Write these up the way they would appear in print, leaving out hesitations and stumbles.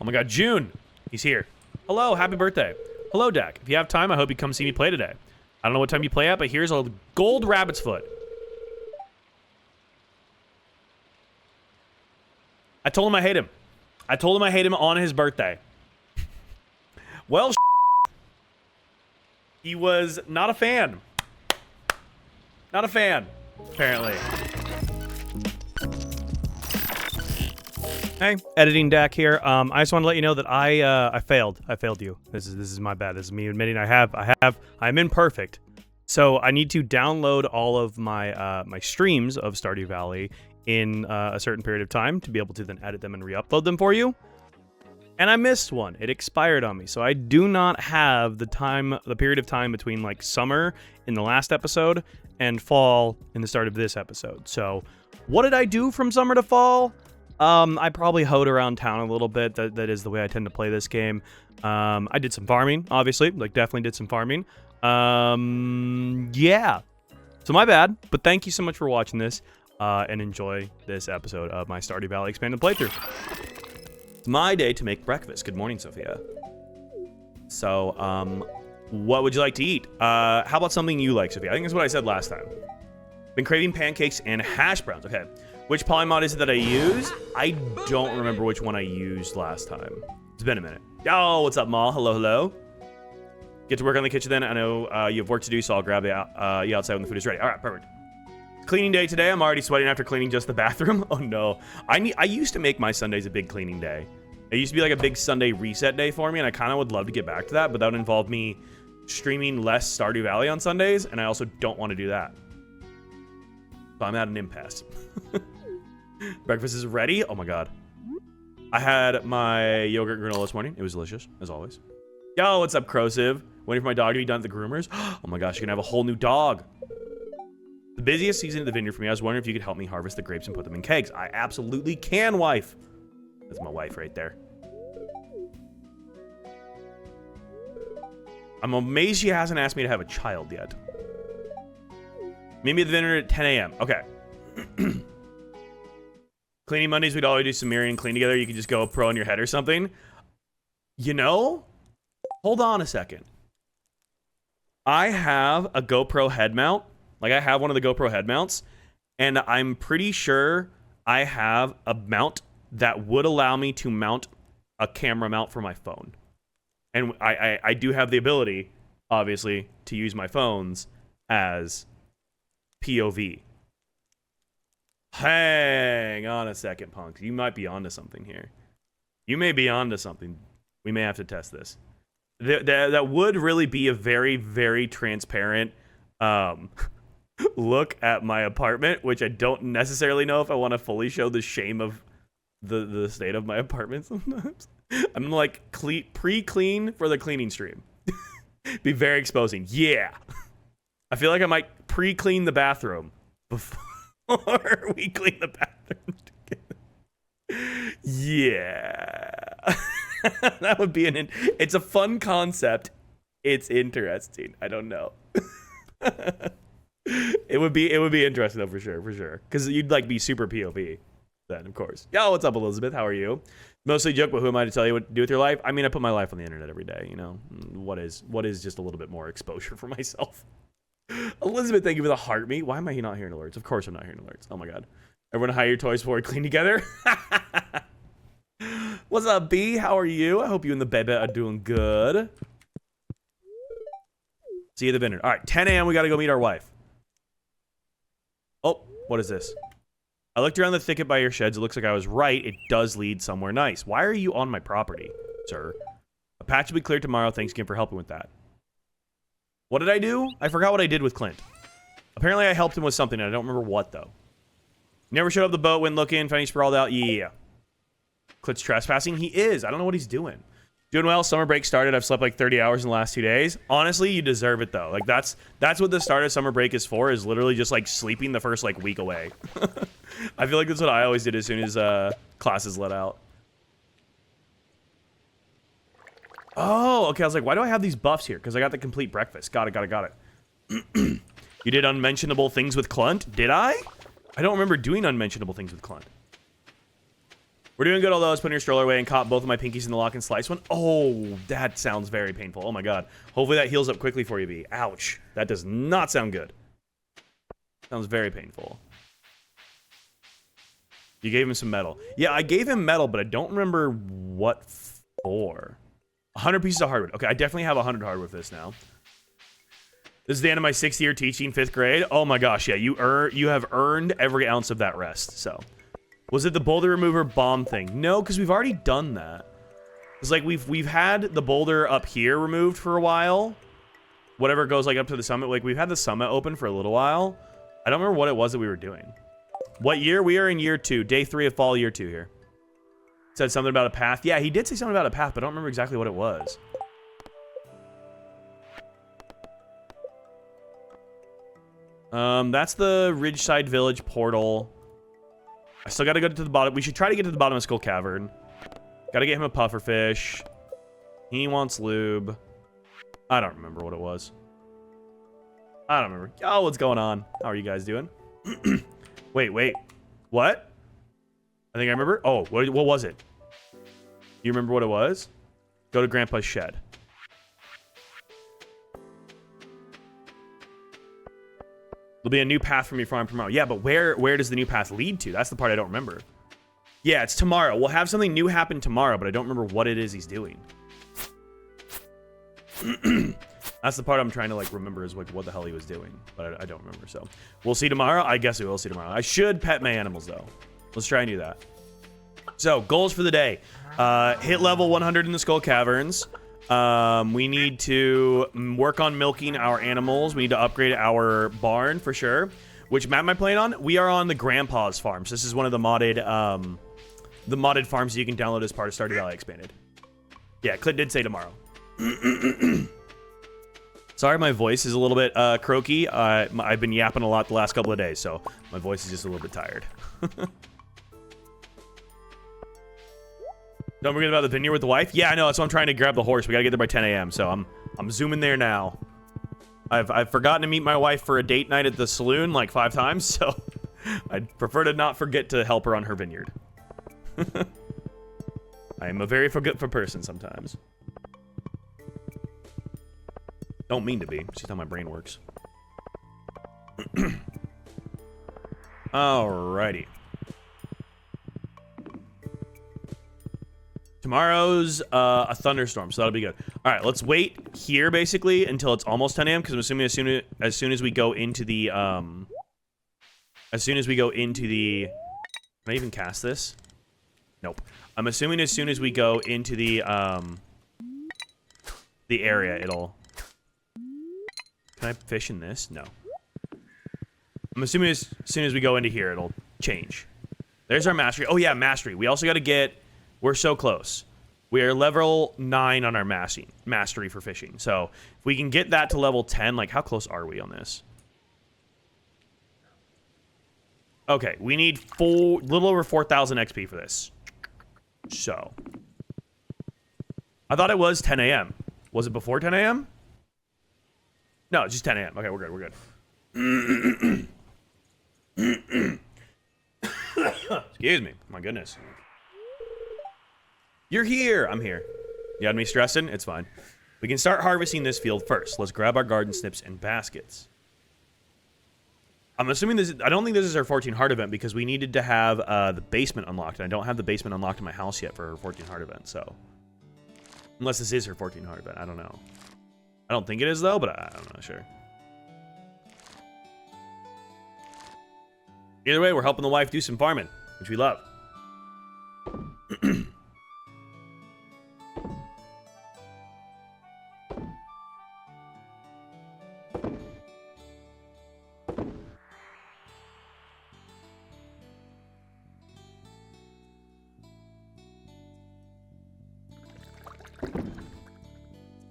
Oh my god, June! He's here. Hello, happy birthday. Hello, Dak. If you have time, I hope you come see me play today. I don't know what time you play at, but here's a gold rabbit's foot. I told him I hate him. I told him I hate him on his birthday. Well, he was not a fan. Not a fan, apparently. Hey, editing Dak here. I just want to let you know that I failed. I failed you. This is my bad. This is me admitting I'm imperfect. So I need to download all of my my streams of Stardew Valley in a certain period of time to be able to then edit them and re-upload them for you. And I missed one. It expired on me. So I do not have the period of time between like summer in the last episode and fall in the start of this episode. So what did I do from summer to fall? I probably hoed around town a little bit. That is the way I tend to play this game. I did some farming, obviously. Like, definitely did some farming. Yeah. So my bad, but thank you so much for watching this, and enjoy this episode of my Stardew Valley Expanded playthrough. It's my day to make breakfast. Good morning, Sophia. So, what would you like to eat? How about something you like, Sophia? I think that's what I said last time. Been craving pancakes and hash browns. Okay. Which polymod is it that I use? I don't remember which one I used last time. It's been a minute. Oh, what's up, Ma? Hello, hello. Get to work on the kitchen then. I know you have work to do, so I'll grab you outside when the food is ready. All right, perfect. Cleaning day today. I'm already sweating after cleaning just the bathroom. Oh, no. I used to make my Sundays a big cleaning day. It used to be like a big Sunday reset day for me, and I kind of would love to get back to that, but that would involve me streaming less Stardew Valley on Sundays, and I also don't want to do that. So I'm at an impasse. Breakfast is ready. Oh my god. I had my yogurt granola this morning. It was delicious, as always. Yo, what's up, Crosive? Waiting for my dog to be done at the groomers. Oh my gosh, you're gonna have a whole new dog. The busiest season of the vineyard for me. I was wondering if you could help me harvest the grapes and put them in kegs. I absolutely can, wife. That's my wife right there. I'm amazed she hasn't asked me to have a child yet. Maybe at the vineyard at 10 a.m. Okay. Cleaning Mondays, we'd always do some mirroring and clean together. You could just go pro in your head or something. You know? Hold on a second. I have a GoPro head mount. Like, I have one of the GoPro head mounts. And I'm pretty sure I have a mount that would allow me to mount a camera mount for my phone. And I do have the ability, obviously, to use my phones as POV. Hang on a second, Punk. You might be onto something here. You may be onto something. We may have to test this. That would really be a very, very transparent look at my apartment, which I don't necessarily know if I want to fully show the shame of the state of my apartment sometimes. I'm like pre-clean for the cleaning stream. Be very exposing. Yeah. I feel like I might pre-clean the bathroom before we clean the bathroom together. Yeah. That would be it's a fun concept. It's interesting. I don't know. It would be interesting though, for sure. Because you'd like be super POV then, of course. Yo, what's up, Elizabeth? How are you? Mostly a joke, but who am I to tell you what to do with your life? I mean, I put my life on the internet every day, you know. What is just a little bit more exposure for myself. Elizabeth, thank you for the heart me. Why am I not hearing alerts? Of course I'm not hearing alerts. Oh my god. Everyone hire your toys before we clean together. What's up, B? How are you? I hope you and the baby are doing good. See you at the vineyard. All right, 10 a.m. We got to go meet our wife. Oh, what is this? I looked around the thicket by your sheds. It looks like I was right. It does lead somewhere nice. Why are you on my property, sir? A patch will be cleared tomorrow. Thanks again for helping with that. What did I do? I forgot what I did with Clint. Apparently I helped him with something. I don't remember what, though. Never showed up the boat, went looking, found he sprawled out. Yeah. Clint's trespassing. He is. I don't know what he's doing. Doing well. Summer break started. I've slept like 30 hours in the last 2 days. Honestly, you deserve it, though. Like, that's what the start of summer break is for, is literally just, like, sleeping the first, like, week away. I feel like that's what I always did as soon as classes let out. Oh, okay. I was like, why do I have these buffs here? Because I got the complete breakfast. Got it. You did unmentionable things with Clunt? Did I? I don't remember doing unmentionable things with Clunt. We're doing good, although I was putting your stroller away and caught both of my pinkies in the lock and slice one. Oh, that sounds very painful. Oh my god. Hopefully that heals up quickly for you, B. Ouch. That does not sound good. Sounds very painful. You gave him some metal. Yeah, I gave him metal, but I don't remember what for. 100 pieces of hardwood. Okay, I definitely have 100 hardwood for this now. This is the end of my 6th year teaching 5th grade. Oh my gosh, yeah, you have earned every ounce of that rest, so. Was it the boulder remover bomb thing? No, because we've already done that. It's like we've had the boulder up here removed for a while. Whatever goes like up to the summit. Like we've had the summit open for a little while. I don't remember what it was that we were doing. What year? We are in year 2. Day 3 of fall year 2 here. Said something about a path. Yeah, he did say something about a path, but I don't remember exactly what it was. That's the Ridgeside Village portal. I still gotta go to the bottom. We should try to get to the bottom of Skull Cavern. Gotta get him a pufferfish. He wants lube. I don't remember what it was. I don't remember. Oh, what's going on? How are you guys doing? Wait. What? I think I remember. Oh, what was it? You remember what it was? Go to Grandpa's shed. There'll be a new path for me farm tomorrow. Yeah, but where does the new path lead to? That's the part I don't remember. Yeah, it's tomorrow. We'll have something new happen tomorrow, but I don't remember what it is he's doing. That's the part I'm trying to like remember is like what the hell he was doing, but I don't remember. So we'll see tomorrow. I guess we will see tomorrow. I should pet my animals though. Let's try and do that. So goals for the day: hit level 100 in the Skull Caverns. We need to work on milking our animals. We need to upgrade our barn for sure. Which map am I playing on? We are on the Grandpa's farms. This is one of the modded farms you can download as part of Stardew Valley Expanded. Yeah, Clint did say tomorrow. Sorry, my voice is a little bit croaky. I've been yapping a lot the last couple of days, so my voice is just a little bit tired. Don't forget about the vineyard with the wife. Yeah, I know. That's why I'm trying to grab the horse. We gotta get there by 10 a.m. So I'm zooming there now. I've forgotten to meet my wife for a date night at the saloon like 5 times, so I'd prefer to not forget to help her on her vineyard. I am a very forgetful person sometimes. Don't mean to be. It's just how my brain works. Alrighty. Tomorrow's a thunderstorm, so that'll be good. All right, let's wait here basically until it's almost 10 a.m. because I'm assuming as soon as we go into the can I even cast this? Nope. I'm assuming as soon as we go into the area, it'll. Can I fish in this? No. I'm assuming as soon as we go into here, it'll change. There's our mastery. Oh yeah, mastery. We also got to get. We're so close. We are level 9 on our mastery for fishing. So if we can get that to level 10, like how close are we on this? Okay, we need little over 4,000 XP for this. So I thought it was 10 a.m. Was it before 10 a.m.? No, it's just 10 a.m. Okay, we're good. Excuse me. My goodness. You're here. I'm here. You had me stressing? It's fine. We can start harvesting this field first. Let's grab our garden snips and baskets. I'm assuming this. I don't think this is our 14 heart event because we needed to have the basement unlocked. And I don't have the basement unlocked in my house yet for her 14 heart event. So, unless this is her 14 heart event, I don't know. I don't think it is though, but I'm not sure. Either way, we're helping the wife do some farming, which we love.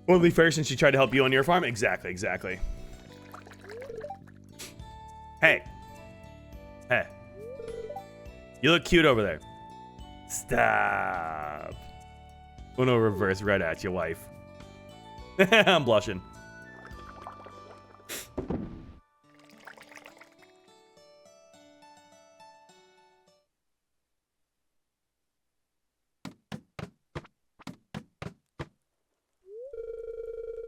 Won't be fair since she tried to help you on your farm? Exactly. Hey. You look cute over there. Stop. Uno reverse right at you, wife. I'm blushing.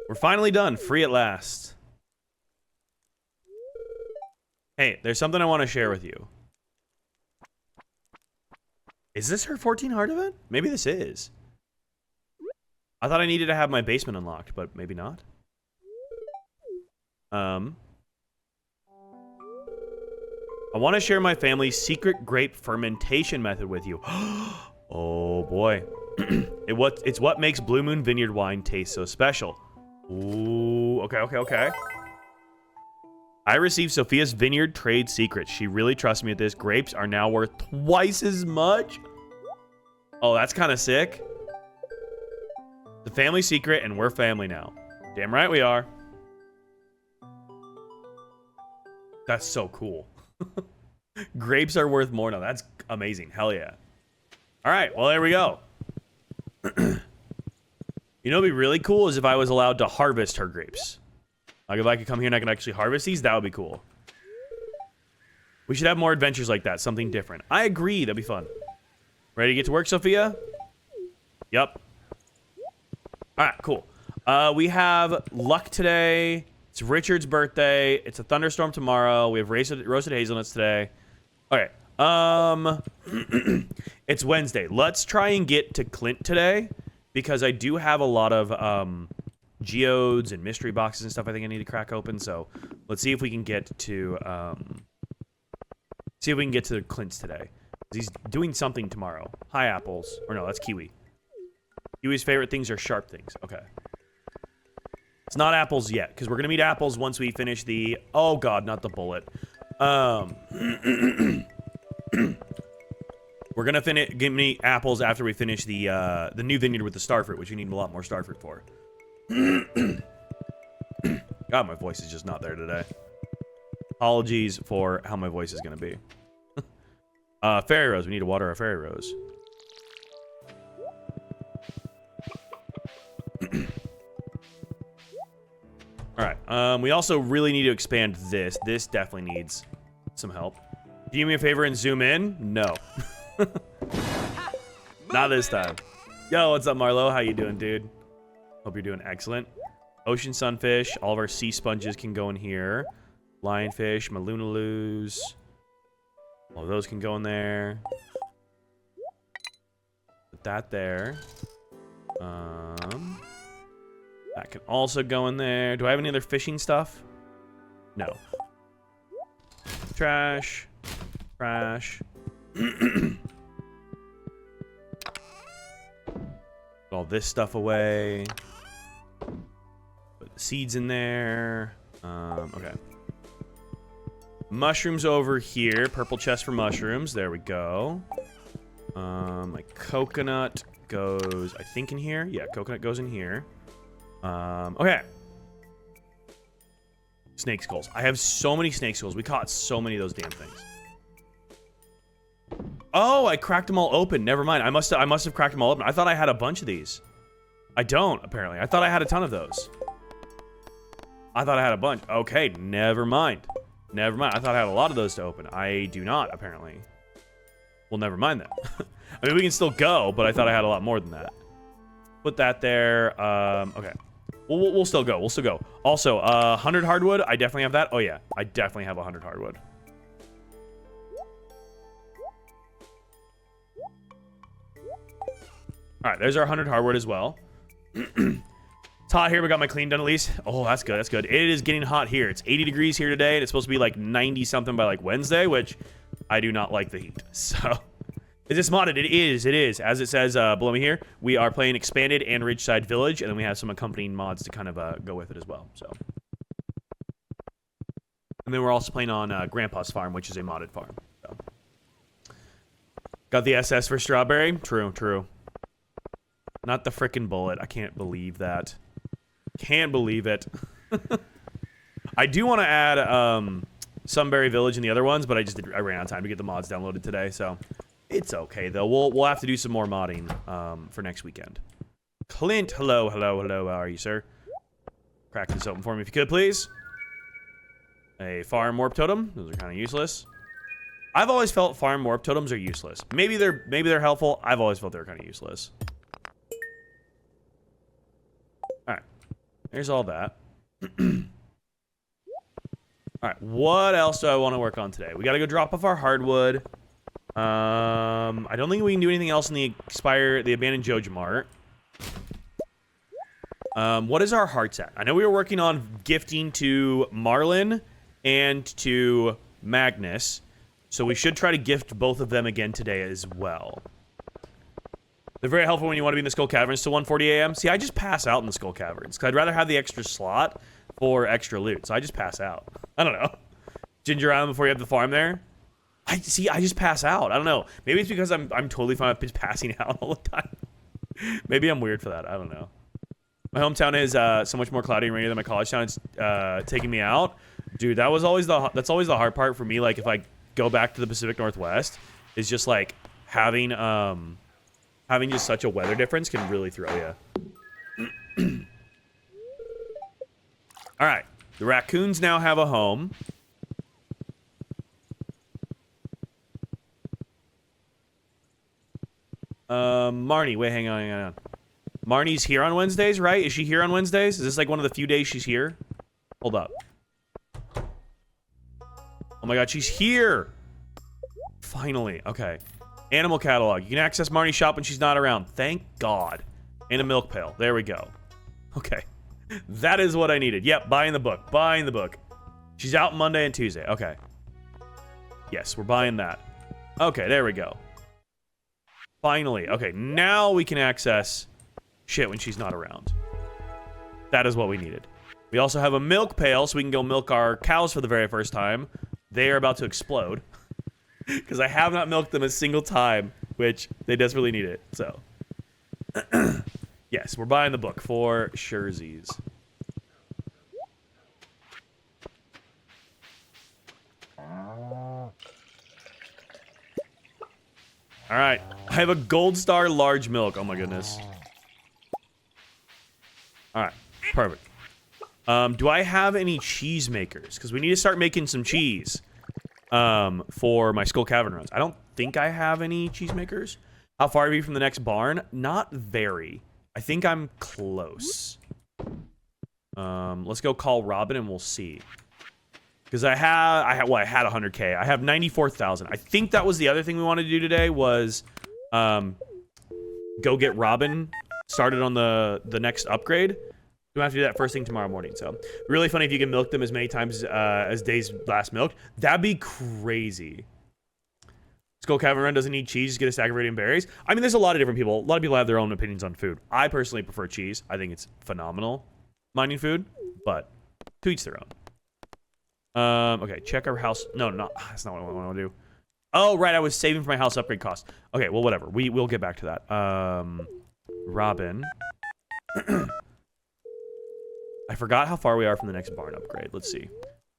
We're finally done. Free at last. Hey, there's something I want to share with you. Is this her 14 heart event? Maybe this is. I thought I needed to have my basement unlocked, but maybe not. I want to share my family's secret grape fermentation method with you. Oh boy. It's what makes Blue Moon Vineyard wine taste so special. Ooh, okay. I received Sophia's Vineyard trade secrets. She really trusts me with this. Grapes are now worth twice as much. Oh, that's kind of sick. The family secret, and we're family now. Damn right we are. That's so cool. Grapes are worth more now. That's amazing. Hell yeah. All right, well, there we go. You know what'd be really cool is if I was allowed to harvest her grapes. Like if I could come here and I can actually harvest these, that would be cool. We should have more adventures like that, something different. I agree, that'd be fun. Ready to get to work, Sophia? Yep. All right, cool. We have luck today. It's Richard's birthday. It's a thunderstorm tomorrow. We have roasted hazelnuts today. Okay. It's Wednesday. Let's try and get to Clint today because I do have a lot of geodes and mystery boxes and stuff I think I need to crack open. So let's see if we can get to Clint's today. He's doing something tomorrow. Hi, apples. Or no, that's Kiwi. Kiwi's favorite things are sharp things. Okay. It's not apples yet, because we're going to meet apples once we finish the... Oh, God, not the bullet. We're going to meet apples after we finish the new vineyard with the starfruit, which we need a lot more starfruit for. God, my voice is just not there today. Apologies for how my voice is going to be. Fairy rose. We need to water our fairy rose. Alright, we also really need to expand this. This definitely needs some help. Do you do me a favor and zoom in? No. Not this time. Yo, what's up, Marlo? How you doing, dude? Hope you're doing excellent. Ocean sunfish. All of our sea sponges can go in here. Lionfish, malunaloos. All of those can go in there. Put that there. That can also go in there. Do I have any other fishing stuff? No. Trash. Trash. Put all this stuff away. Put the seeds in there. Okay. Mushrooms over here. Purple chest for mushrooms. There we go. My coconut goes, I think, in here. Yeah, coconut goes in here. Okay. Snake skulls. I have so many snake skulls. We caught so many of those damn things. Oh, I cracked them all open. Never mind. I must have cracked them all open. I thought I had a bunch of these. I don't, apparently. I thought I had a ton of those. I thought I had a bunch. Okay, never mind. Never mind. I thought I had a lot of those to open. I do not, apparently. Well, never mind that. I mean, we can still go, but I thought I had a lot more than that. Put that there. Okay. We'll still go. We'll still go. Also, 100 hardwood. I definitely have that. Oh, yeah. I definitely have 100 hardwood. All right. There's our 100 hardwood as well. It's hot here. We got my clean done at least. Oh, that's good. That's good. It is getting hot here. It's 80 degrees here today, and it's supposed to be like 90 something by like Wednesday, which I do not like the heat. So... Is this modded? It is. It is. As it says below me here, we are playing Expanded and Ridgeside Village, and then we have some accompanying mods to kind of go with it as well. So, and then we're also playing on Grandpa's farm, which is a modded farm. So. Got the SS for strawberry. True. True. Not the frickin' bullet. I can't believe that. Can't believe it. I do want to add Sunberry Village and the other ones, but I ran out of time to get the mods downloaded today, so. It's okay, though. We'll have to do some more modding for next weekend. Clint, hello. How are you, sir? Crack this open for me if you could, please. A farm warp totem. Those are kind of useless. I've always felt farm warp totems are useless. Maybe they're helpful. I've always felt they're kind of useless. All right. There's all that. All right, what else do I want to work on today? We got to go drop off our hardwood. I don't think we can do anything else in the abandoned Joja Mart. What is our hearts at? I know we were working on gifting to Marlin and to Magnus, so we should try to gift both of them again today as well. They're very helpful when you want to be in the Skull Caverns till 1:40 a.m. See, I just pass out in the Skull Caverns because I'd rather have the extra slot for extra loot, so I just pass out. I don't know. Ginger Island before you have the farm there. I just pass out. I don't know. Maybe it's because I'm totally fine with just passing out all the time. Maybe I'm weird for that. I don't know. My hometown is so much more cloudy and rainy than my college town. It's taking me out, dude. That's always the hard part for me. Like if I go back to the Pacific Northwest, is just like having just such a weather difference can really throw you. All right, the raccoons now have a home. Marnie, wait, hang on. Marnie's here on Wednesdays, right? Is she here on Wednesdays? Is this like one of the few days she's here? Hold up. Oh my god, she's here! Finally, okay. Animal catalog. You can access Marnie's shop when she's not around. Thank God. And a milk pail. There we go. Okay. That is what I needed. Yep, buying the book. Buying the book. She's out Monday and Tuesday. Okay. Yes, we're buying that. Okay, there we go. Finally. Okay, now we can access shit when she's not around. That is what we needed. We also have a milk pail, so we can go milk our cows for the very first time. They are about to explode. Because I have not milked them a single time, which they desperately need it, so. Yes, we're buying the book for surezies. All right, I have a gold star large milk. Oh my goodness. All right, perfect. Do I have any cheese makers? Because we need to start making some cheese for my Skull Cavern runs. I don't think I have any cheese makers. How far are we from the next barn? Not very. I think I'm close. Let's go call Robin and we'll see. Because I had 100K. I have 94,000. I think that was the other thing we wanted to do today was go get Robin started on the next upgrade. We have to do that first thing tomorrow morning. So really funny if you can milk them as many times as days last milked. That'd be crazy. Skull Cavern Run doesn't need cheese. Just get a stack of radiant berries. I mean, there's a lot of different people. A lot of people have their own opinions on food. I personally prefer cheese. I think it's phenomenal mining food, but to each their own. Okay, check our house. No, that's not what I want to do. Oh, right, I was saving for my house upgrade cost. Okay, well, whatever. We'll get back to that. Robin. I forgot how far we are from the next barn upgrade. Let's see.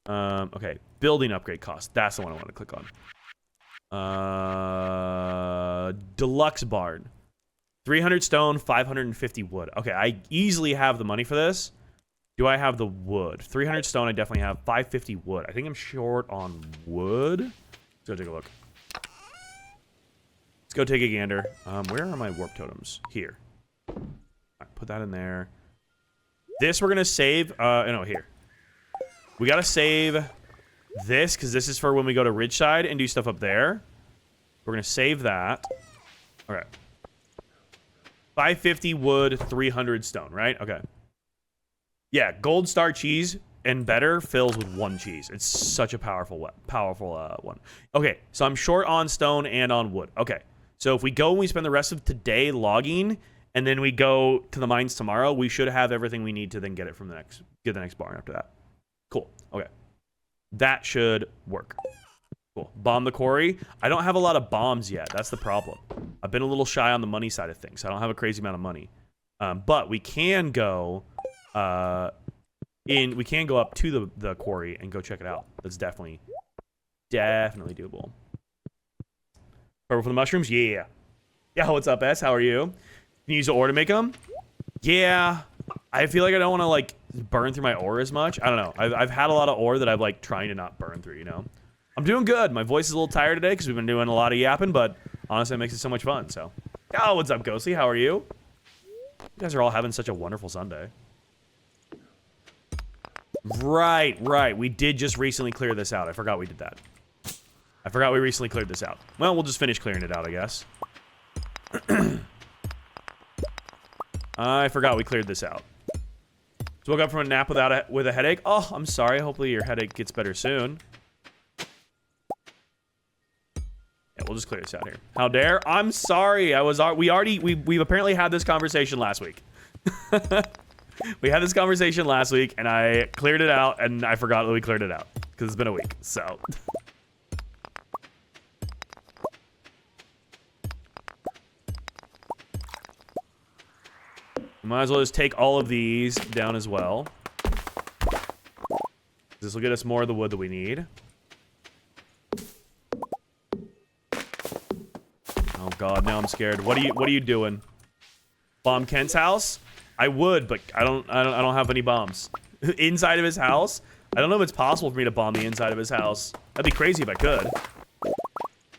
Okay, building upgrade cost. That's the one I want to click on. Deluxe barn. 300 stone, 550 wood. Okay, I easily have the money for this. Do I have the wood? 300 stone, I definitely have. 550 wood. I think I'm short on wood. Let's go take a look. Let's go take a gander. Where are my warp totems? Here. All right, put that in there. This we're going to save. No, here. We got to save this because this is for when we go to Ridgeside and do stuff up there. We're going to save that. Okay. 550 wood, 300 stone, right? Okay. Yeah, gold star cheese and better fills with one cheese. It's such a powerful one. Okay, so I'm short on stone and on wood. Okay, so if we go and we spend the rest of today logging, and then we go to the mines tomorrow, we should have everything we need to then get it from get the next barn after that. Cool. Okay, that should work. Cool. Bomb the quarry. I don't have a lot of bombs yet. That's the problem. I've been a little shy on the money side of things. I don't have a crazy amount of money, but we can go. We can go up to the quarry and go check it out. That's definitely doable. Purple for the mushrooms? Yeah. Yeah, what's up, S? How are you? Can you use the ore to make them? Yeah. I feel like I don't want to, like, burn through my ore as much. I don't know. I've had a lot of ore that I've, like, trying to not burn through, you know? I'm doing good. My voice is a little tired today because we've been doing a lot of yapping, but honestly, it makes it so much fun, so. Oh, what's up, Ghostly? How are you? You guys are all having such a wonderful Sunday. Right, right. We did just recently clear this out. I forgot we did that. I forgot we recently cleared this out. Well, we'll just finish clearing it out, I guess. I forgot we cleared this out. So woke up from a nap with a headache. Oh, I'm sorry. Hopefully your headache gets better soon. Yeah, we'll just clear this out here. How dare? I'm sorry. We apparently had this conversation last week. We had this conversation last week, and I cleared it out, and I forgot that we cleared it out because it's been a week. So. Might as well just take all of these down as well. This will get us more of the wood that we need. Oh god, now I'm scared. What are you doing? Bomb Kent's house? I would, but I don't have any bombs. Inside of his house? I don't know if it's possible for me to bomb the inside of his house. That'd be crazy if I could.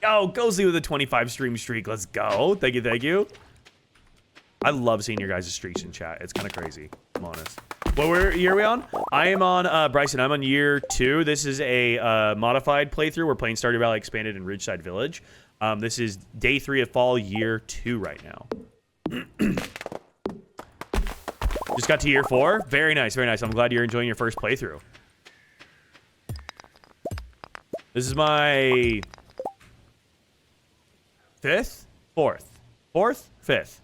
Yo, Ghostly with a 25 stream streak. Let's go. Thank you, thank you. I love seeing your guys' streaks in chat. It's kind of crazy. I'm honest. What year are we on? I am on, Bryson, I'm on year 2. This is a modified playthrough. We're playing Stardew Valley Expanded in Ridgeside Village. This is day 3 of fall, year 2 right now. Just got to year 4. Very nice, very nice. I'm glad you're enjoying your first playthrough. This is my 5th? 4th? 5th?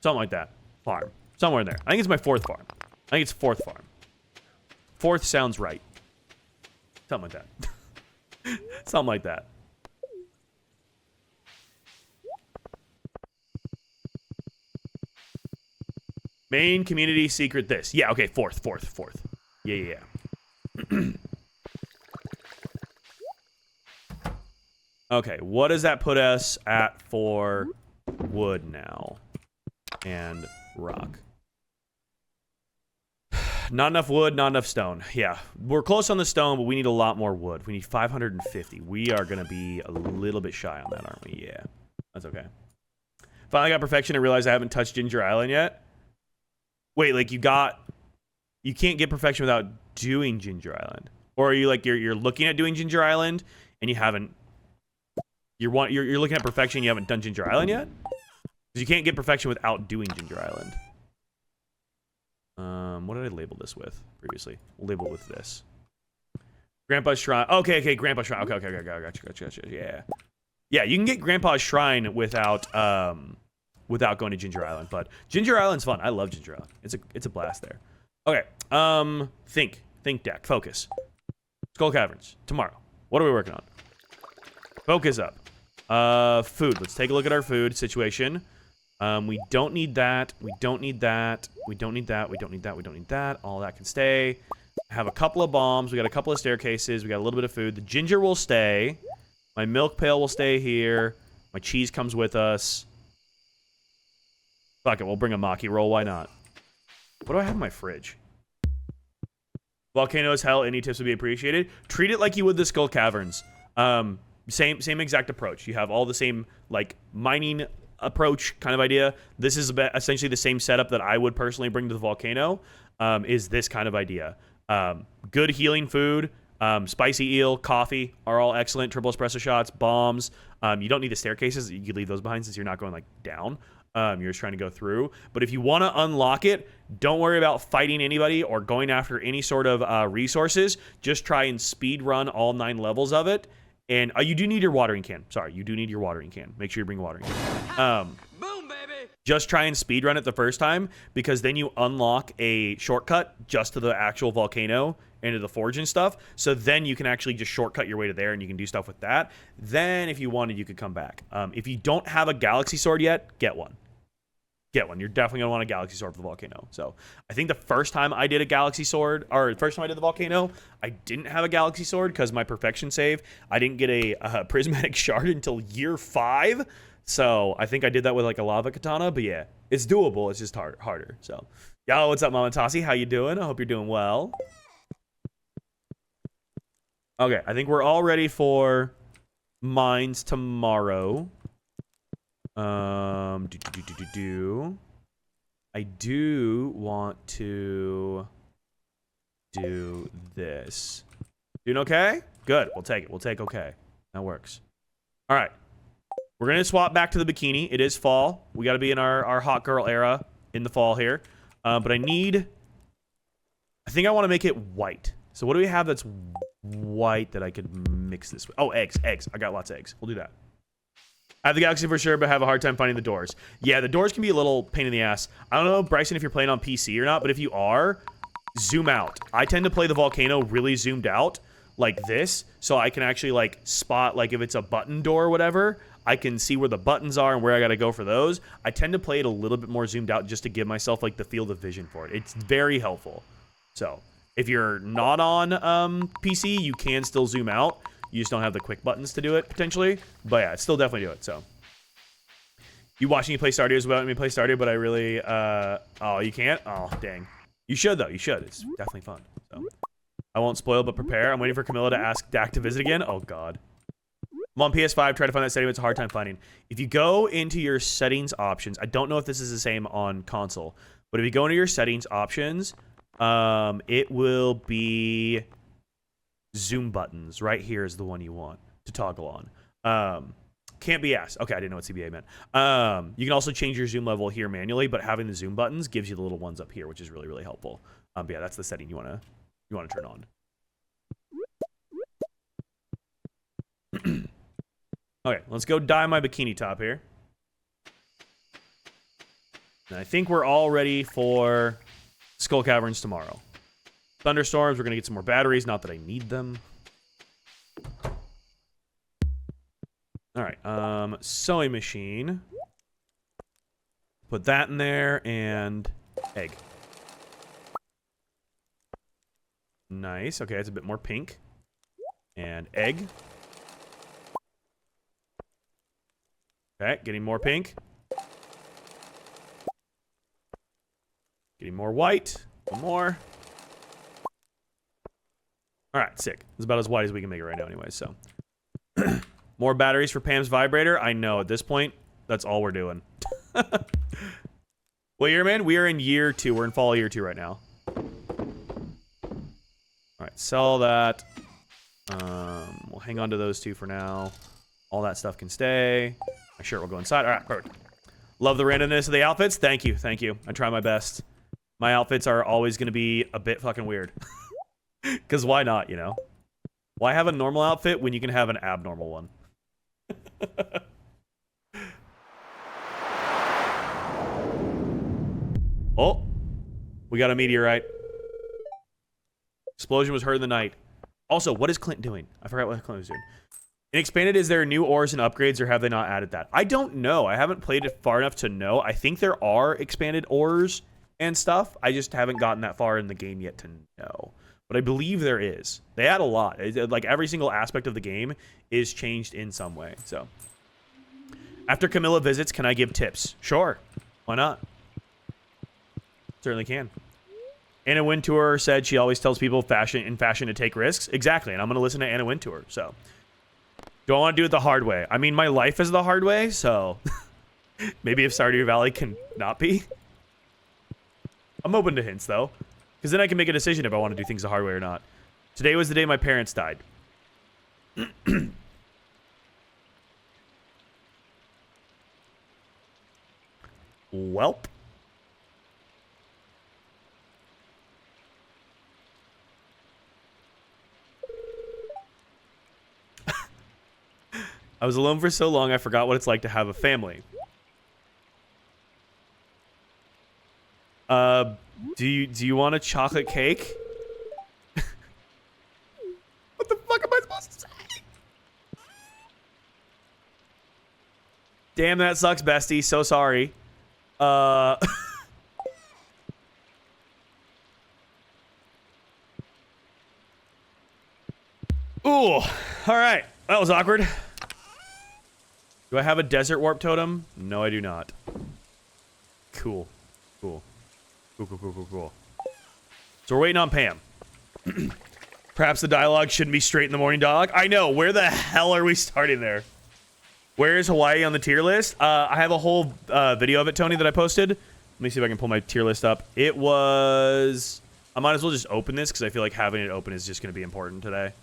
Something like that. Farm. Somewhere in there. I think it's my 4th farm. I think it's 4th farm. 4th sounds right. Something like that. Something like that. Main community secret this. Yeah, okay, 4th. Yeah. Okay, what does that put us at for wood now? And rock. Not enough wood, not enough stone. Yeah, we're close on the stone, but we need a lot more wood. We need 550. We are going to be a little bit shy on that, aren't we? Yeah, that's okay. Finally got perfection and realized I haven't touched Ginger Island yet. Wait, like you can't get perfection without doing Ginger Island. Or are you like, you're looking at doing Ginger Island and you haven't, you're looking at perfection and you haven't done Ginger Island yet? Because you can't get perfection without doing Ginger Island. What did I label this with previously? We'll label it with this. Grandpa's Shrine. Okay, Grandpa's Shrine. Okay, gotcha. Yeah, you can get Grandpa's Shrine without going to Ginger Island, but Ginger Island's fun. I love Ginger Island. It's a blast there. Okay, think deck, focus. Skull Caverns, tomorrow. What are we working on? Focus up. Food. Let's take a look at our food situation. We don't need that. We don't need that. All that can stay. I have a couple of bombs. We got a couple of staircases. We got a little bit of food. The ginger will stay. My milk pail will stay here. My cheese comes with us. Fuck it. We'll bring a maki roll. Why not? What do I have in my fridge? Volcanoes, hell, any tips would be appreciated. Treat it like you would the Skull Caverns. Same exact approach. You have all the same, like, mining approach kind of idea. This is essentially the same setup that I would personally bring to the volcano, is this kind of idea. Good healing food, spicy eel, coffee are all excellent. Triple espresso shots, bombs. You don't need the staircases. You could leave those behind since you're not going, like, down. You're just trying to go through. But if you want to unlock it, don't worry about fighting anybody or going after any sort of resources. Just try and speed run all 9 levels of it. And you do need your watering can. Sorry, you do need your watering can. Make sure you bring a watering can. Boom, baby. Just try and speed run it the first time, because then you unlock a shortcut just to the actual volcano and to the forge and stuff. So then you can actually just shortcut your way to there and you can do stuff with that. Then if you wanted, you could come back. If you don't have a galaxy sword yet, get one. Get one. You're definitely going to want a galaxy sword for the volcano. So I think the first time I did a galaxy sword, or the first time I did the volcano, I didn't have a galaxy sword because my perfection save, I didn't get a prismatic shard until year 5. So I think I did that with like a lava katana. But yeah, it's doable. It's just harder. So, yo, what's up, Mama Tassi? How you doing? I hope you're doing well. Okay, I think we're all ready for mines tomorrow. I do want to do this. Doing okay? Good. We'll take it. We'll take okay. That works. All right. We're going to swap back to the bikini. It is fall. We got to be in our hot girl era in the fall here. But I think I want to make it white. So what do we have that's white that I could mix this with? Oh, eggs. Eggs. I got lots of eggs. We'll do that. I have the Galaxy for sure, but have a hard time finding the doors. Yeah, the doors can be a little pain in the ass. I don't know, Bryson, if you're playing on PC or not, but if you are, zoom out. I tend to play the volcano really zoomed out, like this, so I can actually, like, spot, like, if it's a button door or whatever, I can see where the buttons are and where I gotta go for those. I tend to play it a little bit more zoomed out just to give myself, like, the field of vision for it. It's very helpful. So, if you're not on PC, you can still zoom out. You just don't have the quick buttons to do it, potentially. But yeah, still definitely do it, so. You watching me play Stardew is about me play Stardew, but I really, oh, you can't? Oh, dang. You should, though. You should. It's definitely fun. So, I won't spoil, but prepare. I'm waiting for Camilla to ask Dak to visit again. Oh, God. I'm on PS5. Try to find that setting. It's a hard time finding. If you go into your settings options, I don't know if this is the same on console, but if you go into your settings options, it will be zoom buttons. Right here is the one you want to toggle on. Can't be asked. Okay, I didn't know what CBA meant. You can also change your zoom level here manually, but having the zoom buttons gives you the little ones up here, which is really, really helpful. But yeah, that's the setting you wanna turn on. Okay, let's go dye my bikini top here. And I think we're all ready for Skull Caverns tomorrow. Thunderstorms, we're gonna get some more batteries, not that I need them. Alright, sewing machine. Put that in there, and egg. Nice, okay, it's a bit more pink. And egg. Okay, getting more pink. Getting more white. One more. Alright, sick. It's about as white as we can make it right now anyway, so. More batteries for Pam's vibrator? I know, at this point, that's all we're doing. What year, man? We are in year 2. We're in fall year 2 right now. Alright, sell that. We'll hang on to those 2 for now. All that stuff can stay. My shirt will go inside. Alright, perfect. Love the randomness of the outfits. Thank you, thank you. I try my best. My outfits are always going to be a bit fucking weird. Because why not, you know? Why have a normal outfit when you can have an abnormal one? Oh, we got a meteorite. Explosion was heard in the night. Also, what is Clint doing? I forgot what Clint was doing. In Expanded, is there new ores and upgrades, or have they not added that? I don't know. I haven't played it far enough to know. I think there are expanded ores and stuff. I just haven't gotten that far in the game yet to know. But I believe there is. They add a lot. Like, every single aspect of the game is changed in some way. So, after Camilla visits, can I give tips? Sure. Why not? Certainly can. Anna Wintour said she always tells people in fashion to take risks. Exactly, and I'm going to listen to Anna Wintour. So, don't want to do it the hard way. I mean, my life is the hard way, so maybe if Stardew Valley can not be. I'm open to hints, though. Because then I can make a decision if I want to do things the hard way or not. Today was the day my parents died. Welp. I was alone for so long I forgot what it's like to have a family. Do you want a chocolate cake? What the fuck am I supposed to say? Damn, that sucks, bestie. So sorry. Ooh, all right. That was awkward. Do I have a desert warp totem? No, I do not. Cool. Cool. Cool. So we're waiting on Pam. Perhaps the dialogue shouldn't be straight in the morning dialogue. I know. Where the hell are we starting there? Where is Hawaii on the tier list? I have a whole video of it, Tony, that I posted. Let me see if I can pull my tier list up. It was I might as well just open this because I feel like having it open is just going to be important today.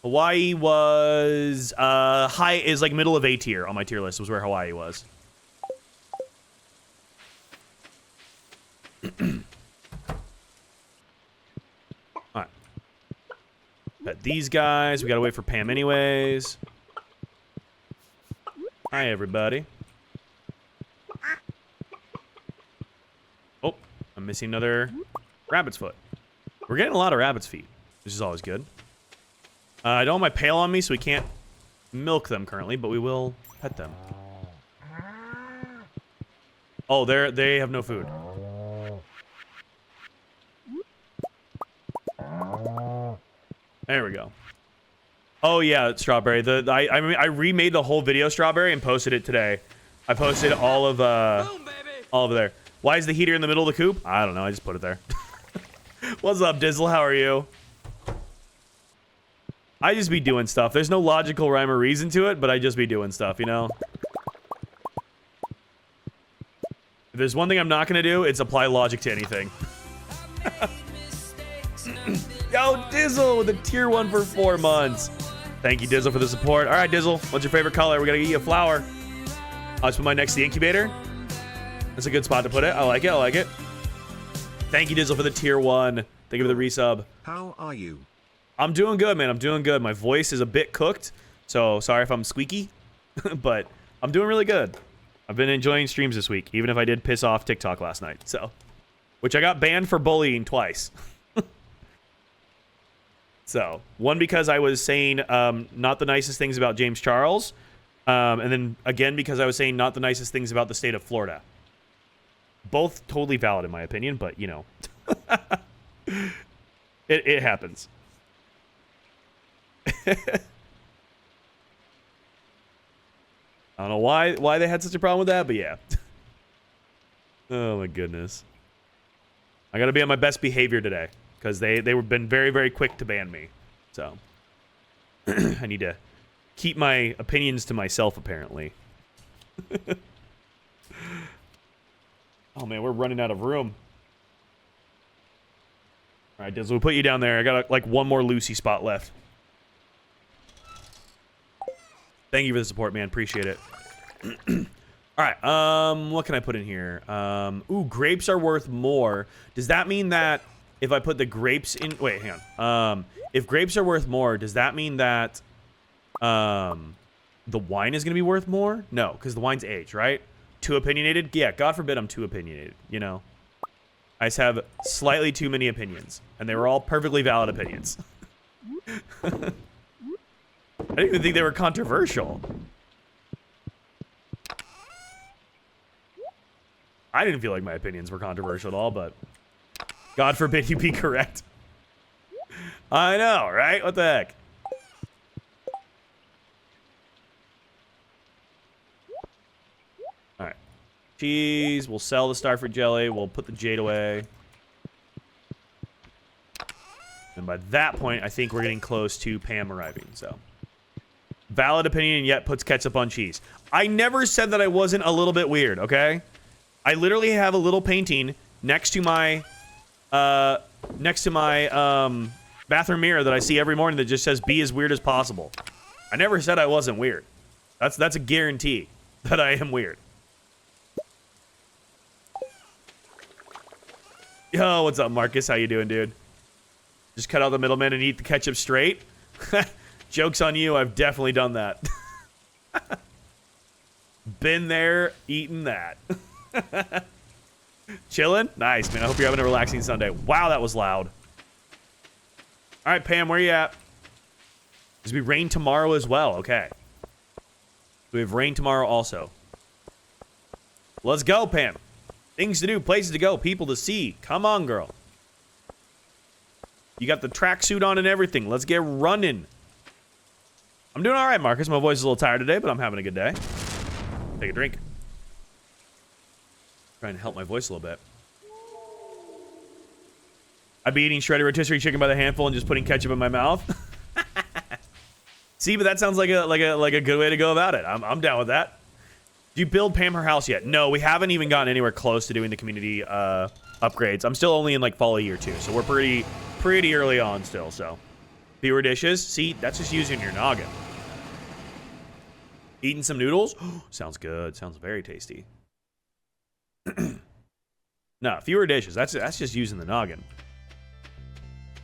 Hawaii was high is like middle of A tier on my tier list was where Hawaii was. All right. Pet these guys. We gotta wait for Pam anyways. Hi everybody. Oh, I'm missing another rabbit's foot. We're getting a lot of rabbit's feet, which is always good. I don't have my pail on me, so we can't milk them currently, but we will pet them. Oh, they have no food. There we go. Oh yeah, Strawberry. I remade the whole video, Strawberry, and posted it today. I posted all of there. Why is the heater in the middle of the coop? I don't know. I just put it there. What's up, Dizzle? How are you? I just be doing stuff. There's no logical rhyme or reason to it, but I just be doing stuff, you know? If there's one thing I'm not going to do, it's apply logic to anything. Yo, Dizzle with a tier 1 for 4 months. Thank you, Dizzle, for the support. All right, Dizzle, what's your favorite color? We got to get you a flower. I'll just put mine next to the incubator. That's a good spot to put it. I like it. I like it. Thank you, Dizzle, for the tier 1. Thank you for the resub. How are you? I'm doing good, man. I'm doing good. My voice is a bit cooked, so sorry if I'm squeaky, but I'm doing really good. I've been enjoying streams this week, even if I did piss off TikTok last night, so. Which I got banned for bullying twice. So, one because I was saying not the nicest things about James Charles, and then again because I was saying not the nicest things about the state of Florida. Both totally valid in my opinion, but, you know. It happens. I don't know why they had such a problem with that, but yeah. Oh my goodness. I gotta be on my best behavior today because they were been very, very quick to ban me. So I need to keep my opinions to myself apparently. Oh man, we're running out of room. All right, Dizzle, we'll put you down there. I got like one more Lucy spot left. Thank you for the support, man. Appreciate it. All right. What can I put in here? Ooh, grapes are worth more. Does that mean that if I put the grapes in? Wait, hang on. If grapes are worth more, does that mean that the wine is going to be worth more? No, because the wine's aged, right? Too opinionated? Yeah. God forbid I'm too opinionated. You know, I just have slightly too many opinions, and they were all perfectly valid opinions. I didn't even think they were controversial. I didn't feel like my opinions were controversial at all, but God forbid you be correct. I know, right? What the heck? All right. Cheese. We'll sell the starfruit jelly. We'll put the jade away. And by that point, I think we're getting close to Pam arriving, so. Valid opinion, yet puts ketchup on cheese. I never said that I wasn't a little bit weird, okay? I literally have a little painting next to my bathroom mirror that I see every morning that just says "Be as weird as possible." I never said I wasn't weird. That's a guarantee that I am weird. Yo, what's up, Marcus? How you doing, dude? Just cut out the middleman and eat the ketchup straight? Joke's on you, I've definitely done that. Been there, eaten that. Chilling? Nice, man. I hope you're having a relaxing Sunday. Wow, that was loud. All right, Pam, where you at? There's gonna be rain tomorrow as well. Okay. We have rain tomorrow also. Let's go, Pam. Things to do, places to go, people to see. Come on, girl. You got the tracksuit on and everything. Let's get running. I'm doing all right, Marcus. My voice is a little tired today, but I'm having a good day. Take a drink. Trying to help my voice a little bit. I'd be eating shredded rotisserie chicken by the handful and just putting ketchup in my mouth. See, but that sounds like a good way to go about it. I'm down with that. Do you build Pam her house yet? No, we haven't even gotten anywhere close to doing the community upgrades. I'm still only in like fall of year 2, so we're pretty early on still. So fewer dishes. See, that's just using your noggin. Eating some noodles. Sounds good. Sounds very tasty. No, fewer dishes. That's just using the noggin.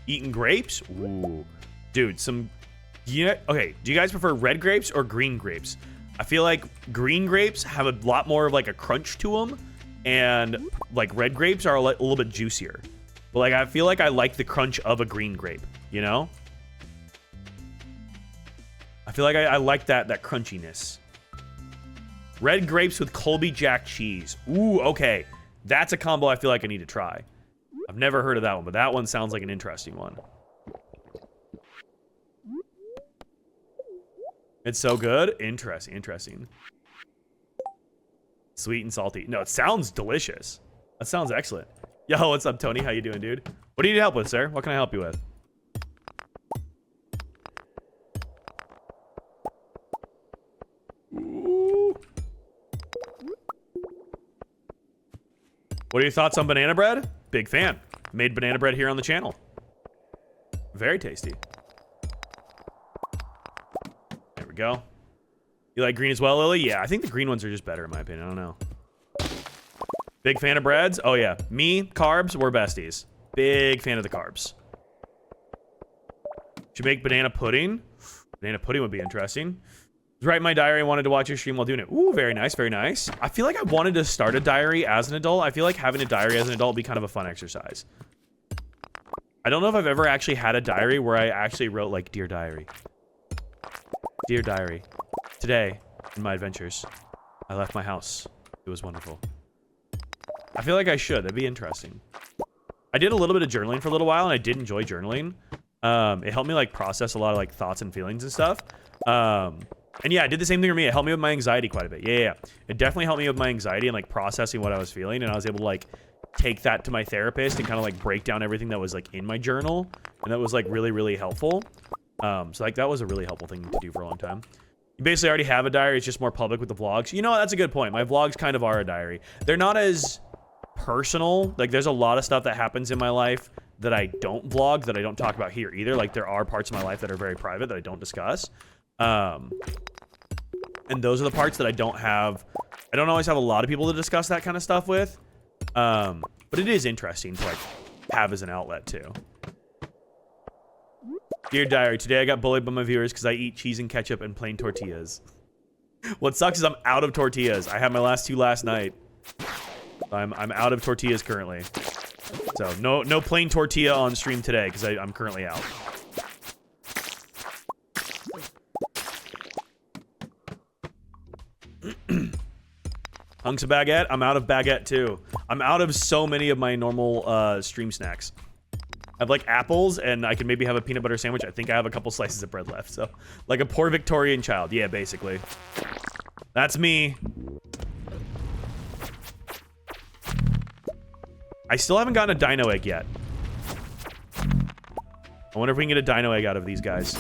Eating grapes. Ooh, dude. Okay. Do you guys prefer red grapes or green grapes? I feel like green grapes have a lot more of like a crunch to them, and like red grapes are a little bit juicier. But like I feel like I like the crunch of a green grape, you know? I feel like I like that crunchiness. Red grapes with Colby Jack cheese. Ooh, okay. That's a combo I feel like I need to try. I've never heard of that one, but that one sounds like an interesting one. It's so good. Interesting. Sweet and salty. No, it sounds delicious. That sounds excellent. Yo, what's up, Tony? How you doing, dude? What do you need help with, sir? What can I help you with? Ooh. What are your thoughts on banana bread? Big fan. Made banana bread here on the channel. Very tasty. There we go. You like green as well, Lily? Yeah, I think the green ones are just better in my opinion. I don't know. Big fan of breads? Oh yeah. Me, carbs, we're besties. Big fan of the carbs. Should make banana pudding. Banana pudding would be interesting. Write my diary. I wanted to watch your stream while doing it. Ooh, very nice, very nice. I feel like I wanted to start a diary as an adult. I feel like having a diary as an adult would be kind of a fun exercise. I don't know if I've ever actually had a diary where I actually wrote like, Dear Diary. Dear Diary. Today, in my adventures, I left my house. It was wonderful. I feel like I should. That'd be interesting. I did a little bit of journaling for a little while, and I did enjoy journaling. It helped me like process a lot of like thoughts and feelings and stuff. And yeah, it did the same thing for me. It helped me with my anxiety quite a bit. Yeah. It definitely helped me with my anxiety and like processing what I was feeling, and I was able to like take that to my therapist and kind of like break down everything that was like in my journal, and that was like really helpful. So like that was a really helpful thing to do for a long time. You basically already have a diary. It's just more public with the vlogs. You know what? That's a good point. My vlogs kind of are a diary. They're not as personal. Like there's a lot of stuff that happens in my life that I don't vlog, that I don't talk about here either. Like there are parts of my life that are very private that I don't discuss. And those are the parts that I don't always have a lot of people to discuss that kind of stuff with. But it is interesting to like have as an outlet too. Dear Diary, today I got bullied by my viewers because I eat cheese and ketchup and plain tortillas. What sucks is I'm out of tortillas. I had my last 2 last night. I'm out of tortillas currently. So no plain tortilla on stream today because I'm currently out. Hunks of baguette. I'm out of baguette too. I'm out of so many of my normal stream snacks. I have like apples, and I can maybe have a peanut butter sandwich. I think I have a couple slices of bread left. So like a poor Victorian child. Yeah, basically. That's me. I still haven't gotten a dino egg yet. I wonder if we can get a dino egg out of these guys.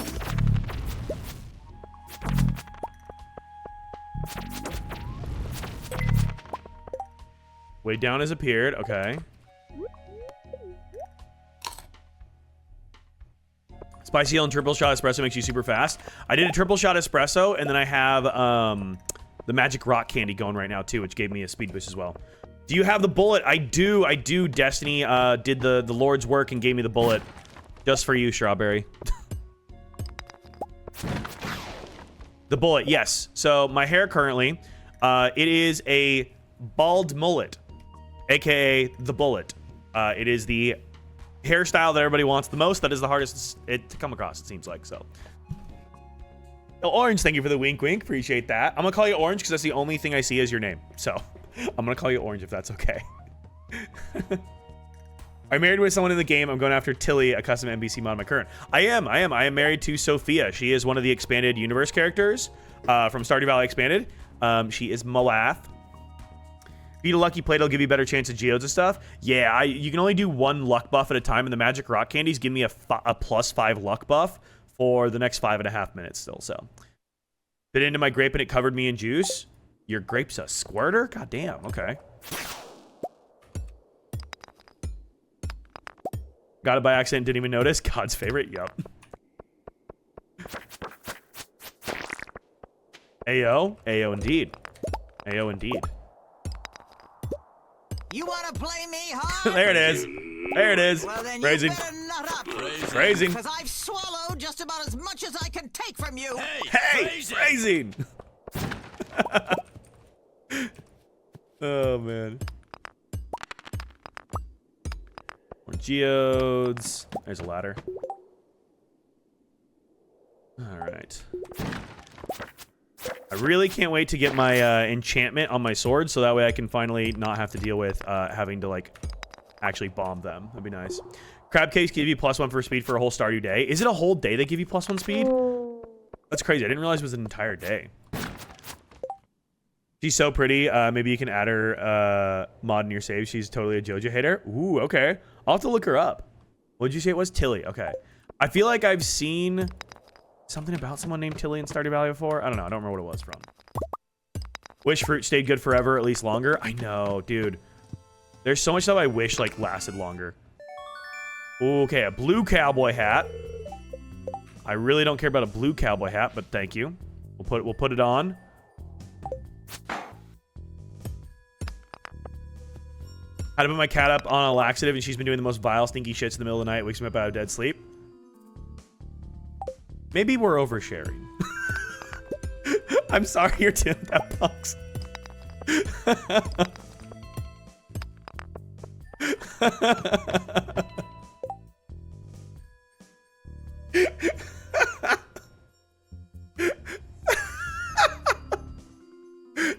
Way down has appeared. Okay. Spicy and triple shot espresso makes you super fast. I did a triple shot espresso, and then I have the magic rock candy going right now too, which gave me a speed boost as well. Do you have the bullet? I do. Destiny did the Lord's work and gave me the bullet just for you, Strawberry. The bullet, yes. So my hair currently, it is a bald mullet, aka the bullet. It is the hairstyle that everybody wants the most. That is the hardest to come across, it seems like. So oh, Orange, thank you for the wink appreciate that. I'm gonna call you Orange because that's the only thing I see as your name, so I'm gonna call you Orange if that's okay. I'm married with someone in the game. I'm going after Tilly, a custom NPC mod in my current. I am married to Sophia. She is one of the expanded universe characters from Stardew Valley Expanded. She is Moath. Eat a lucky plate, it'll give you a better chance of geodes and stuff. Yeah, you can only do 1 luck buff at a time, and the magic rock candies give me a +5 luck buff for the next 5.5 minutes still, so. Bit into my grape and it covered me in juice. Your grape's a squirter? God damn, okay. Got it by accident, didn't even notice. God's favorite, yup. Ayo? Ayo indeed. Ayo indeed. You wanna play me hard? There it is. There it is. Well, then Phrasing. you better nut up. Phrasing. Because I've swallowed just about as much as I can take from you. Hey, phrasing. Oh, man. More geodes. There's a ladder. All right. I really can't wait to get my enchantment on my sword, so that way I can finally not have to deal with having to, like, actually bomb them. That'd be nice. Crab cakes give you +1 for speed for a whole Stardew day. Is it a whole day they give you +1 speed? That's crazy. I didn't realize it was an entire day. She's so pretty. Maybe you can add her mod in your save. She's totally a JoJo hater. Ooh, okay. I'll have to look her up. What did you say it was? Tilly. Okay. I feel like I've seen something about someone named Tilly in Stardew Valley before. I don't know. I don't remember what it was from. Wish fruit stayed good forever, at least longer. I know, dude. There's so much stuff I wish, like, lasted longer. Okay, a blue cowboy hat. I really don't care about a blue cowboy hat, but thank you. We'll put it on. Had to put my cat up on a laxative, and she's been doing the most vile, stinky shits in the middle of the night. Wakes me up out of dead sleep. Maybe we're oversharing. I'm sorry you're doing that, Punks.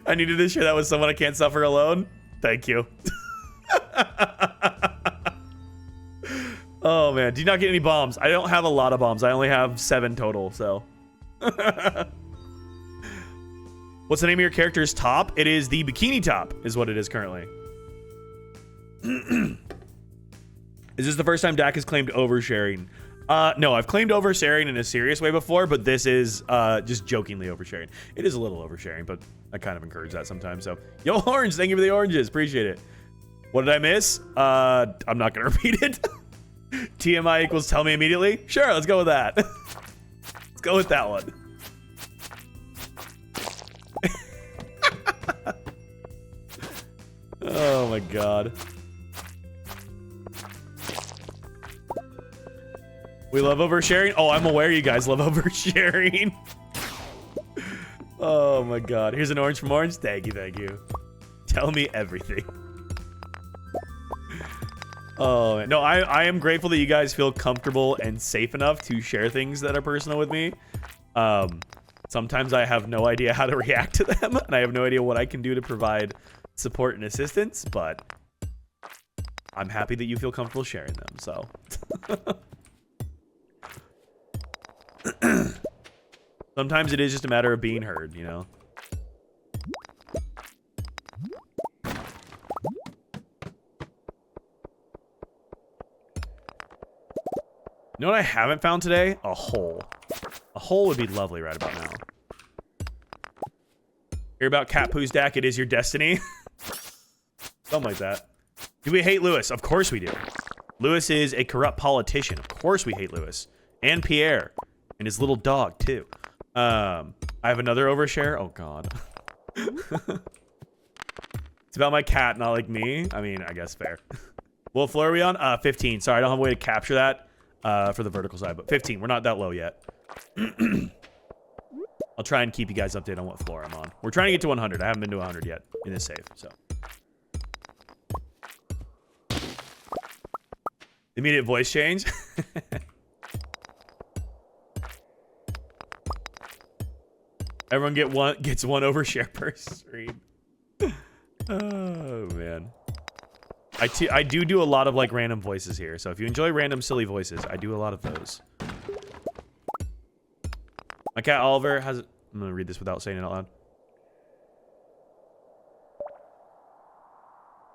I needed to share that with someone I can't suffer alone. Thank you. Oh man, do you not get any bombs? I don't have a lot of bombs. I only have 7 total, so. What's the name of your character's top? It is the bikini top, is what it is currently. Is this the first time Dak has claimed oversharing? No, I've claimed oversharing in a serious way before, but this is just jokingly oversharing. It is a little oversharing, but I kind of encourage that sometimes. So, yo, Orange, thank you for the oranges. Appreciate it. What did I miss? I'm not going to repeat it. TMI equals tell me immediately? Sure, let's go with that. Let's go with that one. Oh my god. We love oversharing? Oh, I'm aware you guys love oversharing. Oh my god. Here's an orange from Orange. Thank you, thank you. Tell me everything. Oh, no, I am grateful that you guys feel comfortable and safe enough to share things that are personal with me. Sometimes I have no idea how to react to them, and I have no idea what I can do to provide support and assistance, but I'm happy that you feel comfortable sharing them, so. Sometimes it is just a matter of being heard, you know? You know what I haven't found today? A hole. A hole would be lovely right about now. Hear about cat poos, Dak? It is your destiny. Something like that. Do we hate Lewis? Of course we do. Lewis is a corrupt politician. Of course we hate Lewis. And Pierre. And his little dog, too. I have another overshare. Oh, God. It's about my cat, not like me. I mean, I guess fair. What floor are we on? 15. Sorry, I don't have a way to capture that. For the vertical side, but 15. We're not that low yet. I'll try and keep you guys updated on what floor I'm on. We're trying to get to 100. I haven't been to 100 yet in this save, so. Immediate voice change. Everyone gets one overshare per stream. Oh man. I do a lot of like random voices here, so if you enjoy random silly voices, I do a lot of those. My cat Oliver has. I'm gonna read this without saying it out loud.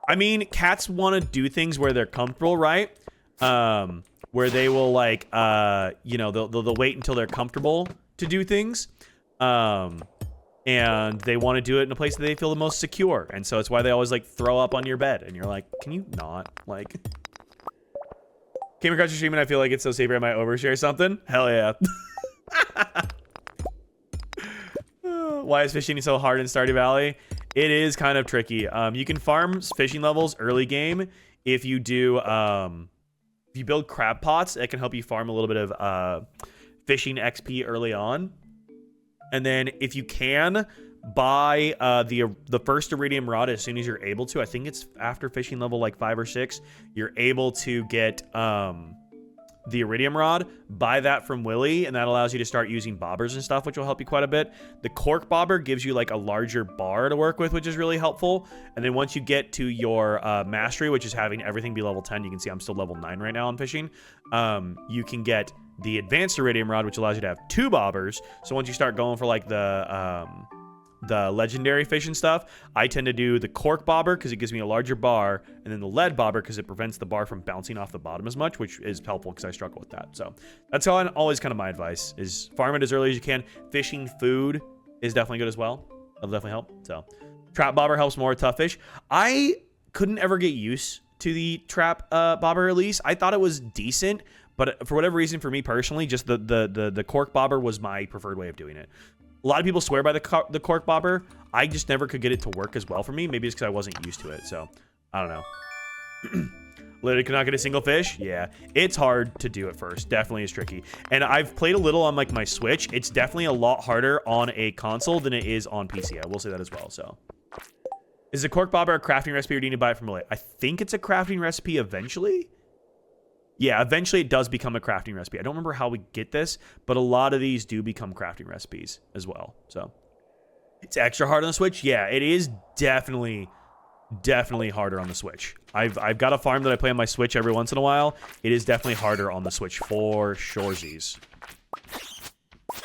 I mean, cats want to do things where they're comfortable, right? Where they will like, you know, they'll wait until they're comfortable to do things. And they want to do it in a place that they feel the most secure. And so it's why they always like throw up on your bed. And you're like, can you not? Like, Came across your stream and I feel like it's so safer I might overshare something. Hell yeah. Why is fishing so hard in Stardew Valley? It is kind of tricky. You can farm fishing levels early game if you do if you build crab pots. It can help you farm a little bit of fishing XP early on. And then if you can buy the first iridium rod as soon as you're able to, I think it's after fishing level like 5 or 6, you're able to get the iridium rod. Buy that from Willy, and that allows you to start using bobbers and stuff, which will help you quite a bit. The cork bobber gives you like a larger bar to work with, which is really helpful. And then once you get to your mastery, which is having everything be level 10, you can see I'm still level 9 right now on fishing. You can get the advanced iridium rod, which allows you to have 2 bobbers. So once you start going for like the legendary fish and stuff, I tend to do the cork bobber because it gives me a larger bar, and then the lead bobber because it prevents the bar from bouncing off the bottom as much, which is helpful because I struggle with that. So that's always kind of my advice, is farm it as early as you can. Fishing food is definitely good as well. It'll definitely help. So trap bobber helps more with tough fish. I couldn't ever get used to the trap bobber release. I thought it was decent, but for whatever reason, for me personally, just the cork bobber was my preferred way of doing it. A lot of people swear by the cork bobber. I just never could get it to work as well for me. Maybe it's because I wasn't used to it. So, I don't know. Literally could not get a single fish. Yeah, it's hard to do at first. Definitely is tricky. And I've played a little on like my Switch. It's definitely a lot harder on a console than it is on PC. I will say that as well. So, is the cork bobber a crafting recipe or do you need to buy it from Willy? I think it's a crafting recipe eventually. Yeah, eventually it does become a crafting recipe. I don't remember how we get this, but a lot of these do become crafting recipes as well. So it's extra hard on the Switch. Yeah, it is definitely harder on the Switch. I've got a farm that I play on my Switch every once in a while. It is definitely harder on the Switch for shoresies. I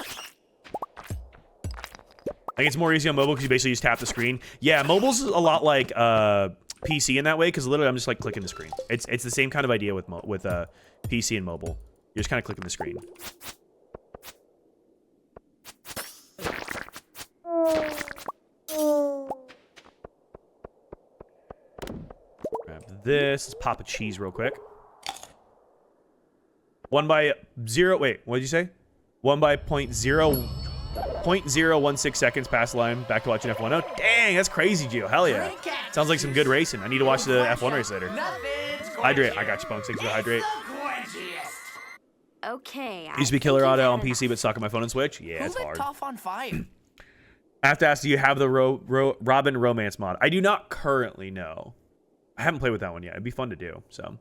think it's more easy on mobile because you basically just tap the screen. Yeah, mobile's a lot like PC in that way, because literally I'm just like clicking the screen. It's the same kind of idea with PC and mobile. You're just kind of clicking the screen. Grab this. Let's pop a cheese real quick. 1 by 0. Wait, what did you say? 1 by 0.016 seconds past the line. Back to watching F1. Oh, dang, that's crazy, Gio. Hell yeah. Sounds like some good racing. I need to watch the F1 race later. Hydrate. I got you, Punks. Thanks for the hydrate. Okay. Used to be killer auto on PC, but stuck on my phone and Switch. Yeah, it's hard. on fire? I have to ask, do you have the Robin Romance mod? I do not currently know. I haven't played with that one yet. It'd be fun to do. So I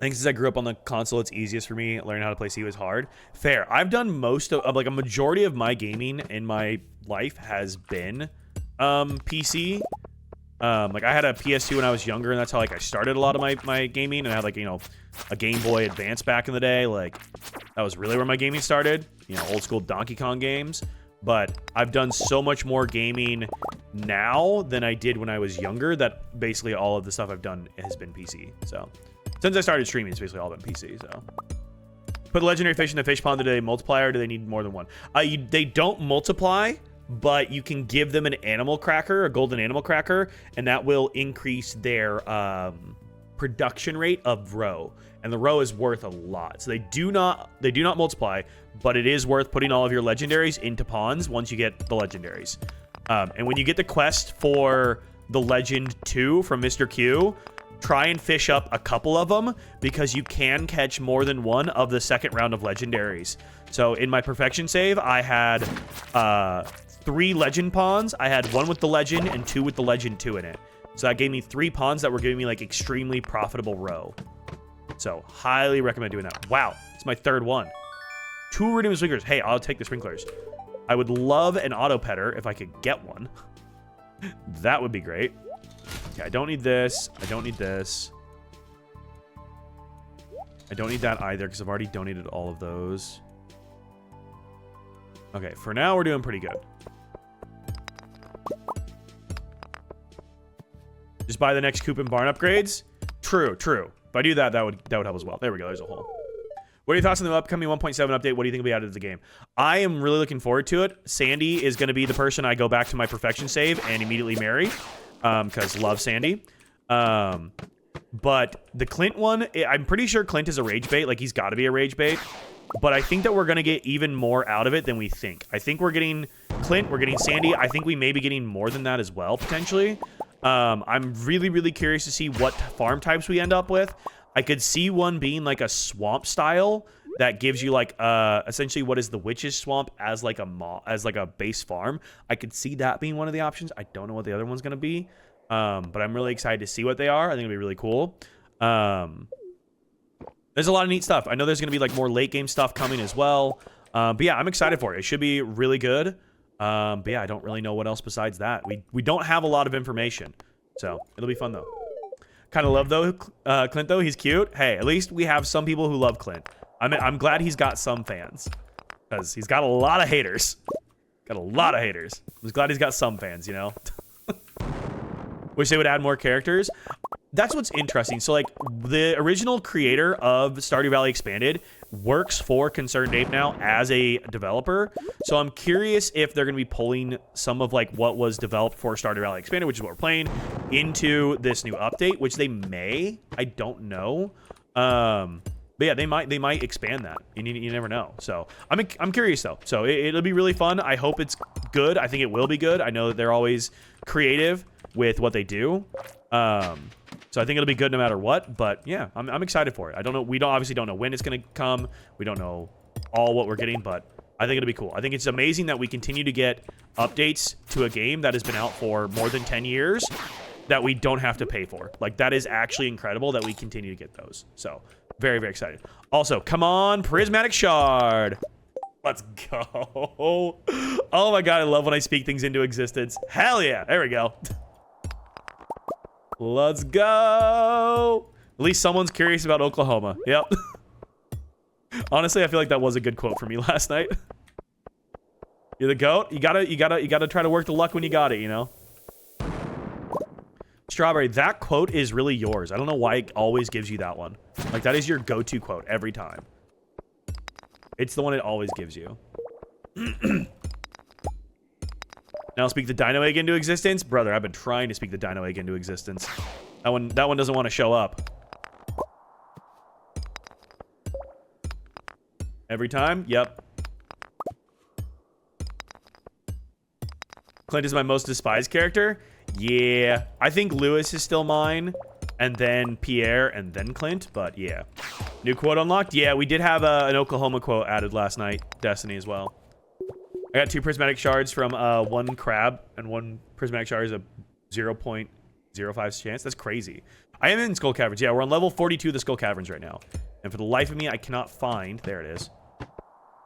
think since I grew up on the console, it's easiest for me. Learning how to play C was hard. Fair. I've done most of like a majority of my gaming in my life has been PC. Like I had a PS2 when I was younger, and that's how like I started a lot of my gaming. And I had like, you know, a Game Boy Advance back in the day. Like that was really where my gaming started. You know, old school Donkey Kong games. But I've done so much more gaming now than I did when I was younger that basically all of the stuff I've done has been PC. So since I started streaming, it's basically all been PC. So put a legendary fish in the fish pond. Do they multiply or do they need more than one? They don't multiply, but you can give them an animal cracker, a golden animal cracker, and that will increase their production rate of roe. And the roe is worth a lot. So they do not multiply, but it is worth putting all of your legendaries into ponds once you get the legendaries. And when you get the quest for the Legend 2 from Mr. Q, try and fish up a couple of them because you can catch more than one of the second round of legendaries. So in my perfection save, I had 3 legend ponds. I had 1 with the legend and 2 with the Legend 2 in it. So that gave me 3 ponds that were giving me like extremely profitable roe. So highly recommend doing that. Wow, it's my 3rd one. 2 iridium sprinklers. Hey, I'll take the sprinklers. I would love an auto petter if I could get one. That would be great. Okay, I don't need this. I don't need this. I don't need that either because I've already donated all of those. Okay, for now we're doing pretty good. Just buy the next coop and barn upgrades. True. If I do that, that would help as well. There we go. There's a hole. What are your thoughts on the upcoming 1.7 update? What do you think will be added to the game? I am really looking forward to it. Sandy is going to be the person I go back to my perfection save and immediately marry, because love Sandy. But the Clint one, I'm pretty sure Clint is a rage bait. Like, he's got to be a rage bait. But I think that we're going to get even more out of it than we think. I think we're getting Clint, we're getting Sandy. I think we may be getting more than that as well, potentially. I'm really, really curious to see what farm types we end up with. I could see one being like a swamp style that gives you like essentially what is the witch's swamp as like a base farm. I could see that being one of the options. I don't know what the other one's going to be. But I'm really excited to see what they are. I think it'll be really cool. There's a lot of neat stuff. I know there's going to be like more late game stuff coming as well. But yeah, I'm excited for it. It should be really good. But yeah, I don't really know what else besides that. We don't have a lot of information. So it'll be fun though. Kind of love though Clint though. He's cute. Hey, at least we have some people who love Clint. I'm glad he's got some fans. Because he's got a lot of haters. Got a lot of haters. I'm just glad he's got some fans, you know? Wish they would add more characters. That's what's interesting. So, like, the original creator of Stardew Valley Expanded works for Concerned Ape now as a developer. So I'm curious if they're going to be pulling some of, like, what was developed for Stardew Valley Expanded, which is what we're playing, into this new update, which they may. I don't know. But yeah, they might expand that. You never know. So I'm curious, though. So it'll be really fun. I hope it's good. I think it will be good. I know that they're always creative with what they do. So I think it'll be good no matter what. But yeah, I'm excited for it. I don't know. We obviously don't know when it's going to come. We don't know all what we're getting, but I think it'll be cool. I think it's amazing that we continue to get updates to a game that has been out for more than 10 years that we don't have to pay for. Like, that is actually incredible that we continue to get those. So very, very excited. Also, come on, Prismatic Shard. Let's go. Oh my God, I love when I speak things into existence. Hell yeah. There we go. Let's go. At least someone's curious about Oklahoma. Yep. Honestly, I feel like that was a good quote for me last night. You're the GOAT. You gotta try to work the luck when you got it, you know? Strawberry, that quote is really yours. I don't know why it always gives you that one. Like, that is your go-to quote every time. It's the one it always gives you. Now speak the Dino Egg into existence. Brother, I've been trying to speak the Dino Egg into existence. That one doesn't want to show up. Every time? Yep. Clint is my most despised character? Yeah. I think Lewis is still mine. And then Pierre, and then Clint. But yeah. New quote unlocked? Yeah, we did have an Oklahoma quote added last night. Destiny as well. I got 2 prismatic shards from 1 crab, and 1 prismatic shard is a 0.05 chance. That's crazy. I am in Skull Caverns. Yeah, we're on level 42 of the Skull Caverns right now. And for the life of me, I cannot find... There it is.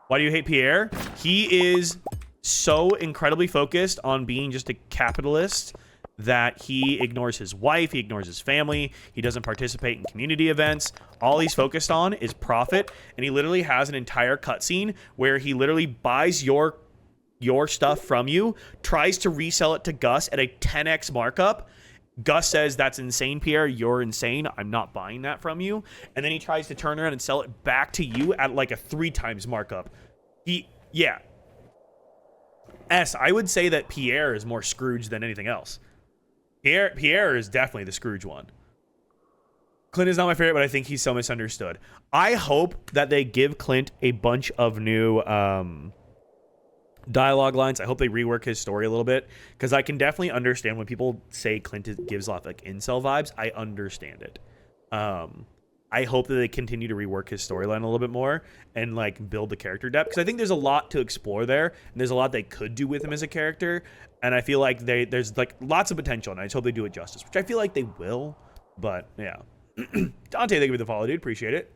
Why do you hate Pierre? He is so incredibly focused on being just a capitalist that he ignores his wife, he ignores his family, he doesn't participate in community events. All he's focused on is profit, and he literally has an entire cutscene where he literally buys your stuff from you, tries to resell it to Gus at a 10x markup. Gus says, that's insane, Pierre. You're insane. I'm not buying that from you. And then he tries to turn around and sell it back to you at like a 3 times markup. Yeah. I would say that Pierre is more Scrooge than anything else. Pierre is definitely the Scrooge one. Clint is not my favorite, but I think he's so misunderstood. I hope that they give Clint a bunch of new dialogue lines. I hope they rework his story a little bit, because I can definitely understand when people say Clint gives off like incel vibes. I understand it. I hope that they continue to rework his storyline a little bit more and like build the character depth, because I think there's a lot to explore there, and there's a lot they could do with him as a character, and I feel like there's like lots of potential, and I just hope they do it justice, which I feel like they will. But yeah. Dante, thank you for the follow, dude. Appreciate it.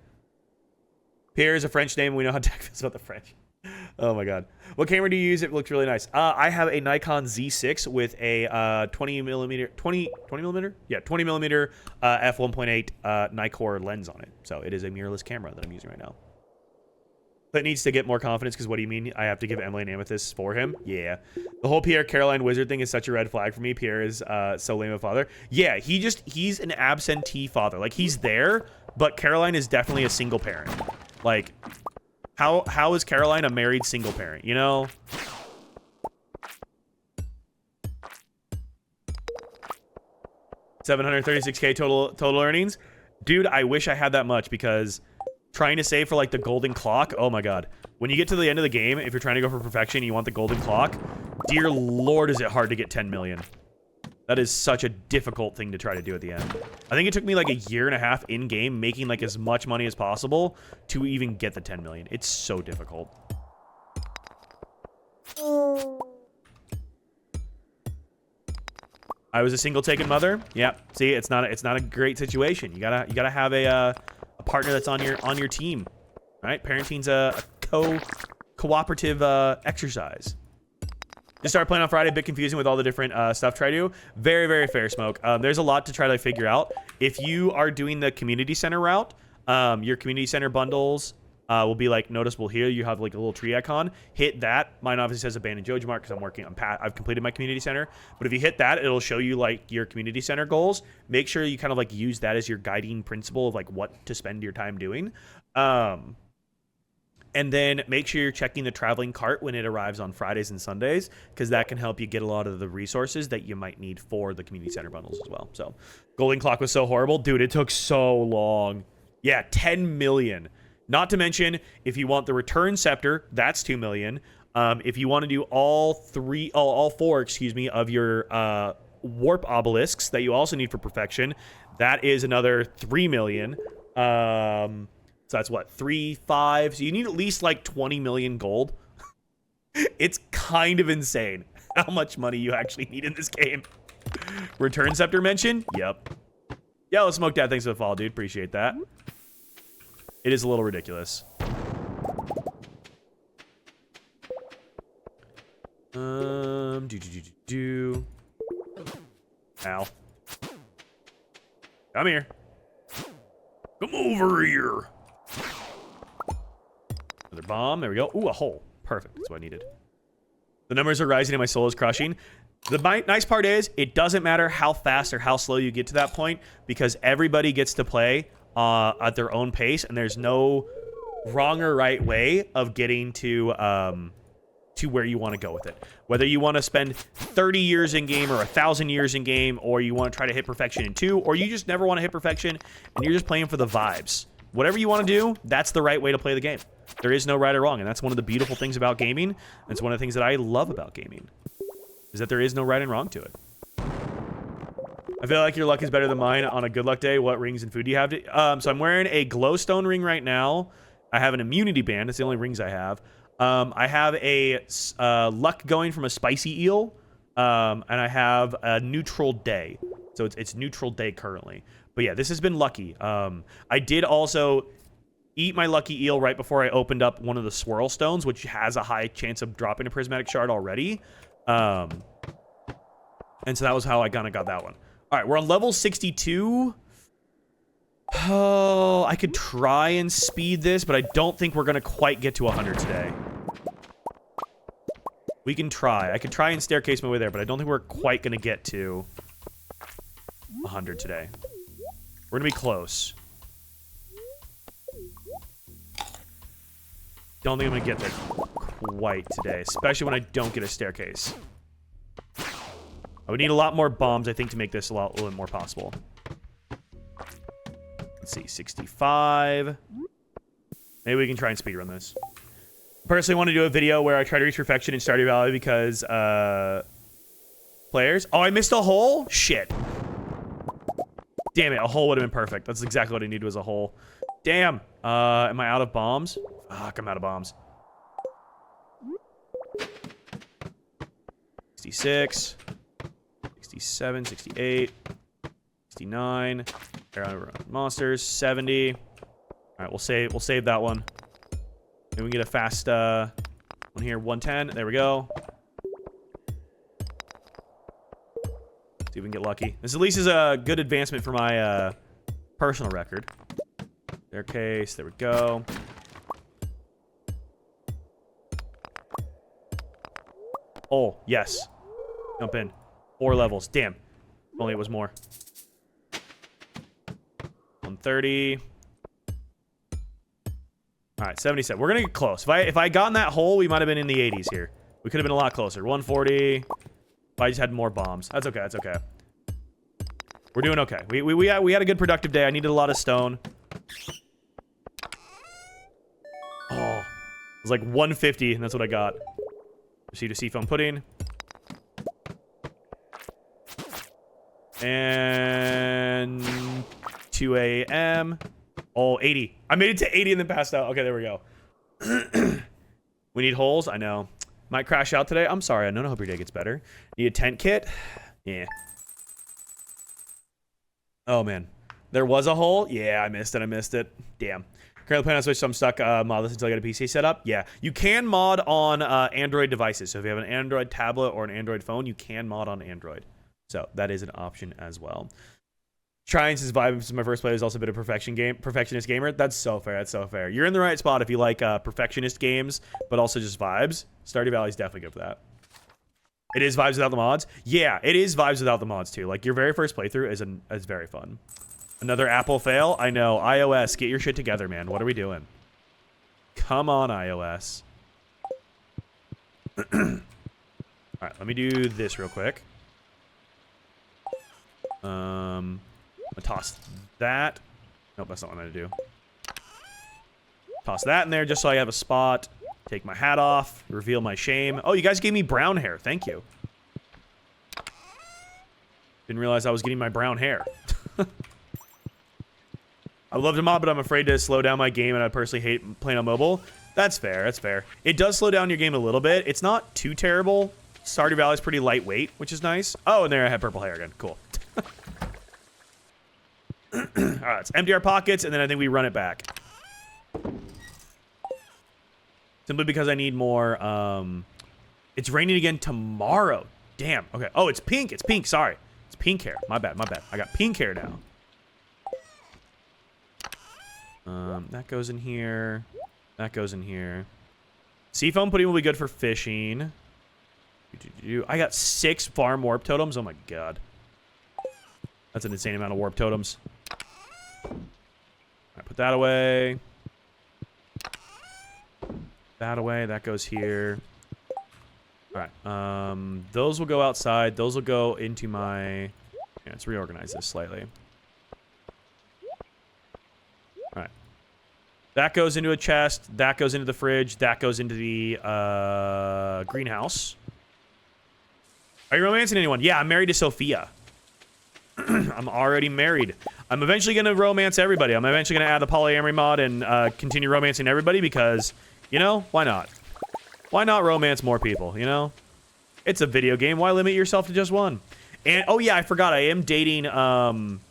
Pierre is a French name. We know how Tech feels about the French. Oh my God. What camera do you use? It looks really nice. I have a Nikon Z6 with a 20 millimeter f1.8 Nikkor lens on it. So it is a mirrorless camera that I'm using right now. But needs to get more confidence, because what do you mean I have to give Emily an amethyst for him? Yeah. The whole Pierre Caroline wizard thing is such a red flag for me. Pierre is so lame a father. Yeah, he's an absentee father. Like, he's there, but Caroline is definitely a single parent. Like, how is Caroline a married single parent, you know? 736K total earnings. Dude, I wish I had that much because trying to save for like the golden clock. Oh my God. When you get to the end of the game, if you're trying to go for perfection, you want the golden clock. Dear Lord, is it hard to get 10 million. That is such a difficult thing to try to do at the end. I think it took me like a year and a half in game making like as much money as possible to even get the 10 million. It's so difficult. I was a single taken mother. Yeah. See, it's not a great situation. You gotta have a partner that's on your team, right? Parenting's a cooperative exercise. Just started playing on Friday, a bit confusing with all the different stuff try to do. Very, very fair, Smoke. There's a lot to try to figure out. If you are doing the community center route, your community center bundles will be like noticeable here. You have like a little tree icon. Hit that. Mine obviously says abandoned Jojo Mark because I've completed my community center. But if you hit that, it'll show you like your community center goals. Make sure you kind of like use that as your guiding principle of like what to spend your time doing. And then make sure you're checking the traveling cart when it arrives on Fridays and Sundays, because that can help you get a lot of the resources that you might need for the community center bundles as well. So golden clock was so horrible. Dude, it took so long. Yeah, 10 million. Not to mention, if you want the return scepter, that's 2 million. If you want to do all four, of your warp obelisks that you also need for perfection, that is another 3 million. So that's what, 3, 5. So you need at least like 20 million gold. It's kind of insane how much money you actually need in this game. Return scepter mention? Yep. Yeah, let's smoke that. Thanks for the follow, dude. Appreciate that. It is a little ridiculous. Ow. Come here. Come over here. Another bomb. There we go. Ooh, a hole. Perfect. That's what I needed. The numbers are rising and my soul is crushing. The nice part is it doesn't matter how fast or how slow you get to that point because everybody gets to play at their own pace and there's no wrong or right way of getting to where you want to go with it. Whether you want to spend 30 years in game or 1,000 years in game, or you want to try to hit perfection in 2, or you just never want to hit perfection and you're just playing for the vibes. Whatever you want to do, that's the right way to play the game. There is no right or wrong, and that's one of the beautiful things about gaming. It's one of the things that I love about gaming, is that there is no right and wrong to it. I feel like your luck is better than mine on a good luck day. What rings and food do you have? So I'm wearing a glowstone ring right now. I have an immunity band. That's the only rings I have. I have a luck going from a spicy eel, and I have a neutral day. So it's neutral day currently. But yeah, this has been lucky. I did also eat my lucky eel right before I opened up one of the swirl stones, which has a high chance of dropping a prismatic shard already. And so that was how I kind of got that one. All right, we're on level 62. Oh, I could try and speed this, but I don't think we're going to quite get to 100 today. We can try. I could try and staircase my way there, but I don't think we're quite going to get to 100 today. We're going to be close. Don't think I'm going to get there quite today, especially when I don't get a staircase. I would need a lot more bombs, I think, to make this a little bit more possible. Let's see, 65. Maybe we can try and speedrun this. Personally, want to do a video where I try to reach perfection in Stardew Valley because players. Oh, I missed a hole? Shit. Damn it, a hole would have been perfect. That's exactly what I needed was a hole. Damn. Am I out of bombs? Fuck, I'm out of bombs. 66. 67, 68, 69. Monsters, 70. All right, we'll save that one. Maybe we can get a fast one here, 110. There we go. See if we can get lucky. This at least is a good advancement for my personal record. Staircase, there we go. Oh, yes. Jump in. 4 levels. Damn. If only it was more. 130. All right, 77. We're gonna get close. If I got in that hole, we might have been in the 80s here. We could have been a lot closer. 140. If I just had more bombs. That's okay. That's okay. We're doing okay. We had a good productive day. I needed a lot of stone. Oh, it was like 150, and that's what I got. Received a seafoam pudding. And 2 a.m. Oh, 80. I made it to 80 and then passed out. Okay, there we go. We need holes. I know. Might crash out today. I'm sorry. I know. I hope your day gets better. Need a tent kit? Yeah. Oh, man. There was a hole? Yeah, I missed it. Damn. Currently playing on Switch, so I'm stuck modless until I get a PC set up. Yeah. You can mod on Android devices. So if you have an Android tablet or an Android phone, you can mod on Android. So that is an option as well. Trying to survive since my first play has also been a perfectionist gamer. That's so fair. That's so fair. You're in the right spot if you like perfectionist games, but also just vibes. Stardew Valley is definitely good for that. It is vibes without the mods. Yeah, it is vibes without the mods too. Like your very first playthrough is very fun. Another Apple fail. I know. iOS, get your shit together, man. What are we doing? Come on, iOS. All right, let me do this real quick. I'm gonna toss that. Nope, that's not what I'm gonna do. Toss that in there just so I have a spot. Take my hat off. Reveal my shame. Oh, you guys gave me brown hair. Thank you. Didn't realize I was getting my brown hair. I love to mod, but I'm afraid to slow down my game, and I personally hate playing on mobile. That's fair. That's fair. It does slow down your game a little bit. It's not too terrible. Stardew Valley is pretty lightweight, which is nice. Oh, and there I have purple hair again. Cool. All right, let's empty our pockets, and then I think we run it back. Simply because I need more. It's raining again tomorrow. Damn. Okay. Oh, it's pink. It's pink. Sorry. It's pink hair. My bad. My bad. I got pink hair now. That goes in here. That goes in here. Seafoam pudding will be good for fishing. I got 6 farm warp totems. Oh my god. That's an insane amount of warp totems. Alright, put that away. That away. That goes here. Alright. Those will go outside. Those will go into my... Yeah, let's reorganize this slightly. Alright. That goes into a chest. That goes into the fridge. That goes into the greenhouse. Are you romancing anyone? Yeah, I'm married to Sophia. I'm already married. I'm eventually going to romance everybody. I'm eventually going to add the polyamory mod and continue romancing everybody because, you know, why not? Why not romance more people, you know? It's a video game. Why limit yourself to just one? And, oh yeah, I forgot. I am dating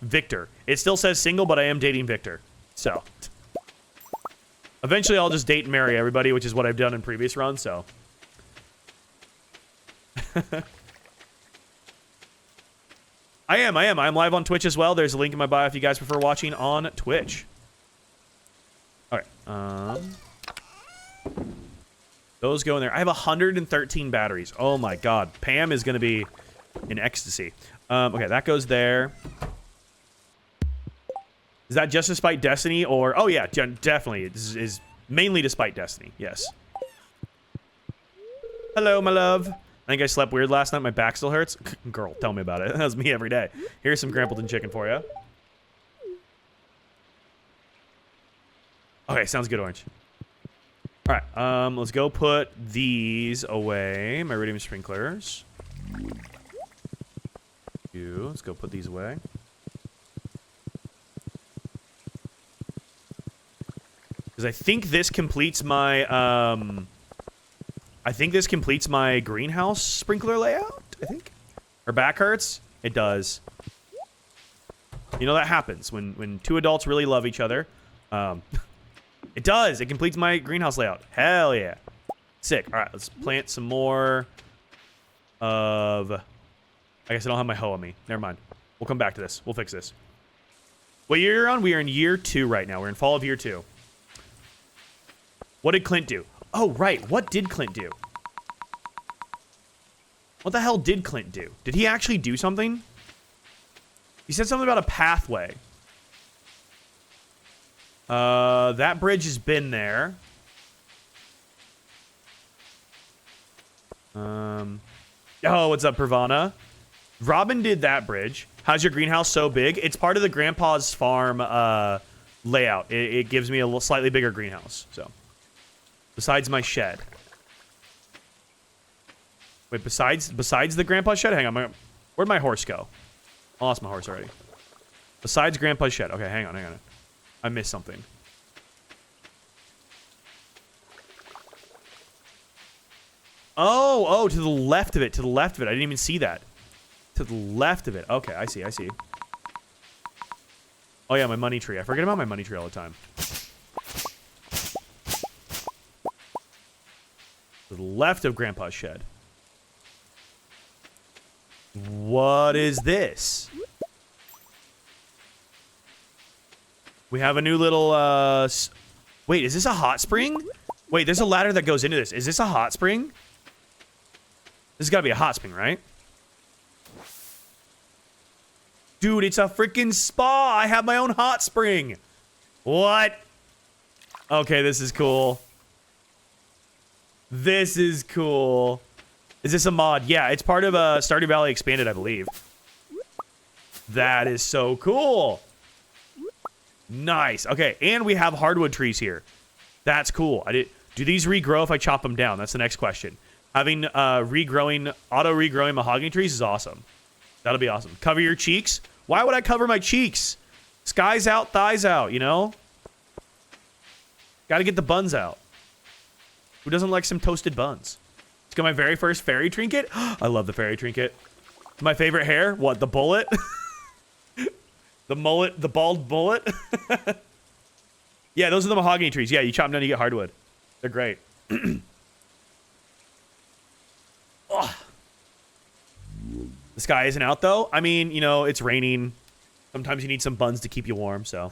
Victor. It still says single, but I am dating Victor. So, eventually I'll just date and marry everybody, which is what I've done in previous runs, so. I am. I'm live on Twitch as well. There's a link in my bio if you guys prefer watching on Twitch. All right. Those go in there. I have 113 batteries. Oh my god. Pam is going to be in ecstasy. Okay, that goes there. Is that just despite Destiny or... Oh yeah, definitely. It is mainly despite Destiny. Yes. Hello, my love. I think I slept weird last night. My back still hurts. Girl, tell me about it. That was me every day. Here's some Grampleton chicken for you. Okay, sounds good, Orange. All right, let's go put these away. My iridium sprinklers. Let's go put these away. Because I think this completes my, greenhouse sprinkler layout, I think. Her back hurts? It does. You know, that happens when two adults really love each other. It does. It completes my greenhouse layout. Hell yeah. Sick. All right, let's plant some more of... I guess I don't have my hoe on me. Never mind. We'll come back to this. We'll fix this. What year are you on? We are in year 2 right now. We're in fall of year 2. What did Clint do? Oh, right. What did Clint do? What the hell did Clint do? Did he actually do something? He said something about a pathway. That bridge has been there. Oh, what's up, Pravana? Robin did that bridge. How's your greenhouse so big? It's part of the Grandpa's farm layout. It gives me a little slightly bigger greenhouse. So, besides my shed. Wait, besides the Grandpa's shed? Hang on, where'd my horse go? I lost my horse already. Besides Grandpa's shed. Okay, hang on. I missed something. Oh, to the left of it. To the left of it. I didn't even see that. To the left of it. Okay, I see. Oh, yeah, my money tree. I forget about my money tree all the time. To the left of Grandpa's shed. What is this? We have a new little, wait, is this a hot spring? Wait, there's a ladder that goes into this. Is this a hot spring? This has got to be a hot spring, right? Dude, it's a freaking spa. I have my own hot spring. What? Okay, this is cool. This is cool. Is this a mod? Yeah, it's part of Stardew Valley Expanded, I believe. That is so cool. Nice. Okay, and we have hardwood trees here. That's cool. Do these regrow if I chop them down? That's the next question. Having auto regrowing mahogany trees is awesome. That'll be awesome. Cover your cheeks. Why would I cover my cheeks? Skies out, thighs out, you know? Gotta get the buns out. Who doesn't like some toasted buns? Let's get my very first fairy trinket. I love the fairy trinket. My favorite hair? What, the bullet? The mullet, the bald mullet? Yeah, those are the mahogany trees. Yeah, you chop them down, you get hardwood. They're great. Oh. The sky isn't out, though. I mean, you know, it's raining. Sometimes you need some buns to keep you warm, so.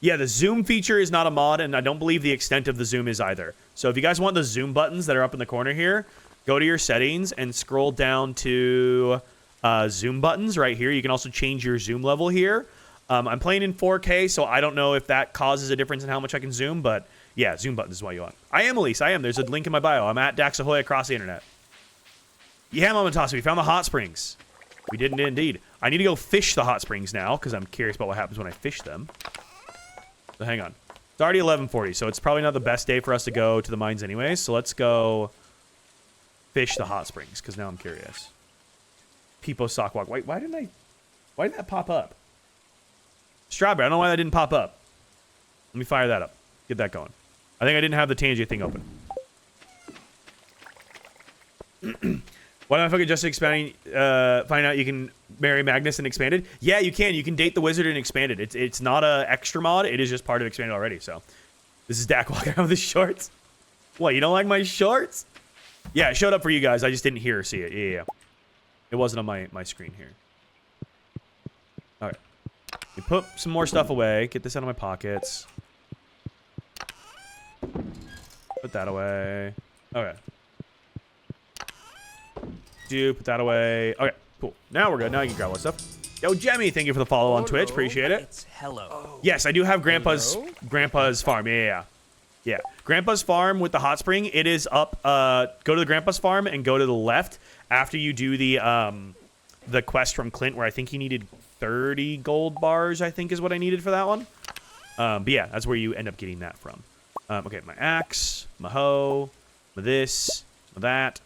Yeah, the zoom feature is not a mod, and I don't believe the extent of the zoom is either. So if you guys want the zoom buttons that are up in the corner here, go to your settings and scroll down to zoom buttons right here. You can also change your zoom level here. I'm playing in 4K, so I don't know if that causes a difference in how much I can zoom, but yeah, zoom buttons is what you want. I am Elise. I am. There's a link in my bio. I'm at Dax Ahoy across the internet. Yeah, Mama Toss, we found the hot springs. We didn't indeed. I need to go fish the hot springs now, because I'm curious about what happens when I fish them. So hang on. It's already 11:40, so it's probably not the best day for us to go to the mines anyways. So let's go fish the hot springs, because now I'm curious. Peepo sock walk. Wait, why didn't that pop up? Strawberry. I don't know why that didn't pop up. Let me fire that up. Get that going. I think I didn't have the Tangy thing open. Why don't I fucking just expanding? Find out you can marry Magnus in Expanded. Yeah, you can. You can date the wizard in Expanded. It's not a extra mod. It is just part of Expanded already. So this is Dak walking around with his shorts. What? You don't like my shorts? Yeah, it showed up for you guys. I just didn't hear or see it. Yeah. It wasn't on my screen here. All right. You put some more stuff away. Get this out of my pockets. Put that away. Okay. Put that away. Okay, cool. Now we're good. Now you can grab all that stuff. Yo, Jemmy, thank you for the follow on Twitch. Appreciate it. It's hello. Yes, I do have Grandpa's farm. Yeah. Grandpa's farm with the hot spring. It is up. Go to the Grandpa's farm and go to the left after you do the quest from Clint, where I think he needed 30 gold bars. I think is what I needed for that one. But yeah, that's where you end up getting that from. Okay, my axe, my hoe, my this, my that.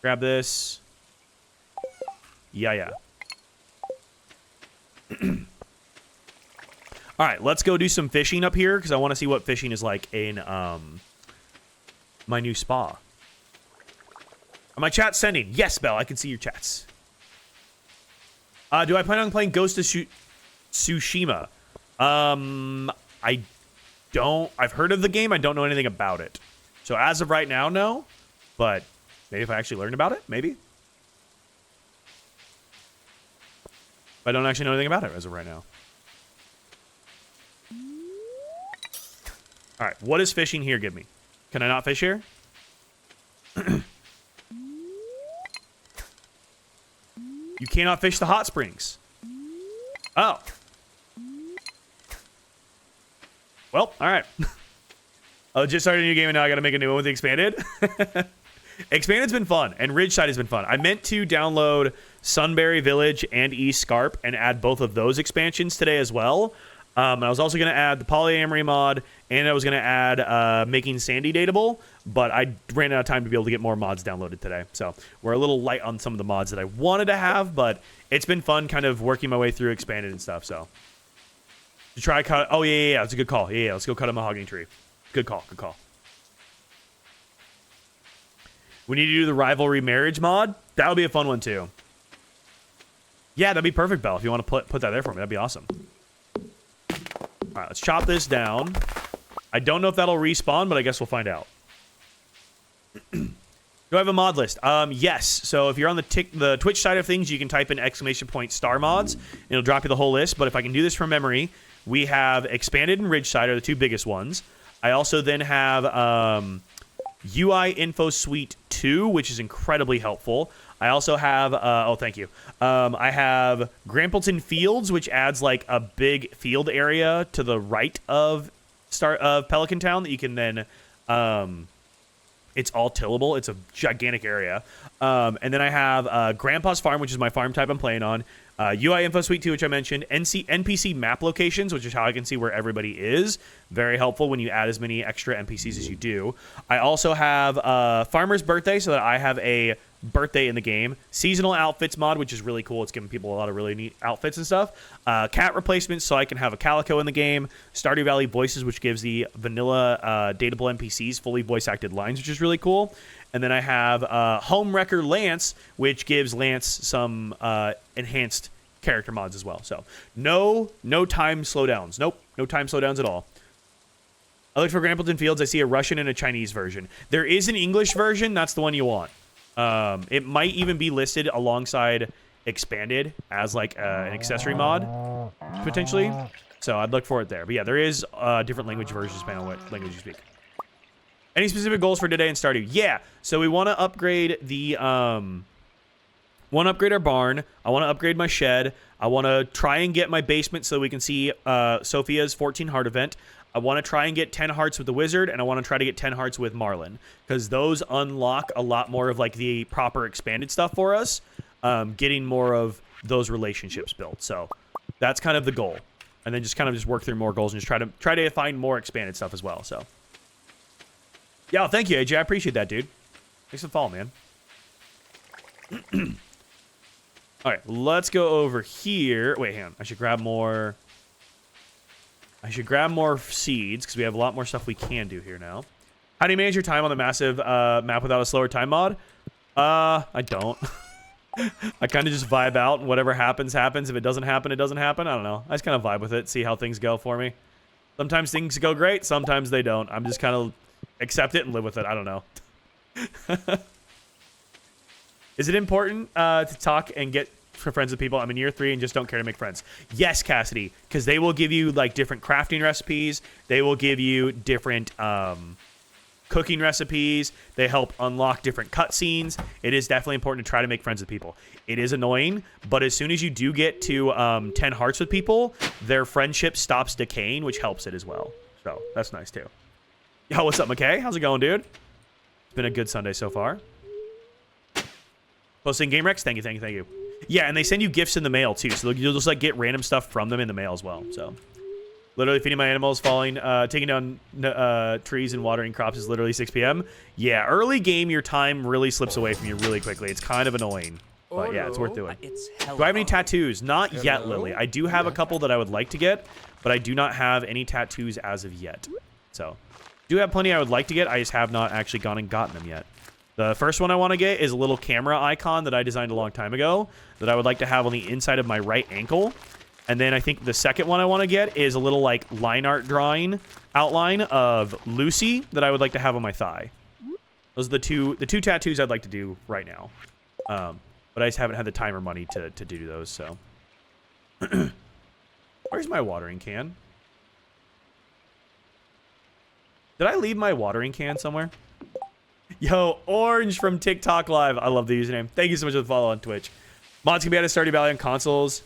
Grab this. Yeah. All right, let's go do some fishing up here because I want to see what fishing is like in my new spa. Are my chats sending? Yes, Belle, I can see your chats. Do I plan on playing Ghost of Tsushima? I don't. I've heard of the game. I don't know anything about it. So as of right now, no. But maybe if I actually learned about it, maybe. But I don't actually know anything about it as of right now. All right, what does fishing here give me? Can I not fish here? You cannot fish the hot springs. Oh. Well, all right. I just started a new game and now I got to make a new one with the expanded. Expanded's been fun, and Ridgeside has been fun. I meant to download Sunbury Village and East Scarp and add both of those expansions today as well. And I was also going to add the polyamory mod, and I was going to add making Sandy dateable, but I ran out of time to be able to get more mods downloaded today. So we're a little light on some of the mods that I wanted to have, but it's been fun kind of working my way through Expanded and stuff. So to try cut. Oh, yeah. That's a good call. Yeah. Let's go cut a mahogany tree. Good call. Good call. We need to do the rivalry marriage mod. That would be a fun one, too. Yeah, that'd be perfect, Belle. If you want to put that there for me, that'd be awesome. All right, let's chop this down. I don't know if that'll respawn, but I guess we'll find out. Do I have a mod list? Yes. So if you're on the Twitch side of things, you can type in !star mods, and it'll drop you the whole list. But if I can do this from memory, we have Expanded and Ridgeside are the two biggest ones. I also then have UI Info Suite 2, which is incredibly helpful. I also have, oh, thank you. I have Grampleton Fields, which adds like a big field area to the right of Pelican Town that you can then, it's all tillable. It's a gigantic area. And then I have Grandpa's Farm, which is my farm type I'm playing on. UI Info Suite 2, which I mentioned. NPC map locations, which is how I can see where everybody is. Very helpful when you add as many extra NPCs as you do. I also have Farmer's Birthday, so that I have a birthday in the game. Seasonal Outfits mod, which is really cool. It's giving people a lot of really neat outfits and stuff. Cat replacements, so I can have a Calico in the game. Stardew Valley Voices, which gives the vanilla dateable NPCs fully voice-acted lines, which is really cool. And then I have Homewrecker Lance, which gives Lance some enhanced character mods as well. So no time slowdowns. Nope, no time slowdowns at all. I looked for Grampleton Fields. I see a Russian and a Chinese version. There is an English version. That's the one you want. It might even be listed alongside Expanded as like an accessory mod, potentially. So I'd look for it there. But yeah, there is different language versions depending on what language you speak. Any specific goals for today in Stardew? Yeah. So we want to upgrade the want to upgrade our barn. I want to upgrade my shed. I want to try and get my basement so we can see Sophia's 14 heart event. I want to try and get 10 hearts with the wizard, and I want to try to get 10 hearts with Marlin, because those unlock a lot more of like the proper expanded stuff for us, getting more of those relationships built. So that's kind of the goal, and then just work through more goals and just try to find more expanded stuff as well. So yeah, thank you, AJ. I appreciate that, dude. Thanks for the follow, man. All right, let's go over here. Wait, hang on. I should grab more seeds, because we have a lot more stuff we can do here now. How do you manage your time on the massive map without a slower time mod? I don't. I kind of just vibe out, and whatever happens, happens. If it doesn't happen, it doesn't happen. I don't know. I just kind of vibe with it, see how things go for me. Sometimes things go great, sometimes they don't. I'm just kind of accept it and live with it. I don't know. Is it important to talk and get friends with people? I'm in year 3 and just don't care to make friends. Yes, Cassidy, because they will give you like different crafting recipes. They will give you different cooking recipes. They help unlock different cutscenes. It is definitely important to try to make friends with people. It is annoying, but as soon as you do get to 10 hearts with people, their friendship stops decaying, which helps it as well. So that's nice too. Yo, what's up, McKay? How's it going, dude? It's been a good Sunday so far. Posting game Rex? Thank you. Yeah, and they send you gifts in the mail, too. So you'll just, like, get random stuff from them in the mail as well. So, literally feeding my animals, taking down trees and watering crops is literally 6 p.m. Yeah, early game, your time really slips away from you really quickly. It's kind of annoying. But, yeah, it's worth doing. Do I have any tattoos? Not yet, Lily. I do have a couple that I would like to get, but I do not have any tattoos as of yet. So, do have plenty I would like to get. I just have not actually gone and gotten them yet. The first one I want to get is a little camera icon that I designed a long time ago that I would like to have on the inside of my right ankle. And then I think the second one I want to get is a little like line art drawing outline of Lucy that I would like to have on my thigh. Those are the two tattoos I'd like to do right now. But I just haven't had the time or money to do those, so. Where's my watering can? Did I leave my watering can somewhere? Yo, Orange from TikTok Live. I love the username. Thank you so much for the follow on Twitch. Mods can be added to Stardew Valley on consoles.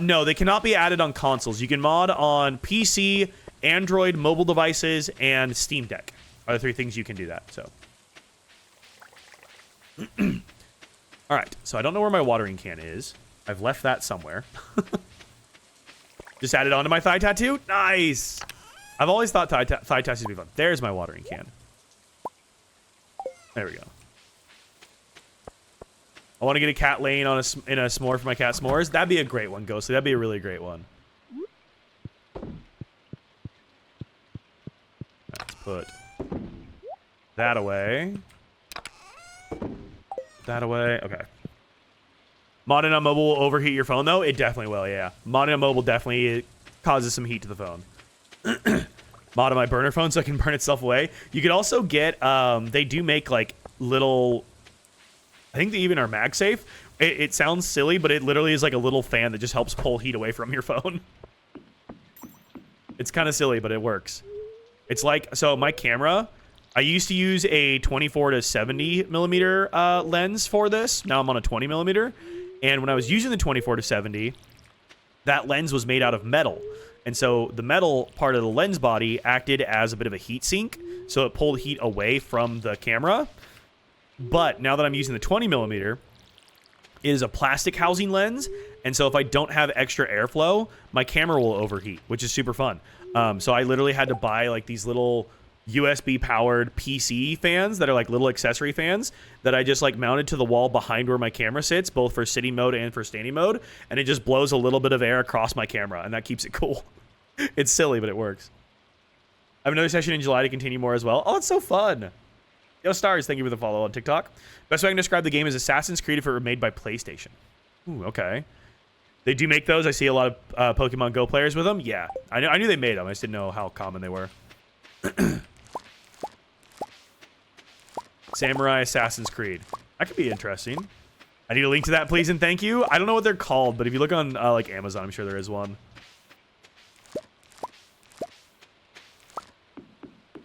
No, they cannot be added on consoles. You can mod on PC, Android, mobile devices, and Steam Deck are the 3 things you can do that. So, All right, so I don't know where my watering can is. I've left that somewhere. Just added onto my thigh tattoo. Nice. I've always thought thigh tattoos would be fun. There's my watering can. There we go. I want to get a cat laying on in a s'more for my cat s'mores. That'd be a great one, Ghostly. That'd be a really great one. Let's put that away. That away. Okay. Modding on mobile will overheat your phone, though. It definitely will, yeah. Modding on mobile definitely causes some heat to the phone. Mod on my burner phone so I can burn itself away. You could also get, they do make like little, I think they even are MagSafe. It sounds silly, but it literally is like a little fan that just helps pull heat away from your phone. It's kind of silly, but it works. It's like, so my camera, I used to use a 24 to 70 millimeter lens for this. Now I'm on a 20 millimeter. And when I was using the 24 to 70, that lens was made out of metal. And so the metal part of the lens body acted as a bit of a heat sink. So it pulled heat away from the camera. But now that I'm using the 20 millimeter, it is a plastic housing lens. And so if I don't have extra airflow, my camera will overheat, which is super fun. So I literally had to buy like these little USB powered PC fans that are like little accessory fans that I just like mounted to the wall behind where my camera sits, both for sitting mode and for standing mode. And it just blows a little bit of air across my camera and that keeps it cool. It's silly, but it works. I have another session in July to continue more as well. Oh, it's so fun. Yo, Stars, thank you for the follow on TikTok. Best way I can describe the game is Assassin's Creed if it were made by PlayStation. Ooh, okay. They do make those. I see a lot of Pokemon Go players with them. Yeah, I knew they made them. I just didn't know how common they were. Samurai Assassin's Creed. That could be interesting. I need a link to that, please and thank you. I don't know what they're called, but if you look on like Amazon, I'm sure there is one.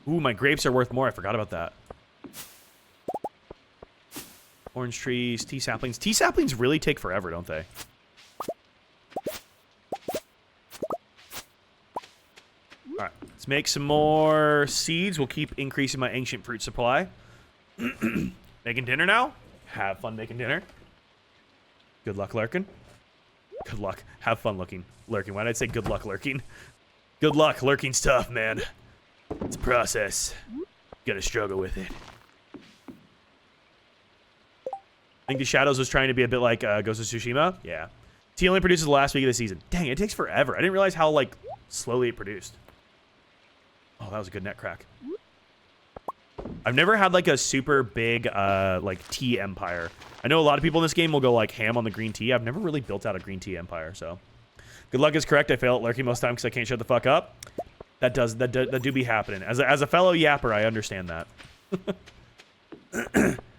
Ooh, my grapes are worth more. I forgot about that. Orange trees, tea saplings. Tea saplings really take forever, don't they? All right, let's make some more seeds. We'll keep increasing my ancient fruit supply. Making dinner now? Have fun making dinner. Good luck lurking. Good luck. Have fun lurking. Why did I say good luck lurking? Good luck. Lurking's tough, man. It's a process. Gotta struggle with it. I think the Shadows was trying to be a bit like Ghost of Tsushima. Yeah. Tea only produces the last week of the season. Dang, it takes forever. I didn't realize how like slowly it produced. Oh, that was a good net crack. I've never had like a super big like tea empire. I know a lot of people in this game will go like ham on the green tea. I've never really built out a green tea empire, so. Good luck is correct. I fail at lurking most times because I can't shut the fuck up. That do be happening. As a fellow yapper, I understand that.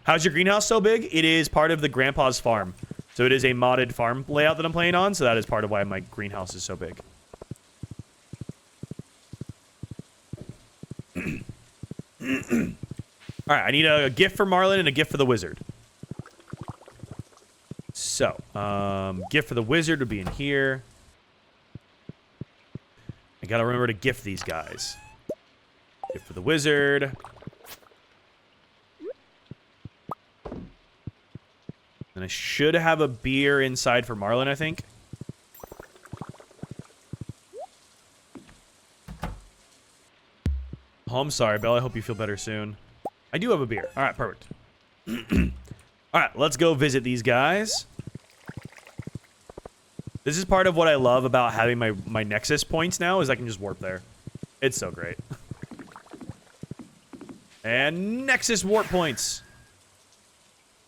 How's your greenhouse so big? It is part of the grandpa's farm. So it is a modded farm layout that I'm playing on, so that is part of why my greenhouse is so big. All right, I need a gift for Marlin and a gift for the wizard. So, gift for the wizard would be in here. I gotta remember to gift these guys. Gift for the wizard. And I should have a beer inside for Marlin, I think. Oh, I'm sorry, Belle. I hope you feel better soon. I do have a beer. All right, perfect. All right, let's go visit these guys. This is part of what I love about having my Nexus points now is I can just warp there. It's so great. And Nexus warp points.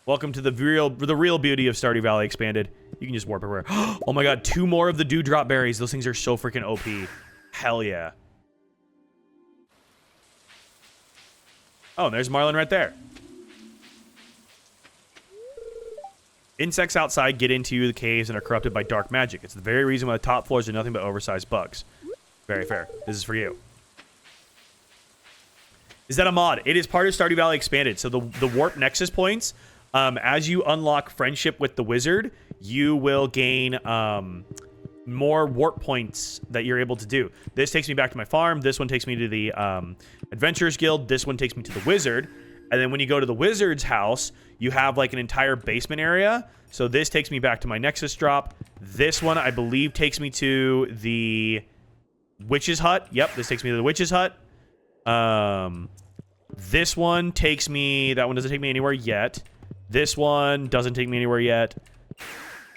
Welcome to the real beauty of Stardew Valley Expanded. You can just warp everywhere. Oh my god, 2 more of the dewdrop berries. Those things are so freaking OP. Hell yeah. Oh, and there's Marlin right there. Insects outside get into the caves and are corrupted by dark magic. It's the very reason why the top floors are nothing but oversized bugs. Very fair. This is for you. Is that a mod? It is part of Stardew Valley Expanded. So the warp nexus points, as you unlock friendship with the wizard, you will gain more warp points that you're able to do. This takes me back to my farm. This one takes me to the Adventurers Guild. This one takes me to the wizard. And then when you go to the wizard's house, you have like an entire basement area. So this takes me back to my Nexus drop. This one, I believe, takes me to the witch's hut. Yep, this takes me to the witch's hut. This one takes me... That one doesn't take me anywhere yet. This one doesn't take me anywhere yet.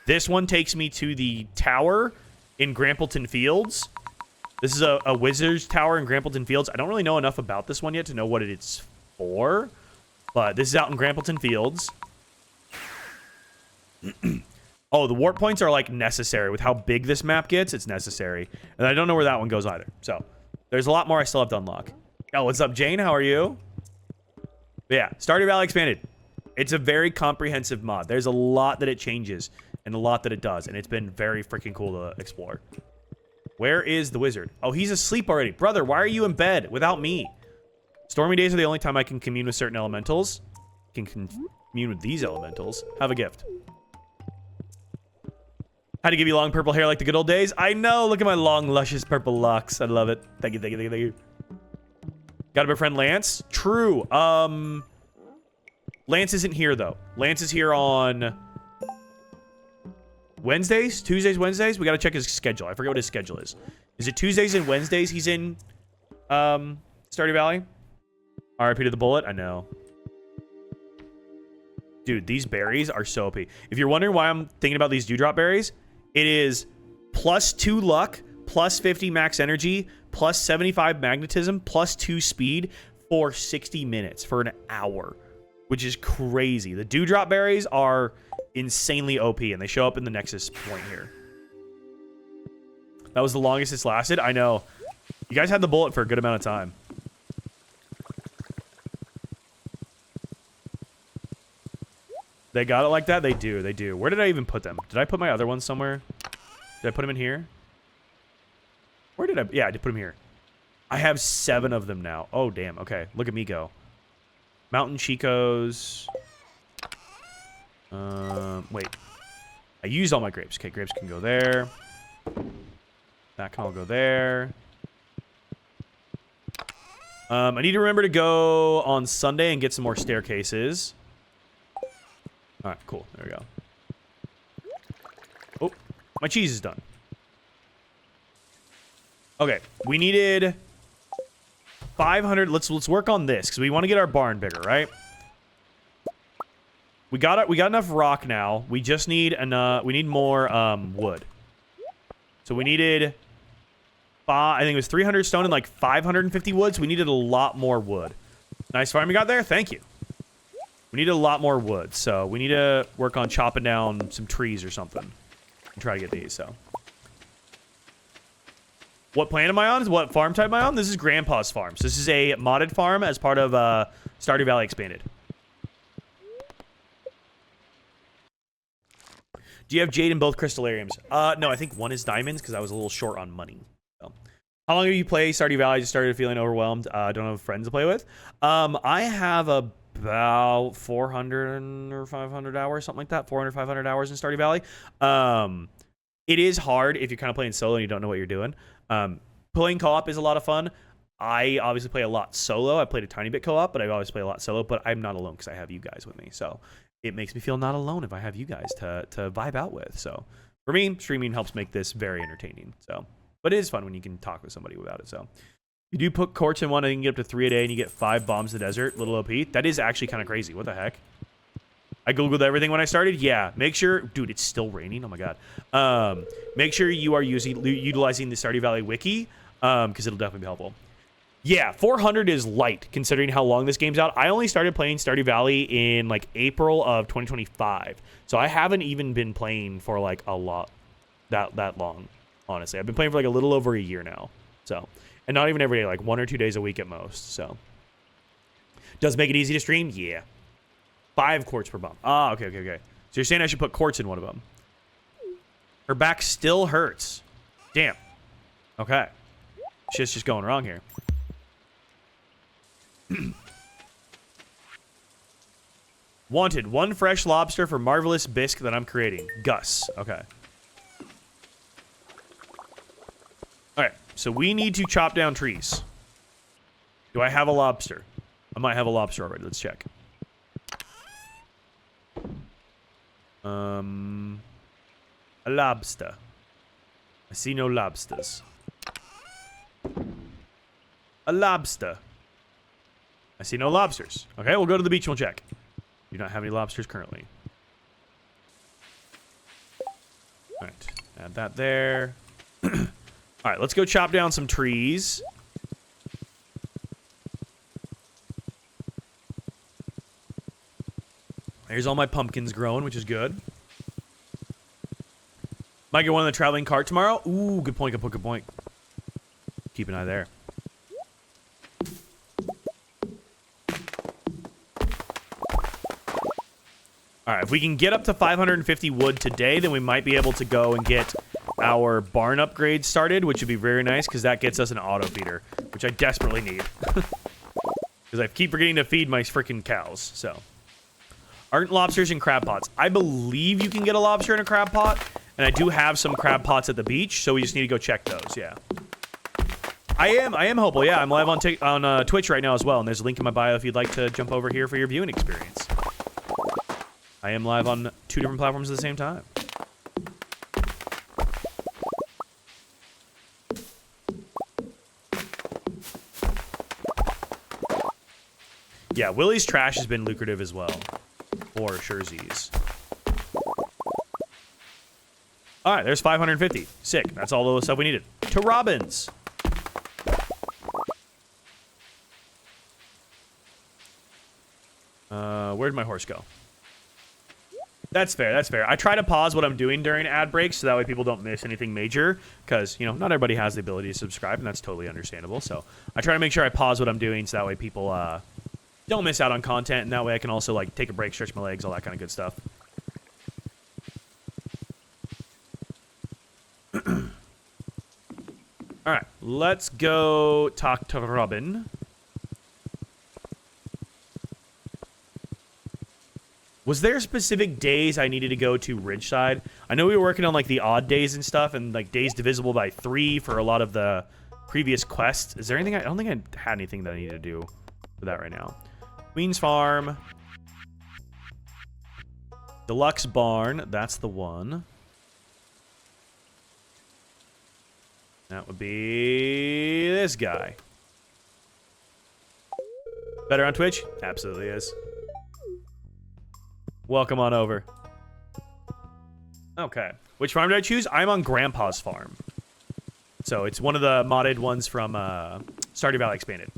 This one takes me to the tower in Grampleton Fields. This is a wizard's tower in Grampleton Fields. I don't really know enough about this one yet to know what it's for. But this is out in Grampleton Fields. Oh, the warp points are, like, necessary. With how big this map gets, it's necessary. And I don't know where that one goes either. So, there's a lot more I still have to unlock. Oh, what's up, Jane? How are you? But yeah, Stardew Valley Expanded. It's a very comprehensive mod. There's a lot that it changes and a lot that it does. And it's been very freaking cool to explore. Where is the wizard? Oh, he's asleep already. Brother, why are you in bed without me? Stormy days are the only time I can commune with certain elementals. Can commune with these elementals. Have a gift. Had to give you long purple hair like the good old days. I know. Look at my long, luscious purple locks. I love it. Thank you, thank you, thank you, thank you. Got a befriend Lance? True. Lance isn't here, though. Lance is here on Wednesdays? Tuesdays, Wednesdays? We got to check his schedule. I forget what his schedule is. Is it Tuesdays and Wednesdays he's in Stardew Valley? RIP to the bullet? I know. Dude, these berries are so OP. If you're wondering why I'm thinking about these dewdrop berries, it is +2 luck, +50 max energy, +75 magnetism, +2 speed for 60 minutes, for an hour, which is crazy. The dewdrop berries are insanely OP, and they show up in the Nexus point here. That was the longest it's lasted. I know. You guys had the bullet for a good amount of time. They got it like that? They do. They do. Where did I even put them? Did I put my other ones somewhere? Did I put them in here? Where did I... Yeah, I did put them here. I have 7 of them now. Oh, damn. Okay. Look at me go. Mountain Chicos. Wait. I used all my grapes. Okay, grapes can go there. That can all go there. I need to remember to go on Sunday and get some more staircases. All right, cool. There we go. Oh, my cheese is done. Okay, we needed 500. Let's work on this because we want to get our barn bigger, right? We got enough rock now. We just need we need more wood. So we needed I think it was 300 stone and like 550 wood. So we needed a lot more wood. Nice farm you got there. Thank you. We need a lot more wood, so we need to work on chopping down some trees or something and try to get these, so. What plant am I on? What farm type am I on? This is Grandpa's farm. So this is a modded farm as part of Stardew Valley Expanded. Do you have jade in both crystallariums? No, I think one is diamonds because I was a little short on money. So. How long have you played Stardew Valley? I just started feeling overwhelmed. I don't have friends to play with. I have about 400 or 500 hours, something like that. 400, 500 hours in Stardew Valley. It is hard if you're kind of playing solo and you don't know what you're doing. Playing co-op is a lot of fun. I obviously play a lot solo. I played a tiny bit co-op, but I always play a lot solo. But I'm not alone because I have you guys with me. So it makes me feel not alone if I have you guys to vibe out with. So for me, streaming helps make this very entertaining. So, but it is fun when you can talk with somebody about it. So. You do put quartz in one, and you can get up to 3 a day, and you get 5 bombs in the desert. Little OP. That is actually kind of crazy. What the heck? I Googled everything when I started. Yeah. Make sure... Dude, it's still raining. Oh, my God. Make sure you are utilizing the Stardew Valley wiki, because it'll definitely be helpful. Yeah, 400 is light, considering how long this game's out. I only started playing Stardew Valley in, like, April of 2025. So I haven't even been playing for, like, a lot... That long, honestly. I've been playing for, like, a little over a year now. So... And not even every day, like 1 or 2 days a week at most, so. Does make it easy to stream? Yeah. 5 quartz per bomb. Ah, okay. So you're saying I should put quartz in one of them. Her back still hurts. Damn. Okay. Shit's just going wrong here. Wanted 1 fresh lobster for marvelous bisque that I'm creating. Gus. Okay. Alright. So we need to chop down trees. Do I have a lobster? I might have a lobster already. Let's check. lobster. I see no lobsters. A lobster. I see no lobsters. Okay, we'll go to the beach and we'll check. Do not have any lobsters currently. Alright, add that there. Alright, let's go chop down some trees. There's all my pumpkins growing, which is good. Might get one in the traveling cart tomorrow. Ooh, good point, good point, good point. Keep an eye there. Alright, if we can get up to 550 wood today, then we might be able to go and get our barn upgrade started, which would be very nice, because that gets us an auto feeder, which I desperately need. Because I keep forgetting to feed my freaking cows, so. Aren't lobsters in crab pots? I believe you can get a lobster in a crab pot, and I do have some crab pots at the beach, so we just need to go check those, yeah. I am hopeful, yeah. I'm live on Twitch right now as well, and there's a link in my bio if you'd like to jump over here for your viewing experience. I am live on 2 different platforms at the same time. Yeah, Willie's trash has been lucrative as well. For surezies. Alright, there's 550. Sick. That's all the stuff we needed. To Robbins. Where'd my horse go? That's fair, that's fair. I try to pause what I'm doing during ad breaks so that way people don't miss anything major. Because, you know, not everybody has the ability to subscribe, and that's totally understandable. So I try to make sure I pause what I'm doing so that way people, don't miss out on content, and that way I can also, like, take a break, stretch my legs, all that kind of good stuff. Alright, let's go talk to Robin. Was there specific days I needed to go to Ridgeside? I know we were working on, like, the odd days and stuff, and, like, days divisible by 3 for a lot of the previous quests. Is there anything? I don't think I had anything that I need to do for that right now. Queen's Farm. Deluxe Barn. That's the one. That would be this guy. Better on Twitch? Absolutely is. Welcome on over. Okay. Which farm did I choose? I'm on Grandpa's farm. So it's one of the modded ones from Stardew Valley Expanded.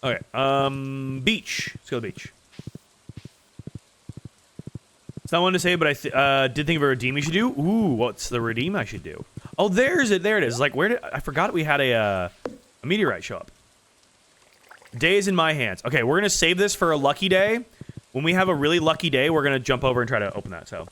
Okay, beach. Let's go to the beach. It's not one to say, but I did think of a redeem we should do. Ooh, what's the redeem I should do? Oh, there's it. There it is. Like, where did... I forgot we had a meteorite show up. Day is in my hands. Okay, we're going to save this for a lucky day. When we have a really lucky day, we're going to jump over and try to open that, so...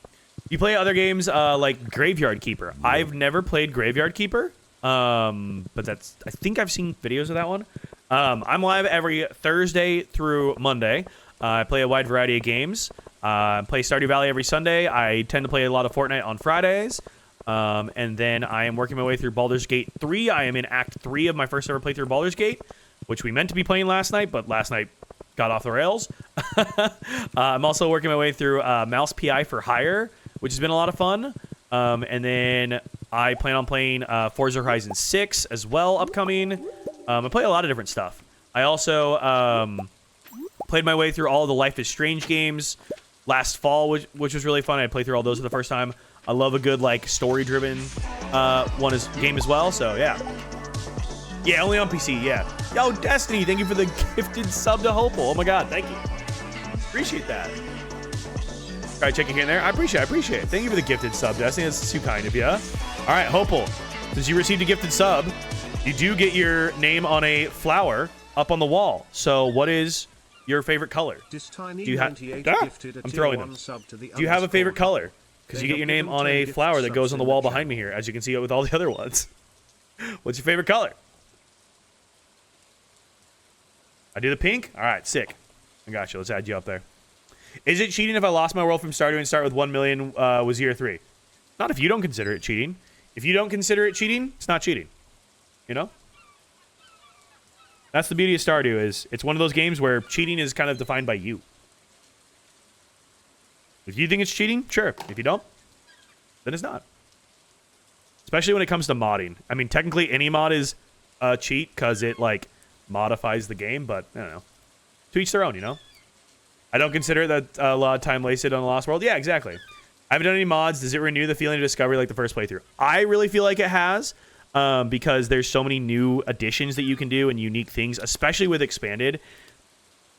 You play other games like Graveyard Keeper. I've never played Graveyard Keeper, but that's... I think I've seen videos of that one. I'm live every Thursday through Monday. I play a wide variety of games. I play Stardew Valley every Sunday. I tend to play a lot of Fortnite on Fridays. And then I am working my way through Baldur's Gate 3. I am in Act 3 of my first ever playthrough of Baldur's Gate, which we meant to be playing last night, but last night got off the rails. I'm also working my way through Mouse PI for Hire, which has been a lot of fun. And then I plan on playing Forza Horizon 6 as well, upcoming. I play a lot of different stuff. I also played my way through all of the Life is Strange games last fall, which was really fun. I played through all those for the first time. I love a good, like, story-driven game as well, so yeah. Yeah, only on PC, yeah. Yo, Destiny, thank you for the gifted sub to Hopeful. Oh my god, thank you. Appreciate that. All right, checking in there. I appreciate it. Thank you for the gifted sub, Destiny. That's too kind of you. All right, Hopeful, since you received a gifted sub, you do get your name on a flower up on the wall. So what is your favorite color? Do you have... I'm throwing them. Do you have a favorite color? Because you get your name on a flower that goes on the wall behind me here, as you can see it with all the other ones. What's your favorite color? I do the pink? All right, sick. I got you. Let's add you up there. Is it cheating if I lost my world from Stardew and start with 1 million was year 3? Not if you don't consider it cheating. If you don't consider it cheating, it's not cheating. You know? That's the beauty of Stardew, is it's one of those games where cheating is kind of defined by you. If you think it's cheating, sure. If you don't, then it's not. Especially when it comes to modding. I mean, technically any mod is a cheat because it, like, modifies the game, but, I don't know. To each their own, you know? I don't consider that a lot of time wasted on the Lost World. Yeah, exactly. I haven't done any mods. Does it renew the feeling of discovery like the first playthrough? I really feel like it has, because there's so many new additions that you can do and unique things, especially with Expanded.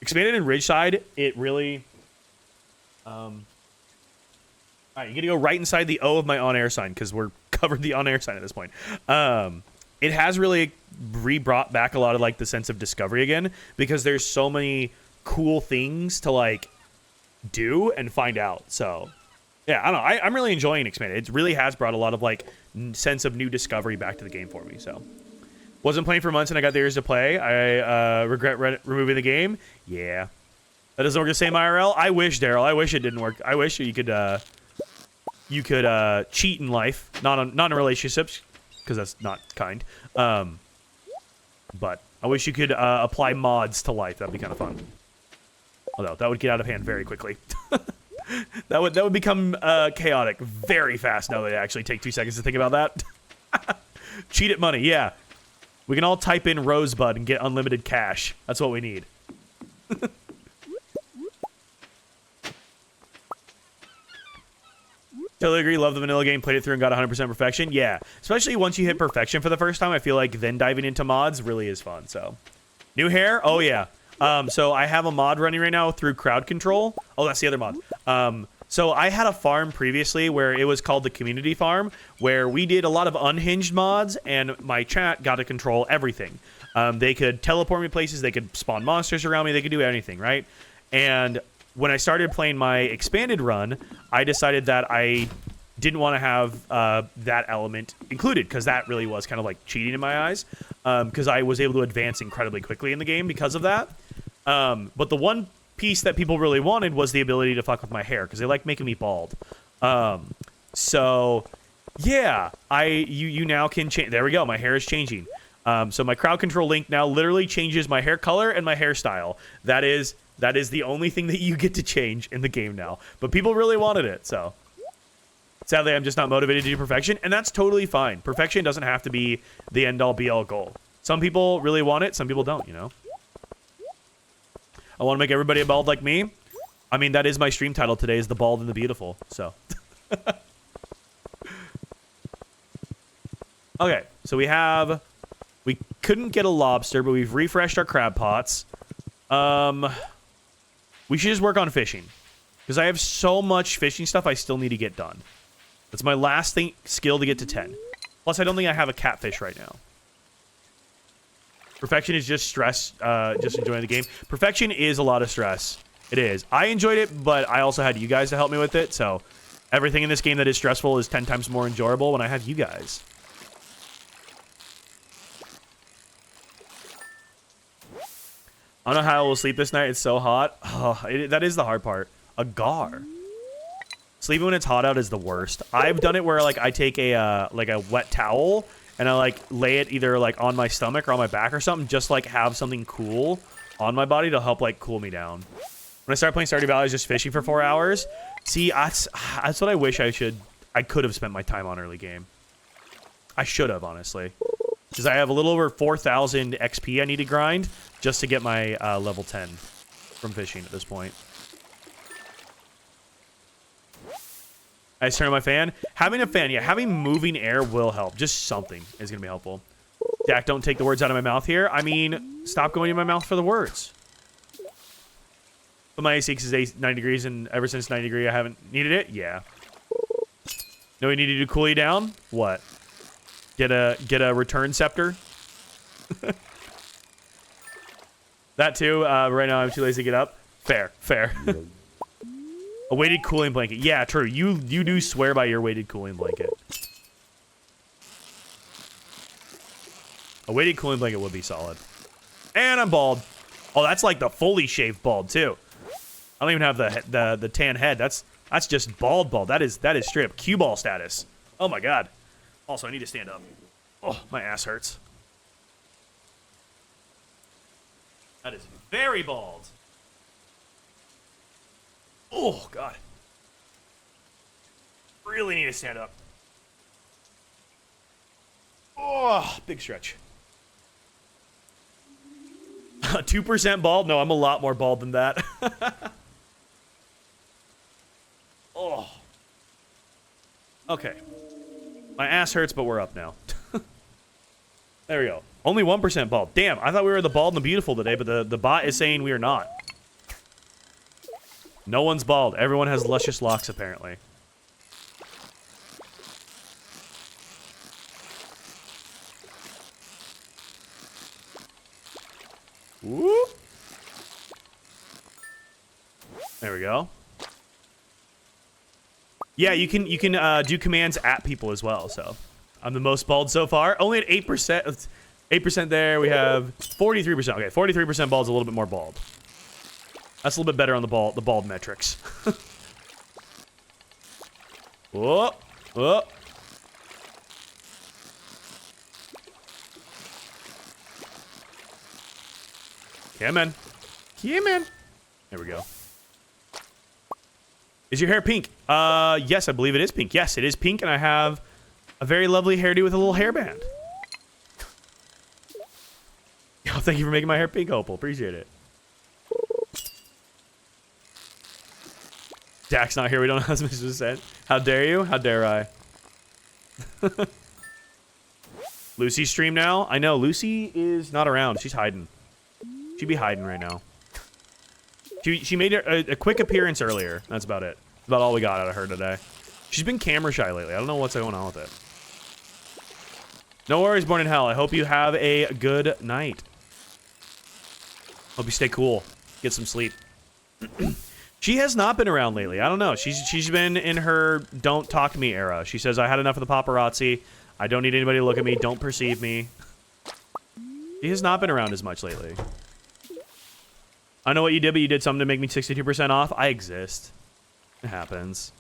Expanded in Ridgeside, it really... all right, you get to go right inside the O of my on-air sign, because we're covered the on-air sign at this point. It has really re-brought back a lot of, like, the sense of discovery again, because there's so many cool things to, like, do and find out. So, yeah, I don't know. I'm really enjoying Expanded. It really has brought a lot of, like, sense of new discovery back to the game for me. So, wasn't playing for months and I got the ears to play. I regret removing the game. Yeah. That doesn't work the same IRL. I wish, Daryl. I wish it didn't work. I wish you could cheat in life, not in relationships, because that's not kind. But I wish you could apply mods to life. That'd be kind of fun. Although that would get out of hand very quickly. that would become chaotic very fast. Now that I actually take 2 seconds to think about that. Cheat at money, yeah. We can all type in Rosebud and get unlimited cash. That's what we need. Totally agree. Love the vanilla game. Played it through and got 100% perfection. Yeah, especially once you hit perfection for the first time, I feel like then diving into mods really is fun. So, new hair. Oh yeah. So I have a mod running right now through crowd control. Oh, that's the other mod. So I had a farm previously where it was called the community farm, where we did a lot of unhinged mods, and my chat got to control everything. They could teleport me places. They could spawn monsters around me. They could do anything, right? And when I started playing my expanded run, I decided that I didn't want to have that element included, because that really was kind of like cheating in my eyes, because I was able to advance incredibly quickly in the game because of that. But the one piece that people really wanted was the ability to fuck with my hair, because they like making me bald. So yeah, you now can change. There we go. My hair is changing. So my crowd control link now literally changes my hair color and my hairstyle. That is the only thing that you get to change in the game now. But people really wanted it, so. Sadly, I'm just not motivated to do perfection, and that's totally fine. Perfection doesn't have to be the end-all, be-all goal. Some people really want it, some people don't, you know? I want to make everybody bald like me. I mean, that is my stream title today, is The Bald and the Beautiful, so. Okay, so we couldn't get a lobster, but we've refreshed our crab pots. We should just work on fishing, because I have so much fishing stuff I still need to get done. That's my last skill to get to 10. Plus, I don't think I have a catfish right now. Perfection is just stress, just enjoying the game. Perfection is a lot of stress. It is. I enjoyed it, but I also had you guys to help me with it, so everything in this game that is stressful is 10 times more enjoyable when I have you guys. I don't know how I will sleep this night. It's so hot. Oh, that is the hard part. A gar. Sleeping when it's hot out is the worst. I've done it where, like, I take a wet towel and I, like, lay it either, like, on my stomach or on my back or something, just, like, have something cool on my body to help, like, cool me down. When I started playing Stardew Valley, I was just fishing for 4 hours. See, that's what I wish I could have spent my time on early game. I should have, honestly. Because I have a little over 4,000 XP I need to grind just to get my level 10 from fishing at this point. I just turned on my fan. Having a fan, yeah, having moving air will help. Just something is going to be helpful. Dak, don't take the words out of my mouth here. I mean, stop going in my mouth for the words. But my AC is 90 degrees, and ever since 90 degree, I haven't needed it. Yeah. No, we needed to cool you down? What? Get a return scepter? That too. Right now, I'm too lazy to get up. Fair. A weighted cooling blanket. Yeah, true. You do swear by your weighted cooling blanket. A weighted cooling blanket would be solid. And I'm bald. Oh, that's like the fully shaved bald too. I don't even have the tan head. That's just bald. That is straight up cue ball status. Oh my god. Also, I need to stand up. Oh, my ass hurts. That is very bald. Oh, God. Really need to stand up. Oh, big stretch. 2% bald? No, I'm a lot more bald than that. Oh. Okay. My ass hurts, but we're up now. There we go. Only 1% bald. Damn, I thought we were the bald and the beautiful today, but the bot is saying we are not. No one's bald. Everyone has luscious locks, apparently. Whoop. There we go. Yeah, you can do commands at people as well. So I'm the most bald so far. Only at 8%. 8% there. We have 43%. Okay, 43% bald is a little bit more bald. That's a little bit better on the bald metrics. Whoa, whoa. Come on. Come on. There we go. Is your hair pink? Yes, I believe it is pink. Yes, it is pink, and I have a very lovely hairdo with a little hairband. Oh, thank you for making my hair pink, Opal. Appreciate it. Dak's not here. We don't know as much as said. How dare you? How dare I? Lucy's stream now? I know. Lucy is not around. She's hiding. She'd be hiding right now. She made a quick appearance earlier. That's about it. That's about all we got out of her today. She's been camera shy lately. I don't know what's going on with it. No worries, Born in Hell. I hope you have a good night. Hope you stay cool. Get some sleep. She has not been around lately. I don't know. She's been in her don't talk to me era. She says, I had enough of the paparazzi. I don't need anybody to look at me. Don't perceive me. She has not been around as much lately. I know what you did, but you did something to make me 62% off. I exist. It happens.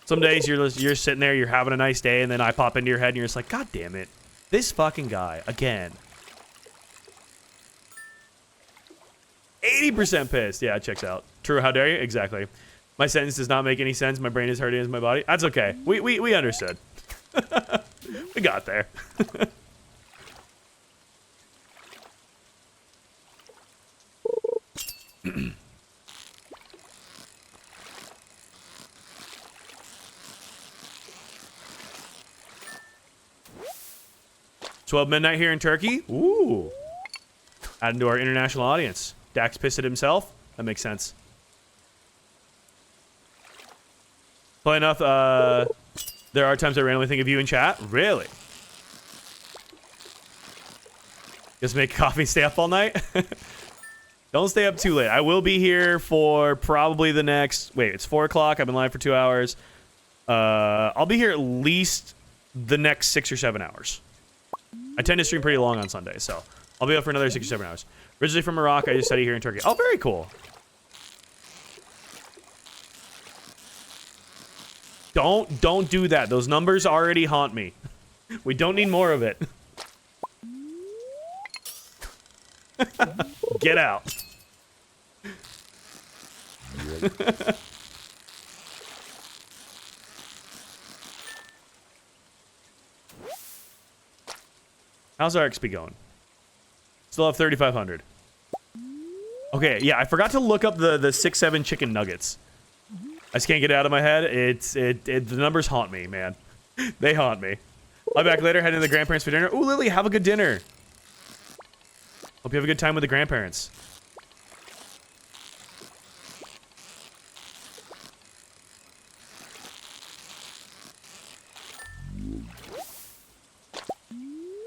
Some days you're sitting there, you're having a nice day, and then I pop into your head, and you're just like, God damn it. This fucking guy. Again. 80% pissed. Yeah, it checks out. True, how dare you? Exactly. My sentence does not make any sense. My brain is hurting as my body. That's okay. We understood. We got there. 12 midnight here in Turkey. Ooh. Adding to our international audience. Dax pissed at himself. That makes sense. Play enough. There are times I randomly think of you in chat. Really? Just make coffee, stay up all night? Don't stay up too late. I will be here for probably the next... Wait, it's 4 o'clock. I've been live for 2 hours. I'll be here at least the next 6 or 7 hours. I tend to stream pretty long on Sundays, so I'll be up for another 6 or 7 hours. Originally from Iraq, I just study here in Turkey. Oh, very cool. Don't do that. Those numbers already haunt me. We don't need more of it. Get out. How's our XP going? Still have 3,500. Okay, yeah, I forgot to look up the 6-7 chicken nuggets. I just can't get it out of my head. The numbers haunt me, man. They haunt me. I'll be back later, heading to the grandparents for dinner. Ooh, Lily, have a good dinner. Hope you have a good time with the grandparents.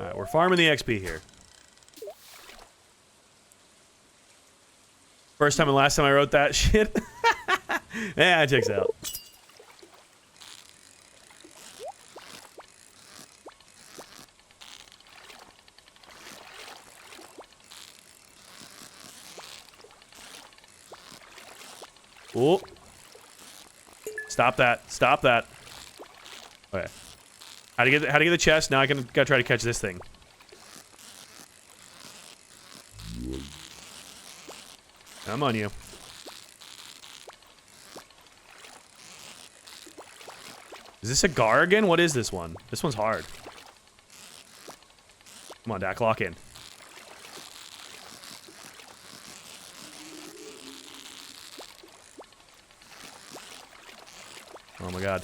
Alright, we're farming the XP here. First time and last time I wrote that shit. Yeah, it checks out. Oh. Stop that. Stop that. Okay. How to get the chest? Now I gotta try to catch this thing. I'm on you. Is this a Gar again? What is this one? This one's hard. Come on, Dak, lock in. Oh my god.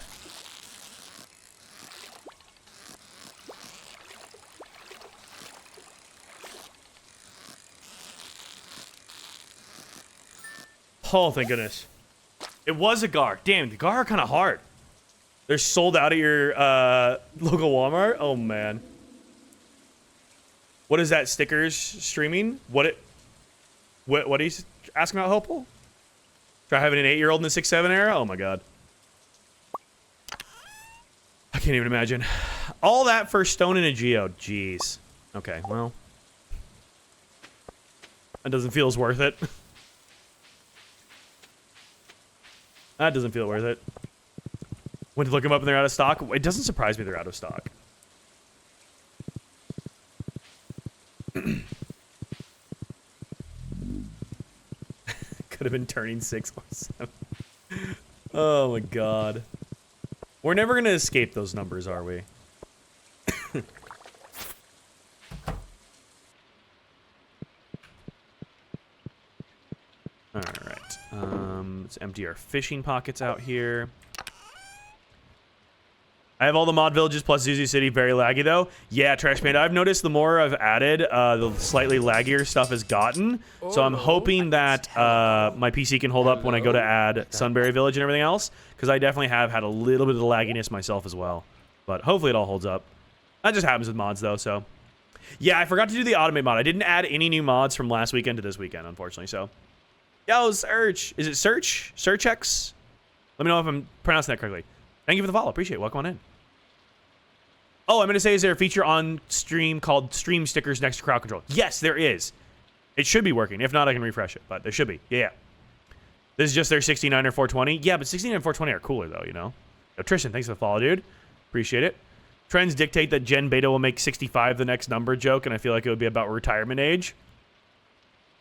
Oh, thank goodness. It was a Gar. Damn, the Gar are kind of hard. They're sold out at your local Walmart? Oh, man. What is that? Stickers streaming? What are you asking about, Hopeful? Try having an 8-year-old in the 6-7 era? Oh, my God. I can't even imagine. All that for stone and a geo. Jeez. Okay, well. That doesn't feel as worth it. That doesn't feel worth it. Went to look them up and they're out of stock. It doesn't surprise me they're out of stock. Could have been turning 6 or 7. Oh my god. We're never gonna escape those numbers, are we? Alright. Let's empty our fishing pockets out here. I have all the mod villages plus Zuzu City. Very laggy, though. Yeah, Trash Panda. I've noticed the more I've added, the slightly laggier stuff has gotten. So I'm hoping that my PC can hold up when I go to add Sunbury Village and everything else. Because I definitely have had a little bit of the lagginess myself as well. But hopefully it all holds up. That just happens with mods, though, so. Yeah, I forgot to do the automate mod. I didn't add any new mods from last weekend to this weekend, unfortunately, so. Yo, Search. Is it Search? SearchX? Let me know if I'm pronouncing that correctly. Thank you for the follow. Appreciate it. Welcome on in. Oh, I'm going to say, is there a feature on stream called stream stickers next to crowd control? Yes, there is. It should be working. If not, I can refresh it, but there should be. Yeah. This is just their 69 or 420. Yeah, but 69 and 420 are cooler, though, you know? Yo, Tristan, thanks for the follow, dude. Appreciate it. Trends dictate that Gen Beta will make 65 the next number joke, and I feel like it would be about retirement age.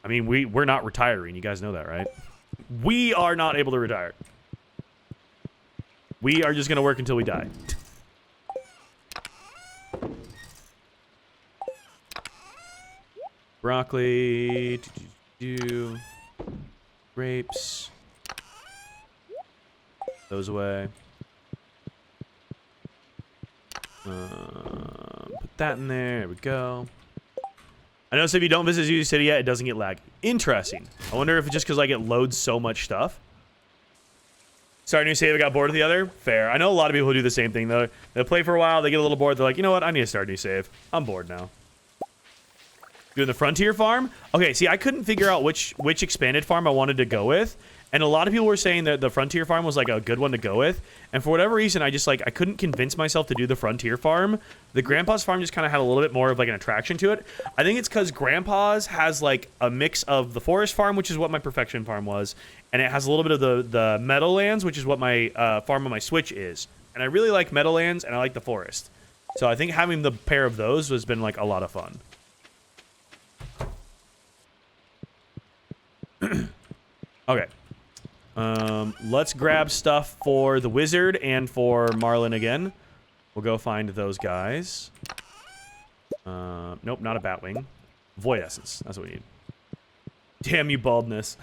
I mean, we're not retiring. You guys know that, right? We are not able to retire. We are just going to work until we die. Broccoli, grapes, those away. Put that in there. There we go. I noticed if you don't visit Zuzu City yet, it doesn't get laggy. Interesting. I wonder if it's just because like it loads so much stuff. Start a new save, I got bored of the other. Fair. I know a lot of people who do the same thing though. They play for a while, they get a little bored. They're like, you know what? I need to start a new save. I'm bored now. Doing the Frontier farm? Okay, see, I couldn't figure out which expanded farm I wanted to go with. And a lot of people were saying that the Frontier farm was like a good one to go with. And for whatever reason, I couldn't convince myself to do the Frontier farm. The Grandpa's farm just kind of had a little bit more of like an attraction to it. I think it's because Grandpa's has like a mix of the Forest farm, which is what my Perfection farm was. And it has a little bit of the Meadowlands, which is what my farm on my Switch is. And I really like Meadowlands and I like the Forest. So I think having the pair of those has been like a lot of fun. Okay. Let's grab stuff for the wizard and for Marlin again. We'll go find those guys. Nope, not a Batwing. Void Essence. That's what we need. Damn you, baldness.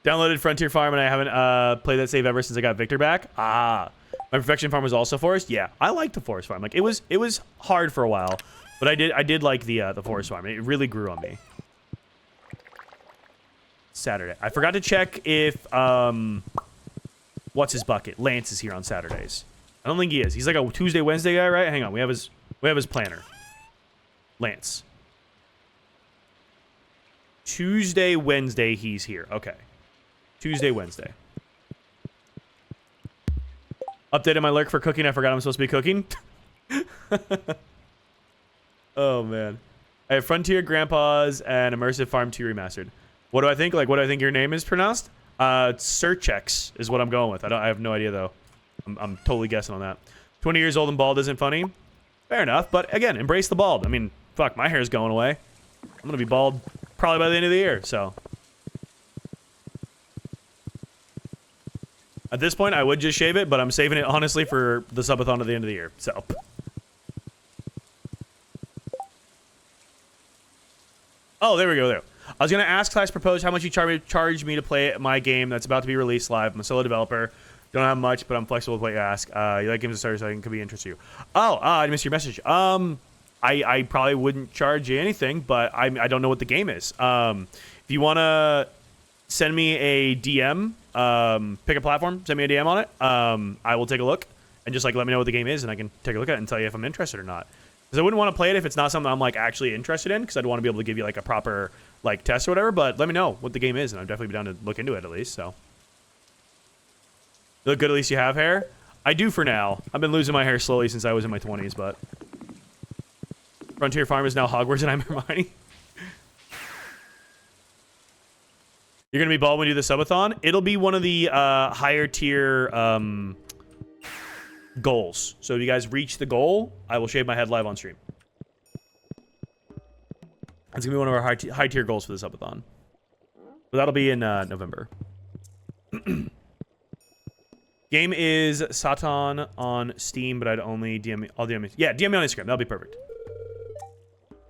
Downloaded Frontier Farm and I haven't played that save ever since I got Victor back. Ah. My Perfection Farm was also Forest. Yeah, I liked the Forest Farm. Like it was hard for a while, but I did like the Forest Farm. It really grew on me. Saturday. I forgot to check if what's his bucket? Lance is here on Saturdays. I don't think he is. He's like a Tuesday, Wednesday guy, right? Hang on. We have his planner. Lance. Tuesday, Wednesday, he's here. Okay. Tuesday, Wednesday. Updated my lurk for cooking. I forgot I'm supposed to be cooking. Oh, man. I have Frontier, Grandpa's, and Immersive Farm 2 Remastered. What do I think? Like, what do I think your name is pronounced? SearchX is what I'm going with. I have no idea, though. I'm totally guessing on that. 20 years old and bald isn't funny. Fair enough. But, again, embrace the bald. I mean, fuck, my hair's going away. I'm going to be bald probably by the end of the year, so. At this point, I would just shave it, but I'm saving it, honestly, for the subathon at the end of the year, so. Oh, there we go, there. I was going to ask / propose how much you charge me to play my game that's about to be released live. I'm a solo developer. Don't have much, but I'm flexible with what you ask. You like games to start, so I could be interested in you. Oh, I missed your message. I probably wouldn't charge you anything, but I don't know what the game is. If you want to send me a DM, pick a platform, send me a DM on it. I will take a look and just like let me know what the game is, and I can take a look at it and tell you if I'm interested or not. Because I wouldn't want to play it if it's not something I'm like actually interested in, because I'd want to be able to give you like a proper like test or whatever. But let me know what the game is, and I'd definitely be down to look into it at least. So, you look good. At least you have hair. I do for now. I've been losing my hair slowly since I was in my 20s, but Frontier Farm is now Hogwarts, and I'm Hermione. You're gonna be bald when you do the subathon. It'll be one of the higher tier goals. So if you guys reach the goal, I will shave my head live on stream. That's gonna be one of our high tier goals for the subathon. But that'll be in November. Game is Satan on Steam, but I'd only DM me. I'll DM me. Yeah, DM me on Instagram. That'll be perfect.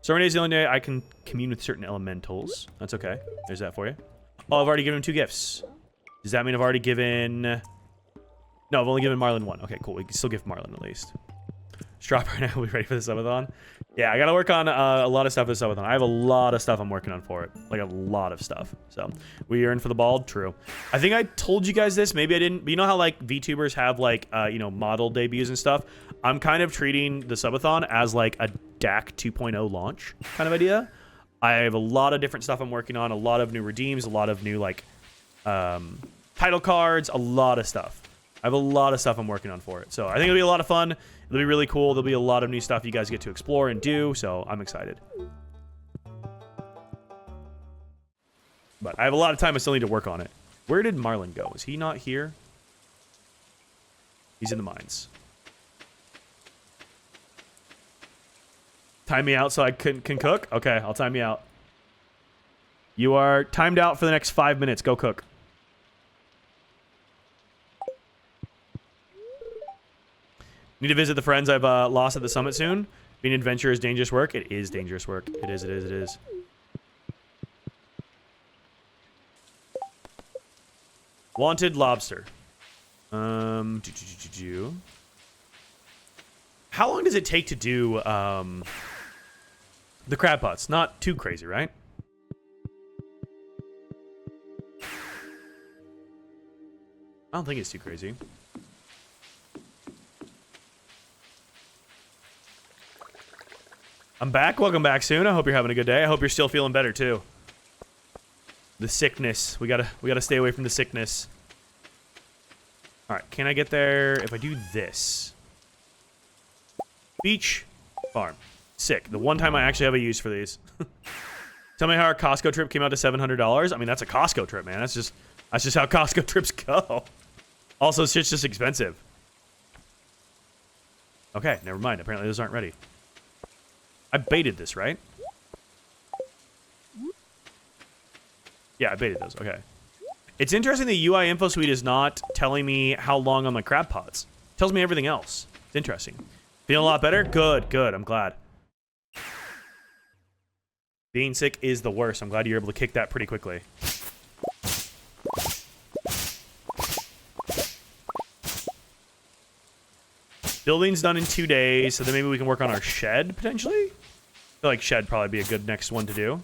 Sermon Day is the only day I can commune with certain elementals. That's okay. There's that for you. Oh, I've already given him 2 gifts. Does that mean I've already given... No, I've only given Marlon 1. Okay, cool. We can still give Marlon at least. Strawberry and I will be ready for the subathon. Yeah, I got to work on a lot of stuff for the subathon. I have a lot of stuff I'm working on for it. Like, a lot of stuff. So, we earn for the bald? True. I think I told you guys this. Maybe I didn't. But you know how, like, VTubers have, like, you know, model debuts and stuff? I'm kind of treating the subathon as, like, a DAC 2.0 launch kind of idea. I have a lot of different stuff I'm working on. A lot of new redeems. A lot of new, like, title cards. A lot of stuff. I have a lot of stuff I'm working on for it. So, I think it'll be a lot of fun. It'll be really cool. There'll be a lot of new stuff you guys get to explore and do, so I'm excited. But I have a lot of time. I still need to work on it. Where did Marlon go? Is he not here? He's in the mines. Time me out so I can cook? Okay, I'll time you out. You are timed out for the next 5 minutes. Go cook. Need to visit the friends I've lost at the summit soon. Being an adventurer is dangerous work. It is dangerous work. It is, it is, it is. Wanted lobster. How long does it take to do the crab pots? Not too crazy, right? I don't think it's too crazy. I'm back. Welcome back soon. I hope you're having a good day. I hope you're still feeling better too. The sickness. We gotta stay away from the sickness. All right. Can I get there if I do this? Beach, farm. Sick. The one time I actually have a use for these. Tell me how our Costco trip came out to $700. I mean, that's a Costco trip, man. That's just how Costco trips go. Also, shit's just expensive. Okay, never mind. Apparently, those aren't ready. I baited this, right? Yeah, I baited those. Okay. It's interesting the UI info suite is not telling me how long on my crab pots. It tells me everything else. It's interesting. Feeling a lot better? Good, good. I'm glad. Being sick is the worst. I'm glad you're able to kick that pretty quickly. Building's done in 2 days, so then maybe we can work on our shed, potentially? I feel like shed probably be a good next one to do.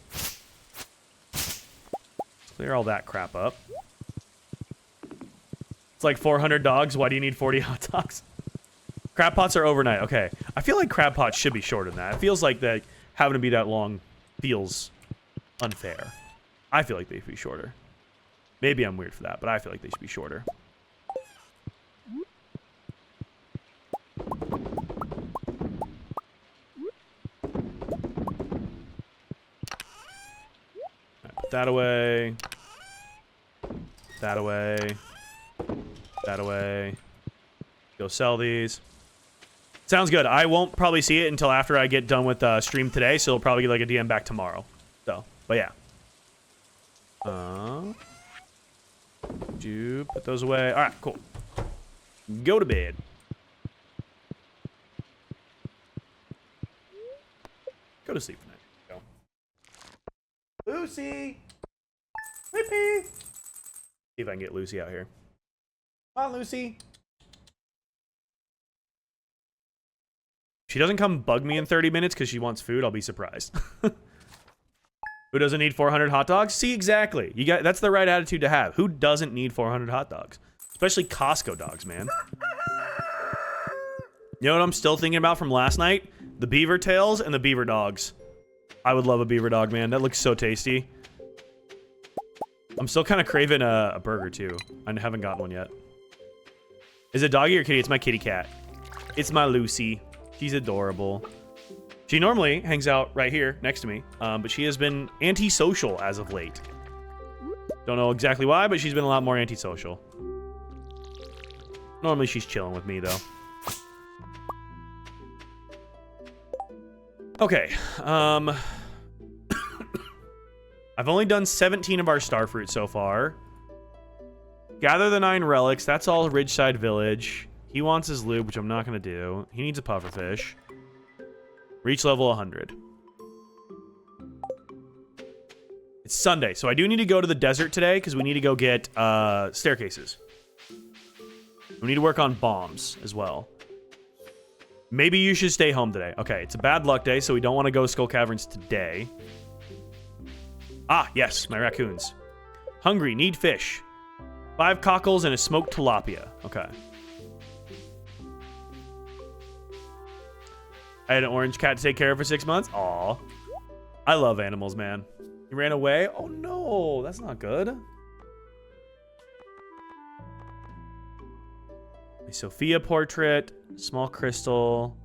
Clear all that crap up. It's like 400 dogs. Why do you need 40 hot dogs? Crab pots are overnight. Okay. I feel like crab pots should be shorter than that. It feels like that having to be that long feels unfair. I feel like they should be shorter. Maybe I'm weird for that, but I feel like they should be shorter. That away. That away. That away. Go sell these. Sounds good. I won't probably see it until after I get done with stream today, so it'll probably get like a DM back tomorrow. So, but yeah. Do put those away. All right, cool. Go to bed. Go to sleep tonight. Go. Lucy! Whippy! See if I can get Lucy out here. Come on, Lucy. She doesn't come bug me in 30 minutes because she wants food, I'll be surprised. Who doesn't need 400 hot dogs? See, exactly. That's the right attitude to have. Who doesn't need 400 hot dogs? Especially Costco dogs, man. You know what I'm still thinking about from last night? The beaver tails and the beaver dogs. I would love a beaver dog, man. That looks so tasty. I'm still kind of craving a burger, too. I haven't gotten one yet. Is it doggy or kitty? It's my kitty cat. It's my Lucy. She's adorable. She normally hangs out right here next to me, but she has been antisocial as of late. Don't know exactly why, but she's been a lot more antisocial. Normally she's chilling with me, though. Okay, I've only done 17 of our starfruit so far. Gather the 9 relics. That's all Ridgeside Village. He wants his lube, which I'm not going to do. He needs a pufferfish. Reach level 100. It's Sunday, so I do need to go to the desert today because we need to go get staircases. We need to work on bombs as well. Maybe you should stay home today. Okay, it's a bad luck day, so we don't want to go Skull Caverns today. Ah, yes, my raccoons. Hungry, need fish. 5 cockles and a smoked tilapia. Okay. I had an orange cat to take care of for 6 months. Aw. I love animals, man. He ran away? Oh no, that's not good. A Sophia portrait, small crystal,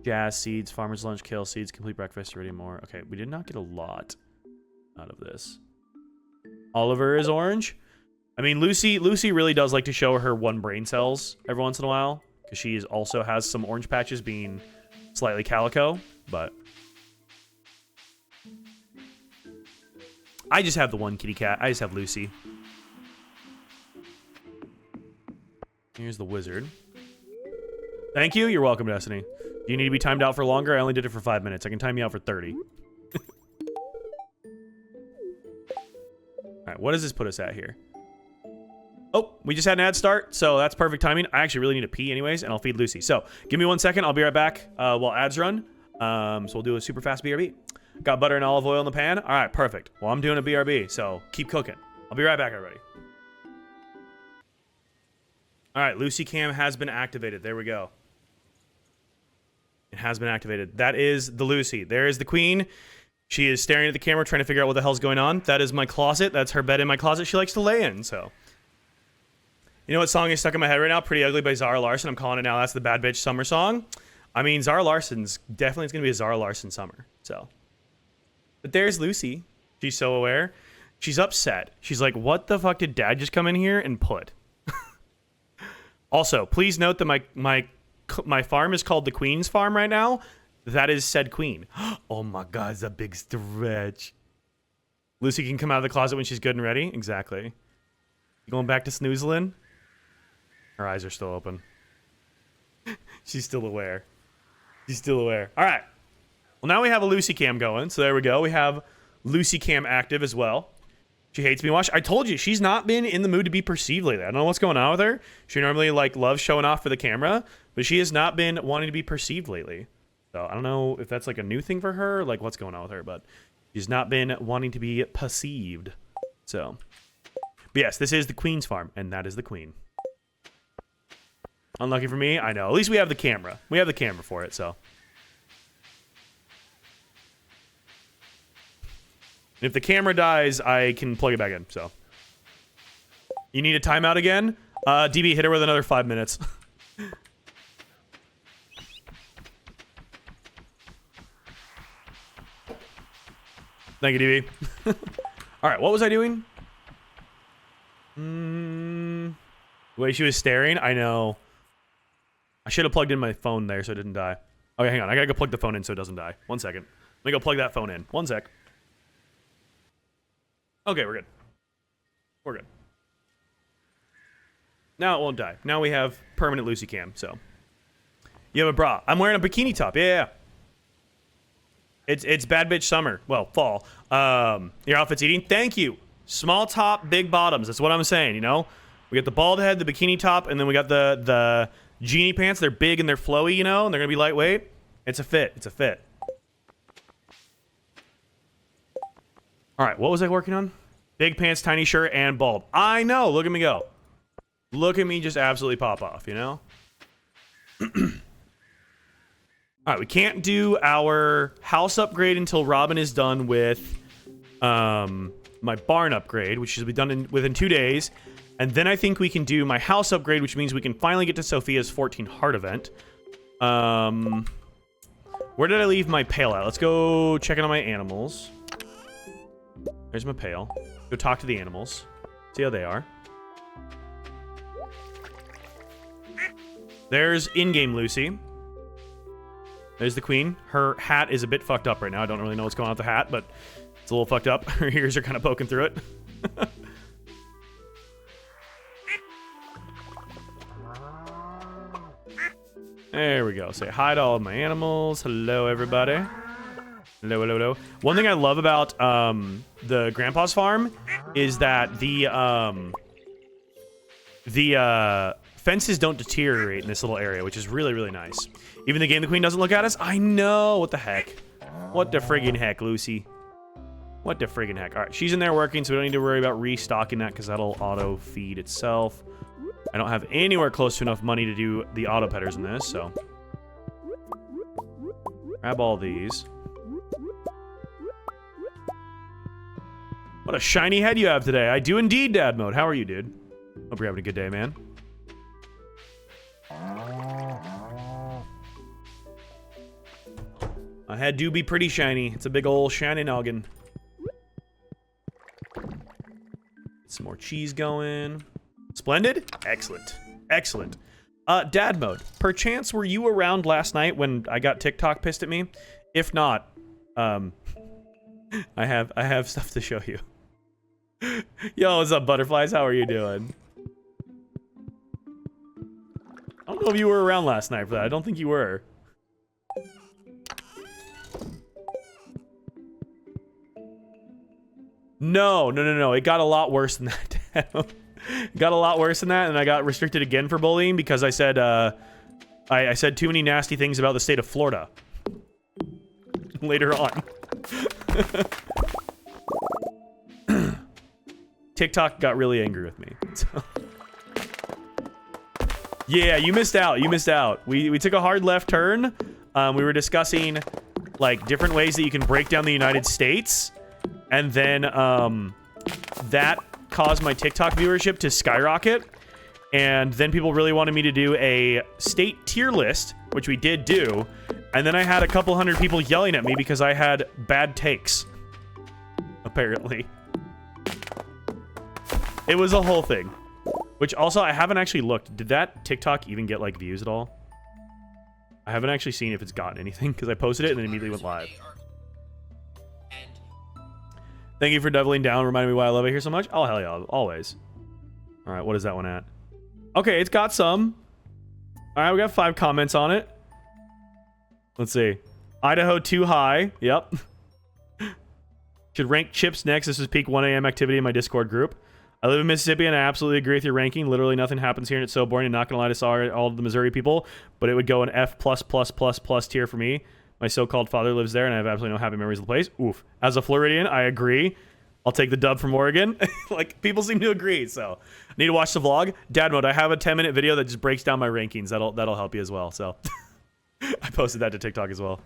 jazz seeds, farmer's lunch, kale seeds, complete breakfast, already more. Okay, we did not get a lot out of this. Oliver is orange. I mean, Lucy really does like to show her 1 brain cells every once in a while because she also has some orange patches being slightly calico, but I just have the 1 kitty cat. I just have Lucy. Here's the wizard. Thank you. You're welcome, Destiny. Do you need to be timed out for longer? I only did it for 5 minutes. I can time you out for 30. All right, what does this put us at here? Oh, we just had an ad start, so that's perfect timing. I actually really need to pee anyways, and I'll feed Lucy. So give me 1 second. I'll be right back while ads run. So we'll do a super fast BRB. Got butter and olive oil in the pan. All right, perfect. Well, I'm doing a BRB, so keep cooking. I'll be right back, everybody. All right, Lucy Cam has been activated. There we go. It has been activated. That is the Lucy. There is the queen. She is staring at the camera, trying to figure out what the hell's going on. That is my closet. That's her bed in my closet she likes to lay in, so. You know what song is stuck in my head right now? Pretty Ugly by Zara Larsson. I'm calling it now. That's the Bad Bitch Summer song. I mean, Zara Larsson's definitely, it's going to be a Zara Larsson summer, so. But there's Lucy. She's so aware. She's upset. She's like, what the fuck did Dad just come in here and put? Also, please note that my farm is called the Queen's Farm right now. That is said queen. Oh my God, it's a big stretch. Lucy can come out of the closet when she's good and ready. Exactly. You going back to snoozling? Her eyes are still open. She's still aware. She's still aware. All right. Well, now we have a Lucy Cam going. So there we go. We have Lucy Cam active as well. She hates being watched. I told you, she's not been in the mood to be perceived lately. I don't know what's going on with her. She normally loves showing off for the camera, but she has not been wanting to be perceived lately. So I don't know if that's like a new thing for her, like what's going on with her, but she's not been wanting to be perceived. So, but yes, this is the Queen's Farm, and that is the Queen. Unlucky for me, I know. At least we have the camera. We have the camera for it, so. If the camera dies, I can plug it back in, so. You need a timeout again? DB, hit her with another 5 minutes. Thank you, DB. All right, what was I doing? The way she was staring, I know. I should have plugged in my phone there so it didn't die. Okay, hang on. I gotta go plug the phone in so it doesn't die. 1 second. Let me go plug that phone in. 1 sec. Okay, we're good. We're good. Now it won't die. Now we have permanent Lucy cam, so. You have a bra. I'm wearing a bikini top. Yeah. It's bad bitch summer. Well, fall. Your outfit's eating. Thank you. Small top, big bottoms. That's what I'm saying, you know? We got the bald head, the bikini top, and then we got the genie pants. They're big and they're flowy, you know, and they're going to be lightweight. It's a fit. It's a fit. All right, what was I working on? Big pants, tiny shirt, and bald. I know. Look at me go. Look at me just absolutely pop off, you know? All right, we can't do our house upgrade until Robin is done with my barn upgrade, which should be done within 2 days. And then I think we can do my house upgrade, which means we can finally get to Sophia's 14 heart event. Where did I leave my pail at? Let's go check in on my animals. There's my pail. Go talk to the animals. See how they are. There's in-game Lucy. There's the queen. Her hat is a bit fucked up right now. I don't really know what's going on with the hat, but it's a little fucked up. Her ears are kind of poking through it. There we go. Say hi to all of my animals. Hello, everybody. Hello, hello, hello. One thing I love about the grandpa's farm is that the fences don't deteriorate in this little area, which is really, really nice. Even the game the queen doesn't look at us. I know. What the heck? What the friggin' heck, Lucy? What the friggin' heck? All right, she's in there working, so we don't need to worry about restocking that because that'll auto feed itself. I don't have anywhere close to enough money to do the auto petters in this, so grab all these. What a shiny head you have today. I do indeed, Dad Mode. How are you, dude? Hope you're having a good day, man. My head do be pretty shiny. It's a big old shiny noggin. Get some more cheese going. Splendid? Excellent. Excellent. Dad Mode. Perchance, were you around last night when I got TikTok pissed at me? If not, I have stuff to show you. Yo, what's up, butterflies? How are you doing? I don't know if you were around last night for that. I don't think you were. No. It got a lot worse than that. It got a lot worse than that, and I got restricted again for bullying because I said I said too many nasty things about the state of Florida. Later on. TikTok got really angry with me. So. Yeah, you missed out. You missed out. We took a hard left turn. We were discussing like different ways that you can break down the United States, and then that caused my TikTok viewership to skyrocket. And then people really wanted me to do a state tier list, which we did do. And then I had a couple hundred people yelling at me because I had bad takes. Apparently. It was a whole thing. Which also, I haven't actually looked. Did that TikTok even get, like, views at all? I haven't actually seen if it's gotten anything, because I posted it and then immediately went live. Thank you for doubling down, reminding me why I love it here so much. Oh, hell yeah, always. All right, what is that one at? Okay, it's got some. All right, we got 5 comments on it. Let's see. Idaho too high. Yep. Should rank chips next. This is peak 1 a.m. activity in my Discord group. I live in Mississippi, and I absolutely agree with your ranking. Literally nothing happens here, and it's so boring. And not gonna lie to sorry all of the Missouri people, but it would go an F++++ tier for me. My so-called father lives there, and I have absolutely no happy memories of the place. Oof. As a Floridian, I agree. I'll take the dub from Oregon. Like, people seem to agree, so. I need to watch the vlog. Dad Mode, I have a 10-minute video that just breaks down my rankings. That'll help you as well, so. I posted that to TikTok as well.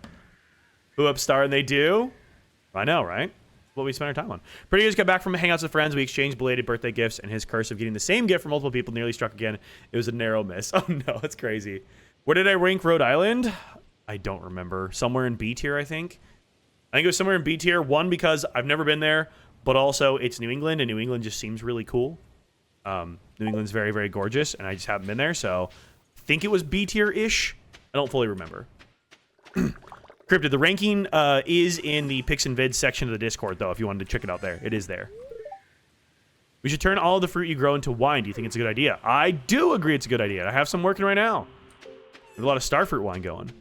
Who upstar and they do? I know, right? What we spend our time on. Pretty just got back from hangouts with friends. We exchanged belated birthday gifts, and his curse of getting the same gift from multiple people nearly struck again. It was a narrow miss. Oh no, that's crazy. Where did I rank Rhode Island? I don't remember. Somewhere in B tier, I think. I think it was somewhere in B tier. One, because I've never been there, but also it's New England, and New England just seems really cool. New England's very, very gorgeous, and I just haven't been there, so I think it was B tier-ish. I don't fully remember. Cryptid, the ranking is in the Pix and Vids section of the Discord, though, if you wanted to check it out there. It is there. We should turn all of the fruit you grow into wine. Do you think it's a good idea? I do agree it's a good idea. I have some working right now. We have a lot of starfruit wine going.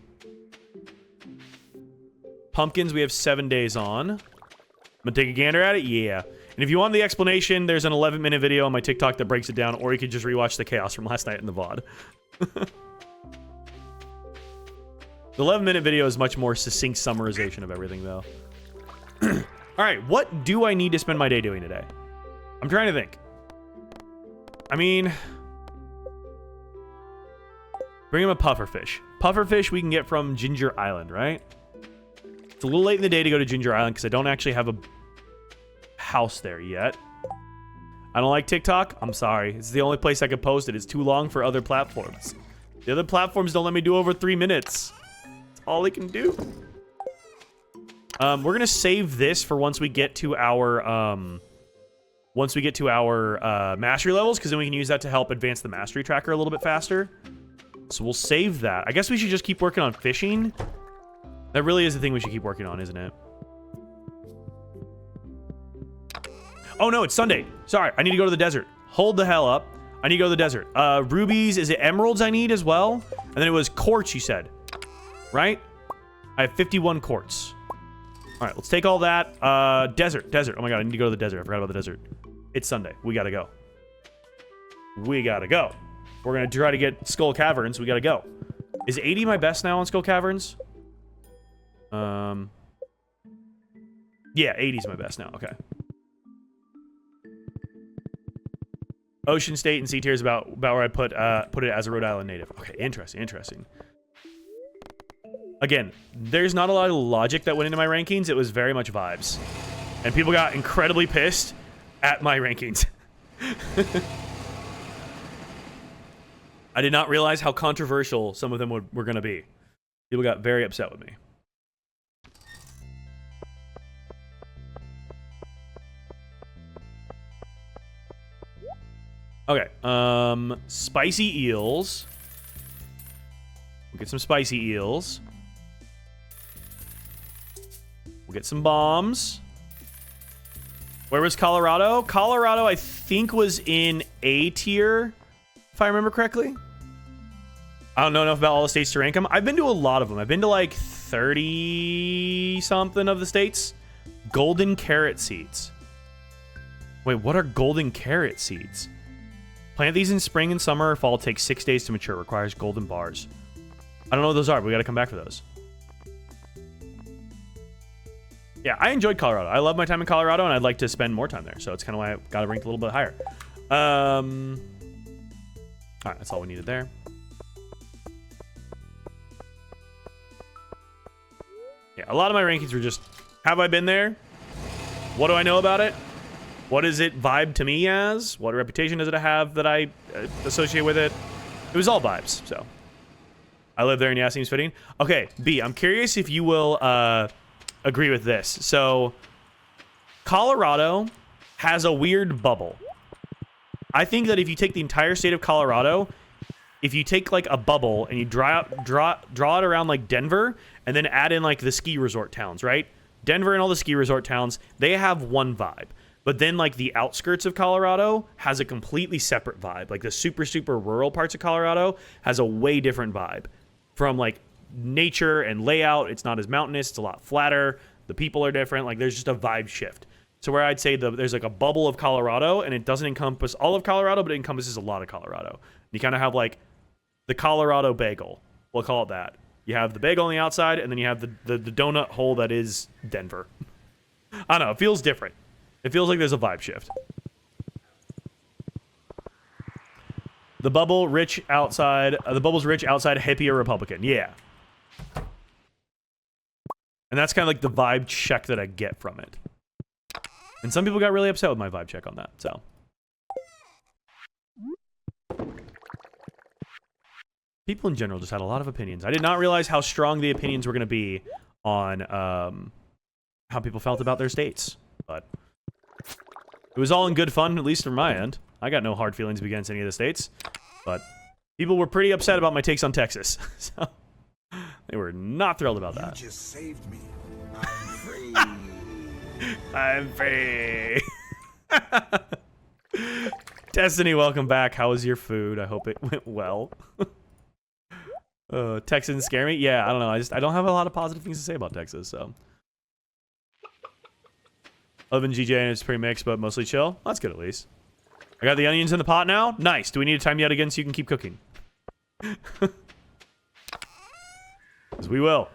Pumpkins, we have 7 days on. I'm gonna take a gander at it. Yeah. And if you want the explanation, there's an 11-minute video on my TikTok that breaks it down, or you could just rewatch the chaos from last night in the VOD. The 11-minute video is much more succinct summarization of everything, though. All right, what do I need to spend my day doing today? I'm trying to think. I mean, bring him a pufferfish. Pufferfish we can get from Ginger Island, right? It's a little late in the day to go to Ginger Island because I don't actually have a house there yet. I don't like TikTok. I'm sorry. It's the only place I could post it. It's too long for other platforms. The other platforms don't let me do over 3 minutes. That's all they can do. We're gonna save this for once we get to our mastery levels, because then we can use that to help advance the mastery tracker a little bit faster. So we'll save that. I guess we should just keep working on fishing. That really is the thing we should keep working on, isn't it? Oh no, it's Sunday. Sorry, I need to go to the desert. Hold the hell up. I need to go to the desert. Rubies, is it emeralds I need as well? And then it was quartz, you said. Right? I have 51 quartz. All right, let's take all that. Desert. Oh my god, I need to go to the desert. I forgot about the desert. It's Sunday. We gotta go. We gotta go. We're gonna try to get Skull Caverns. We gotta go. Is 80 my best now on Skull Caverns? Yeah, 80's my best now. Okay. Ocean State and C tier is about where I put it as a Rhode Island native. Okay, interesting. Again, there's not a lot of logic that went into my rankings. It was very much vibes. And people got incredibly pissed at my rankings. I did not realize how controversial some of them were going to be. People got very upset with me. Okay, spicy eels. We'll get some spicy eels. We'll get some bombs. Where was Colorado? Colorado, I think, was in A tier, if I remember correctly. I don't know enough about all the states to rank them. I've been to a lot of them. I've been to like 30-something of the states. Golden carrot seeds. Wait, what are golden carrot seeds? Plant these in spring and summer or fall. Takes 6 days to mature. Requires golden bars. I don't know what those are, but we gotta come back for those. Yeah, I enjoyed Colorado. I love my time in Colorado, and I'd like to spend more time there. So it's kind of why I got it ranked a little bit higher. All right, that's all we needed there. Yeah, a lot of my rankings were just, have I been there? What do I know about it? What does it vibe to me as? What reputation does it have that I associate with it? It was all vibes, so. I live there and yeah, seems fitting. Okay, B, I'm curious if you will agree with this. So, Colorado has a weird bubble. I think that if you take the entire state of Colorado, if you take like a bubble and you draw it around like Denver and then add in like the ski resort towns, right? Denver and all the ski resort towns, they have one vibe. But then, like, the outskirts of Colorado has a completely separate vibe. Like, the super, super rural parts of Colorado has a way different vibe. From, like, nature and layout, it's not as mountainous. It's a lot flatter. The people are different. Like, there's just a vibe shift. So where I'd say there's, like, a bubble of Colorado, and it doesn't encompass all of Colorado, but it encompasses a lot of Colorado. You kind of have, like, the Colorado bagel. We'll call it that. You have the bagel on the outside, and then you have the donut hole that is Denver. I don't know. It feels different. It feels like there's a vibe shift. The bubble rich outside. The bubble's rich outside, hippie or Republican. Yeah. And that's kind of like the vibe check that I get from it. And some people got really upset with my vibe check on that. So. People in general just had a lot of opinions. I did not realize how strong the opinions were going to be on how people felt about their states. But it was all in good fun, at least from my end. I got no hard feelings against any of the states. But people were pretty upset about my takes on Texas. So they were not thrilled about that. You just saved me. I'm free. I'm free. Destiny, welcome back. How was your food? I hope it went well. Texans scare me? Yeah, I don't know. I don't have a lot of positive things to say about Texas, so. Other than GJ, and it's pretty mixed, but mostly chill. That's good at least. I got the onions in the pot now. Nice. Do we need to time you out again so you can keep cooking? Because we will.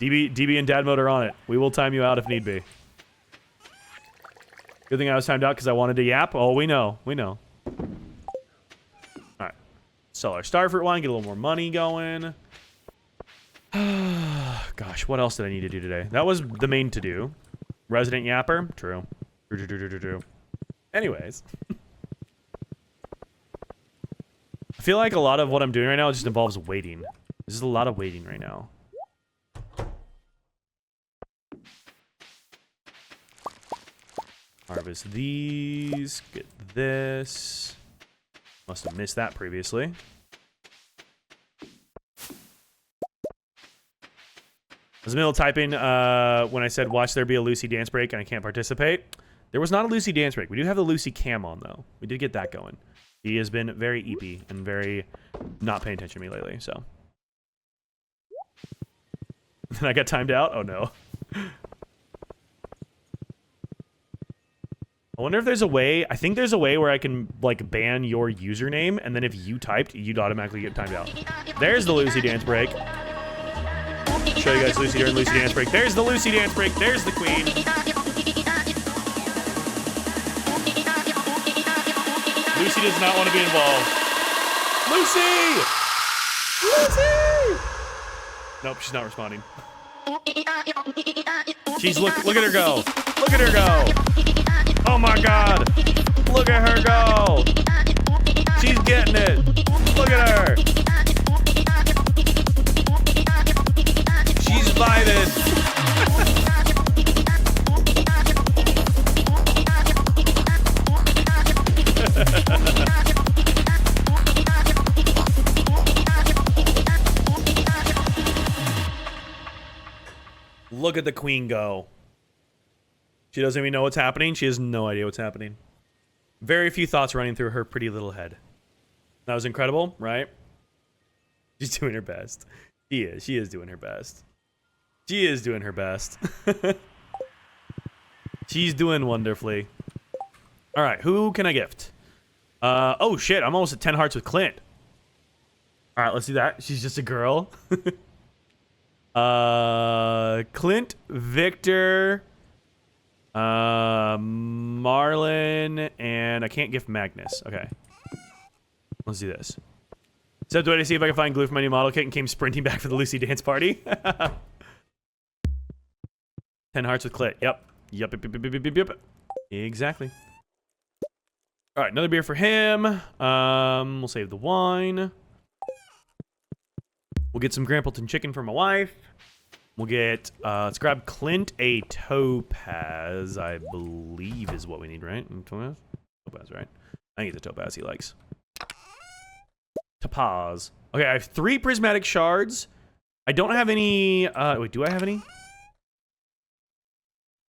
DB and dad mode are on it. We will time you out if need be. Good thing I was timed out because I wanted to yap. Oh, we know. We know. Alright. Sell our starfruit wine, get a little more money going. Gosh, what else did I need to do today? That was the main to-do. Resident yapper? True. True. Anyways. I feel like a lot of what I'm doing right now just involves waiting. There's just a lot of waiting right now. Harvest these. Get this. Must have missed that previously. I was in the middle of typing when I said watch there be a Lucy dance break and I can't participate. There was not a Lucy dance break. We do have the Lucy cam on though. We did get that going. He has been very eepy and very not paying attention to me lately, so. And I got timed out? Oh no. I wonder if there's a way, I think there's a way where I can like ban your username and then if you typed, you'd automatically get timed out. There's the Lucy dance break. Show you guys Lucy during Lucy dance break. There's the Lucy dance break. There's the queen. Lucy does not want to be involved. Lucy! Lucy! Nope, she's not responding. She's look at her go. Look at her go. Oh my god. Look at her go. She's getting it. Look at her. She's vibing. Look at the queen go. She doesn't even know what's happening. She has no idea what's happening. Very few thoughts running through her pretty little head. That was incredible, right? She's doing her best. She is. She is doing her best. She is doing her best. She's doing wonderfully. All right, who can I gift? Oh shit, I'm almost at 10 hearts with Clint. All right, let's do that. She's just a girl. Clint, Victor, Marlon, and I can't gift Magnus. Okay. Let's do this. Except wait to see if I can find glue for my new model kit and came sprinting back for the Lucy dance party. 10 hearts with Clint. Yep. Yep. Exactly. All right, another beer for him. We'll save the wine. We'll get some Grampleton chicken for my wife. We'll get, let's grab Clint a topaz, I believe is what we need, right? Topaz? Topaz, right? I think it's a topaz he likes. Topaz. Okay, I have 3 prismatic shards. I don't have any, wait, do I have any?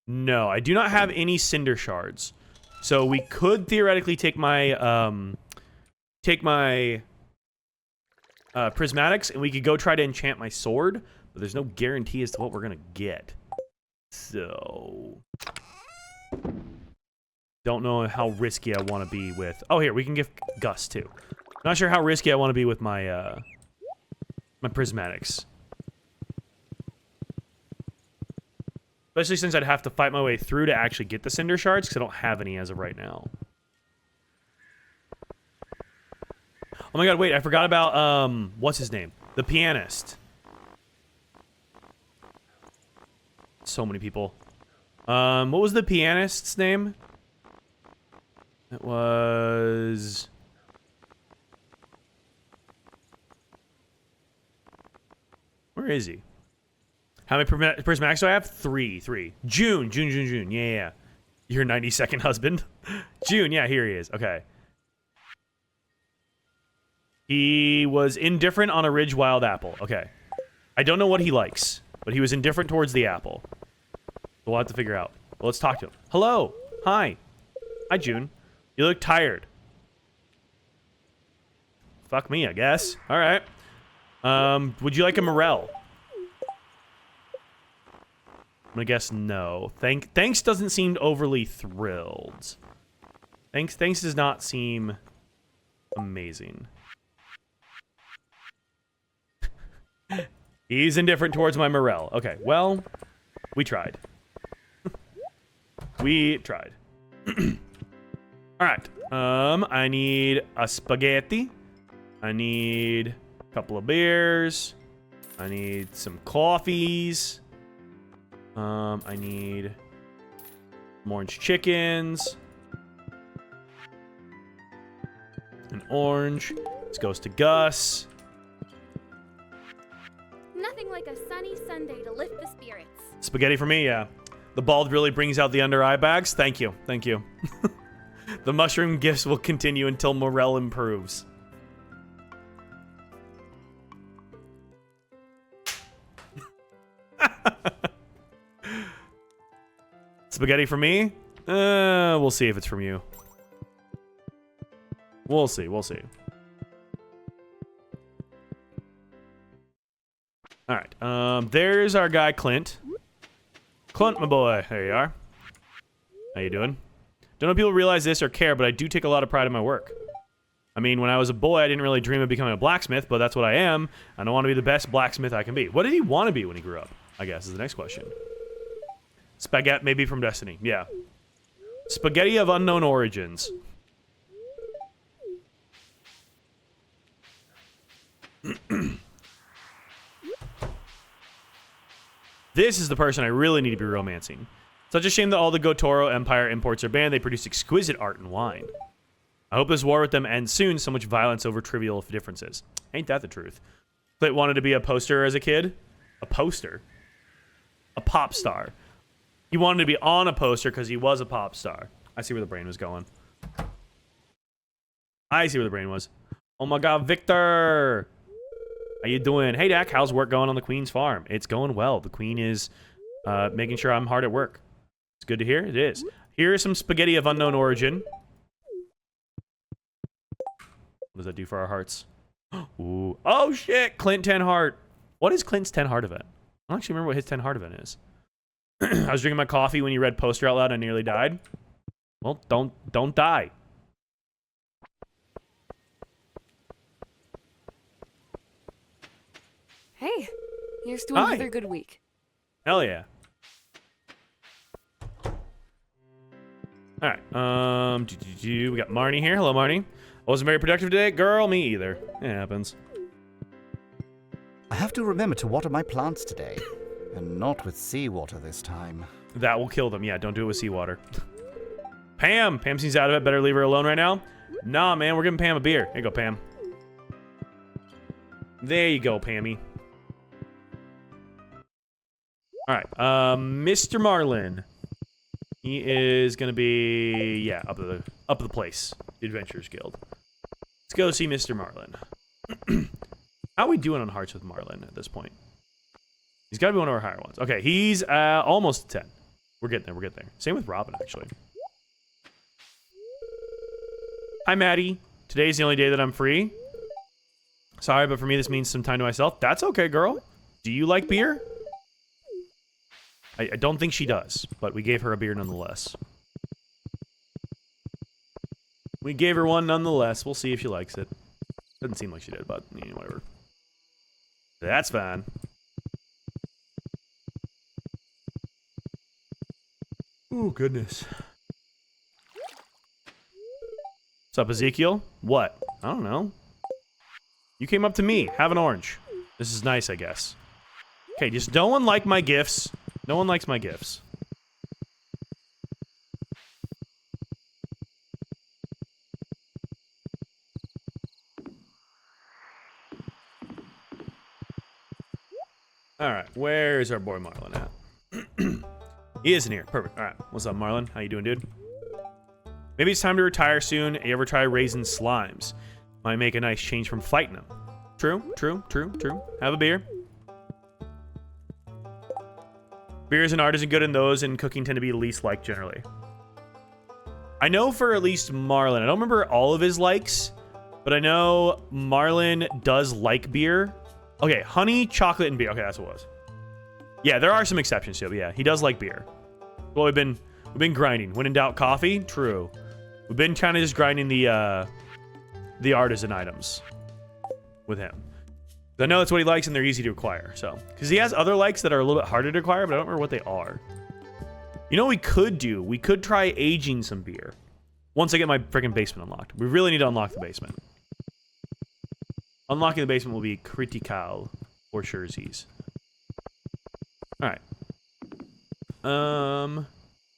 No, I do not have any cinder shards. So we could theoretically take my, prismatics, and we could go try to enchant my sword, but there's no guarantee as to what we're gonna get. So don't know how risky I want to be with. Oh, here we can give Gus too. Not sure how risky I want to be with my my prismatics, especially since I'd have to fight my way through to actually get the cinder shards because I don't have any as of right now. Oh my god, wait, I forgot about, what's his name? The pianist. So many people. What was the pianist's name? It was... Where is he? How many prismatics do I have? 3. June. Yeah. Your 92nd husband. June, yeah, here he is. Okay. He was indifferent on a Ridge Wild Apple. Okay. I don't know what he likes, but he was indifferent towards the apple. We'll have to figure out. Well, let's talk to him. Hello. Hi. Hi, June. You look tired. fuck me, I guess. All right. Would you like a morel? I'm gonna guess no. Thanks doesn't seem overly thrilled. Thanks does not seem amazing. He's indifferent towards my morel. Okay, well, we tried. We tried. All right. I need a spaghetti. I need a couple of beers. I need some coffees. I need some orange chickens. An orange. This goes to Gus. Nothing like a sunny Sunday to lift the spirits. Spaghetti for me, yeah. The bald really brings out the under eye bags. Thank you. Thank you. The mushroom gifts will continue until morale improves. Spaghetti for me? We'll see if it's from you. We'll see. We'll see. All right. There's our guy, Clint. Clint, my boy. There you are. How you doing? Don't know if people realize this or care, but I do take a lot of pride in my work. I mean, when I was a boy, I didn't really dream of becoming a blacksmith, but that's what I am, and I want to be the best blacksmith I can be. What did he want to be when he grew up? I guess is the next question. Spaghetti, maybe from Destiny. Yeah. Spaghetti of unknown origins. This is the person I really need to be romancing. Such a shame that all the Gotoro Empire imports are banned. They produce exquisite art and wine. I hope this war with them ends soon. So much violence over trivial differences. Ain't that the truth? Clint wanted to be a poster as a kid. A poster? A pop star. He wanted to be on a poster because he was a pop star. I see where the brain was going. I see where the brain was. Oh my god, Victor! How you doing? Hey, Dak, how's work going on the Queen's farm? It's going well. The Queen is making sure I'm hard at work. It's good to hear. It is. Here is some spaghetti of unknown origin. What does that do for our hearts? Ooh. Oh, shit! Clint 10 heart. What is Clint's 10 heart event? I don't actually remember what his 10 heart event is. I was drinking my coffee when you read poster out loud and I nearly died. Well, don't die. Hey, here's to Hi. another good week. Hell yeah. All right. We got Marnie here. Hello, Marnie. I wasn't very productive today. Girl, me either. It happens. I have to remember to water my plants today, and not with seawater this time. That will kill them. Yeah, don't do it with seawater. Pam! Pam seems out of it. Better leave her alone right now. Nah, man, we're giving Pam a beer. Here you go, Pam. There you go, Pammy. All right, Mr. Marlin. He is gonna be, yeah, up the place, the Adventurers Guild. Let's go see Mr. Marlin. How are we doing on hearts with Marlin at this point? He's got to be one of our higher ones. Okay, he's almost 10. We're getting there. We're getting there. Same with Robin, actually. Hi, Maddie. Today's the only day that I'm free. Sorry, but for me, this means some time to myself. That's okay, girl. Do you like beer? I don't think she does, but we gave her a beer nonetheless. We gave her one nonetheless. We'll see if she likes it. Doesn't seem like she did, but whatever. That's fine. Oh, goodness. What's up, Ezekiel? What? I don't know. You came up to me. Have an orange. This is nice, I guess. Okay, just no one like my gifts. No one likes my gifts. All right, where's our boy Marlin at? He isn't here. Perfect. All right, what's up, Marlin? How you doing, dude? Maybe it's time to retire soon. You ever try raising slimes? Might make a nice change from fighting them. True, true, true, true. Have a beer. Beers and art isn't good, and those in cooking tend to be least liked generally. I know for at least Marlin, I don't remember all of his likes, But I know Marlin does like beer. Okay, honey, chocolate, and beer. Okay, that's what it was. Yeah, there are some exceptions to it, but yeah, he does like beer. Well, we've been grinding. When in doubt, coffee. True. We've been kind of just grinding the artisan items with him. I know that's what he likes, and they're easy to acquire. So, because he has other likes that are a little bit harder to acquire, but I don't remember what they are. You know what we could do? We could try aging some beer. Once I get my freaking basement unlocked. We really need to unlock the basement. Unlocking the basement will be critical for surezies. Alright.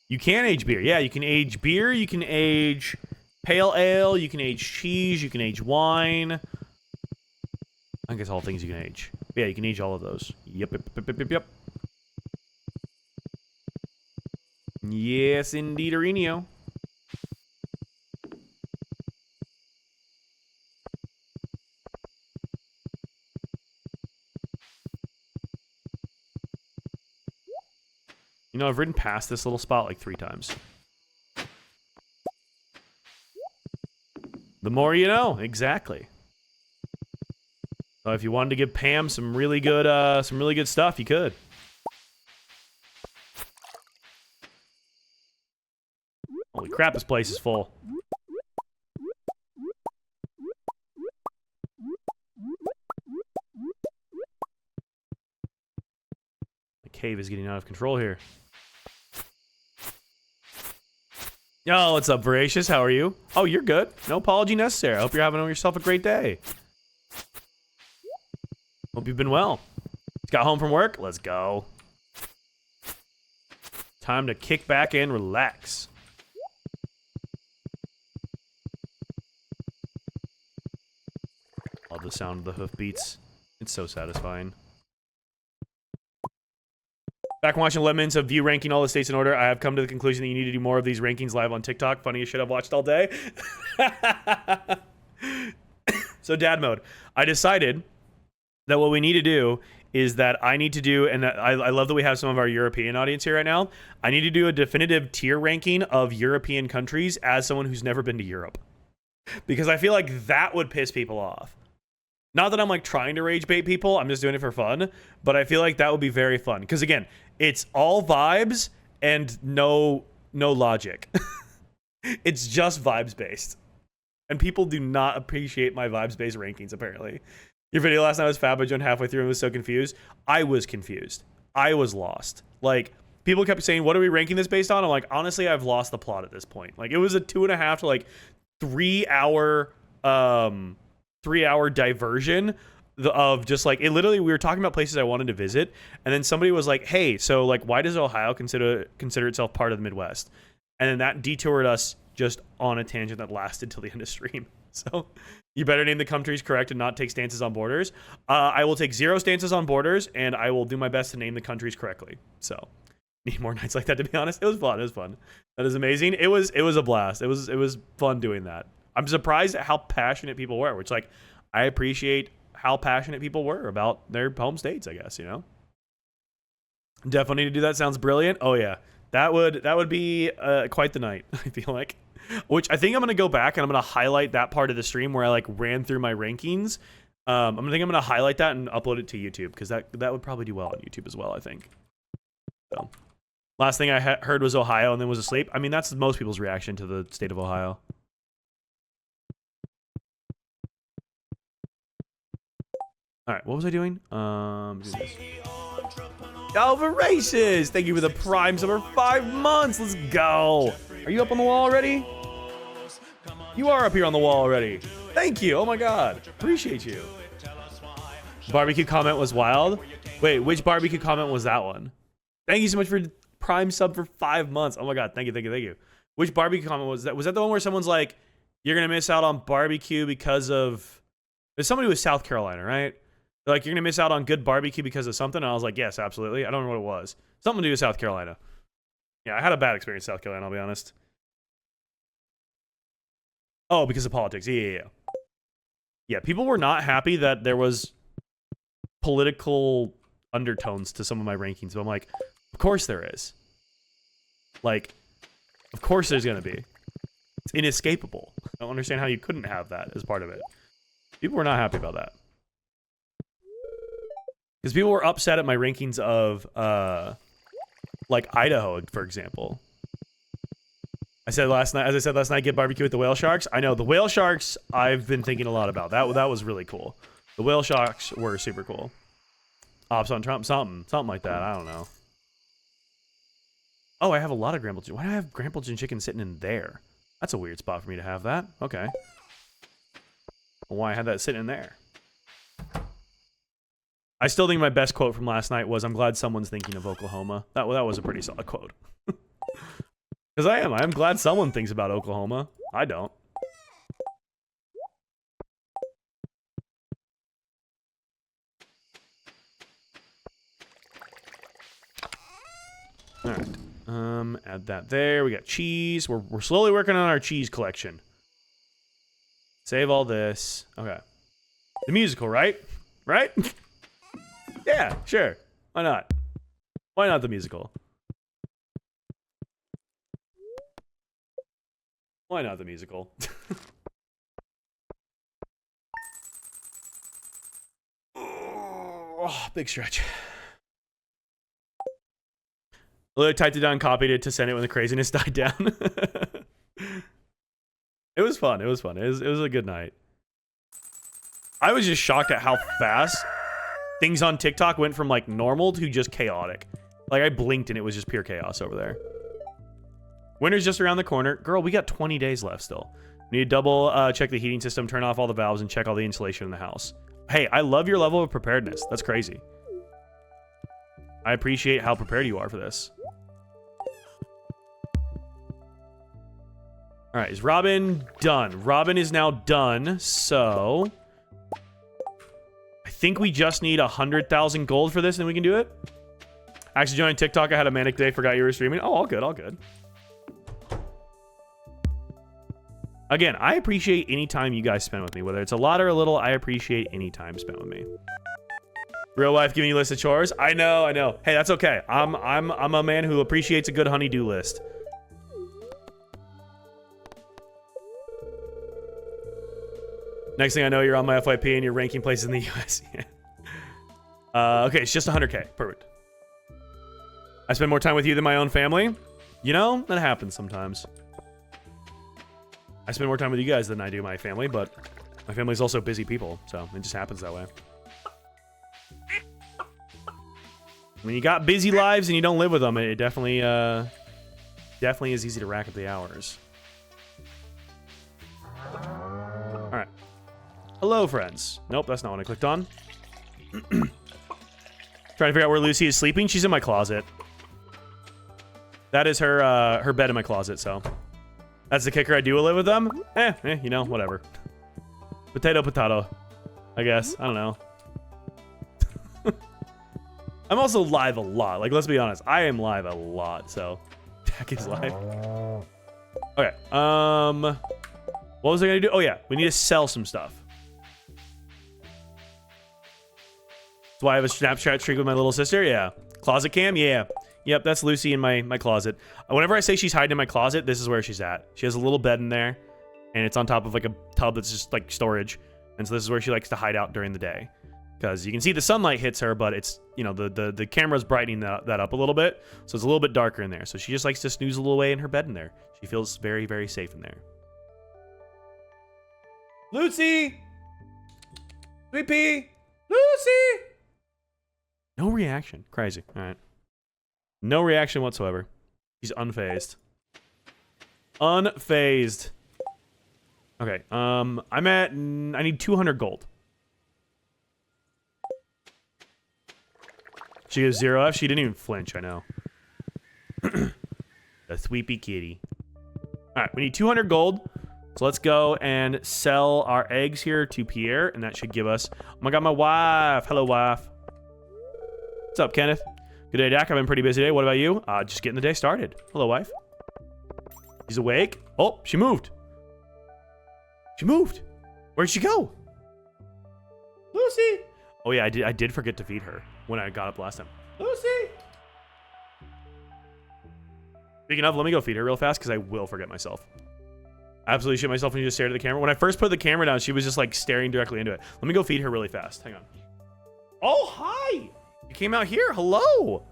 You can age beer. Yeah, you can age beer, you can age pale ale, you can age cheese, you can age wine. I guess all things you can age. Yeah, you can age all of those. Yep. Yes, indeed, Arenio. You know, I've ridden past this little spot like 3 times. The more you know, exactly. So if you wanted to give Pam some really good stuff, you could. Holy crap, this place is full. The cave is getting out of control here. Yo, what's up, Voracious? How are you? Oh, you're good. No apology necessary. I hope you're having yourself a great day. Hope you've been well. Just got home from work? Let's go. Time to kick back and relax. Love the sound of the hoofbeats. It's so satisfying. Back watching 11 minutes of view ranking all the states in order. I have come to the conclusion that you need to do more of these rankings live on TikTok. Funniest shit I've watched all day. So dad mode. I decided that what we need to do is that I need to do, and I love that we have some of our European audience here right now. I need to do a definitive tier ranking of European countries as someone who's never been to Europe. Because I feel like that would piss people off. Not that I'm like trying to rage bait people, I'm just doing it for fun, but I feel like that would be very fun. Because again, it's all vibes and no logic. It's just vibes based. And people do not appreciate my vibes based rankings, apparently. Your video last night was fab, but joined halfway through and was so confused. I was confused. I was lost. Like, people kept saying, what are we ranking this based on? I'm like, honestly, I've lost the plot at this point. Like, it was a 2.5 to like 3 hour 3 hour diversion of just like, it literally, we were talking about places I wanted to visit, and then somebody was like, hey, so like, why does Ohio consider itself part of the Midwest? And then that detoured us just on a tangent that lasted till the end of stream. So you better name the countries correct and not take stances on borders. I will take 0 stances on borders, and I will do my best to name the countries correctly. So need more nights like that, to be honest. It was fun. It was fun. That is amazing. It was a blast. It was fun doing that. I'm surprised at how passionate people were, which, like, I appreciate how passionate people were about their home states, I guess, you know? Definitely need to do that. Sounds brilliant. Oh, yeah. That would be quite the night, I feel like. Which I think I'm going to go back and I'm going to highlight that part of the stream where I, like, ran through my rankings. I'm going to highlight that and upload it to YouTube, because that would probably do well on YouTube as well, I think. So, last thing I heard was Ohio and then was asleep. I mean, that's most people's reaction to the state of Ohio. All right, what was I doing? Alva Races! Thank you for the Prime sub for 5 months. Let's go. Are you up on the wall already? You are up here on the wall already. Thank you. Oh my God. Appreciate you. Barbecue comment was wild. Wait, which barbecue comment was that one? Thank you so much for Prime sub for 5 months. Oh my God. Thank you. Which barbecue comment was that? Was that the one where someone's like, you're going to miss out on barbecue because of... There's somebody with South Carolina, right? They're like, you're going to miss out on good barbecue because of something? And I was like, yes, absolutely. I don't know what it was. Something to do with South Carolina. Yeah, I had a bad experience in South Carolina, I'll be honest. Oh, because of politics. Yeah. Yeah, people were not happy that there was political undertones to some of my rankings. But I'm like, of course there is. Like, of course there's going to be. It's inescapable. I don't understand how you couldn't have that as part of it. People were not happy about that. Because people were upset at my rankings of, like, Idaho, for example. As I said last night, get barbecue with the whale sharks. I know, the whale sharks, I've been thinking a lot about. That was really cool. The whale sharks were super cool. Ops on Trump, something like that. I don't know. Oh, I have a lot of Grampleton. Why do I have Grampleton chicken sitting in there? That's a weird spot for me to have that. Okay. Well, why I had that sitting in there? I still think my best quote from last night was, "I'm glad someone's thinking of Oklahoma." That was a pretty solid quote. Because I'm glad someone thinks about Oklahoma. I don't. All right. Add that there. We got cheese. We're slowly working on our cheese collection. Save all this. Okay. The musical, right? Right? Yeah, sure. Why not? Why not the musical? Why not the musical? Oh, big stretch. I literally typed it down, copied it to send it when the craziness died down. It was fun. It was fun. It was a good night. I was just shocked at how fast things on TikTok went from like normal to just chaotic. Like I blinked and it was just pure chaos over there. Winter's just around the corner. Girl, we got 20 days left still. We need to double check the heating system, turn off all the valves, and check all the insulation in the house. Hey, I love your level of preparedness. That's crazy. I appreciate how prepared you are for this. All right, is Robin done? Robin is now done, so I think we just need 100,000 gold for this, and we can do it. I actually joined TikTok. I had a manic day. Forgot you were streaming. Oh, all good, all good. Again, I appreciate any time you guys spend with me, whether it's a lot or a little. I appreciate any time spent with me. Real life giving you a list of chores. I know, I know. Hey, that's okay. I'm a man who appreciates a good honey-do list. Next thing I know, you're on my FYP and you're ranking places in the US. Okay, it's just 100K. Perfect. I spend more time with you than my own family. You know, that happens sometimes. I spend more time with you guys than I do my family, but my family's also busy people, so it just happens that way. When you got busy lives and you don't live with them, it definitely is easy to rack up the hours. All right. Hello, friends. Nope, that's not what I clicked on. Trying to figure out where Lucy is sleeping. She's in my closet. That is her bed in my closet, so. That's the kicker. I do live with them. You know, whatever. Potato, potato. I guess. I don't know. I'm also live a lot. Like, let's be honest. I am live a lot, so. Jackie's live. Okay. What was I gonna do? Oh, yeah. We need to sell some stuff. That's why I have a Snapchat streak with my little sister? Yeah. Closet cam? Yeah. Yep, that's Lucy in my closet. Whenever I say she's hiding in my closet, this is where she's at. She has a little bed in there, and it's on top of like a tub that's just like storage. And so this is where she likes to hide out during the day. Because you can see the sunlight hits her, but it's, you know, the camera's brightening that up a little bit. So it's a little bit darker in there. So she just likes to snooze a little away in her bed in there. She feels very, very safe in there. Lucy! Sweet pea! Lucy! No reaction. Crazy. All right. No reaction whatsoever. He's unfazed. Unfazed. Okay, I'm at... I need 200 gold. She gives 0F. She didn't even flinch, I know. The sweepy kitty. Alright, we need 200 gold. So let's go and sell our eggs here to Pierre, and that should give us... Oh my god, my wife! Hello, wife. What's up, Kenneth? Good day, Dak. I've been pretty busy today. What about you? Just getting the day started. Hello, wife. She's awake. Oh, she moved. She moved. Where'd she go? Lucy. Oh yeah, I did forget to feed her when I got up last time. Lucy. Speaking of, let me go feed her real fast because I will forget myself. Absolutely shit myself when you just stared at the camera. When I first put the camera down, she was just like staring directly into it. Let me go feed her really fast. Hang on. Oh, hi. You came out here. Hello.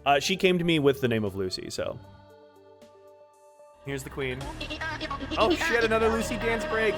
Hi. She came to me with the name of Lucy, so. Here's the queen. Oh shit, another Lucy dance break.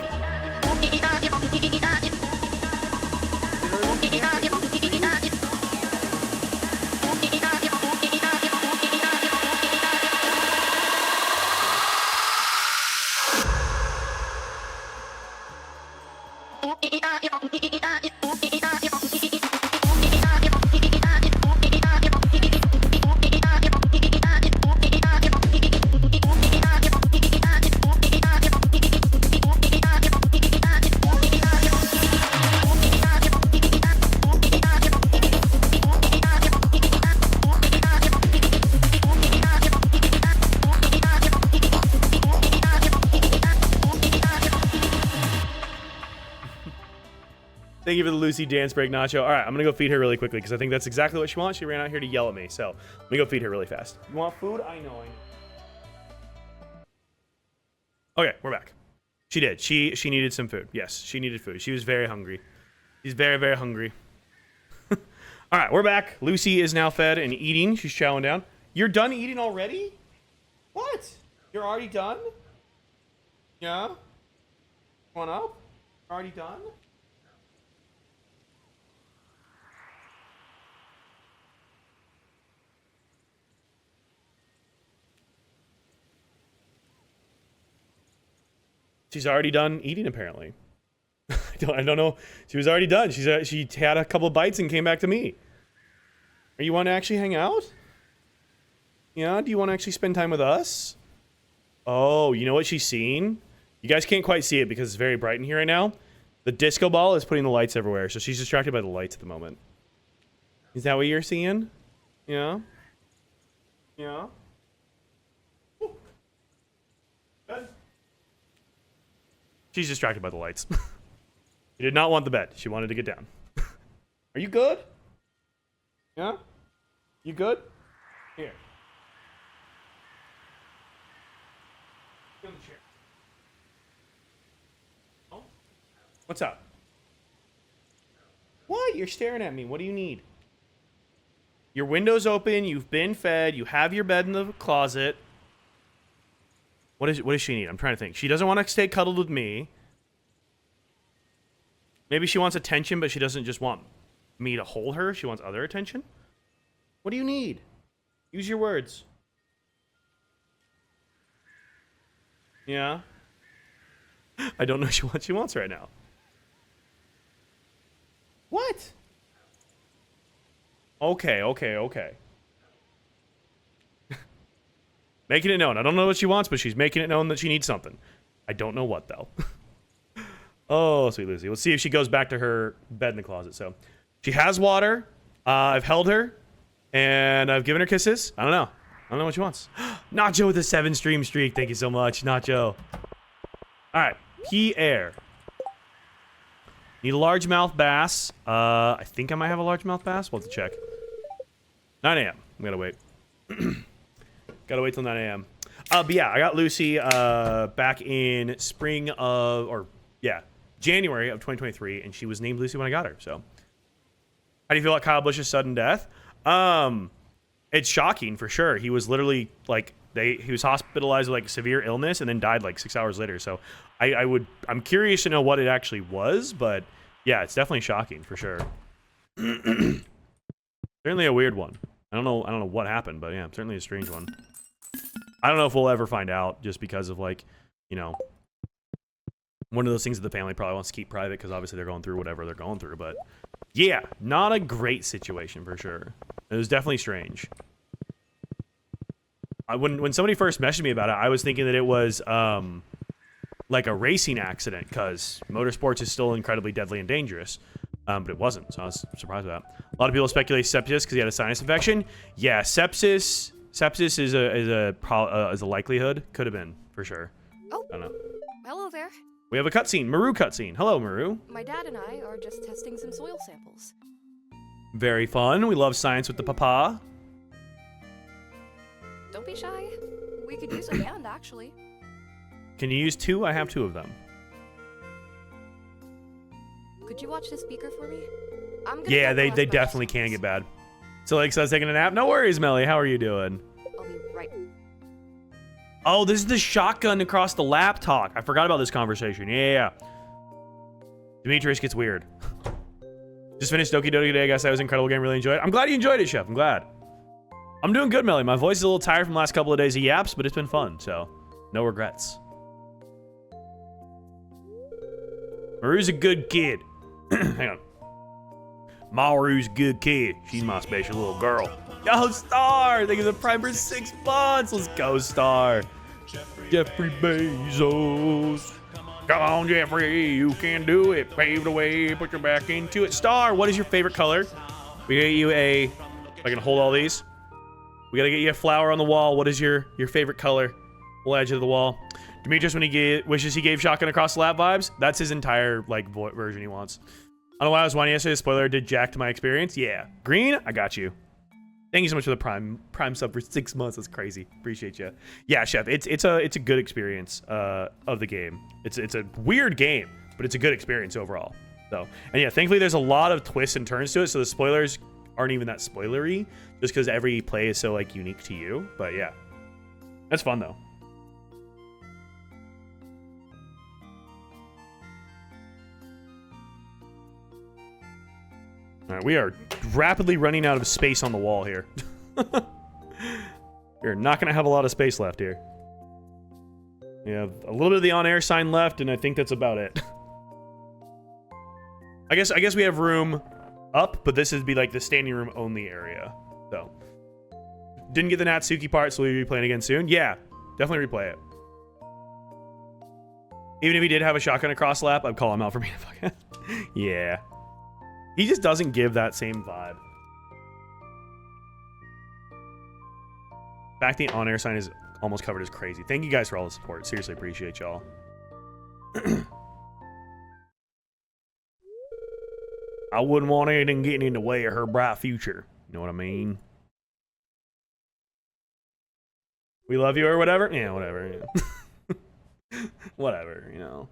Thank you for the Lucy dance break, Nacho. All right, I'm gonna go feed her really quickly because I think that's exactly what she wants. She ran out here to yell at me, so let me go feed her really fast. You want food? I know. Okay, we're back. She did. She needed some food. Yes, she needed food. She was very hungry. She's very, very hungry. All right, we're back. Lucy is now fed and eating. She's chowing down. You're done eating already? What? You're already done? Yeah? Come on up. Already done? She's already done eating, apparently. I don't know. She was already done. She had a couple bites and came back to me. Are you want to actually hang out? Yeah? Do you want to actually spend time with us? Oh, you know what she's seeing? You guys can't quite see it because it's very bright in here right now. The disco ball is putting the lights everywhere, so she's distracted by the lights at the moment. Is that what you're seeing? Yeah? Yeah? Good. She's distracted by the lights. She did not want the bed. She wanted to get down. Are you good? Yeah? You good? Here. Get on the chair. Oh? What's up? What? You're staring at me. What do you need? Your window's open. You've been fed. You have your bed in the closet. What does she need? I'm trying to think. She doesn't want to stay cuddled with me. Maybe she wants attention, but she doesn't just want me to hold her. She wants other attention. What do you need? Use your words. Yeah? I don't know what she wants right now. What? Okay. Making it known. I don't know what she wants, but she's making it known that she needs something. I don't know what, though. Oh, sweet Lucy. Let's see if she goes back to her bed in the closet. So, she has water. I've held her. And I've given her kisses. I don't know what she wants. Nacho with a 7-stream streak. Thank you so much, Nacho. Alright. Pierre. Need a largemouth bass. I think I might have a largemouth bass. We'll have to check. 9 a.m. We gotta wait. Gotta wait till 9 a.m. But yeah, I got Lucy back in January of 2023, and she was named Lucy when I got her. So, how do you feel about Kyle Busch's sudden death? It's shocking for sure. He was literally like he was hospitalized with like severe illness and then died like 6 hours later. So, I'm curious to know what it actually was, but yeah, it's definitely shocking for sure. Certainly a weird one. I don't know what happened, but yeah, certainly a strange one. I don't know if we'll ever find out, just because of like, you know, one of those things that the family probably wants to keep private because obviously they're going through whatever they're going through. But yeah, not a great situation for sure. It was definitely strange. When somebody first messaged me about it, I was thinking that it was like a racing accident because motorsports is still incredibly deadly and dangerous. But it wasn't, so I was surprised about that. A lot of people speculate sepsis because he had a sinus infection. Yeah, sepsis is a likelihood. Could have been, for sure. Oh, I don't know. hello there. We have a cutscene. Maru cutscene. Hello, Maru. My dad and I are just testing some soil samples. Very fun. We love science with the papa. Don't be shy. We could use a hand, actually. Can you use 2? I have 2 of them. Could you watch the speaker for me? Yeah, they definitely can get bad. So, like, so I was taking a nap. No worries, Melly. How are you doing? I'll be right. Oh, this is the shotgun across the laptop. I forgot about this conversation. Yeah. Demetrius gets weird. Just finished Doki Doki today. I guess that was an incredible game. Really enjoyed it. I'm glad you enjoyed it, Chef. I'm glad. I'm doing good, Melly. My voice is a little tired from the last couple of days of yaps, but it's been fun, so no regrets. Maru's a good kid. Hang on. Maru's a good kid. She's my special little girl. Yo, Star! Thank you for the Prime for 6 months. Let's go, Star. Jeffrey Bezos. Come on, Jeffrey. You can do it. Pave the way. Put your back into it. Star, what is your favorite color? We get you a... I can hold all these. We gotta get you a flower on the wall. What is your favorite color? Whole edge of the wall. Demetrius, when he wishes he gave Shotgun Across the Lap vibes, that's his entire, like, version he wants. I don't know why I was whining yesterday. Spoiler, did jack to my experience. Yeah. Green, I got you. Thank you so much for the Prime sub for 6 months. That's crazy. Appreciate you. Yeah, Chef. It's a good experience of the game. It's a weird game, but it's a good experience overall. So, and yeah, thankfully there's a lot of twists and turns to it, so the spoilers aren't even that spoilery, just because every play is so like unique to you. But yeah, that's fun though. All right, we are rapidly running out of space on the wall here. We're not going to have a lot of space left here. We have a little bit of the on-air sign left, and I think that's about it. I guess we have room up, but this would be like the standing room only area. So, didn't get the Natsuki part, so we'll be playing again soon. Yeah, definitely replay it. Even if he did have a Shotgun Across lap, I'd call him out for being a fucking... Yeah. He just doesn't give that same vibe. Back the on-air sign is almost covered is crazy. Thank you guys for all the support. Seriously, appreciate y'all. I wouldn't want anything getting in the way of her bright future. You know what I mean? We love you or whatever? Yeah, whatever. Yeah. Whatever, you know.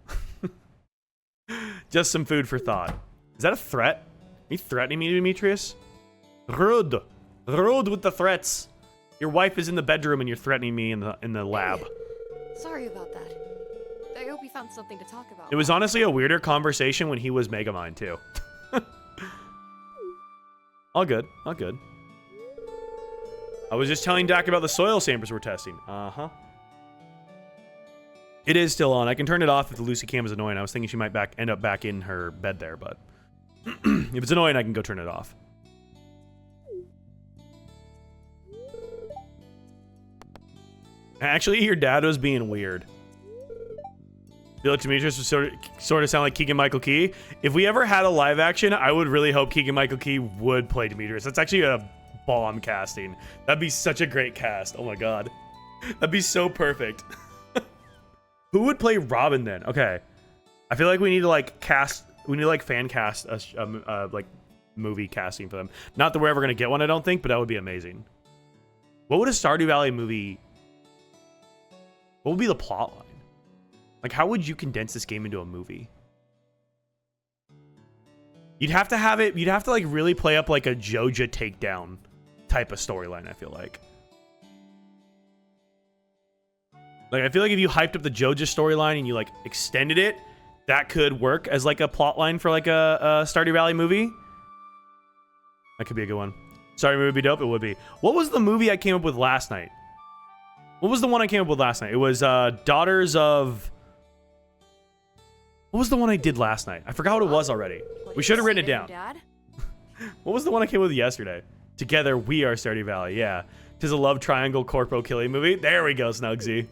Just some food for thought. Is that a threat? Are you threatening me, Demetrius? Rude. Rude with the threats. Your wife is in the bedroom and you're threatening me in the lab. Sorry about that. I hope you found something to talk about. It was honestly a weirder conversation when he was Megamind too. All good. All good. I was just telling Dak about the soil samples we're testing. Uh-huh. It is still on. I can turn it off if the Lucy cam is annoying. I was thinking she might end up back in her bed there, but if it's annoying, I can go turn it off. Actually, your dad was being weird. I feel like Demetrius would sort of sound like Keegan-Michael Key. If we ever had a live action, I would really hope Keegan-Michael Key would play Demetrius. That's actually a bomb casting. That'd be such a great cast. Oh my god. That'd be so perfect. Who would play Robin then? Okay. I feel like we need to like cast, we need to like fan cast a like movie casting for them. Not that we're ever going to get one, I don't think, but that would be amazing. What would a Stardew Valley movie, what would be the plot line? Like, how would you condense this game into a movie? You'd have to have it, you'd have to like really play up like a Joja takedown type of storyline, I feel like. Like, I feel like if you hyped up the Joja storyline and you like extended it, that could work as like a plot line for like a Stardew Valley movie. That could be a good one. Stardew movie would be dope, it would be. What was the movie I came up with last night? What was the one I came up with last night? It was Daughters of... What was the one I did last night? I forgot what it was already. We should have written it down. Dad? What was the one I came up with yesterday? Together we are Stardew Valley, yeah. 'Tis a love triangle corpo killing movie. There we go, Snugsy.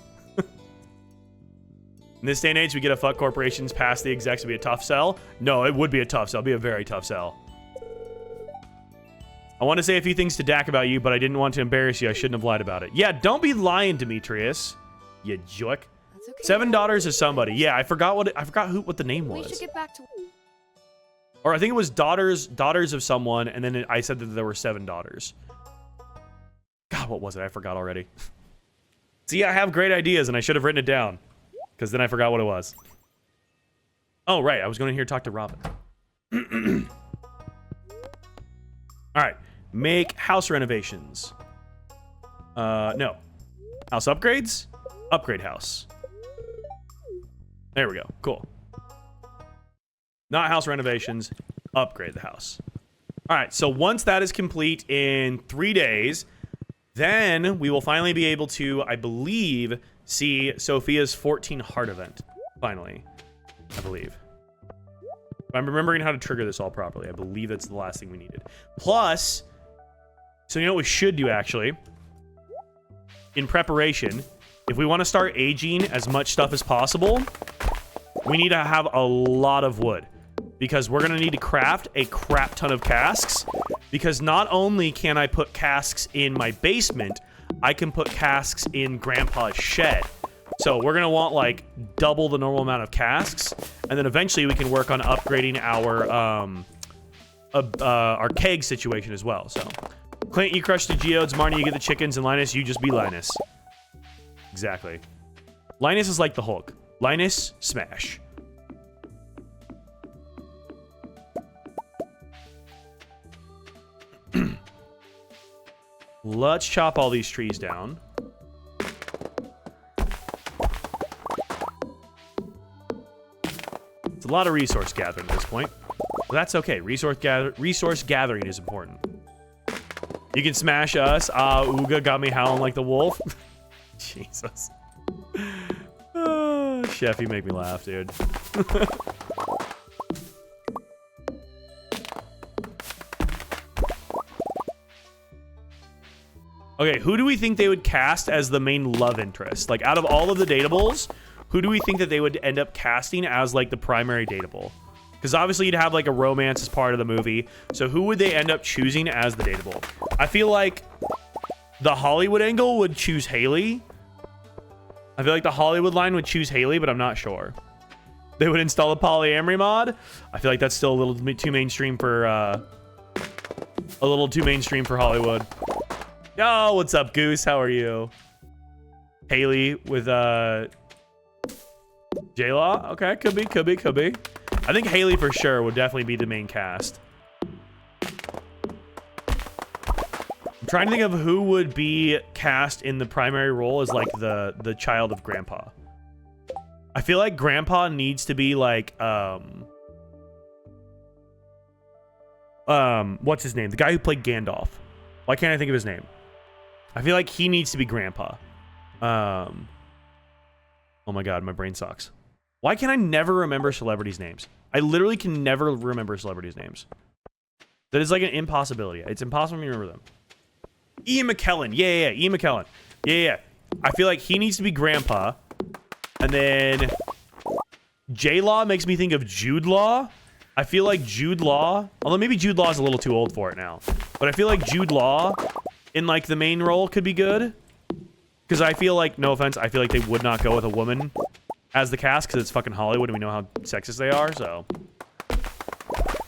In this day and age, we get a fuck corporations past the execs would be a tough sell. No, it would be a tough sell. It'd be a very tough sell. I want to say a few things to Dak about you, but I didn't want to embarrass you. I shouldn't have lied about it. Yeah, don't be lying, Demetrius. You jerk. That's okay. 7 daughters of somebody. Yeah, I forgot what the name We was. should get back to. Or I think it was daughters of someone, and then I said that there were 7 daughters. God, what was it? I forgot already. See, I have great ideas, and I should have written it down, because then I forgot what it was. Oh, right. I was going to here talk to Robin. All right. Make house renovations. No. House upgrades? Upgrade house. There we go. Cool. Not house renovations. Upgrade the house. All right. So once that is complete in 3 days, then we will finally be able to, I believe, see Sophia's 14 heart event. Finally. I believe. If I'm remembering how to trigger this all properly. I believe that's the last thing we needed. Plus, so you know what we should do, actually? In preparation, if we want to start aging as much stuff as possible, we need to have a lot of wood. Because we're going to need to craft a crap ton of casks. Because not only can I put casks in my basement, I can put casks in Grandpa's shed. So we're going to want like double the normal amount of casks. And then eventually we can work on upgrading our keg situation as well. So Clint, you crush the geodes. Marnie, you get the chickens. And Linus, you just be Linus. Exactly. Linus is like the Hulk. Linus, smash. Let's chop all these trees down. It's a lot of resource gathering at this point. But that's okay. Resource gathering is important. You can smash us. Ooga got me howling like the wolf. Jesus. Chef, you make me laugh, dude. Okay, who do we think they would cast as the main love interest? Like, out of all of the datables, who do we think that they would end up casting as, like, the primary datable? Because obviously you'd have, like, a romance as part of the movie. So who would they end up choosing as the datable? I feel like the Hollywood angle would choose Haley. I feel like the Hollywood line would choose Haley, but I'm not sure. They would install a polyamory mod. I feel like that's still a little too mainstream for, Hollywood. Yo, what's up, Goose? How are you? Haley with, J-Law? Okay, could be. I think Haley for sure would definitely be the main cast. I'm trying to think of who would be cast in the primary role as, like, the child of Grandpa. I feel like Grandpa needs to be, like, what's his name? The guy who played Gandalf. Why can't I think of his name? I feel like he needs to be Grandpa. Oh my god, my brain sucks. Why can I never remember celebrities' names? I literally can never remember celebrities' names. That is like an impossibility. It's impossible for me to remember them. Ian McKellen. Yeah. Ian McKellen. Yeah. I feel like he needs to be Grandpa. And then J-Law makes me think of Jude Law. I feel like Jude Law, although maybe Jude Law is a little too old for it now. But I feel like Jude Law in, like, the main role could be good. Because I feel like, no offense, I feel like they would not go with a woman as the cast because it's fucking Hollywood and we know how sexist they are, so.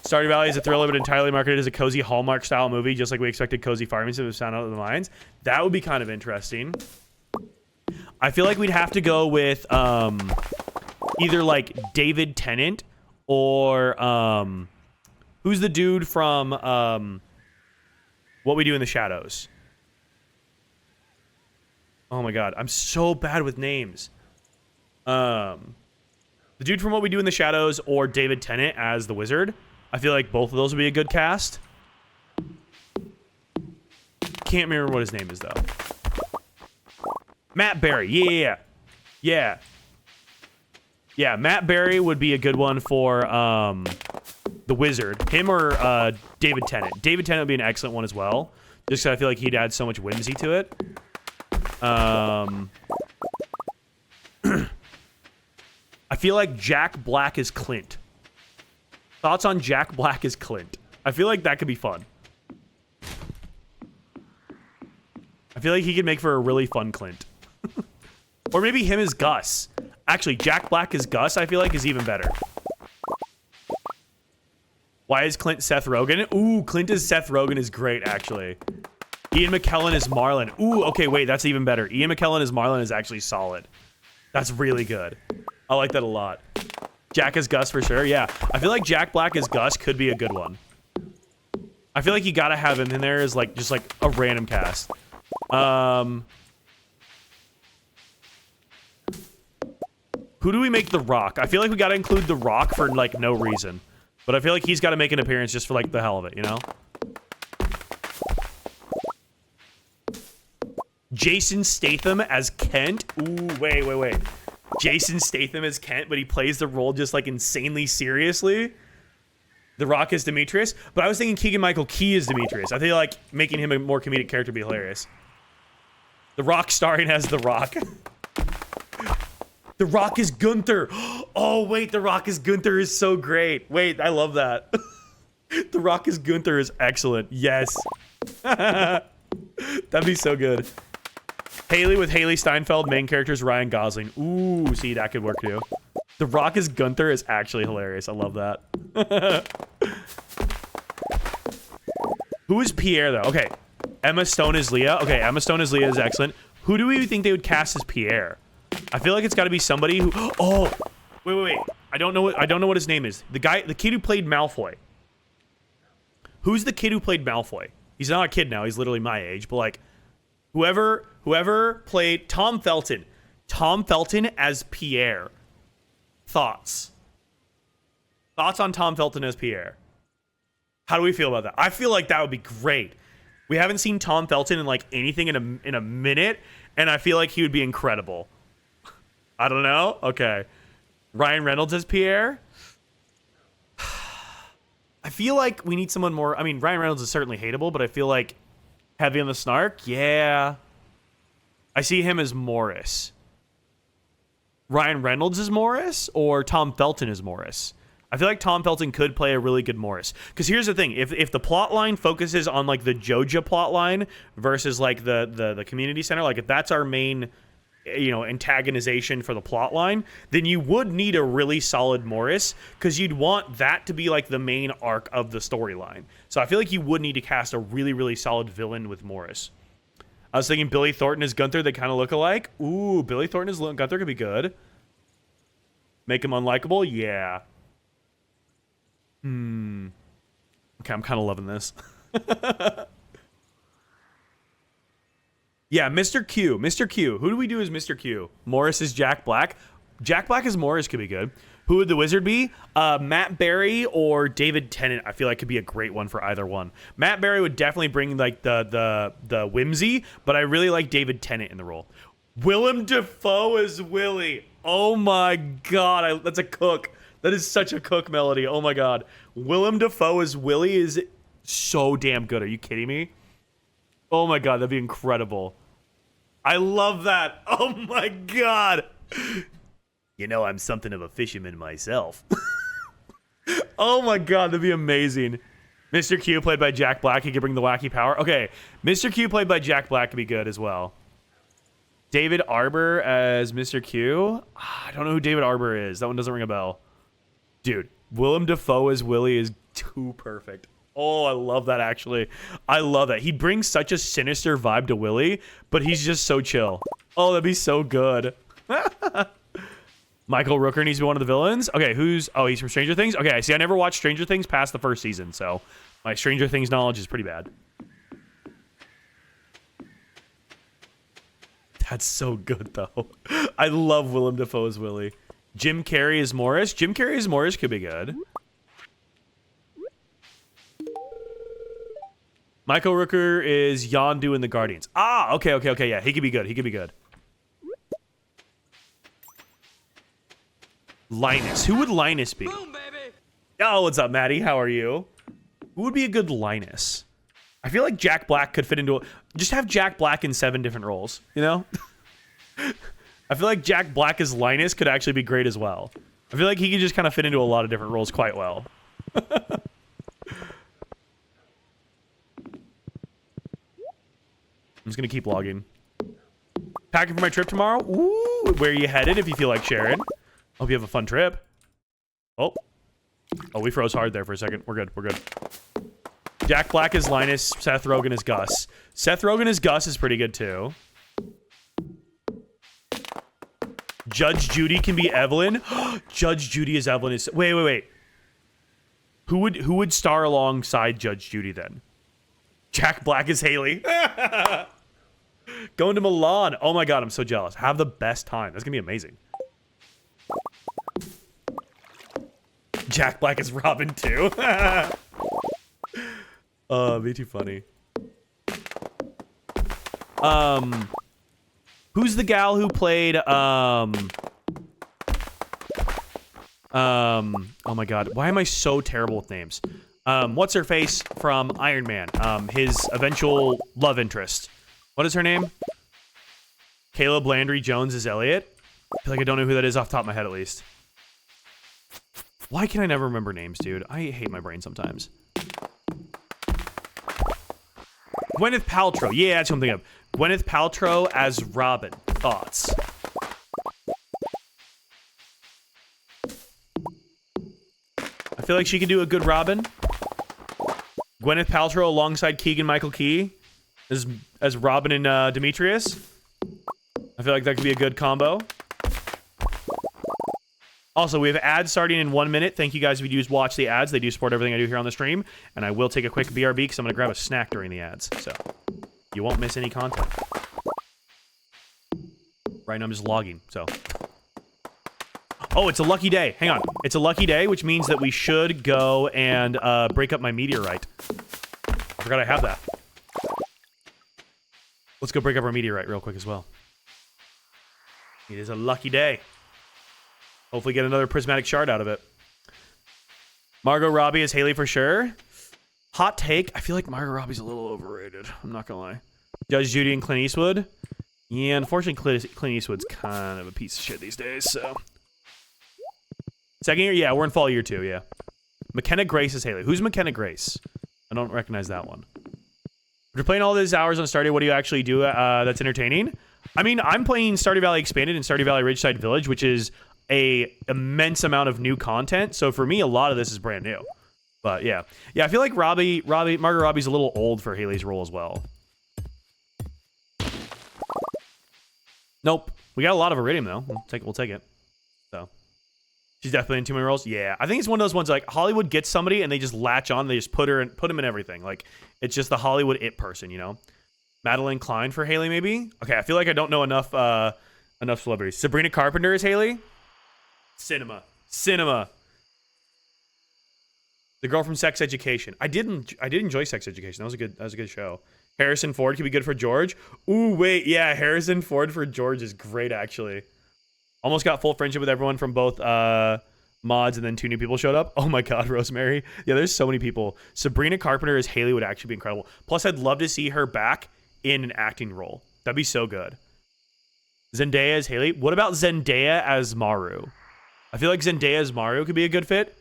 Stardew Valley is a thriller but entirely marketed as a cozy Hallmark-style movie, just like we expected cozy farming to have sound out of the lines. That would be kind of interesting. I feel like we'd have to go with either, like, David Tennant or who's the dude from What We Do in the Shadows? Oh my god, I'm so bad with names. The dude from What We Do in the Shadows or David Tennant as the wizard. I feel like both of those would be a good cast. Can't remember what his name is though. Matt Berry. Yeah, Matt Berry would be a good one for the wizard. Him or David Tennant. David Tennant would be an excellent one as well. Just because I feel like he'd add so much whimsy to it. I feel like Jack Black is Clint. Thoughts on Jack Black as Clint? I feel like that could be fun. I feel like he could make for a really fun Clint. Or maybe him as Gus. Actually, Jack Black as Gus, I feel like, is even better. Why is Clint Seth Rogen? Ooh, Clint as Seth Rogen is great, actually. Ian McKellen as Marlon. Ooh, okay, wait, that's even better. Ian McKellen as Marlon is actually solid. That's really good. I like that a lot. Jack as Gus for sure, yeah. I feel like Jack Black as Gus could be a good one. I feel like you gotta have him in there as like just like a random cast. Who do we make The Rock? I feel like we gotta include The Rock for like no reason. But I feel like he's gotta make an appearance just for like the hell of it, you know? Jason Statham as Kent. Ooh, wait. Jason Statham as Kent, but he plays the role just like insanely seriously. The Rock is Demetrius, but I was thinking Keegan-Michael Key is Demetrius. I feel like making him a more comedic character would be hilarious. The Rock starring as The Rock. The Rock is Gunther. Oh, wait, The Rock is Gunther is so great. Wait, I love that. The Rock is Gunther is excellent. Yes. That'd be so good. Haley with Haley Steinfeld, main characters Ryan Gosling. Ooh, see, that could work too. The Rock is Gunther is actually hilarious. I love that. Who is Pierre, though? Okay. Emma Stone is Leah. Okay, Emma Stone is Leah is excellent. Who do we think they would cast as Pierre? I feel like it's got to be somebody who... Oh! Wait. I don't know what his name is. The kid who played Malfoy. Who's the kid who played Malfoy? He's not a kid now. He's literally my age. But, like, whoever played Tom Felton. Tom Felton as Pierre. Thoughts on Tom Felton as Pierre? How do we feel about that? I feel like that would be great. We haven't seen Tom Felton in like anything in a minute, and I feel like he would be incredible. I don't know. Okay. Ryan Reynolds as Pierre. I feel like we need someone more. I mean, Ryan Reynolds is certainly hateable, but I feel like heavy on the snark. Yeah. I see him as Morris. Ryan Reynolds is Morris or Tom Felton is Morris? I feel like Tom Felton could play a really good Morris. Because here's the thing. If the plot line focuses on like the Joja plot line versus like the community center, like if that's our main, antagonization for the plot line, then you would need a really solid Morris because you'd want that to be like the main arc of the storyline. So I feel like you would need to cast a really, really solid villain with Morris. I was thinking Billy Thornton as Gunther. They kind of look alike. Ooh, Billy Thornton as Gunther could be good. Make him unlikable? Yeah. Okay, I'm kind of loving this. Yeah, Mr. Q. Mr. Q. Who do we do as Mr. Q? Morris is Jack Black. Jack Black as Morris could be good. Who would the wizard be? Matt Berry or David Tennant. I feel like could be a great one for either one. Matt Berry would definitely bring like the whimsy, but I really like David Tennant in the role. Willem Dafoe as Willie. Oh my god, that's a Cook. That is such a Cook melody. Oh my god. Willem Dafoe as Willie is so damn good. Are you kidding me? Oh my god, that'd be incredible. I love that. Oh my god. I'm something of a fisherman myself. Oh my god, that'd be amazing. Mr. Q played by Jack Black. He could bring the wacky power. Okay, Mr. Q played by Jack Black could be good as well. David Arbor as Mr. Q. I don't know who David Arbor is. That one doesn't ring a bell. Dude, Willem Dafoe as Willie is too perfect. Oh, I love that, actually. I love that. He brings such a sinister vibe to Willie, but he's just so chill. Oh, that'd be so good. Michael Rooker needs to be one of the villains. Okay, he's from Stranger Things? Okay, I never watched Stranger Things past the first season, so my Stranger Things knowledge is pretty bad. That's so good, though. I love Willem Dafoe as Willie. Jim Carrey as Morris. Jim Carrey as Morris could be good. Michael Rooker is Yondu in the Guardians. Ah, okay. Yeah, he could be good. Linus. Who would Linus be? Boom, baby. Oh, what's up, Maddie? How are you? Who would be a good Linus? I feel like Jack Black could fit into just have Jack Black in 7 different roles, I feel like Jack Black as Linus could actually be great as well. I feel like he could just kind of fit into a lot of different roles quite well. I'm just going to keep logging. Packing for my trip tomorrow? Ooh, where are you headed if you feel like sharing? Hope you have a fun trip. Oh, we froze hard there for a second. We're good. Jack Black is Linus. Seth Rogen is Gus. Seth Rogen is Gus is pretty good too. Judge Judy can be Evelyn. Judge Judy is Evelyn. Is wait. Who would star alongside Judge Judy then? Jack Black is Haley. Going to Milan. Oh my god, I'm so jealous. Have the best time. That's gonna be amazing. Jack Black is Robin too. Be too funny. Who's the gal who played oh my god, why am I so terrible with names? What's her face from Iron Man? His eventual love interest. What is her name? Caleb Landry Jones is Elliot. I feel like I don't know who that is off the top of my head at least. Why can I never remember names, dude? I hate my brain sometimes. Gwyneth Paltrow. Yeah, that's what I'm thinking of. Gwyneth Paltrow as Robin. Thoughts? I feel like she could do a good Robin. Gwyneth Paltrow alongside Keegan-Michael Key as Robin and Demetrius. I feel like that could be a good combo. Also, we have ads starting in 1 minute. Thank you guys if you do watch the ads. They do support everything I do here on the stream. And I will take a quick BRB because I'm going to grab a snack during the ads. So you won't miss any content. Right now I'm just logging, so. Oh, it's a lucky day. Hang on. It's a lucky day, which means that we should go and break up my meteorite. I forgot I have that. Let's go break up our meteorite real quick as well. It is a lucky day. Hopefully get another prismatic shard out of it. Margot Robbie is Haley for sure. Hot take. I feel like Margot Robbie's a little overrated. I'm not gonna lie. Judge Judy and Clint Eastwood. Yeah, unfortunately Clint Eastwood's kind of a piece of shit these days, so. Second year? Yeah, we're in fall year 2, yeah. McKenna Grace is Haley. Who's McKenna Grace? I don't recognize that one. If you're playing all these hours on Stardew, what do you actually do that's entertaining? I mean, I'm playing Stardew Valley Expanded and Stardew Valley Ridgeside Village, which is a immense amount of new content. So for me, a lot of this is brand new. But yeah. Yeah, I feel like Margot Robbie's a little old for Haley's role as well. Nope. We got a lot of iridium though. We'll take it. So she's definitely in too many roles. Yeah, I think it's one of those ones like Hollywood gets somebody and they just latch on. They just put him in everything. Like it's just the Hollywood it person, you know. Madeline Klein for Haley, maybe. Okay, I feel like I don't know enough celebrities. Sabrina Carpenter is Haley. Cinema. The girl from Sex Education. I did enjoy Sex Education. That was a good show. Harrison Ford could be good for George. Ooh, wait, yeah, Harrison Ford for George is great actually. Almost got full friendship with everyone from both mods, and then 2 new people showed up. Oh my god, Rosemary. Yeah, there's so many people. Sabrina Carpenter as Haley would actually be incredible. Plus, I'd love to see her back in an acting role. That'd be so good. Zendaya as Haley. What about Zendaya as Maru? I feel like Zendaya as Maru could be a good fit.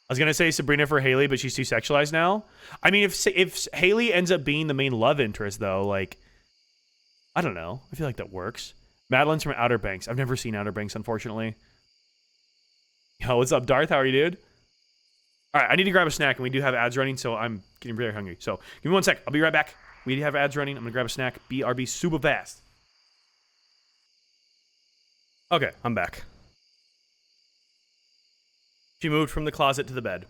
I was gonna say Sabrina for Haley, but she's too sexualized now. I mean, if Haley ends up being the main love interest, though, like, I don't know. I feel like that works. Madeline's from Outer Banks. I've never seen Outer Banks, unfortunately. Yo, what's up, Darth? How are you, dude? All right, I need to grab a snack, and we do have ads running, so I'm getting very hungry. So give me 1 sec. I'll be right back. We have ads running. I'm gonna grab a snack. BRB super fast. Okay, I'm back. She moved from the closet to the bed.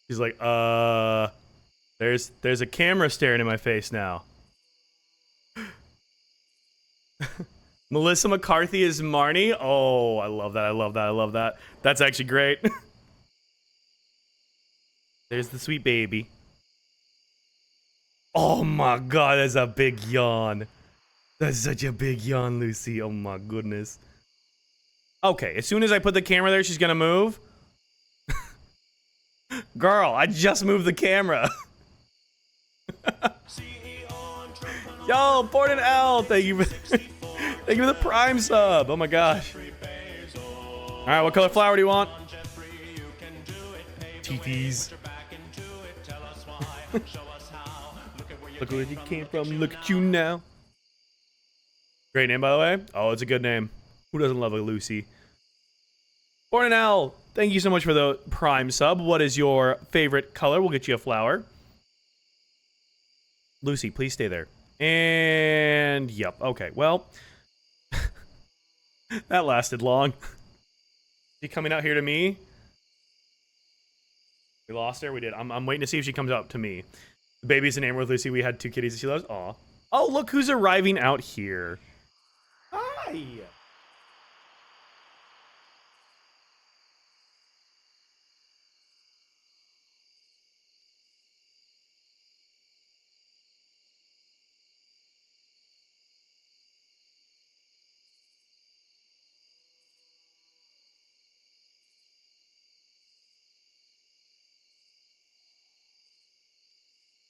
She's like, there's a camera staring in my face now. Melissa McCarthy is Marnie. Oh, I love that. That's actually great. There's the sweet baby. Oh my god, that's a big yawn. That's such a big yawn, Lucy. Oh my goodness. Okay, as soon as I put the camera there, she's gonna move. Girl, I just moved the camera. Yo, Borden L, thank you for the Prime sub. Oh my gosh. All right, what color flower do you want? TTs. Look where you came from. Look at you now. Great name, by the way. Oh, it's a good name. Who doesn't love a Lucy? Born and Al, thank you so much for the Prime sub. What is your favorite color? We'll get you a flower. Lucy, please stay there. And, yep, okay, well. That lasted long. She coming out here to me? We lost her? We did. I'm waiting to see if she comes out to me. The baby's enamored with Lucy. We had 2 kitties that she loves. Aw. Oh, look who's arriving out here. Hi.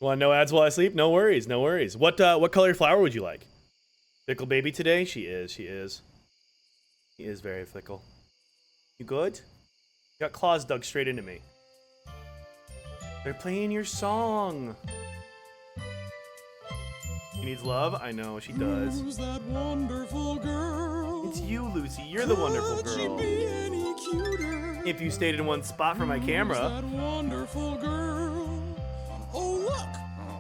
Want no ads while I sleep? No worries, no worries. What color flower would you like? Fickle baby today? She is. She is very fickle. You good? You got claws dug straight into me. They're playing your song. She needs love? I know, she does. Who's that wonderful girl? It's you, Lucy. You're the wonderful Could she girl. be any cuter? If you stayed in one spot for my Who's camera. that wonderful girl? Oh, look!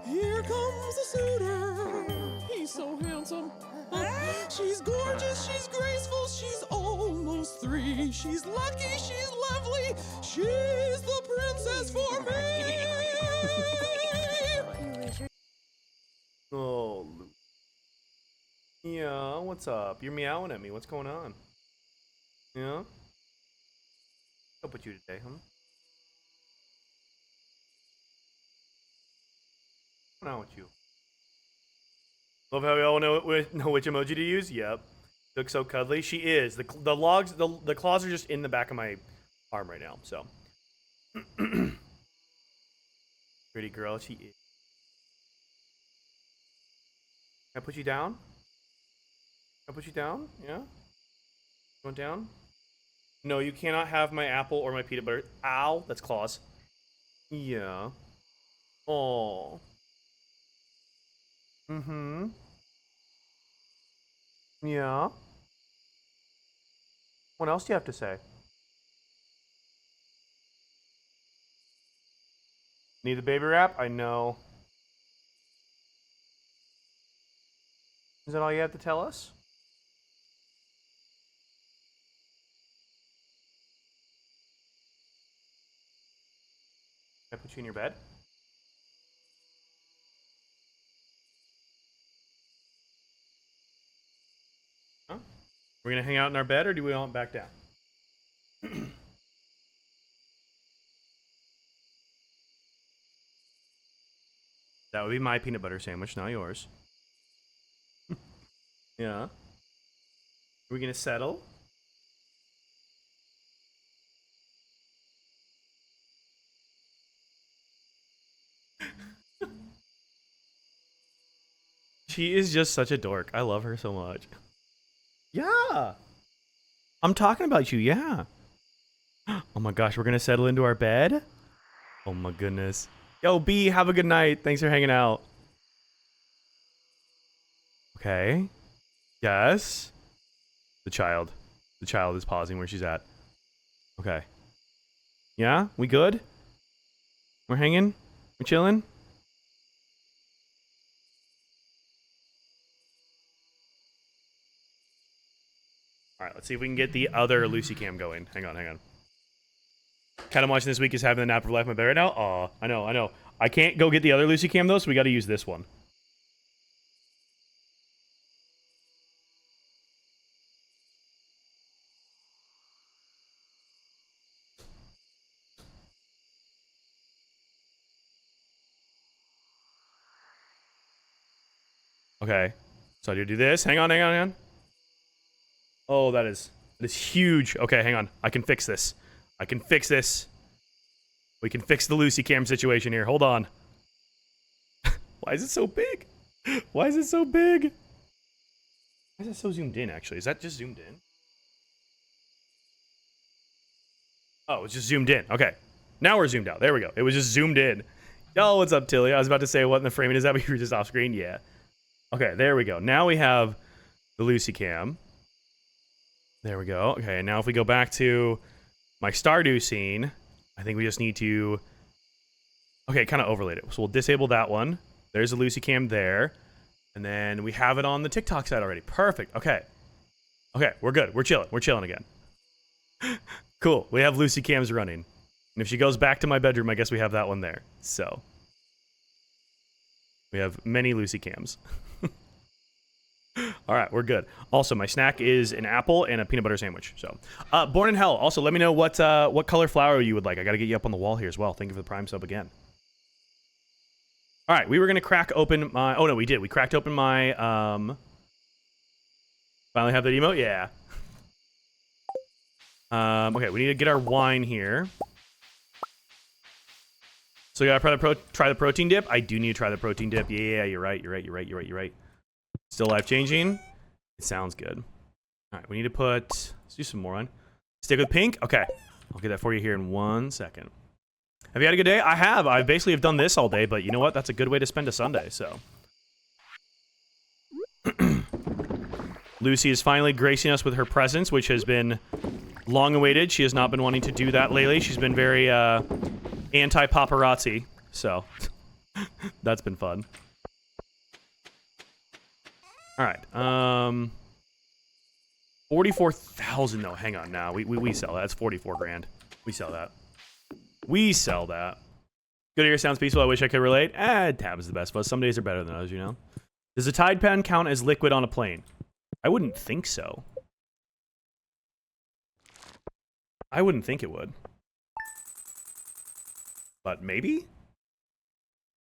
Here comes the suitor. He's so handsome. She's gorgeous, she's graceful, she's almost 3. She's lucky, she's lovely. She's the princess for me. Oh, Lucy. Yeah, what's up? You're meowing at me. What's going on? Yeah? What's up with you today, huh? What's going on with you? Love how we all know which emoji to use. Yep. Looks so cuddly. She is. The logs, the claws are just in the back of my arm right now. So. Pretty girl. She is. Can I put you down? Can I put you down? Yeah. Going down? No, you cannot have my apple or my peanut butter. Ow. That's claws. Yeah. Oh. Mm-hmm. Yeah. What else do you have to say? Need the baby wrap? I know. Is that all you have to tell us? Can I put you in your bed? Huh? We're gonna hang out in our bed, or do we want back down? That would be my peanut butter sandwich, not yours. Yeah. Are we gonna settle? She is just such a dork. I love her so much. Yeah. I'm talking about you, yeah. Oh my gosh, we're gonna settle into our bed? Oh my goodness. Yo, B, have a good night. Thanks for hanging out. Okay. Yes. The child. The child is pausing where she's at. Okay. Yeah? We good? We're hanging? We're chilling? Alright, let's see if we can get the other Lucy cam going. Hang on, hang on. Cat I'm watching this week is having the nap of life in my bed right now. Aw, I know, I know. I can't go get the other Lucy cam though, so we gotta use this one. Okay. So I do this. Hang on, hang on, hang on. Oh, that is huge. Okay, hang on. I can fix this. I can fix this. We can fix the Lucy cam situation here. Hold on. Why is it so big? Why is it so big? Why is it so zoomed in, actually? Is that just zoomed in? Oh, it's just zoomed in. Okay. Now we're zoomed out. There we go. It was just zoomed in. Yo, what's up, Tilly? I was about to say, what in the framing is that? We were just off screen? Yeah. Okay, there we go. Now we have the Lucy cam. There we go. Okay, and now if we go back to my Stardew scene, I think we just need to... Okay, kind of overlaid it. So we'll disable that one. There's the Lucy cam there. And then we have it on the TikTok side already. Perfect. Okay. Okay, we're good. We're chilling. We're chilling again. Cool. We have Lucy cams running. And if she goes back to my bedroom, I guess we have that one there. So we have many Lucy cams. All right, we're good. Also, my snack is an apple and a peanut butter sandwich. So, Born in Hell. Also, let me know what color flower you would like. I got to get you up on the wall here as well. Thank you for the Prime sub again. All right, we were gonna crack open my. Oh no, we did. We cracked open my. Finally have that emote. Yeah. Okay, we need to get our wine here. So you gotta try the protein dip. I do need to try the protein dip. Yeah, you're right. You're right. Still life-changing? It sounds good. All right, we need to put... Let's do some more on. Stick with pink? Okay. I'll get that for you here in 1 second. Have you had a good day? I have. I basically have done this all day, but you know what? That's a good way to spend a Sunday, so... Lucy is finally gracing us with her presence, which has been long awaited. She has not been wanting to do that lately. She's been very anti-paparazzi, so... That's been fun. All right, 44,000. No, hang on. Now we sell that. That's 44 grand. We sell that. We sell that. Good ear sounds peaceful. I wish I could relate. Tab is the best, but some days are better than others, you know. Does a Tide pen count as liquid on a plane? I wouldn't think so. I wouldn't think it would. But maybe?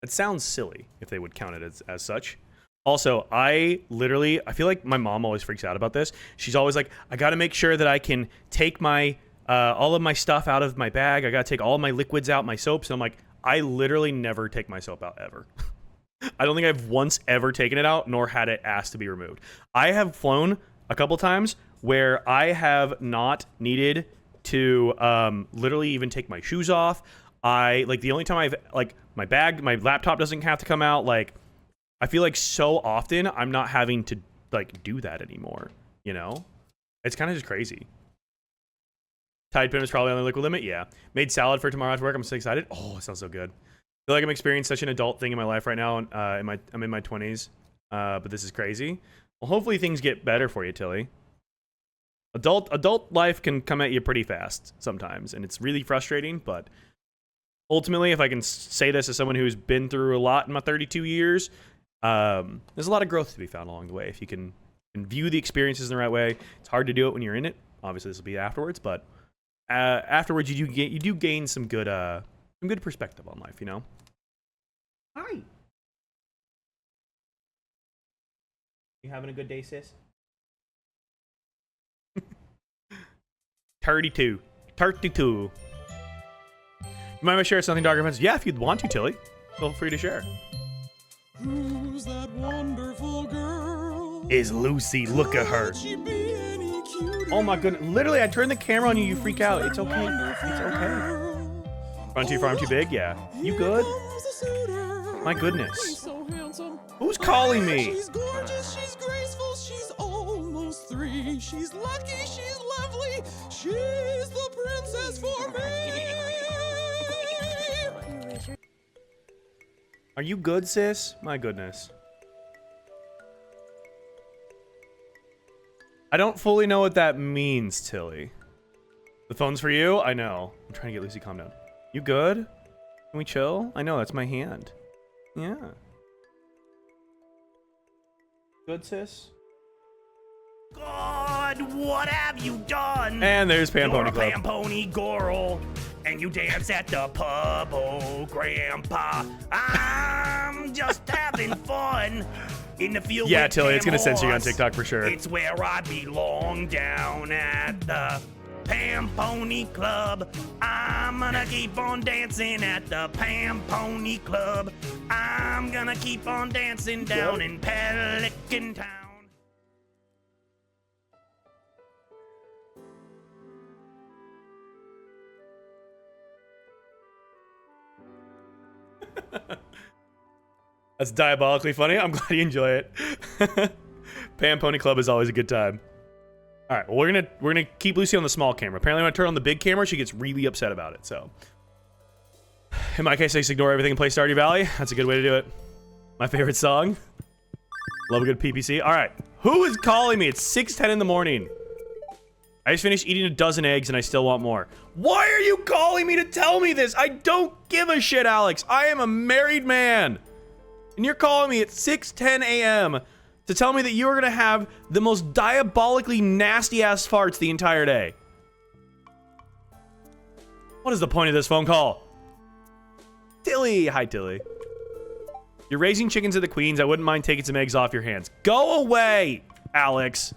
It sounds silly if they would count it as such. Also, I feel like my mom always freaks out about this. She's always like, I gotta make sure that I can take my, all of my stuff out of my bag. I gotta take all of my liquids out, my soaps. And I'm like, I literally never take my soap out, ever. I don't think I've once ever taken it out, nor had it asked to be removed. I have flown a couple times where I have not needed to literally even take my shoes off. The only time my bag, my laptop doesn't have to come out, I feel like so often I'm not having to do that anymore, you know? It's kind of just crazy. Tide pen is probably on the liquid limit, yeah. Made salad for tomorrow after work. I'm so excited. Oh, it sounds so good. I feel like I'm experiencing such an adult thing in my life right now. I'm in my 20s, but this is crazy. Well, hopefully things get better for you, Tilly. Adult life can come at you pretty fast sometimes, and it's really frustrating, but ultimately, if I can say this as someone who's been through a lot in my 32 years, there's a lot of growth to be found along the way. If you can view the experiences in the right way. It's hard to do it when you're in it. Obviously, this will be afterwards, but afterwards, you do gain some good perspective on life. You know. Hi. You having a good day, sis? 32. You mind if I share something, Dogger Fans? Yeah, if you'd want to, Tilly. Feel free to share. Who's that wonderful girl? Is Lucy. Look at her. Could she be any cuter? Oh my goodness. Literally, I turn the camera on you, you freak out. It's okay. It's okay. Run too far, I'm too big? Yeah. You good? My goodness. He's so handsome. Who's calling me? She's gorgeous, she's graceful, she's almost 3. She's lucky, she's lovely. She's the princess for me. Are you good, sis? My goodness. I don't fully know what that means, Tilly. The phone's for you? I know. I'm trying to get Lucy calm down. You good? Can we chill? I know, that's my hand. Yeah. Good, sis? God, what have you done? And there's Pam You're Pony a Club. Pam Pony girl, and you dance at the pub, oh grandpa. I'm just having fun in the field. Yeah, with Tilly, it's Pam gonna censor you on Horse. TikTok for sure. It's where I belong, down at the Pam Pony Club. I'm gonna keep on dancing at the Pam Pony Club. I'm gonna keep on dancing down in Pelican Town. That's diabolically funny. I'm glad you enjoy it. Pam Pony Club is always a good time. All right, well, we're gonna keep Lucy on the small camera. Apparently, when I turn on the big camera, she gets really upset about it. So, in my case, I just ignore everything and play Stardew Valley. That's a good way to do it. My favorite song. Love a good PPC. All right, who is calling me? It's 6:10 in the morning. I just finished eating a dozen eggs and I still want more. Why are you calling me to tell me this? I don't give a shit, Alex. I am a married man. And you're calling me at 6:10 a.m. to tell me that you are going to have the most diabolically nasty-ass farts the entire day. What is the point of this phone call? Tilly. Hi, Tilly. You're raising chickens at the Queens. I wouldn't mind taking some eggs off your hands. Go away, Alex.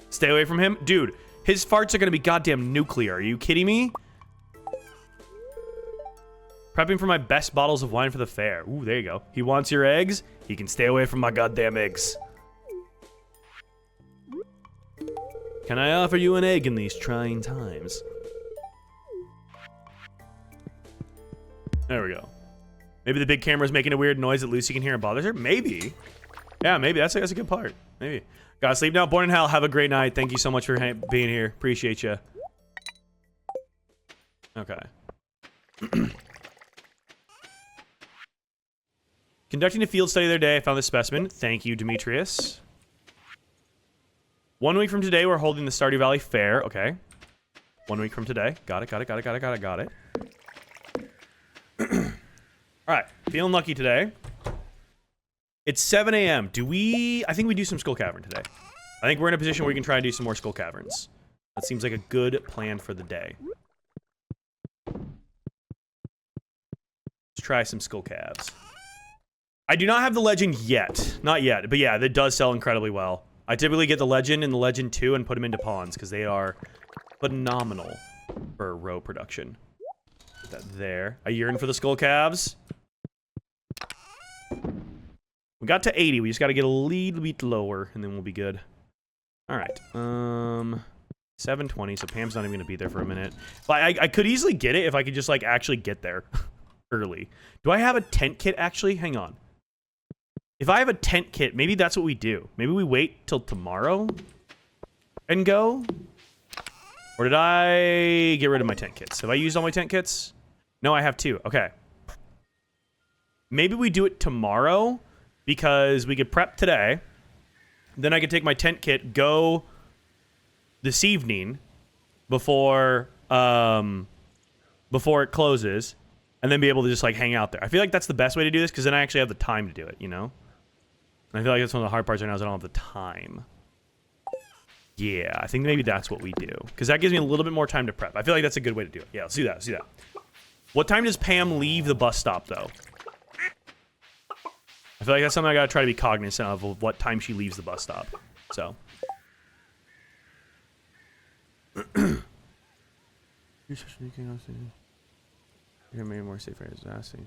Stay away from him. Dude, his farts are going to be goddamn nuclear. Are you kidding me? Prepping for my best bottles of wine for the fair. Ooh, there you go. He wants your eggs. He can stay away from my goddamn eggs. Can I offer you an egg in these trying times? There we go. Maybe the big camera's making a weird noise that Lucy can hear and bothers her? Maybe. Yeah, maybe. That's a good part. Maybe. Gotta sleep now. Born in hell. Have a great night. Thank you so much for being here. Appreciate you. Okay. Conducting a field study the other day. I found this specimen. Thank you, Demetrius. 1 week from today, we're holding the Stardew Valley Fair. Okay. 1 week from today. Got it. All right. Feeling lucky today. It's 7 a.m. I think we do some Skull Cavern today. I think we're in a position where we can try and do some more Skull Caverns. That seems like a good plan for the day. Let's try some Skull Calves. I do not have the Legend yet. Not yet. But yeah, that does sell incredibly well. I typically get the Legend and the Legend 2 and put them into pawns because they are phenomenal for row production. Put that there. I yearn for the Skull Calves. We got to 80. We just got to get a little bit lower, and then we'll be good. All right. 7:20, so Pam's not even going to be there for a minute. But I could easily get it if I could just, like, actually get there early. Do I have a tent kit, actually? Hang on. If I have a tent kit, maybe that's what we do. Maybe we wait till tomorrow and go? Or did I get rid of my tent kits? Have I used all my tent kits? No, I have 2. Okay. Maybe we do it tomorrow because we could prep today. Then I could take my tent kit, go this evening before it closes, and then be able to just like hang out there. I feel like that's the best way to do this because then I actually have the time to do it, you know? And I feel like that's one of the hard parts right now is I don't have the time. Yeah, I think maybe that's what we do because that gives me a little bit more time to prep. I feel like that's a good way to do it. Yeah, let's do that. Let's do that. What time does Pam leave the bus stop, though? I feel like that's something I gotta try to be cognizant of what time she leaves the bus stop. So. You're more safe asking.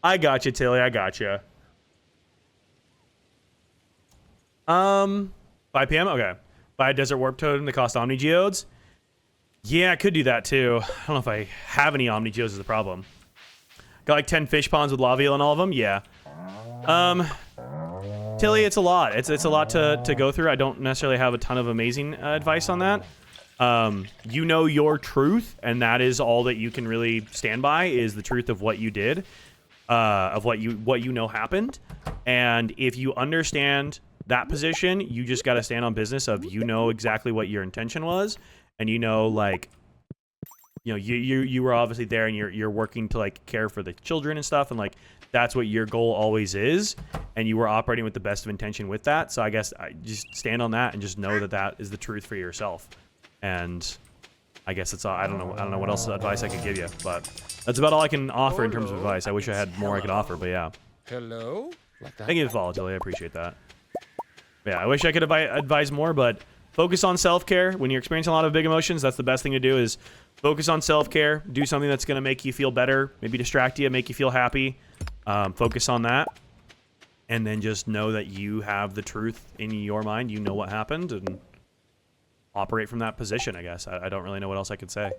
I got you, Tilly. I got you. 5 p.m. Okay. Buy a desert warp totem that costs Omni Geodes. Yeah, I could do that too. I don't know if I have any Omni Geodes is the problem. Got like 10 fish ponds with lava eel in all of them. Yeah. Tilly, it's a lot. It's a lot to go through. I don't necessarily have a ton of amazing advice on that. You know your truth, and that is all that you can really stand by is the truth of what you did, of what you know happened. And if you understand that position, you just got to stand on business of you know exactly what your intention was, and you know like you know you were obviously there and you're working to like care for the children and stuff, and like that's what your goal always is, and you were operating with the best of intention with that. So I guess I just stand on that and just know that that is the truth for yourself. And I guess it's all. I don't know what else advice I could give you, but that's about all I can offer in terms of advice. I wish I had more I could offer, but yeah. Hello? Thank you for the follow, Tilly. I appreciate that. But yeah, I wish I could advise more, but focus on self-care. When you're experiencing a lot of big emotions, that's the best thing to do is focus on self-care. Do something that's going to make you feel better, maybe distract you, make you feel happy. Focus on that. And then just know that you have the truth in your mind. You know what happened, and operate from that position, I guess. I don't really know what else I could say.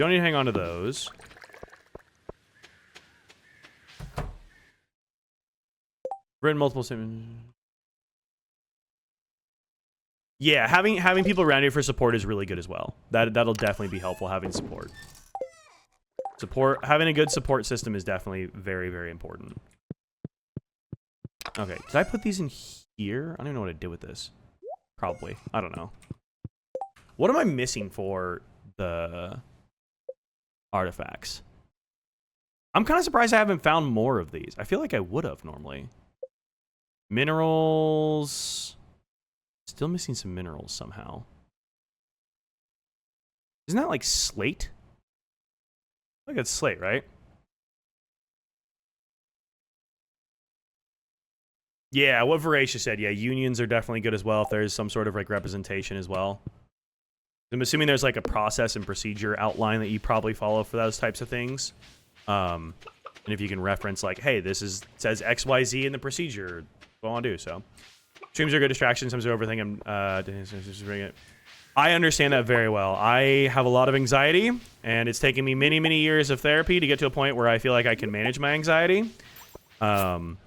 Don't need to hang on to those. Written multiple sims. Yeah, having people around you for support is really good as well. That'll definitely be helpful, having support. Having a good support system is definitely very, very important. Okay, did I put these in here? I don't even know what I did with this. Probably. I don't know. What am I missing for the artifacts? I'm kind of surprised I haven't found more of these. I feel like I would have normally. Minerals. Still missing some minerals somehow. Isn't that like slate? I think it's slate, right? Yeah, what Voracious said. Yeah, unions are definitely good as well if there's some sort of like representation as well. I'm assuming there's like a process and procedure outline that you probably follow for those types of things. And if you can reference like, hey, this says XYZ in the procedure, what I want to do. So streams are good distractions. Sometimes they're overthinking. I understand that very well. I have a lot of anxiety, and it's taken me many, many years of therapy to get to a point where I feel like I can manage my anxiety. And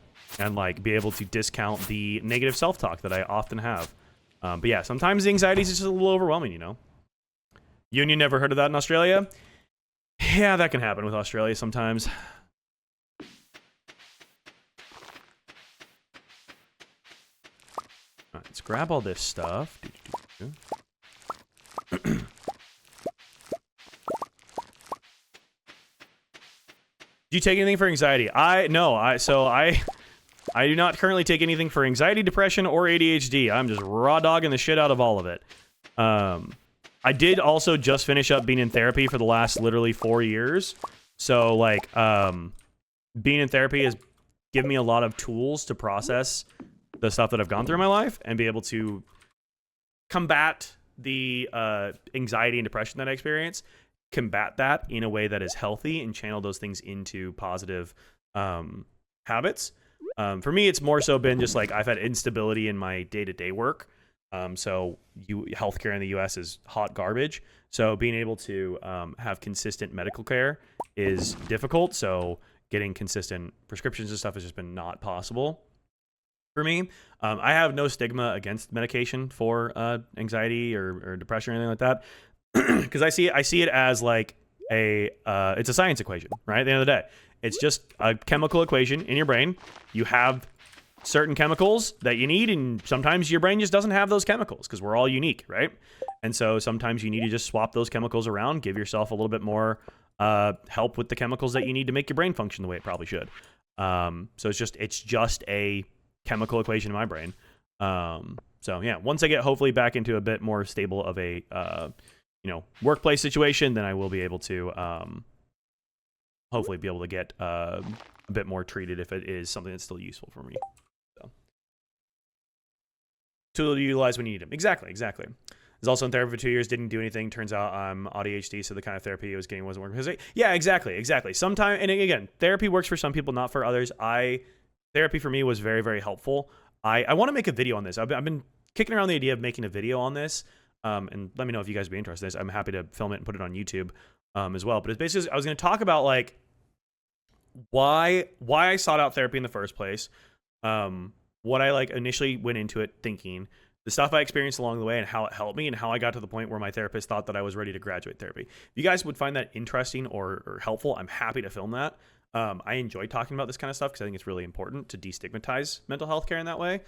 like be able to discount the negative self-talk that I often have. But yeah, sometimes the anxiety is just a little overwhelming, you know? Union, never heard of that in Australia? Yeah, that can happen with Australia sometimes. All right, let's grab all this stuff. Do you take anything for anxiety? I do not currently take anything for anxiety, depression, or ADHD. I'm just raw dogging the shit out of all of it. I did also just finish up being in therapy for the last literally 4 years. So, like, being in therapy has given me a lot of tools to process the stuff that I've gone through in my life and be able to combat the anxiety and depression that I experience, combat that in a way that is healthy and channel those things into positive habits. For me, it's more so been just like I've had instability in my day-to-day work. So healthcare in the U.S. is hot garbage. So being able to have consistent medical care is difficult. So getting consistent prescriptions and stuff has just been not possible for me. I have no stigma against medication for anxiety or depression or anything like that, because I see it as like it's a science equation, right? At the end of the day, it's just a chemical equation in your brain. You have certain chemicals that you need, and sometimes your brain just doesn't have those chemicals because we're all unique, right? And so sometimes you need to just swap those chemicals around, give yourself a little bit more help with the chemicals that you need to make your brain function the way it probably should. So it's just a chemical equation in my brain. So yeah, once I get hopefully back into a bit more stable of a workplace situation, then I will be able to hopefully be able to get a bit more treated if it is something that's still useful for me. So, tool to utilize when you need them. Exactly. I was also in therapy for 2 years, didn't do anything. Turns out I'm ADHD, so the kind of therapy I was getting wasn't working. Yeah, exactly. Sometimes, and again, therapy works for some people, not for others. Therapy for me was very, very helpful. I want to make a video on this. I've been kicking around the idea of making a video on this, and let me know if you guys would be interested in this. I'm happy to film it and put it on YouTube as well. But it's basically, I was going to talk about like why I sought out therapy in the first place, what I like initially went into it thinking, the stuff I experienced along the way and how it helped me, and how I got to the point where my therapist thought that I was ready to graduate therapy. If you guys would find that interesting or helpful, I'm happy to film that. I enjoy talking about this kind of stuff because I think it's really important to destigmatize mental health care in that way.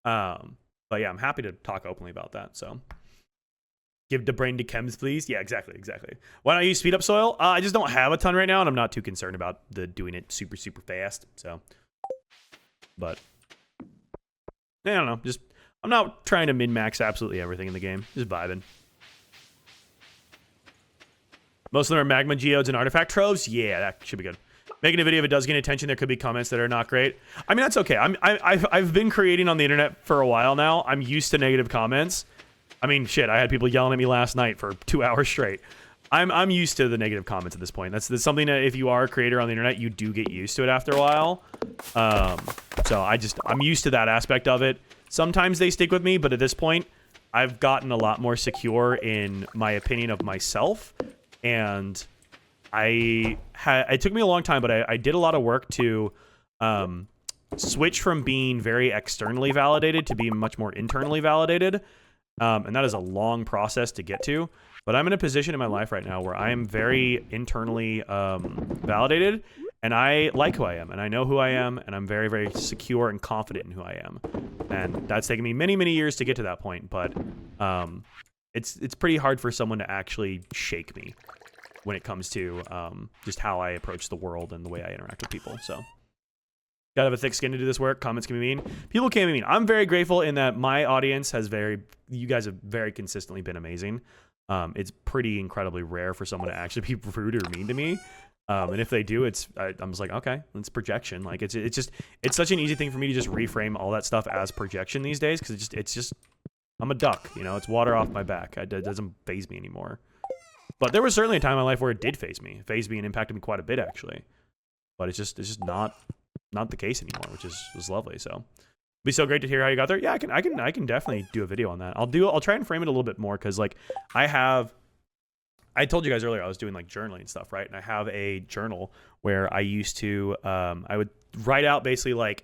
But yeah, I'm happy to talk openly about that. So give the brain to chems, please. Yeah, exactly. Why don't I use speed up soil? I just don't have a ton right now, and I'm not too concerned about doing it super, super fast. So, but I don't know. I'm not trying to min-max absolutely everything in the game. Just vibing. Most of them are magma geodes and artifact troves. Yeah, that should be good. Making a video, if it does get attention, there could be comments that are not great. I mean, that's okay. I've been creating on the internet for a while now. I'm used to negative comments. I mean, shit, I had people yelling at me last night for 2 hours straight. I'm used to the negative comments at this point. That's something that if you are a creator on the internet, you do get used to it after a while. So I'm used to that aspect of it. Sometimes they stick with me, but at this point, I've gotten a lot more secure in my opinion of myself and it took me a long time, but I did a lot of work to switch from being very externally validated to being much more internally validated. And that is a long process to get to. But I'm in a position in my life right now where I am very internally validated, and I like who I am, and I know who I am, and I'm very, very secure and confident in who I am. And that's taken me many, many years to get to that point, but it's pretty hard for someone to actually shake me when it comes to just how I approach the world and the way I interact with people. So gotta have a thick skin to do this work. Comments can be mean. People can be mean. I'm very grateful in that my audience has you guys have very consistently been amazing. It's pretty incredibly rare for someone to actually be rude or mean to me. And if they do, I'm just like, okay, it's projection. Like it's such an easy thing for me to just reframe all that stuff as projection these days, because it's just I'm a duck, you know. It's water off my back. It doesn't faze me anymore. But there was certainly a time in my life where it did faze me and impacted me quite a bit actually. But it's just not the case anymore, which was lovely. So it'd be so great to hear how you got there. Yeah, I can definitely do a video on that. I'll try and frame it a little bit more, because like I told you guys earlier I was doing like journaling and stuff, right? And I have a journal where I used to I would write out basically like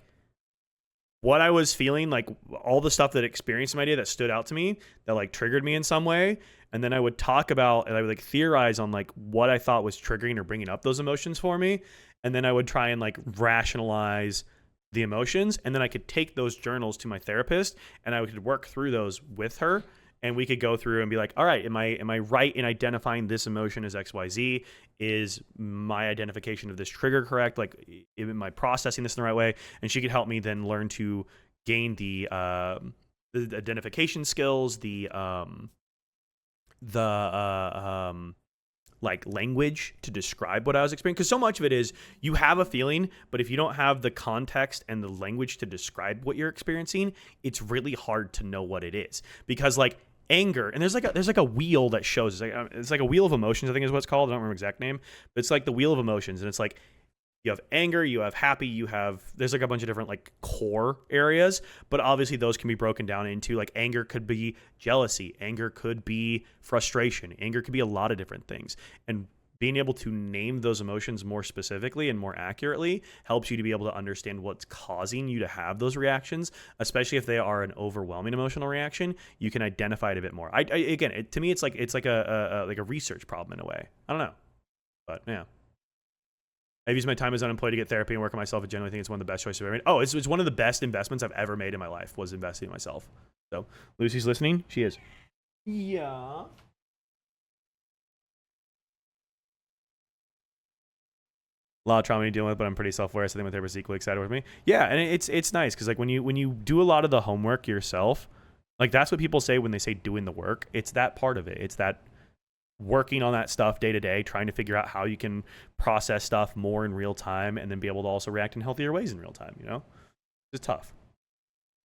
what I was feeling, like all the stuff that experienced in my day that stood out to me, that like triggered me in some way. And then I would talk about, and I would like theorize on like what I thought was triggering or bringing up those emotions for me. And then I would try and like rationalize the emotions. And then I could take those journals to my therapist, and I could work through those with her. And we could go through and be like, all right, am I right in identifying this emotion as XYZ? Is my identification of this trigger correct? Like, am I processing this in the right way? And she could help me then learn to gain the identification skills, like language to describe what I was experiencing. Because so much of it is you have a feeling, but if you don't have the context and the language to describe what you're experiencing, it's really hard to know what it is. Because like anger, and there's like a wheel that shows, it's like a wheel of emotions, I think is what it's called. I don't remember the exact name, but it's like the wheel of emotions, and it's like you have anger, you have happy, there's like a bunch of different like core areas, but obviously those can be broken down into like anger could be jealousy, anger could be frustration, anger could be a lot of different things. And being able to name those emotions more specifically and more accurately helps you to be able to understand what's causing you to have those reactions, especially if they are an overwhelming emotional reaction. You can identify it a bit more. To me, it's like a research problem in a way. I don't know, but yeah. I've used my time as unemployed to get therapy and work on myself. I generally think it's one of the best choices I've ever made. Oh, it's one of the best investments I've ever made in my life, was investing in myself. So Lucy's listening. She is. Yeah. A lot of trauma you're dealing with, but I'm pretty self-aware, so I think my therapist is equally excited with me. Yeah, and it's nice, because like when you do a lot of the homework yourself, like that's what people say when they say doing the work. It's that part of it. It's that working on that stuff day to day, trying to figure out how you can process stuff more in real time, and then be able to also react in healthier ways in real time, you know? It's tough.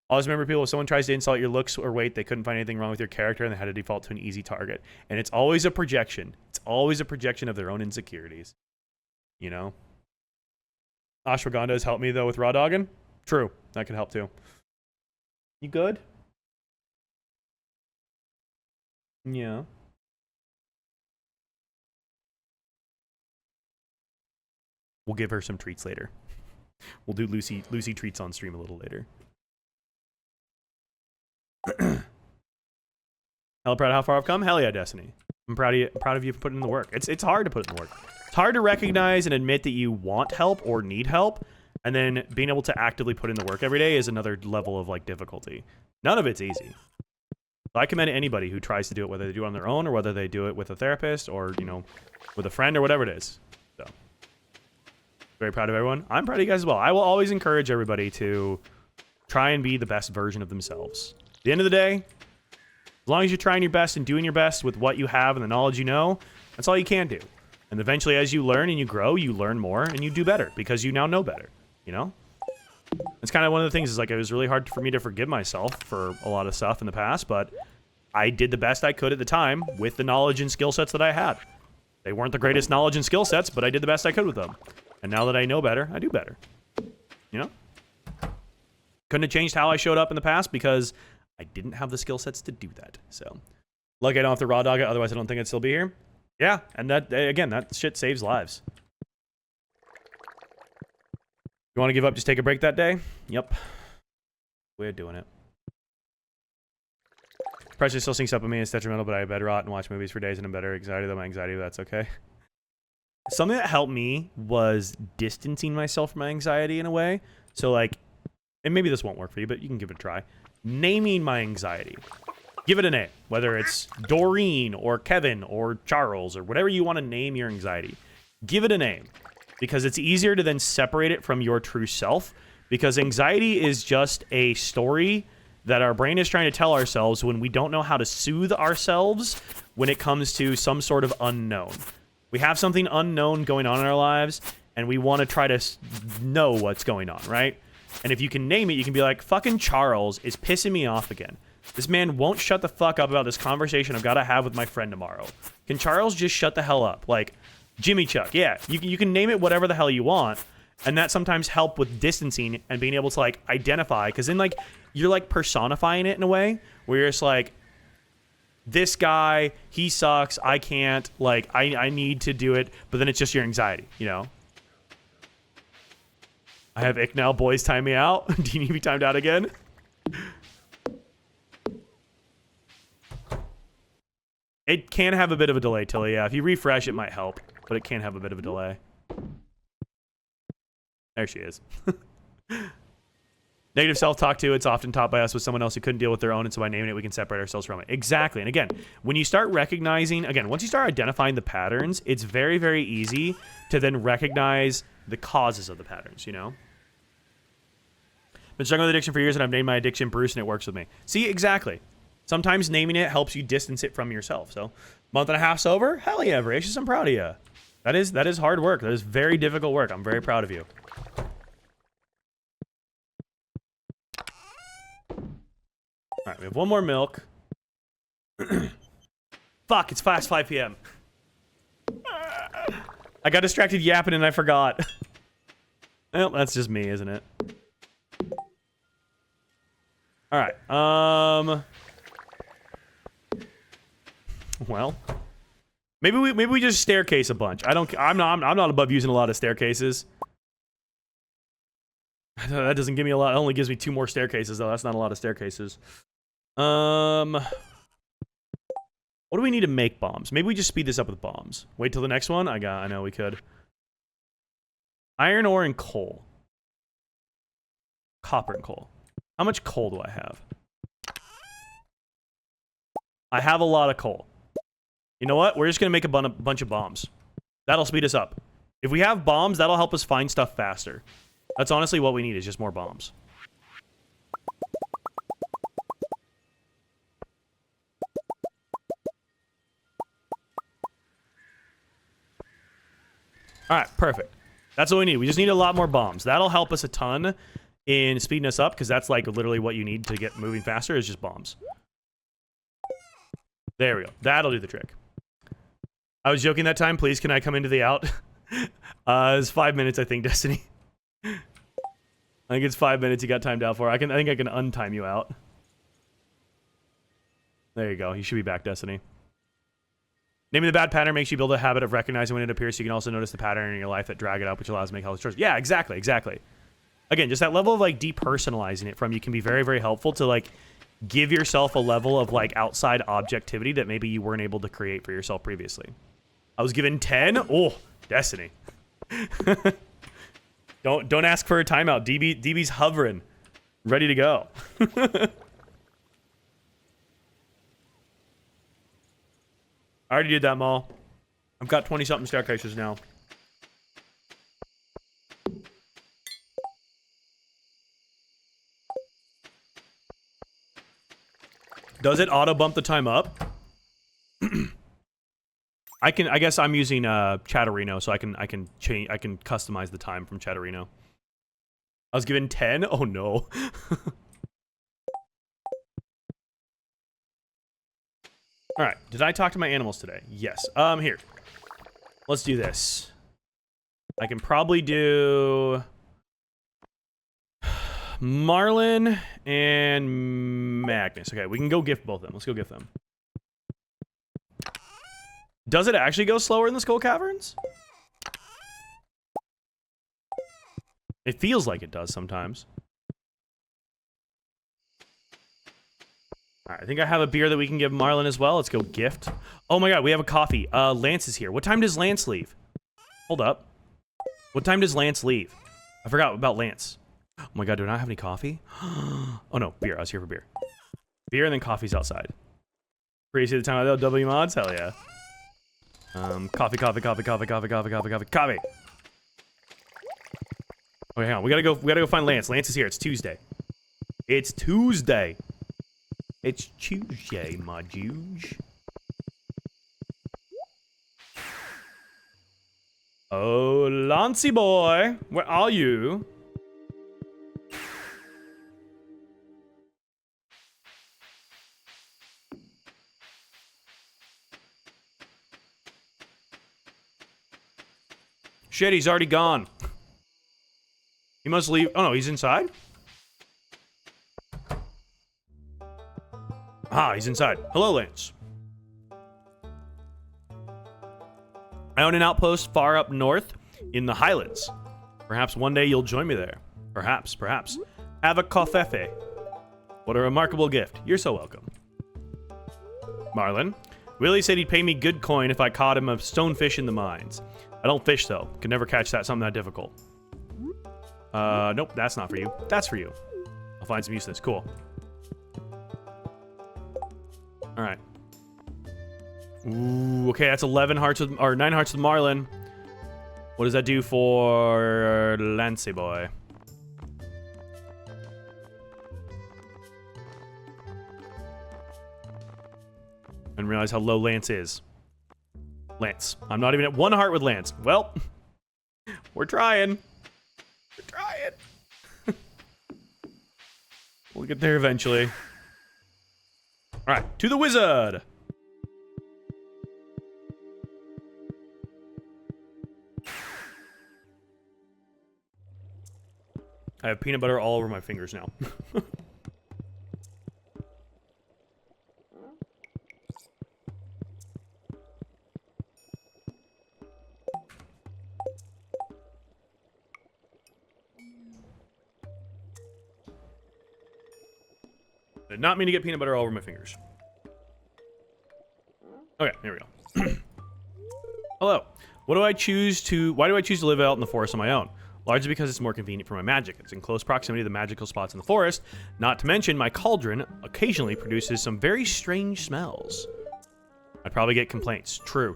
Always remember, people, if someone tries to insult your looks or weight, they couldn't find anything wrong with your character, and they had to default to an easy target. And it's always a projection. It's always a projection of their own insecurities, you know? Ashwagandha has helped me, though, with raw dogging. True. That could help, too. You good? Yeah. We'll give her some treats later. We'll do Lucy treats on stream a little later. Hell proud of how far I've come. Hell yeah, Destiny. I'm proud of you for putting in the work. It's hard to put in the work. It's hard to recognize and admit that you want help or need help, and then being able to actively put in the work every day is another level of like difficulty. None of it's easy. So I commend anybody who tries to do it, whether they do it on their own or whether they do it with a therapist or, you know, with a friend or whatever it is. So very proud of everyone. I'm proud of you guys as well. I will always encourage everybody to try and be the best version of themselves. At the end of the day, as long as you're trying your best and doing your best with what you have and the knowledge you know, that's all you can do. And eventually, as you learn and you grow, you learn more and you do better because you now know better, you know? It's kind of one of the things, is like, it was really hard for me to forgive myself for a lot of stuff in the past, but I did the best I could at the time with the knowledge and skill sets that I had. They weren't the greatest knowledge and skill sets, but I did the best I could with them. And now that I know better, I do better. You know? Couldn't have changed how I showed up in the past because I didn't have the skill sets to do that. So, lucky I don't have to raw dog it, otherwise I don't think I'd still be here. Yeah, and that, again, that shit saves lives. You want to give up, just take a break that day? Yep. We're doing it. Pressure still syncs up with me. It's detrimental, but I bed rot and watch movies for days and I'm better anxiety than my anxiety, but that's okay. Something that helped me was distancing myself from my anxiety in a way. So, like, and maybe this won't work for you, but you can give it a try. Naming my anxiety. Give it a name. Whether it's Doreen or Kevin or Charles or whatever you want to name your anxiety. Give it a name. Because it's easier to then separate it from your true self. Because anxiety is just a story that our brain is trying to tell ourselves when we don't know how to soothe ourselves when it comes to some sort of unknown. We have something unknown going on in our lives, and we want to try to know what's going on, right? And if you can name it, you can be like, fucking Charles is pissing me off again. This man won't shut the fuck up about this conversation I've got to have with my friend tomorrow. Can Charles just shut the hell up? Like, Jimmy Chuck, yeah. You can name it whatever the hell you want, and that sometimes help with distancing and being able to, like, identify, because then, like, you're, like, personifying it in a way where you're just like, this guy, he sucks, I can't, like, I need to do it, but then it's just your anxiety, you know? I have ick now, boys, time me out. Do you need to be timed out again? It can have a bit of a delay, Tilly, yeah. If you refresh, it might help, but it can have a bit of a delay. There she is. Negative self-talk, too, it's often taught by us with someone else who couldn't deal with their own, and so by naming it, we can separate ourselves from it. Exactly. And again, when you start recognizing, again, once you start identifying the patterns, it's very, very easy to then recognize the causes of the patterns, you know? Been struggling with addiction for years, and I've named my addiction Bruce, and it works with me. See, exactly. Sometimes naming it helps you distance it from yourself. So, month and a half's over? Hell yeah, Voracious, I'm proud of you. That is hard work. That is very difficult work. I'm very proud of you. All right, we have one more milk. Fuck, it's past 5 p.m. I got distracted yapping and I forgot. Well, that's just me, isn't it? All right. Well, maybe we just staircase a bunch. I'm not above using a lot of staircases. That doesn't give me a lot. It only gives me 2 more staircases though. That's not a lot of staircases. What do we need to make bombs? Maybe we just speed this up with bombs. Wait till the next one. I know we could. Iron ore and coal. Copper and coal. How much coal do I have? I have a lot of coal. You know what? We're just gonna make a bunch of bombs. That'll speed us up. If we have bombs, that'll help us find stuff faster. That's honestly what we need, is just more bombs. Alright, perfect. That's what we need. We just need a lot more bombs. That'll help us a ton in speeding us up, because that's like literally what you need to get moving faster, is just bombs. There we go. That'll do the trick. I was joking that time. Please, can I come into the out? It's 5 minutes, I think, Destiny. I think it's 5 minutes you got timed out for. I think I can untime you out. There you go. You should be back, Destiny. Naming the bad pattern makes you build a habit of recognizing when it appears, so you can also notice the pattern in your life that drag it up, which allows you to make healthy choices. Yeah, exactly, exactly. Again, just that level of, like, depersonalizing it from you can be very, very helpful to, like, give yourself a level of, like, outside objectivity that maybe you weren't able to create for yourself previously. I was given 10? Oh, Destiny. Don't ask for a timeout. DB's hovering. Ready to go. I already did that, Maul. I've got 20-something staircases now. Does it auto bump the time up? I guess I'm using Chatterino, so I can customize the time from Chatterino. I was given 10? Oh no. Alright, did I talk to my animals today? Yes. Here. Let's do this. I can probably do Marlin and Magnus. Okay, we can go gift both of them. Let's go gift them. Does it actually go slower in the Skull Caverns? It feels like it does sometimes. All right, I think I have a beer that we can give Marlon as well. Let's go gift. Oh my god, we have a coffee. Lance is here. What time does Lance leave? Hold up. What time does Lance leave? I forgot about Lance. Oh my god, do I not have any coffee? Oh no, beer. I was here for beer. Beer and then coffee's outside. Crazy the time of W mods? Hell yeah. Coffee. Okay, hang on. We gotta go find Lance. Lance is here. It's Tuesday. It's Tuesday, my Juge. Oh, Lancey boy, where are you? Shit, he's already gone. He must leave. Oh no, he's inside? Ah, he's inside. Hello, Lance. I own an outpost far up north in the Highlands. Perhaps one day you'll join me there. Perhaps. Have a coffee. What a remarkable gift. You're so welcome. Marlon. Willie said he'd pay me good coin if I caught him a stonefish in the mines. I don't fish, though. Could never catch something that difficult. Nope, that's not for you. That's for you. I'll find some use to this. Cool. Alright. Ooh, okay, that's 11 hearts with, or 9 hearts with Marlon. What does that do for Lancey boy? I didn't realize how low Lance is. Lance. I'm not even at 1 heart with Lance. Well, we're trying. We're trying. We'll get there eventually. All right, to the wizard. I have peanut butter all over my fingers now. I did not mean to get peanut butter all over my fingers. Okay, here we go. Hello. Why do I choose to live out in the forest on my own? Largely because it's more convenient for my magic. It's in close proximity to the magical spots in the forest. Not to mention, my cauldron occasionally produces some very strange smells. I'd probably get complaints. True.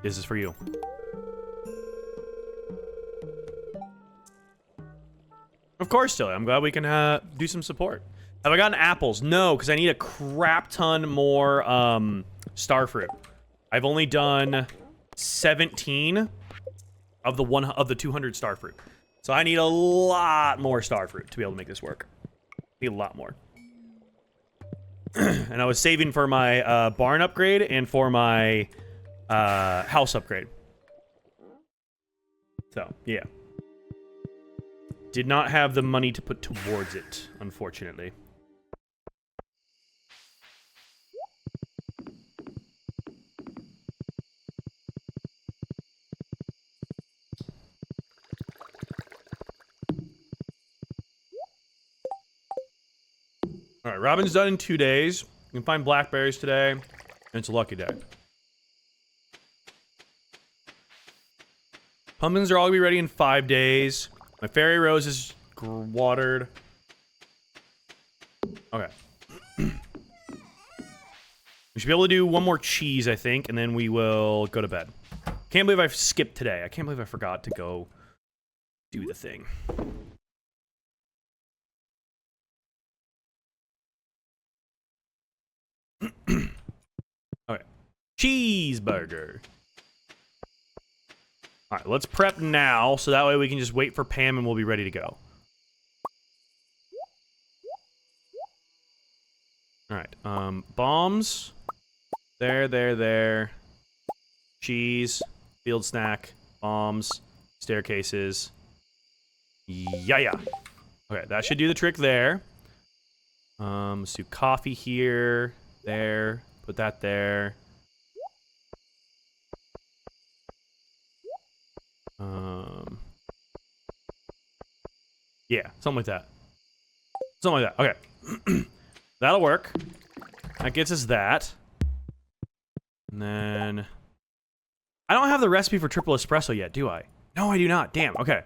This is for you. Of course, Tilly. I'm glad we can do some support. Have I gotten apples? No, because I need a crap ton more starfruit. I've only done 17 of the 200 starfruit. So I need a lot more starfruit to be able to make this work. Need a lot more. And I was saving for my barn upgrade and for my house upgrade. So, yeah. Did not have the money to put towards it, unfortunately. All right, Robin's done in 2 days. You can find blackberries today, and it's a lucky day. Pumpkins are all gonna be ready in 5 days. My fairy rose is watered. Okay. We should be able to do one more cheese, I think, and then we will go to bed. Can't believe I skipped today. I can't believe I forgot to go do the thing. Okay. Cheeseburger. All right, let's prep now, so that way we can just wait for Pam and we'll be ready to go. All right, bombs. There. Cheese, field snack, bombs, staircases. Yeah. Okay, that should do the trick there. Let's do coffee here, there, put that there. Yeah, something like that. Something like that. Okay. That'll work. That gets us that. And then... I don't have the recipe for triple espresso yet, do I? No, I do not. Damn, okay.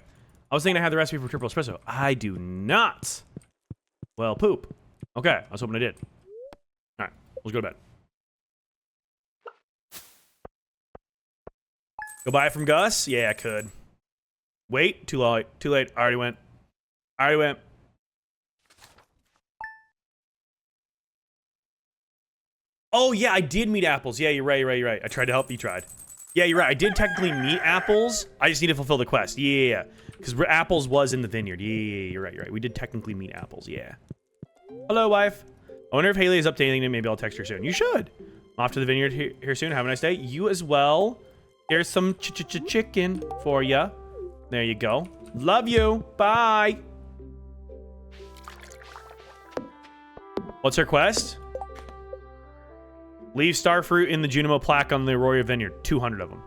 I was thinking I had the recipe for triple espresso. I do not. Well, poop. Okay, I was hoping I did. Alright, let's go to bed. Go buy it from Gus? Yeah, I could. Wait, too late. Too late. I already went. I already went. Oh, yeah, I did meet apples. Yeah, you're right, you're right, you're right. I tried to help, you tried. Yeah, you're right. I did technically meet apples. I just need to fulfill the quest. Yeah, because apples was in the vineyard. Yeah, you're right, you're right. We did technically meet apples, yeah. Hello, wife. I wonder if Haley is up to anything, and maybe I'll text her soon. You should. I'm off to the vineyard here soon. Have a nice day. You as well. Here's some chicken for ya. There you go. Love you. Bye. What's her quest? Leave starfruit in the Junimo plaque on the Arroyo Vineyard. 200 of them.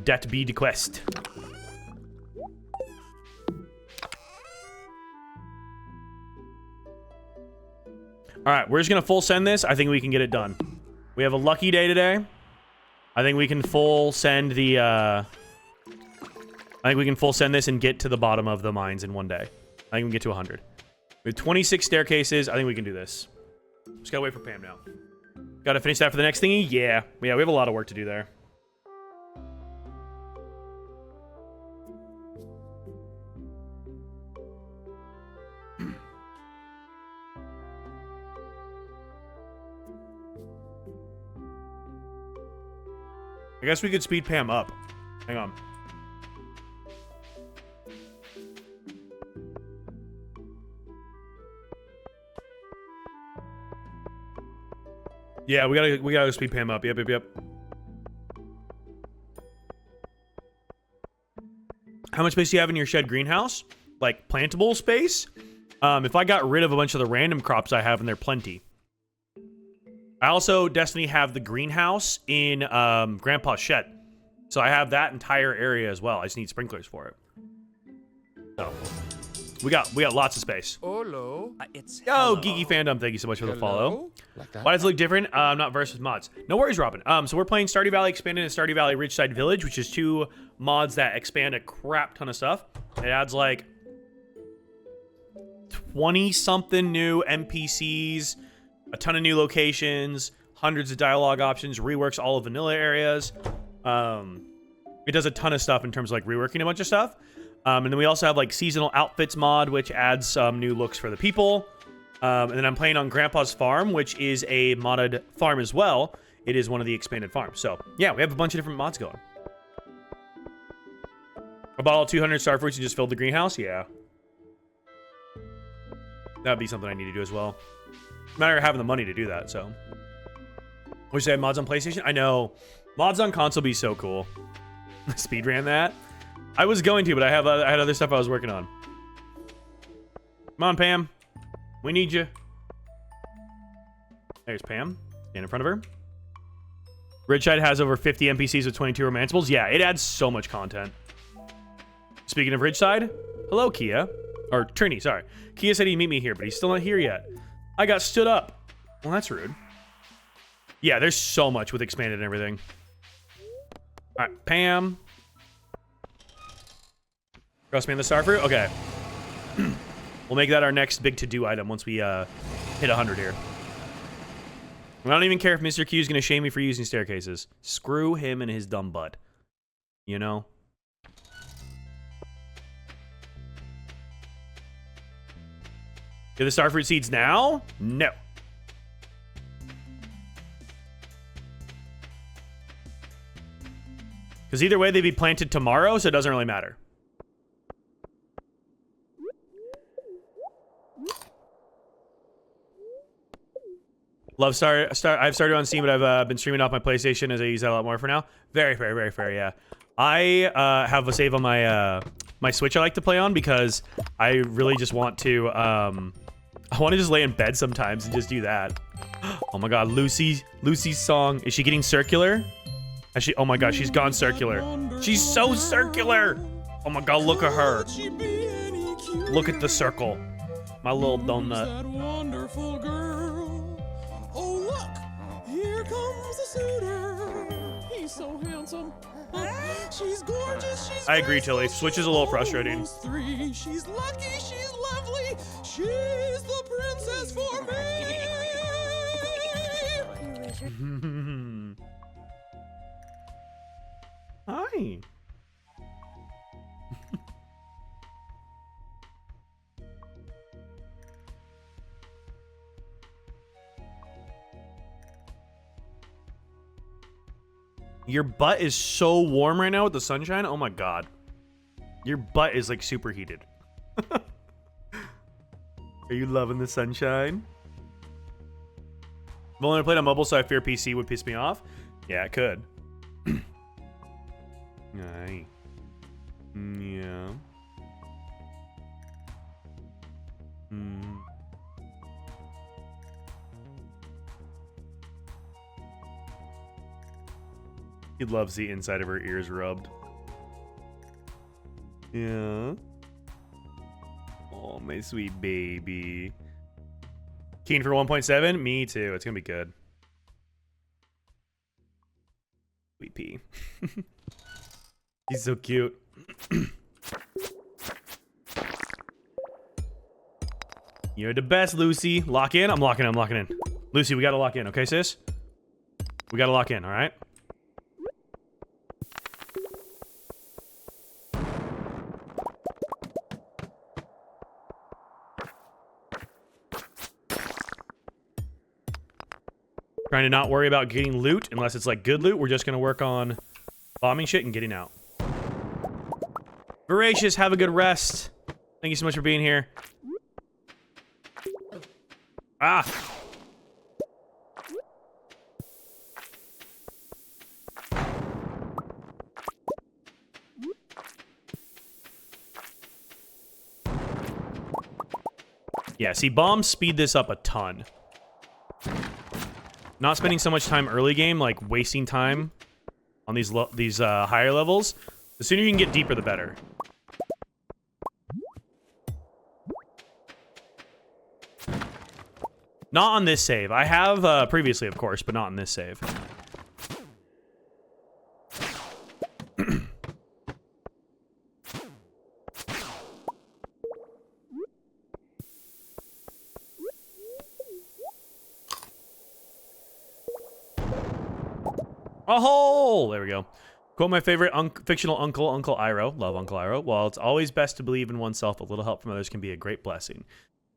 That be the quest. Alright, we're just gonna full send this. I think we can get it done. We have a lucky day today. I think we can full send the, I think we can full send this and get to the bottom of the mines in one day. I think we can get to 100. We have 26 staircases. I think we can do this. Just gotta wait for Pam now. Gotta finish that for the next thingy? Yeah. Yeah, we have a lot of work to do there. I guess we could speed Pam up. Hang on. Yeah, we gotta speed Pam up. Yep. How much space do you have in your shed greenhouse? Like plantable space? If I got rid of a bunch of the random crops I have, and they're plenty. I also, Destiny, have the greenhouse in Grandpa's shed. So I have that entire area as well. I just need sprinklers for it. So we got lots of space. Hello. It's Oh, Geeky Fandom, thank you so much for the follow. Like that? Why does it look different? I'm not versed with mods. No worries, Robin. So we're playing Stardew Valley Expanded and Stardew Valley Ridgeside Village, which is 2 mods that expand a crap ton of stuff. It adds like 20-something new NPCs, a ton of new locations, hundreds of dialogue options, reworks all of vanilla areas. It does a ton of stuff in terms of like reworking a bunch of stuff. And then we also have like seasonal outfits mod, which adds some new looks for the people. And then I'm playing on Grandpa's farm, which is a modded farm as well. It is one of the expanded farms. So yeah, we have a bunch of different mods going. I bought all 200 starfruits and just filled the greenhouse. Yeah. That'd be something I need to do as well. Matter of having the money to do that, so. Wish they had mods on PlayStation? I know. Mods on console be so cool. Speed ran that. I was going to, but I had other stuff I was working on. Come on, Pam. We need you. There's Pam. Stand in front of her. Ridgeside has over 50 NPCs with 22 romanceables. Yeah, it adds so much content. Speaking of Ridgeside, hello, Kia. Or Trini, sorry. Kia said he'd meet me here, but he's still not here yet. I got stood up. Well, that's rude. Yeah, there's so much with expanded and everything. All right, Pam. Trust me on the starfruit? Okay. We'll make that our next big to-do item once we hit 100 here. I don't even care if Mr. Q is going to shame me for using staircases. Screw him and his dumb butt. You know? Get the starfruit seeds now? No. Because either way, they'd be planted tomorrow, so it doesn't really matter. Love I've started on Steam, but I've been streaming off my PlayStation as I use that a lot more for now. Very fair, very fair, yeah. I have a save on my my Switch I like to play on because I really just want to I want to just lay in bed sometimes and just do that. Oh my god, Lucy's song. Is she getting circular? Has she? Oh my god, she's gone circular. She's so circular. Oh my god, look at her. Look at the circle. My little donut. That wonderful girl. Oh look, here comes the suitor. He's so handsome. She's gorgeous. She's I agree, Tilly. graceful, Switch is a she's little frustrating. almost 3. She's lucky. She's lovely. She's the princess for me. Hi. Your butt is so warm right now with the sunshine. Oh my god. Your butt is like super heated. Are you loving the sunshine? I've only played on mobile, so I fear PC would piss me off. Yeah, it could. Aye. Yeah. He loves the inside of her ears rubbed. Yeah. Oh, my sweet baby. Keen for 1.7? Me too. It's gonna be good. Sweet pea. He's so cute. You're the best, Lucy. Lock in? I'm locking in. I'm locking in. Lucy, we gotta lock in, okay, sis? We gotta lock in, alright? Trying to not worry about getting loot unless it's like good loot. We're just gonna work on bombing shit and getting out. Voracious, have a good rest. Thank you so much for being here. Ah! Yeah, see, bombs speed this up a ton. Not spending so much time early game, like wasting time on these higher levels. The sooner you can get deeper, the better. Not on this save. I have previously, of course, but not on this save. A hole! There we go. Quote my favorite fictional uncle, Uncle Iroh. Love Uncle Iroh. While it's always best to believe in oneself, a little help from others can be a great blessing.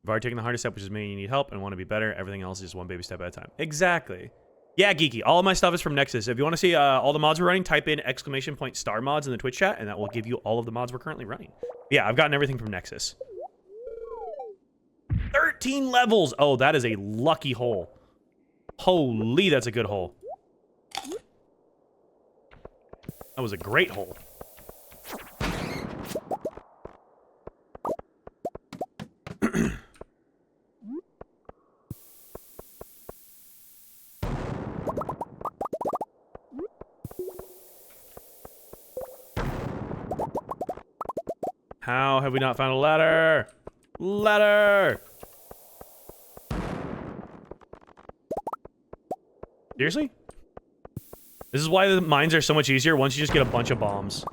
You've already taken the hardest step, which is meaning you need help and want to be better. Everything else is just one baby step at a time. Exactly. Yeah, Geeky. All of my stuff is from Nexus. If you want to see all the mods we're running, type in !star mods in the Twitch chat, and that will give you all of the mods we're currently running. Yeah, I've gotten everything from Nexus. 13 levels! Oh, that is a lucky hole. Holy, that's a good hole. That was a great hole. How have we not found a ladder? Ladder! Seriously? This is why the mines are so much easier once you just get a bunch of bombs.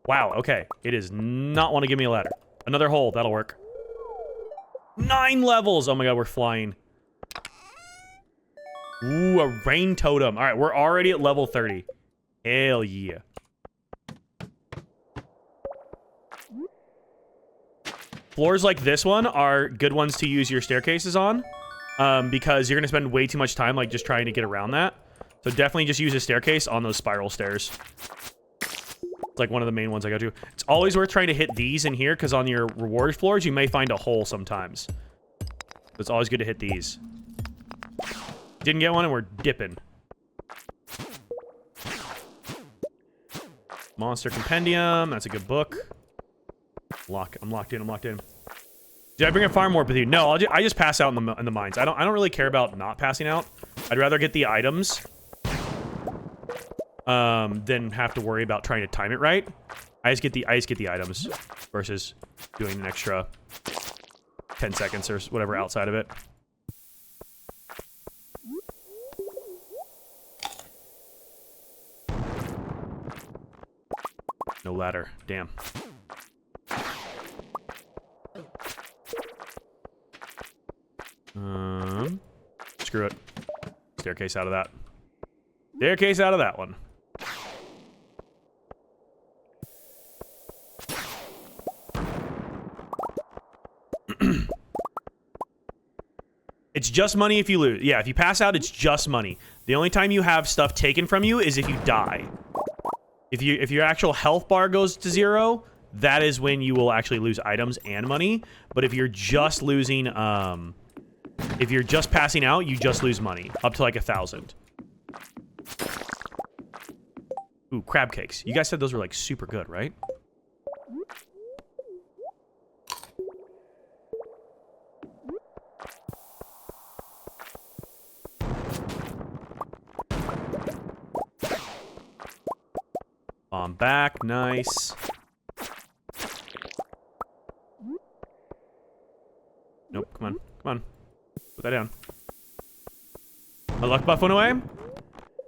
Wow, okay. It does not want to give me a ladder. Another hole, that'll work. 9 levels! Oh my god, we're flying. Ooh, a rain totem. Alright, we're already at level 30. Hell yeah. Floors like this one are good ones to use your staircases on. Because you're going to spend way too much time like just trying to get around that. So definitely just use a staircase on those spiral stairs. It's like one of the main ones I go to. It's always worth trying to hit these in here because on your reward floors, you may find a hole sometimes. So it's always good to hit these. Didn't get one and we're dipping. Monster Compendium. That's a good book. I'm locked in. Did I bring a farm warp with you? No, I just pass out in the mines. I don't really care about not passing out. I'd rather get the items than have to worry about trying to time it right. I just get the items versus doing an extra 10 seconds or whatever outside of it. No ladder. Damn. Screw it. Staircase out of that. Staircase out of that one. It's just money if you lose. Yeah, if you pass out, it's just money. The only time you have stuff taken from you is if you die. If your actual health bar goes to 0, that is when you will actually lose items and money. But if you're just losing, if you're just passing out, you just lose money up to like 1,000. Ooh, crab cakes. You guys said those were like super good, right? Bomb back, nice. Nope, come on, come on. Put that down. My luck buff went away.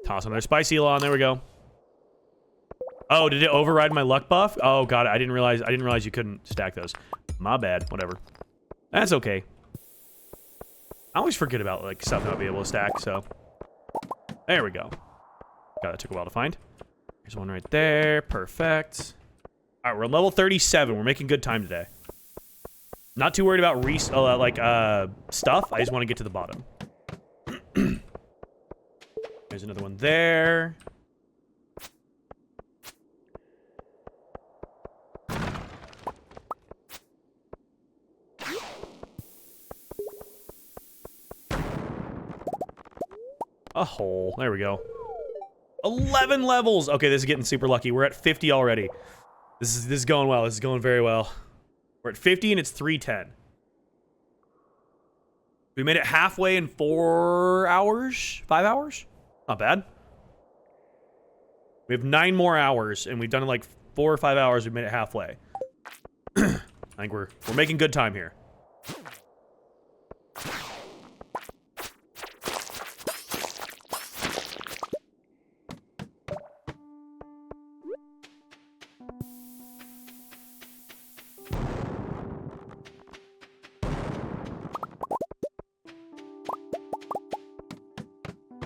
Toss another spicy eel on, there we go. Oh, did it override my luck buff? Oh god, I didn't realize you couldn't stack those. My bad, whatever. That's okay. I always forget about like stuff not being able to stack, so. There we go. God, that took a while to find. There's one right there. Perfect. All right, we're on level 37. We're making good time today. Not too worried about stuff. I just want to get to the bottom. There's another one there. A hole. There we go. 11 levels. Okay, this is getting super lucky. We're at 50 already. This is going well. This is going very well. We're at 50 and it's 3:10. We made it halfway in 4 hours? 5 hours? Not bad. We have 9 more hours and we've done it like 4 or 5 hours. We've made it halfway. I think we're making good time here.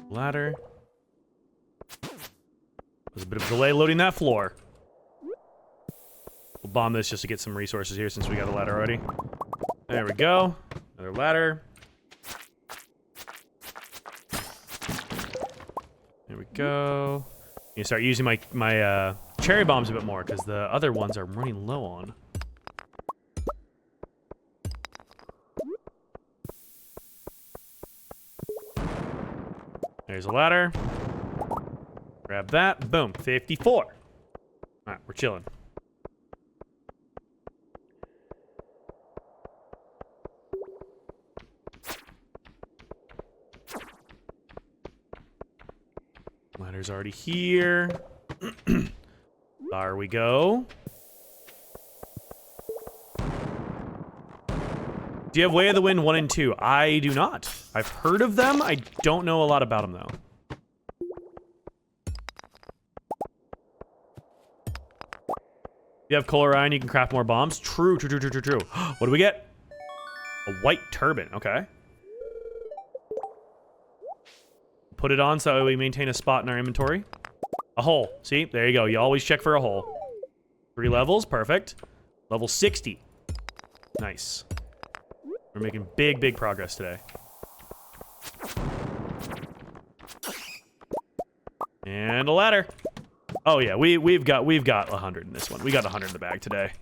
Ladder. There's a bit of a delay loading that floor. We'll bomb this just to get some resources here since we got a ladder already. There we go. Another ladder. There we go. You start using my cherry bombs a bit more because the other ones are running low on. There's a ladder. Grab that. Boom. 54. All right, we're chilling. Ladder's already here. There we go. Do you have Way of the Wind 1 and 2? I do not. I've heard of them. I don't know a lot about them, though. You have Coal Orion, you can craft more bombs. True. What do we get? A white turban. Okay. Put it on so we maintain a spot in our inventory. A hole. See? There you go. You always check for a hole. 3 levels. Perfect. Level 60. Nice. We're making big progress today. And a ladder. Oh yeah, we've got 100 in this one. We got 100 in the bag today.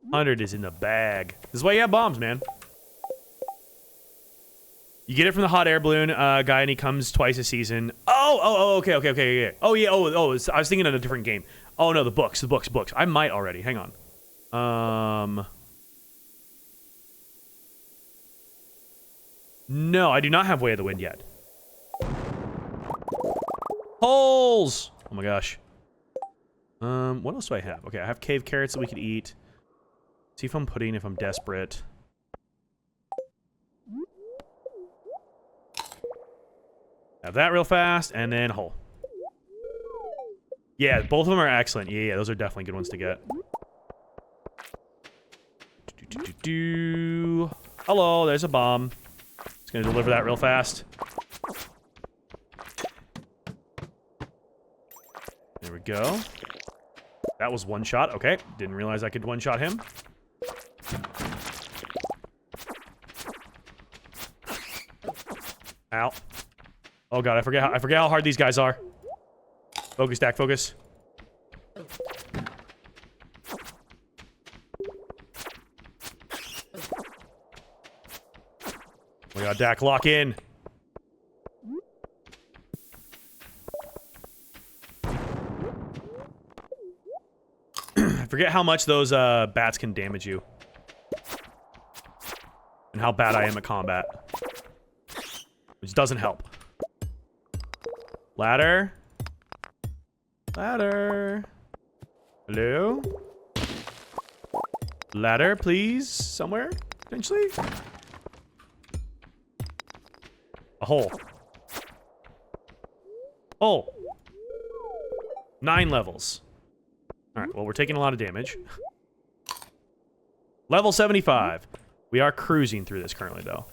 100 is in the bag. This is why you have bombs, man. You get it from the hot air balloon guy, and he comes twice a season. Oh, okay. Oh yeah, I was thinking of a different game. Oh no, the books. I might already. Hang on. No, I do not have Way of the Wind yet. Holes! Oh my gosh. What else do I have? Okay, I have cave carrots that we could eat. See if I'm pudding if I'm desperate. Have that real fast, and then hole. Yeah, both of them are excellent. Yeah, those are definitely good ones to get. Hello, there's a bomb. Just gonna deliver that real fast. There we go. That was one shot. Okay, didn't realize I could one shot him. Ow. Oh god, I forget how hard these guys are. Focus, Dak, focus. Oh my god, Dak, lock in. I forget how much those bats can damage you. And how bad I am at combat. Which doesn't help. Ladder. Ladder. Hello? Ladder, please. Somewhere, potentially. A hole. Oh. 9 levels. Alright, well, we're taking a lot of damage. Level 75. We are cruising through this currently, though.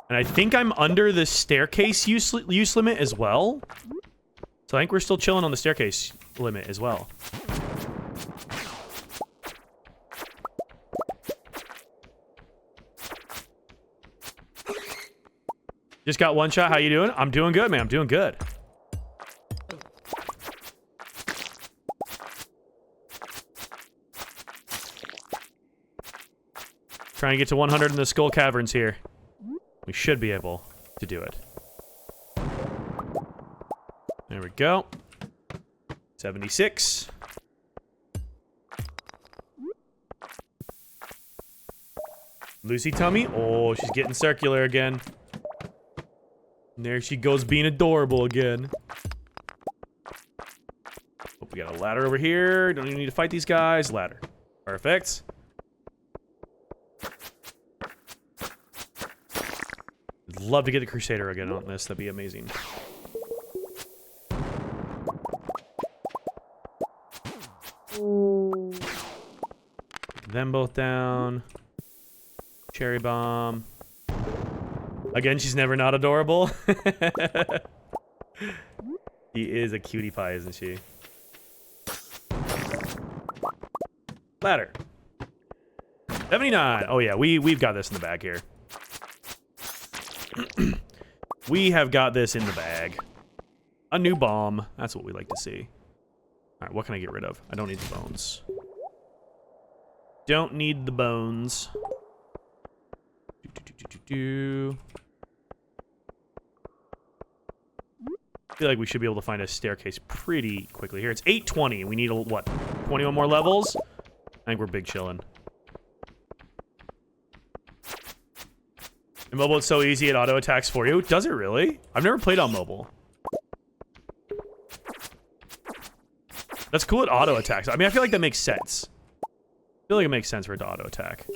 And I think I'm under the staircase use limit as well. So I think we're still chilling on the staircase limit as well. Just got one shot. How you doing? I'm doing good, man. I'm doing good. Trying to get to 100 in the skull caverns here. We should be able to do it. There we go. 76. Lucy Tummy. Oh, she's getting circular again. And there she goes being adorable again. Oh, we got a ladder over here. Don't even need to fight these guys. Ladder. Perfect. I'd love to get the Crusader again on this. That'd be amazing. Them both down. Cherry bomb. Again, she's never not adorable. She is a cutie pie, isn't she? Ladder. 79. Oh yeah, we've got this in the bag here. We have got this in the bag. A new bomb. That's what we like to see. Alright, what can I get rid of? I don't need the bones. Don't need the bones. I feel like we should be able to find a staircase pretty quickly here. It's 8:20. We need, what, 21 more levels? I think we're big chillin'. In mobile, it's so easy. It auto attacks for you. Does it really? I've never played on mobile. That's cool. It auto attacks. I mean, I feel like that makes sense. I feel like it makes sense for it to auto attack.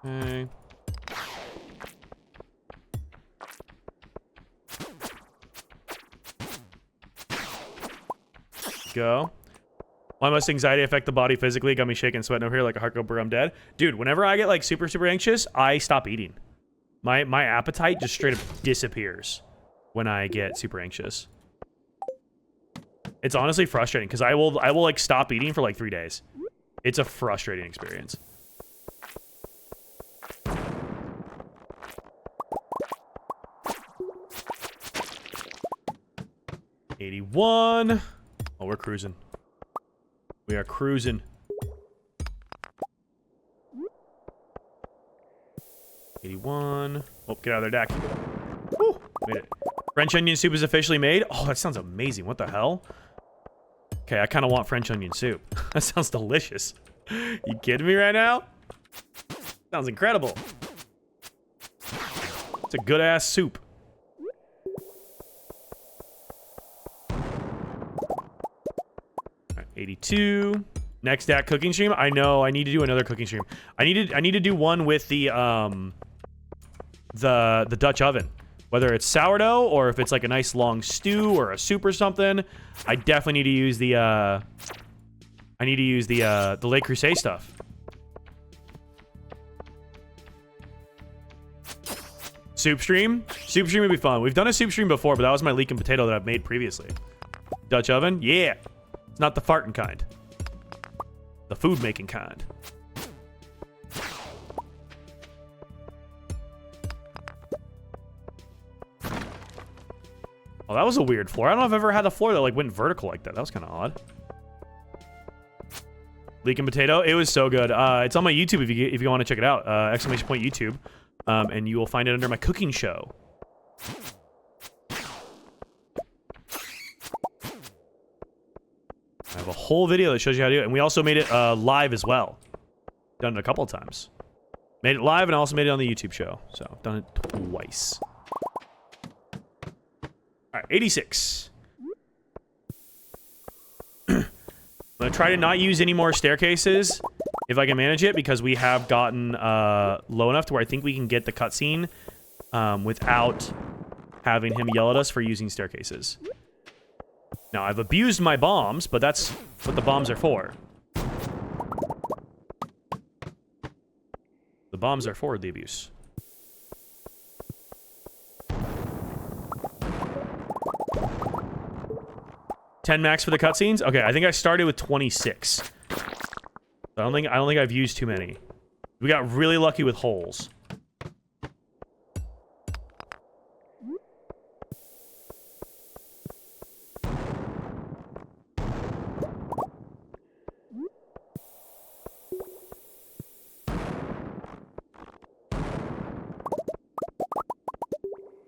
Okay. Go. Why must anxiety affect the body physically? Got me shaking, sweating over here like a heartbreaker. I'm dead. Dude, whenever I get like super anxious, I stop eating. My appetite just straight up disappears when I get super anxious. It's honestly frustrating because I will like stop eating for like 3 days. It's a frustrating experience. $81. Oh, we're cruising. We are cruising. 81. Oh, get out of there, Dak. Woo, made it. French onion soup is officially made. Oh, that sounds amazing. What the hell? Okay, I kind of want French onion soup. That sounds delicious. You kidding me right now? Sounds incredible. It's a good ass soup. All right, 82. Next at cooking stream. I know I need to do another cooking stream. I need to do one with the Dutch oven. Whether it's sourdough or if it's like a nice long stew or a soup or something, I definitely need to use the Le Creuset stuff. Soup stream? Soup stream would be fun. We've done a soup stream before, but that was my leek and potato that I've made previously. Dutch oven? Yeah. It's not the farting kind. The food making kind. Oh, that was a weird floor. I don't know if I've ever had a floor that like went vertical like that. That was kind of odd. Leek and potato. It was so good. It's on my YouTube if you want to check it out. Exclamation point YouTube. And you will find it under my cooking show. I have a whole video that shows you how to do it. And we also made it live as well. Done it a couple of times. Made it live and also made it on the YouTube show. So I've done it twice. All right, 86. I'm going to try to not use any more staircases if I can manage it, because we have gotten low enough to where I think we can get the cutscene without having him yell at us for using staircases. Now, I've abused my bombs, but that's what the bombs are for. The bombs are for the abuse. $10 max for the cutscenes? Okay, I think I started with 26. I don't think I've used too many. We got really lucky with holes.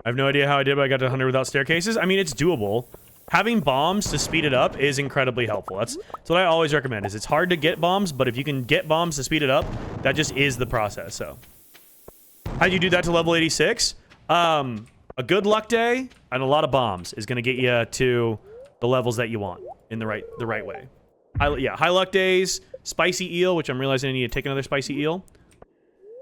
I have no idea how I did, but I got to 100 without staircases. I mean, it's doable. Having bombs to speed it up is incredibly helpful. That's what I always recommend. Is it's hard to get bombs, but if you can get bombs to speed it up, that just is the process. So, how'd you do that to level 86? A good luck day and a lot of bombs is going to get you to the levels that you want in the right way. High luck days, spicy eel, which I'm realizing I need to take another spicy eel.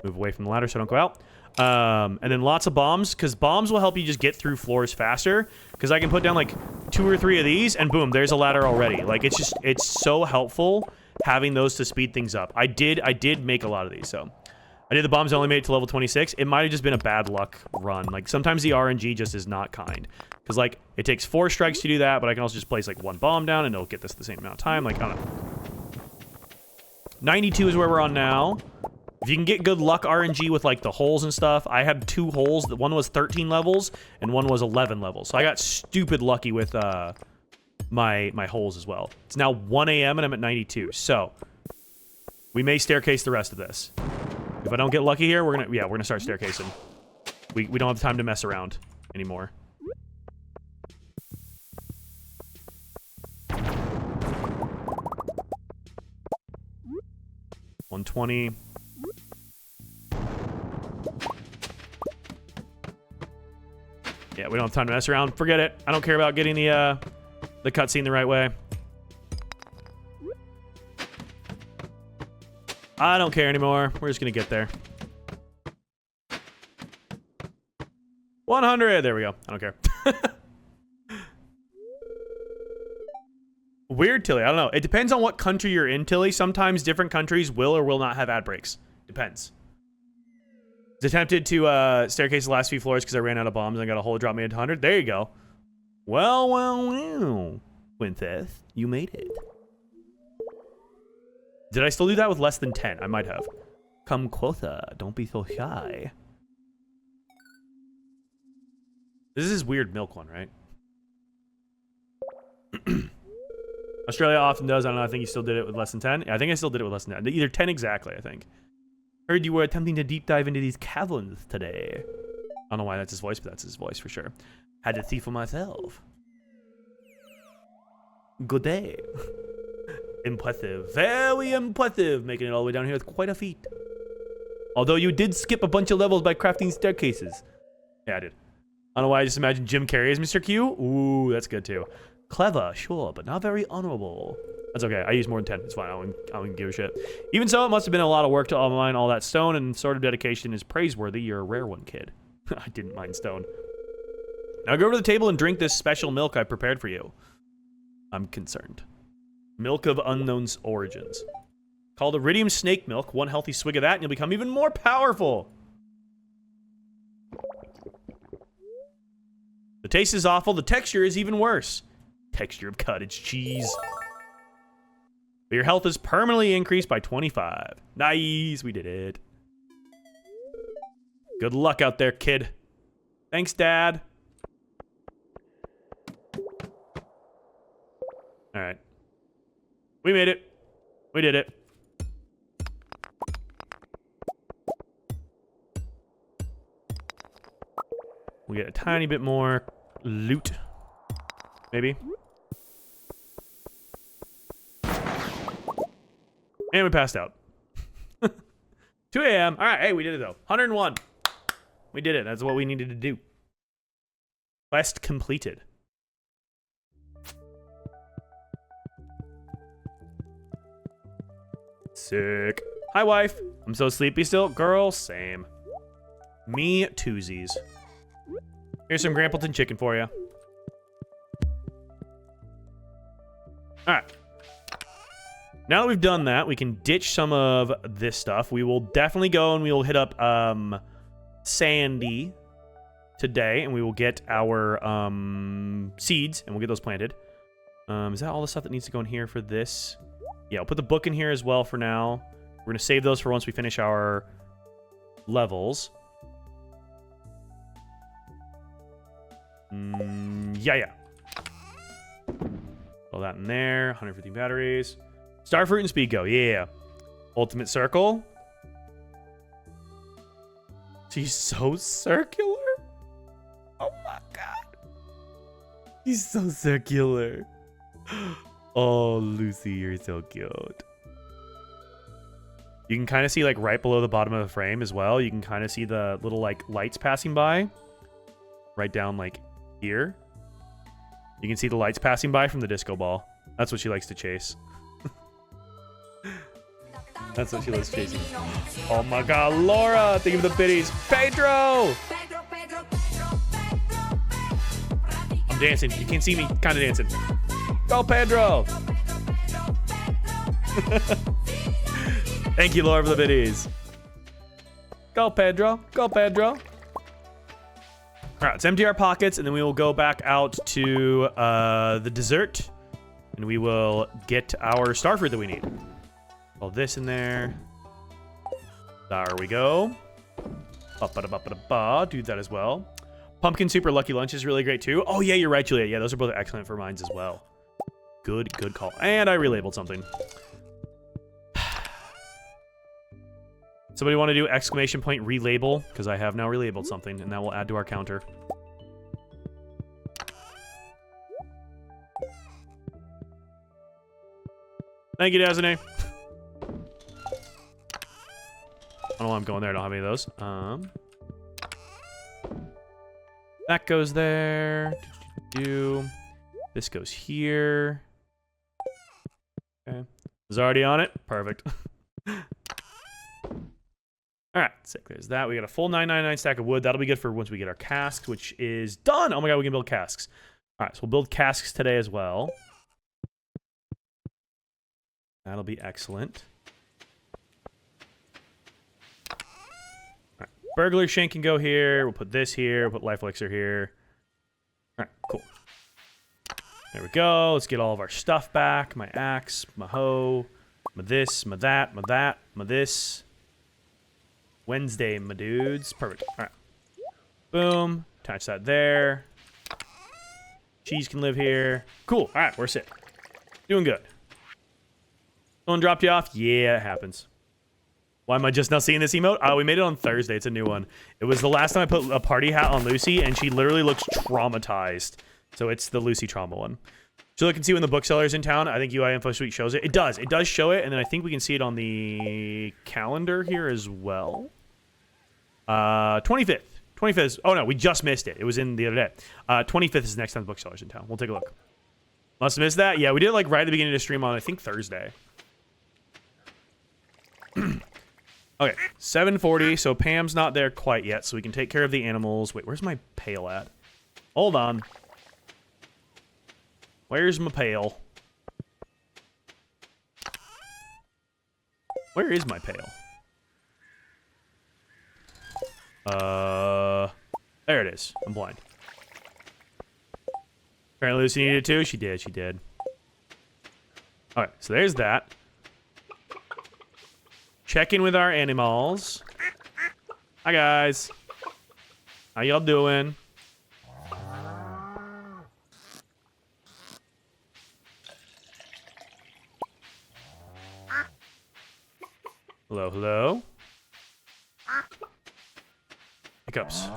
Move away from the ladder so I don't go out. And then lots of bombs, because bombs will help you just get through floors faster, because I can put down like 2 or 3 of these and boom, there's a ladder already. Like it's so helpful having those to speed things up. I did make a lot of these. So I did the bombs, I only made it to level 26. It might have just been a bad luck run. Like sometimes the RNG just is not kind, because like it takes 4 strikes to do that, but I can also just place like 1 bomb down and it'll get this the same amount of time. Like I don't know. 92 is where we're on now. If you can get good luck RNG with like the holes and stuff, I had 2 holes. One was 13 levels and one was 11 levels. So I got stupid lucky with my holes as well. It's now 1 a.m. and I'm at 92. So we may staircase the rest of this. If I don't get lucky here, we're gonna start staircasing. We don't have time to mess around anymore. $120. Yeah, we don't have time to mess around. Forget it. I don't care about getting the cutscene the right way. I don't care anymore. We're just gonna get there. 100. There we go. I don't care. Weird, Tilly. I don't know. It depends on what country you're in, Tilly. Sometimes different countries will or will not have ad breaks. Depends. I attempted to staircase the last few floors because I ran out of bombs and I got a hole drop me at 100. There you go. Well. Quinteth, you made it. Did I still do that with less than 10? I might have. Come quotha. Don't be so shy. This is weird milk one, right? Australia often does. I don't know. I think you still did it with less than 10. Yeah, I think I still did it with less than 10. Either 10 exactly, I think. Heard you were attempting to deep dive into these caverns today. I don't know why that's his voice, but that's his voice for sure. Had to see for myself. Good day. Impressive. Very impressive. Making it all the way down here is quite a feat. Although you did skip a bunch of levels by crafting staircases. Yeah, I did. I don't know why I just imagined Jim Carrey as Mr. Q. Ooh, that's good too. Clever, sure, but not very honorable. That's okay. I use more than 10. It's fine. I don't give a shit. Even so, it must have been a lot of work to mine all that stone, and sort of dedication is praiseworthy. You're a rare one, kid. I didn't mine stone. Now go over to the table and drink this special milk I prepared for you. I'm concerned. Milk of unknown origins. Called iridium snake milk. One healthy swig of that, and you'll become even more powerful. The taste is awful. The texture is even worse. Texture of cottage cheese. But your health is permanently increased by 25. Nice, we did it. Good luck out there, kid. Thanks, Dad. All right. We made it. We did it. We get a tiny bit more loot. Maybe. And we passed out. 2 a.m. All right, hey, we did it though. 101. We did it. That's what we needed to do. Quest completed. Sick. Hi, wife. I'm so sleepy still. Girl, same. Me twosies. Here's some Grampleton chicken for you. All right. Now that we've done that, we can ditch some of this stuff. We will definitely go and we will hit up Sandy today, and we will get our seeds, and we'll get those planted. Is that all the stuff that needs to go in here for this? Yeah, I'll put the book in here as well for now. We're going to save those for once we finish our levels. Yeah. All that in there. 150 batteries. Starfruit and Speed Go. Yeah. Ultimate Circle. She's so circular. Oh my god. She's so circular. Oh, Lucy, you're so cute. You can kind of see, like, right below the bottom of the frame as well. You can kind of see the little, like, lights passing by. Right down, like, here. You can see the lights passing by from the disco ball. That's what she likes to chase. That's what she loves chasing. Oh my god, Laura! Think of the biddies. Pedro! I'm dancing. You can't see me. Kind of dancing. Go, Pedro! Thank you, Laura, for the biddies. Go, Pedro. Go, Pedro. All right, let's empty our pockets, and then we will go back out to the dessert, and we will get our starfruit that we need. All this in there. There we go. Ba-ba-da-ba-ba-da-ba. Do that as well. Pumpkin Super Lucky Lunch is really great too. Oh yeah, you're right, Julia. Yeah, those are both excellent for mines as well. Good call. And I relabeled something. Somebody want to do exclamation point relabel? Because I have now relabeled something, and that will add to our counter. Thank you, Destiny. I don't know why I'm going there. I don't have any of those. That goes there. This goes here. Okay. Is already on it? Perfect. Alright, sick. There's that. We got a full 999 stack of wood. That'll be good for once we get our casks, which is done. Oh my god, we can build casks. Alright, so we'll build casks today as well. That'll be excellent. Alright, burglar shank can go here. We'll put this here. We'll put life elixir here. Alright, cool. There we go. Let's get all of our stuff back. My axe, my hoe, my this, my that, my that, my this. Wednesday, my dudes. Perfect. All right. Boom. Attach that there. Cheese can live here. Cool. All right, we're sick. Doing good. Someone dropped you off? Yeah, it happens. Why am I just now seeing this emote? Oh, we made it on Thursday. It's a new one. It was the last time I put a party hat on Lucy, and she literally looks traumatized. So it's the Lucy trauma one. So look and see when the booksellers in town. I think UI Info Suite shows it. It does. It does show it, and then I think we can see it on the calendar here as well. 25th. 25th is, oh no, we just missed it. It was in the other day. 25th is the next time the booksellers in town. We'll take a look. Must have missed that. Yeah, we did it like right at the beginning of the stream on, I think, Thursday. Okay, 7:40. So Pam's not there quite yet, so we can take care of the animals. Wait, where's my pail at? Hold on. Where's my pail? Where is my pail? There it is. I'm blind. Apparently Lucy needed it too. She did. Alright, so there's that. Check in with our animals. Hi, guys. How y'all doing? Hello, hello. Hiccups.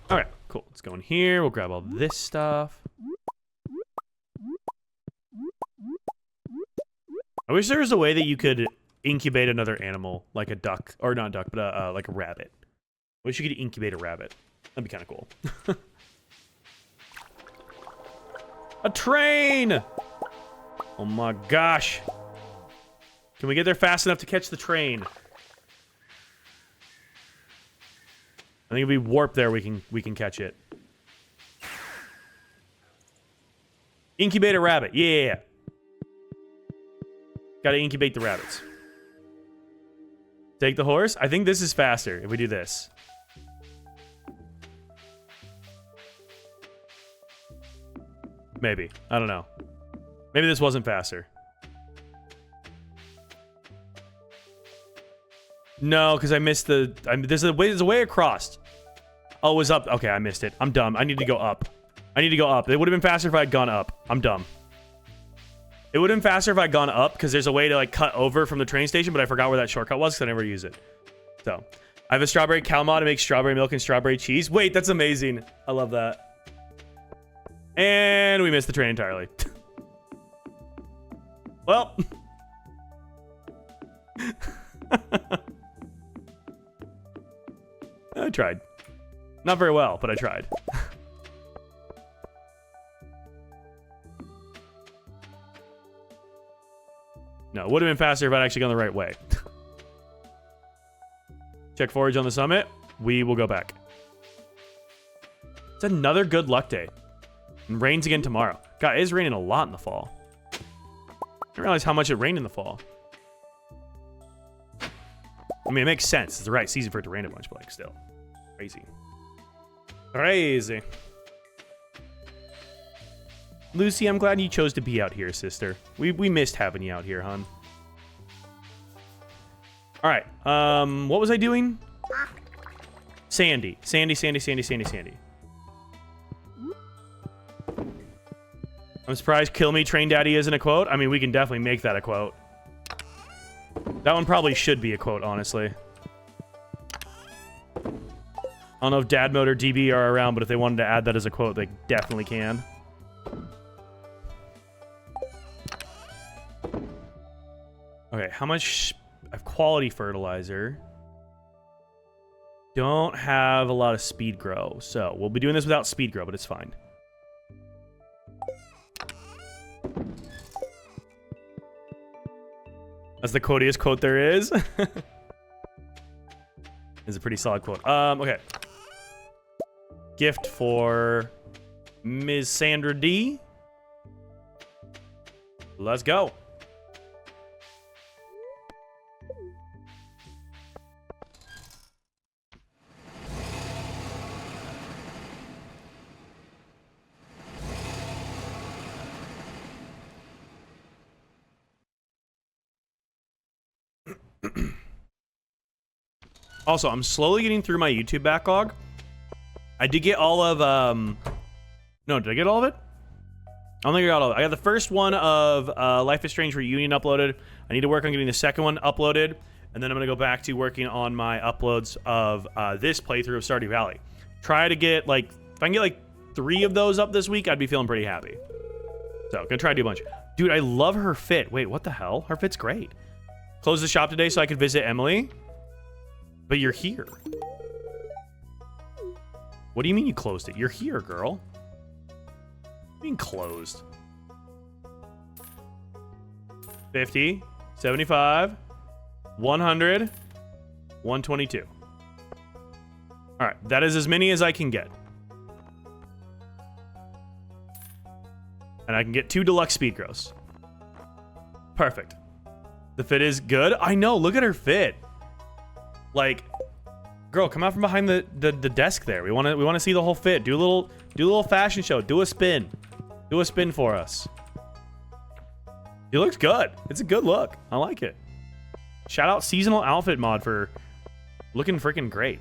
Alright, cool. Let's go in here. We'll grab all this stuff. I wish there was a way that you could incubate another animal, like a duck, or not a duck, but like a rabbit. I wish you could incubate a rabbit. That'd be kind of cool. A train! Oh my gosh. Can we get there fast enough to catch the train? I think if we warp there, we can catch it. Incubate a rabbit. Yeah. Gotta incubate the rabbits. Take the horse. I think this is faster if we do this. Maybe. I don't know. Maybe this wasn't faster. No, because I missed the... there's a way across. Oh, it was up. Okay, I missed it. I'm dumb. I need to go up. I need to go up. It would have been faster if I had gone up. I'm dumb. It would have been faster if I had gone up, because there's a way to, like, cut over from the train station, but I forgot where that shortcut was, because I never use it. So, I have a strawberry cow mod to make strawberry milk and strawberry cheese. Wait, that's amazing. I love that. And we missed the train entirely. Well. I tried. Not very well, but I tried. No, it would have been faster if I'd actually gone the right way. Check forage on the summit. We will go back. It's another good luck day. And rains again tomorrow. God, it is raining a lot in the fall. I didn't realize how much it rained in the fall. I mean, it makes sense. It's the right season for it to rain a bunch, but like, still. Crazy. Crazy. Lucy, I'm glad you chose to be out here, sister. We missed having you out here, hon. All right. What was I doing? Sandy. Sandy. I'm surprised Kill Me Train Daddy isn't a quote. I mean, we can definitely make that a quote. That one probably should be a quote, honestly. I don't know if Dad Mode or DB are around, but if they wanted to add that as a quote, they definitely can. Okay, how much... I have quality fertilizer. Don't have a lot of speed grow, so we'll be doing this without speed grow, but it's fine. That's the quotiest quote there is. It's a pretty solid quote. Okay. Gift for Ms. Sandra D. Let's go. Also, I'm slowly getting through my YouTube backlog. I did get all of, no, did I get all of it? I don't think I got all of it. I got the first one of Life is Strange Reunion uploaded. I need to work on getting the second one uploaded. and then I'm gonna go back to working on my uploads of this playthrough of Stardew Valley. Try to get like, if I can get like 3 of those up this week, I'd be feeling pretty happy. So gonna try to do a bunch. Dude, I love her fit. Wait, what the hell? Her fit's great. Close the shop today so I could visit Emily. But you're here. What do you mean you closed it? You're here, girl. What do you mean closed? 50, 75, 100, 122. All right, that is as many as I can get. And I can get 2 deluxe speed grows. Perfect. The fit is good. I know, look at her fit. Like, girl, come out from behind the desk there. We want to see the whole fit. Do a little fashion show. Do a spin. Do a spin for us. It looks good. It's a good look. I like it. Shout out Seasonal Outfit Mod for looking freaking great.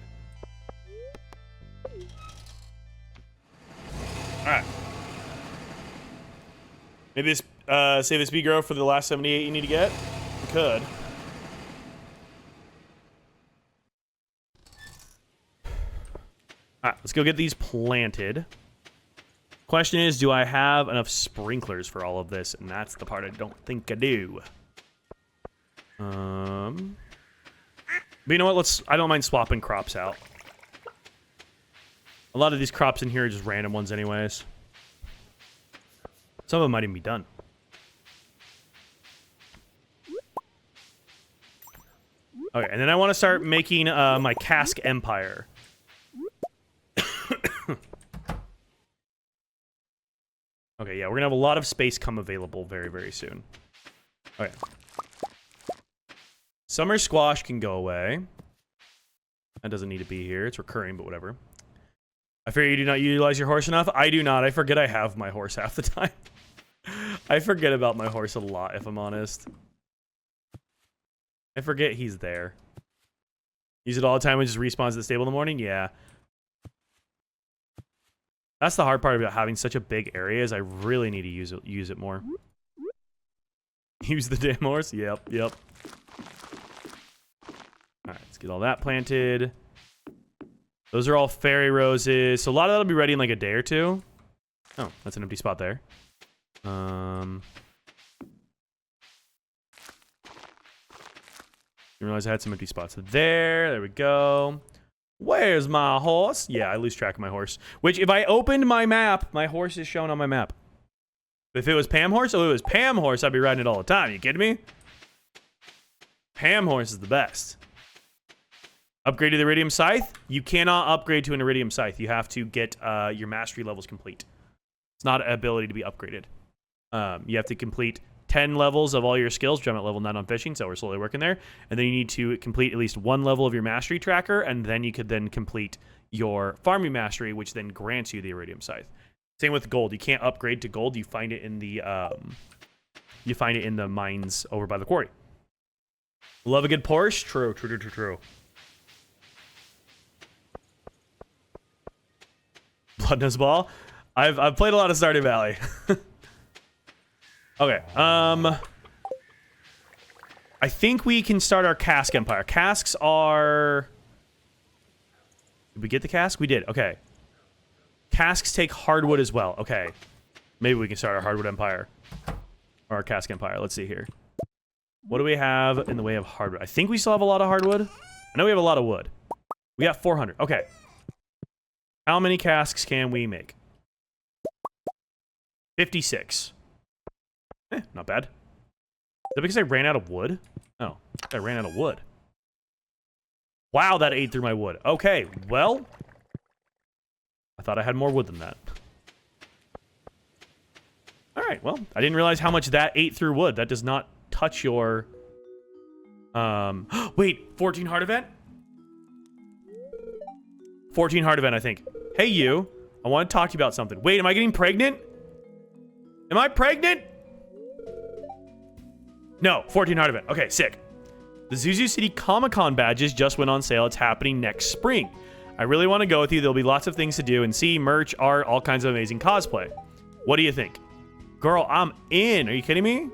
All right. Maybe this save a speed grow for the last 78 you need to get. You could. All right, let's go get these planted. Question is, do I have enough sprinklers for all of this? And that's the part I don't think I do. But you know what? I don't mind swapping crops out. A lot of these crops in here are just random ones anyways. Some of them might even be done. Okay, and then I want to start making my cask empire. Okay, yeah, we're gonna have a lot of space come available very, very soon. Okay. Summer squash can go away. That doesn't need to be here. It's recurring, but whatever. I fear you do not utilize your horse enough. I do not. I forget I have my horse half the time. I forget about my horse a lot, if I'm honest. I forget he's there. Use it all the time and just respawns at the stable in the morning? Yeah. That's the hard part about having such a big area is I really need to use it more. Use the damn horse? Yep. Alright, let's get all that planted. Those are all fairy roses. So a lot of that'll be ready in like a day or 2. Oh, that's an empty spot there. Didn't realize I had some empty spots there. There we go. Where's my horse? Yeah, I lose track of my horse. Which, if I opened my map, my horse is shown on my map. If it was Pam horse, I'd be riding it all the time. You kidding me? Pam horse is the best. Upgrade to the Iridium Scythe? You cannot upgrade to an Iridium Scythe. You have to get your mastery levels complete. It's not an ability to be upgraded. You have to complete 10 levels of all your skills, which I'm at level 9 on fishing, so we're slowly working there. And then you need to complete at least 1 level of your mastery tracker, and then you could then complete your farming mastery, which then grants you the Iridium Scythe. Same with gold. You can't upgrade to gold. You find it in the mines over by the quarry. Love a good Porsche? True. Blood Nose Ball? I've played a lot of Stardew Valley. Okay, I think we can start our cask empire. Casks are... Did we get the cask? We did, okay. Casks take hardwood as well. Okay, maybe we can start our hardwood empire. Or our cask empire, let's see here. What do we have in the way of hardwood? I think we still have a lot of hardwood. I know we have a lot of wood. We got 400, okay. How many casks can we make? 56. Not bad. Is that because I ran out of wood? Oh, I ran out of wood. Wow, that ate through my wood. Okay, well. I thought I had more wood than that. Alright, well, I didn't realize how much that ate through wood. That does not touch your... Wait, 14 heart event? 14 heart event, I think. Hey, you. I want to talk to you about something. Wait, am I getting pregnant? Am I pregnant? No, 14 heart event. Okay, sick. The Zuzu City Comic-Con badges just went on sale. It's happening next spring. I really want to go with you. There'll be lots of things to do and see, merch, art, all kinds of amazing cosplay. What do you think? Girl, I'm in. Are you kidding me?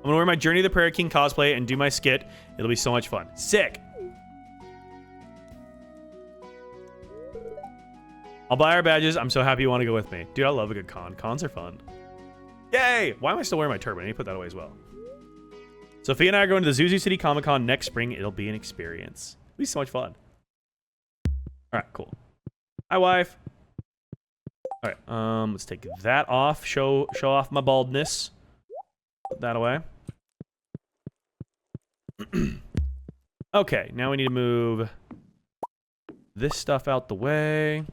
I'm gonna wear my Journey to the Prairie King cosplay and do my skit. It'll be so much fun. Sick. I'll buy our badges. I'm so happy you want to go with me. Dude, I love a good con. Cons are fun. Yay! Why am I still wearing my turban? I need to put that away as well. Sophia and I are going to the Zuzu City Comic Con next spring. It'll be an experience. It'll be so much fun. All right, cool. Hi, wife. All right, let's take that off. Show off my baldness. Put that away. Okay, now we need to move this stuff out the way.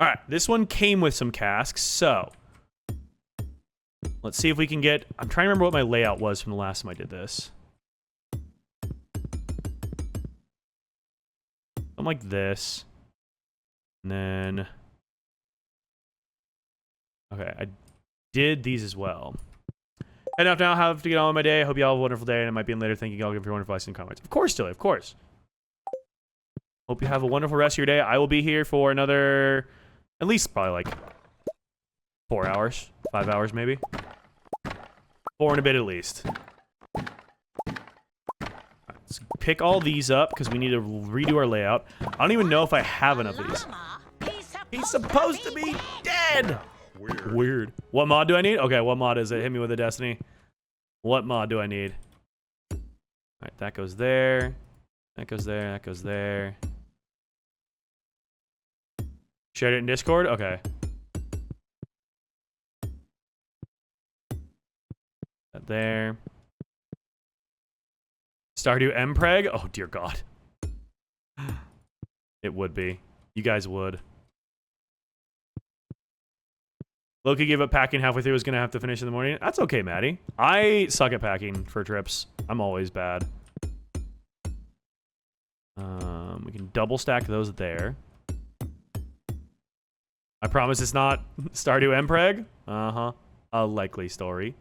All right, this one came with some casks, so let's see if we can get... I'm trying to remember what my layout was from the last time I did this. Something like this. And then... Okay, I did these as well. Head out now, have to get on with my day. I hope you all have a wonderful day, and I might be in later thinking I'll give you wonderful advice and comments. Of course, Tilly, of course. Hope you have a wonderful rest of your day. I will be here for another... At least probably like 4 hours, 5 hours maybe. 4 and a bit at least. Let's pick all these up because we need to redo our layout. I don't even know if I have enough of these. He's supposed to be dead! Weird. What mod do I need? Okay, what mod is it? Hit me with a Destiny. What mod do I need? Alright, that goes there. That goes there, that goes there. Shared it in Discord? Okay. That there. Stardew Mpreg? Oh, dear God. It would be. You guys would. Loki gave up packing halfway through. Was going to have to finish in the morning. That's okay, Maddie. I suck at packing for trips. I'm always bad. We can double stack those there. I promise it's not Stardew Mpreg. Uh-huh. A likely story.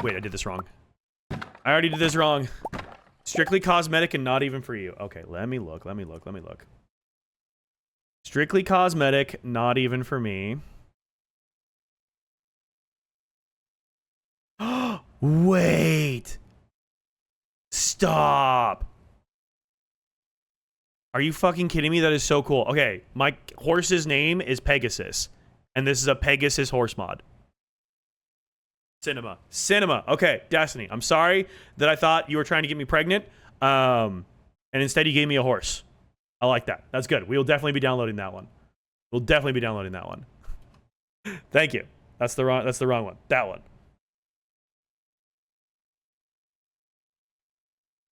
Wait, I did this wrong. I already did this wrong. Strictly cosmetic and not even for you. Okay, let me look. Strictly cosmetic, not even for me. Wait. Stop. Are you fucking kidding me? That is so cool. Okay, my horse's name is Pegasus. And this is a Pegasus horse mod. Cinema. Okay, Destiny. I'm sorry that I thought you were trying to get me pregnant. And instead you gave me a horse. I like that. That's good. We will definitely be downloading that one. Thank you. That's the wrong one. That one.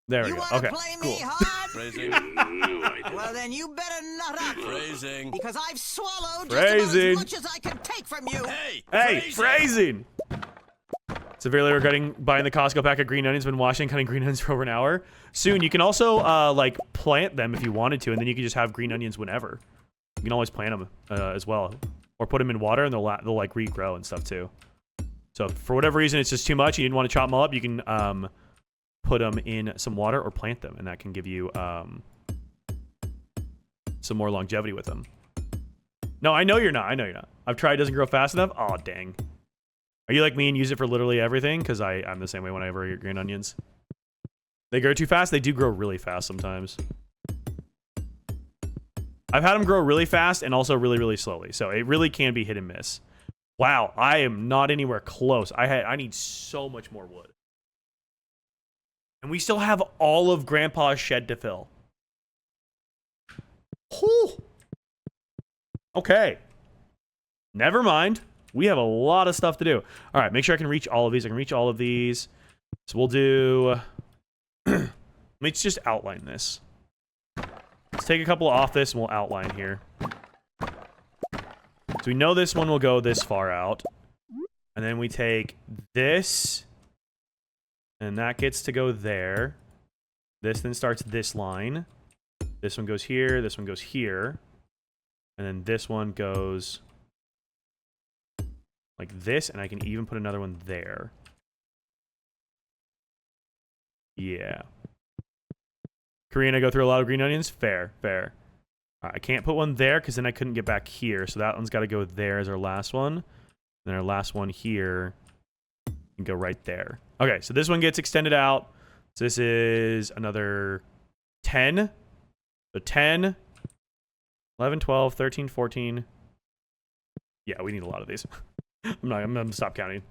There we go. Okay, play cool. me hard? Phrasing. Well, then you better nut up. Phrasing. Because I've swallowed Phrasing. just about as much as I can take from you. Hey, Phrasing! Severely regretting buying the Costco pack of green onions. Been washing and cutting green onions for over an hour. Soon, you can also, like, plant them if you wanted to, and then you can just have green onions whenever. You can always plant them as well. Or put them in water, and they'll like, regrow and stuff, too. So, for whatever reason, it's just too much, you didn't want to chop them all up, you can, put them in some water or plant them, and that can give you, some more longevity with them. No, I know you're not. I've tried, it doesn't grow fast enough. Aw, dang. Are you like me and use it for literally everything? Because I'm the same way when I ever get green onions. They grow too fast. They do grow really fast sometimes. I've had them grow really fast and also really, really slowly. So it really can be hit and miss. Wow, I am not anywhere close. I need so much more wood. And we still have all of Grandpa's shed to fill. Whew. Okay. Never mind. We have a lot of stuff to do. All right, make sure I can reach all of these. I can reach all of these. So we'll do... Let's just outline this. Let's take a couple off this and we'll outline here. So we know this one will go this far out. And then we take this. And that gets to go there. This then starts this line. This one goes here. This one goes here. And then this one goes... like this, and I can even put another one there. Yeah. Korean, I go through a lot of green onions? Fair. I can't put one there, because then I couldn't get back here, so that one's got to go there as our last one. And our last one here can go right there. Okay, so this one gets extended out. So this is another 10. So 10, 11, 12, 13, 14. Yeah, we need a lot of these. I'm gonna stop counting.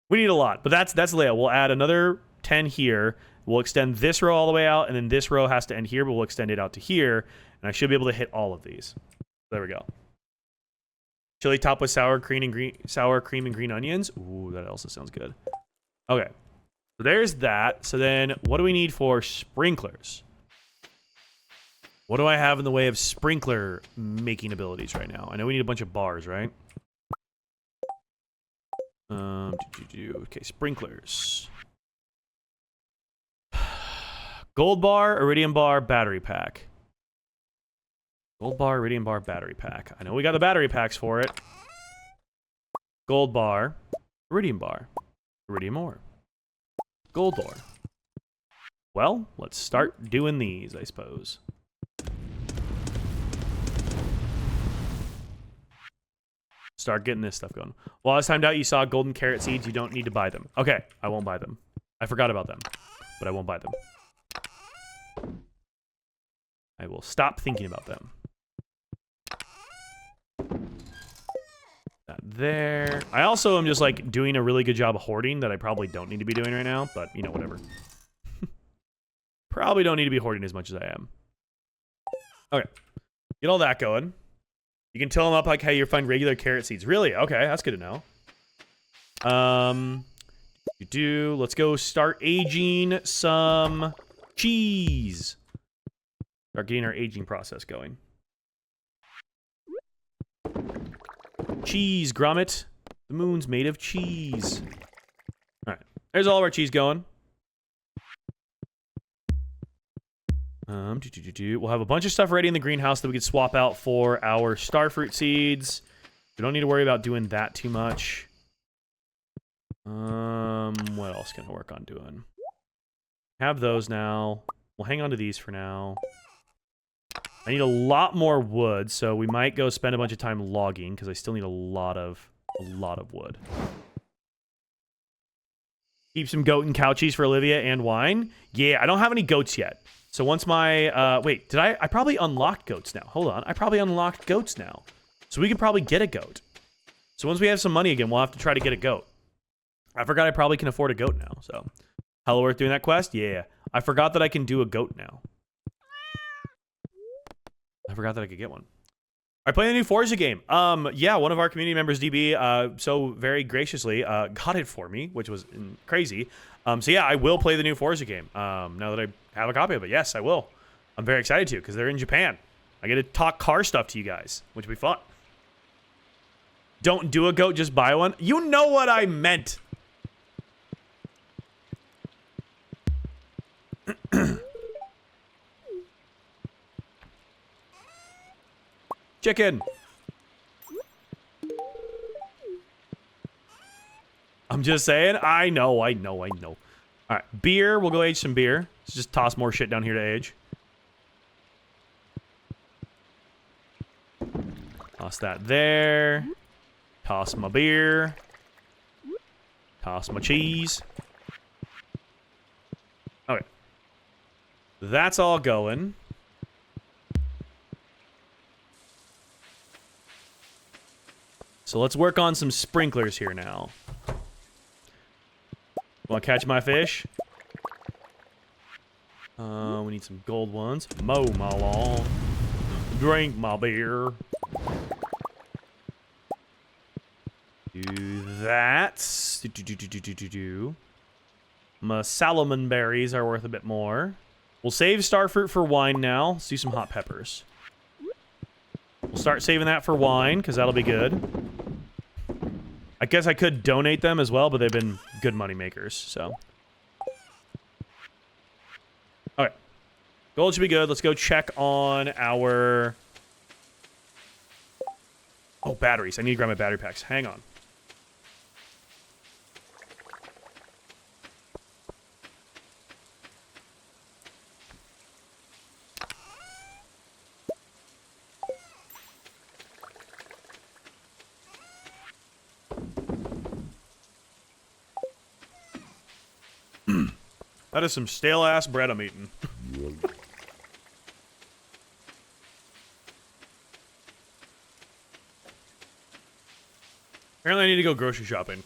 We need a lot, but that's the layout. We'll add another 10 here. We'll extend this row all the way out, and then this row has to end here, but we'll extend it out to here, and I should be able to hit all of these. There we go. Chili top with sour cream and green onions. Ooh, that also sounds good. Okay, so there's that. So then, what do we need for sprinklers? What do I have in the way of sprinkler making abilities right now? I know we need a bunch of bars, right? Okay, sprinklers. Gold bar, iridium bar, battery pack. Gold bar, iridium bar, battery pack. I know we got the battery packs for it. Gold bar, iridium ore. Gold ore. Well, let's start doing these, I suppose. Start getting this stuff going. Well, last timed out, you saw golden carrot seeds. You don't need to buy them. Okay, I won't buy them. I forgot about them, but I won't buy them. I will stop thinking about them. That there. I also am just like doing a really good job of hoarding that I probably don't need to be doing right now, but you know, whatever. Probably don't need to be hoarding as much as I am. Okay, get all that going. You can tell them up like how you find regular carrot seeds. Really? Okay, that's good to know. Let's go start aging some cheese. Start getting our aging process going. Cheese, grommet. The moon's made of cheese. All right, there's all of our cheese going. We'll have a bunch of stuff ready in the greenhouse that we could swap out for our starfruit seeds. We don't need to worry about doing that too much. What else can I work on doing? Have those now. We'll hang on to these for now. I need a lot more wood, so we might go spend a bunch of time logging because I still need a lot of wood. Keep some goat and cow cheese for Olivia and wine. Yeah, I don't have any goats yet. So once my, wait, did I probably unlocked goats now. Hold on, I probably unlocked goats now. So we could probably get a goat. So once we have some money again, we'll have to try to get a goat. I forgot I probably can afford a goat now, so. Hella worth doing that quest? Yeah. I forgot that I can do a goat now. I forgot that I could get one. I play the new Forza game. Yeah, one of our community members, DB, so very graciously got it for me, which was crazy. So yeah, I will play the new Forza game now that I have a copy of it. Yes, I will. I'm very excited to because they're in Japan. I get to talk car stuff to you guys, which will be fun. Don't do a goat, just buy one. You know what I meant. Chicken. I'm just saying. I know. All right, beer. We'll go age some beer. Let's just toss more shit down here to age. Toss that there. Toss my beer. Toss my cheese. Okay. That's all going. So let's work on some sprinklers here now. Want to catch my fish? We need some gold ones. Mow my lawn. Drink my beer. Do that. My Salomon berries are worth a bit more. We'll save starfruit for wine now. Let's do some hot peppers. We'll start saving that for wine, because that'll be good. I guess I could donate them as well, but they've been good money makers, so. Okay. Gold should be good. Let's go check on our... Oh, batteries. I need to grab my battery packs. Hang on. That is some stale-ass bread I'm eating. Apparently I need to go grocery shopping.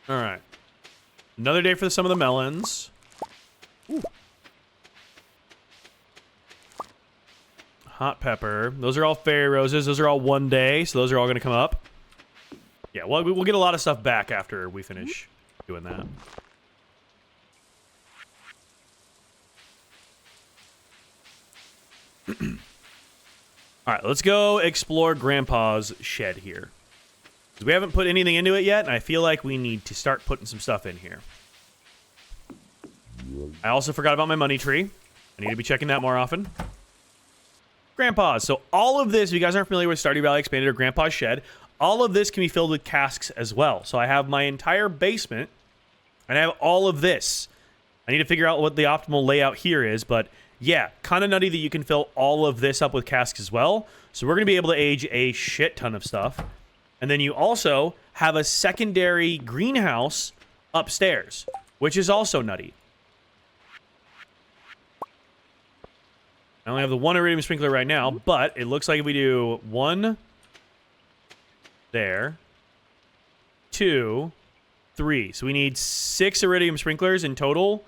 Alright. Another day for some of the melons. Ooh. Hot pepper. Those are all fairy roses. Those are all 1 day, so those are all going to come up. Yeah, well, we'll get a lot of stuff back after we finish doing that. Alright, let's go explore Grandpa's shed here. We haven't put anything into it yet, and I feel like we need to start putting some stuff in here. I also forgot about my money tree. I need to be checking that more often. Grandpa's. So all of this, if you guys aren't familiar with Stardew Valley Expanded or Grandpa's Shed, all of this can be filled with casks as well. So I have my entire basement, and I have all of this. I need to figure out what the optimal layout here is, but yeah, kind of nutty that you can fill all of this up with casks as well. So we're going to be able to age a shit ton of stuff. And then you also have a secondary greenhouse upstairs, which is also nutty. I only have the one iridium sprinkler right now, but it looks like if we do 1 there, 2, 3. So we need 6 iridium sprinklers in total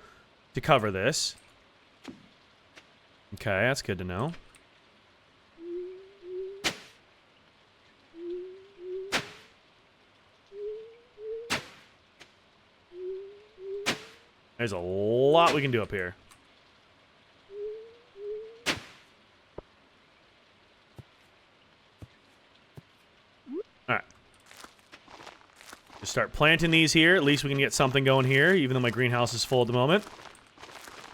to cover this. Okay, that's good to know. There's a lot we can do up here. Alright. Just start planting these here. At least we can get something going here, even though my greenhouse is full at the moment.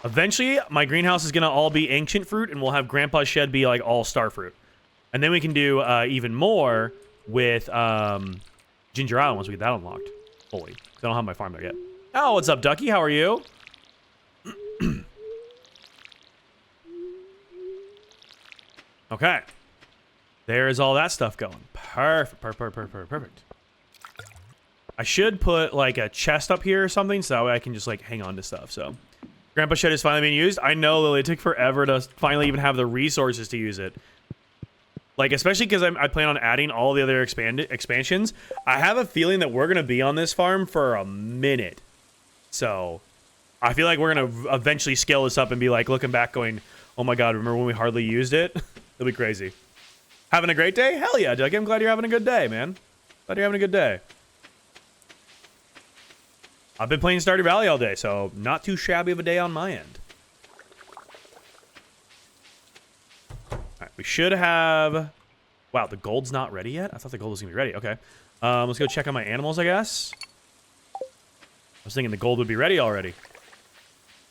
Eventually, my greenhouse is going to all be ancient fruit, and we'll have Grandpa's shed be like all star fruit. And then we can do even more with Ginger Island once we get that unlocked fully. 'Cause I don't have my farm there yet. Oh, what's up, Ducky? How are you? Okay. There is all that stuff going. Perfect, perfect. I should put, like, a chest up here or something, so that way I can just, like, hang on to stuff, so. Grandpa's shed is finally being used. I know, Lily, it took forever to finally even have the resources to use it. Like, especially because I plan on adding all the other expansions. I have a feeling that we're going to be on this farm for a minute. So, I feel like we're going to eventually scale this up and be like looking back going, oh my god, remember when we hardly used it? It'll be crazy. Having a great day? Hell yeah, Doug. I'm glad you're having a good day, man. Glad you're having a good day. I've been playing Stardew Valley all day, so not too shabby of a day on my end. Alright, we should have... Wow, the gold's not ready yet? I thought the gold was going to be ready. Okay. Let's go check on my animals, I guess. I was thinking the gold would be ready already.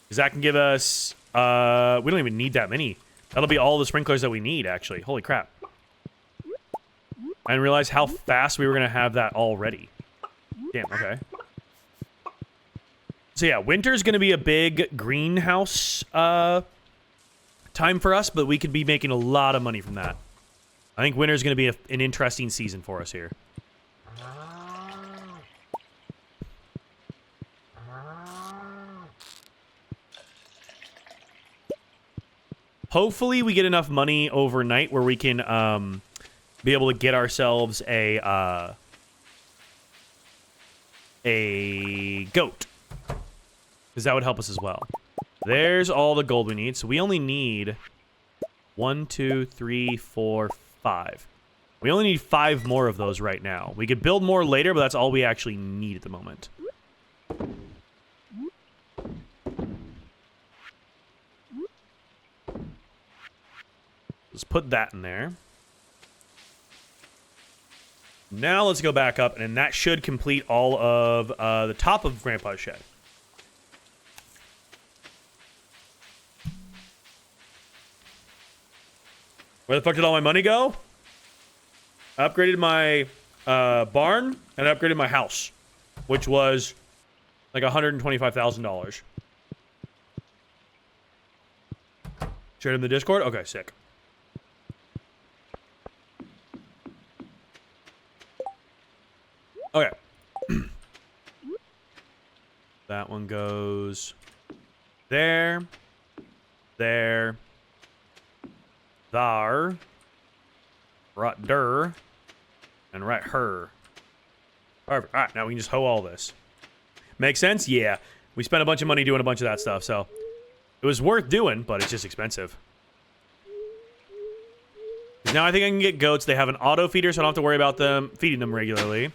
Because that can give us... we don't even need that many. That'll be all the sprinklers that we need, actually. Holy crap. I didn't realize how fast we were going to have that all ready. Damn, okay. So yeah, winter's going to be a big greenhouse time for us, but we could be making a lot of money from that. I think winter's going to be an interesting season for us here. Hopefully we get enough money overnight where we can be able to get ourselves a goat. Because that would help us as well. There's all the gold we need. So we only need 1, 2, 3, 4, 5. We only need 5 more of those right now. We could build more later, but that's all we actually need at the moment. Let's put that in there. Now let's go back up, and that should complete all of the top of Grandpa's shed. Where the fuck did all my money go? I upgraded my barn, and I upgraded my house, which was like $125,000. Shared in the Discord? Okay, sick. Okay. That one goes there, there, there, right there, and right her. Perfect. All right, now we can just hoe all this. Make sense? Yeah. We spent a bunch of money doing a bunch of that stuff, so it was worth doing, but it's just expensive. Now I think I can get goats. They have an auto feeder, so I don't have to worry about them feeding them regularly.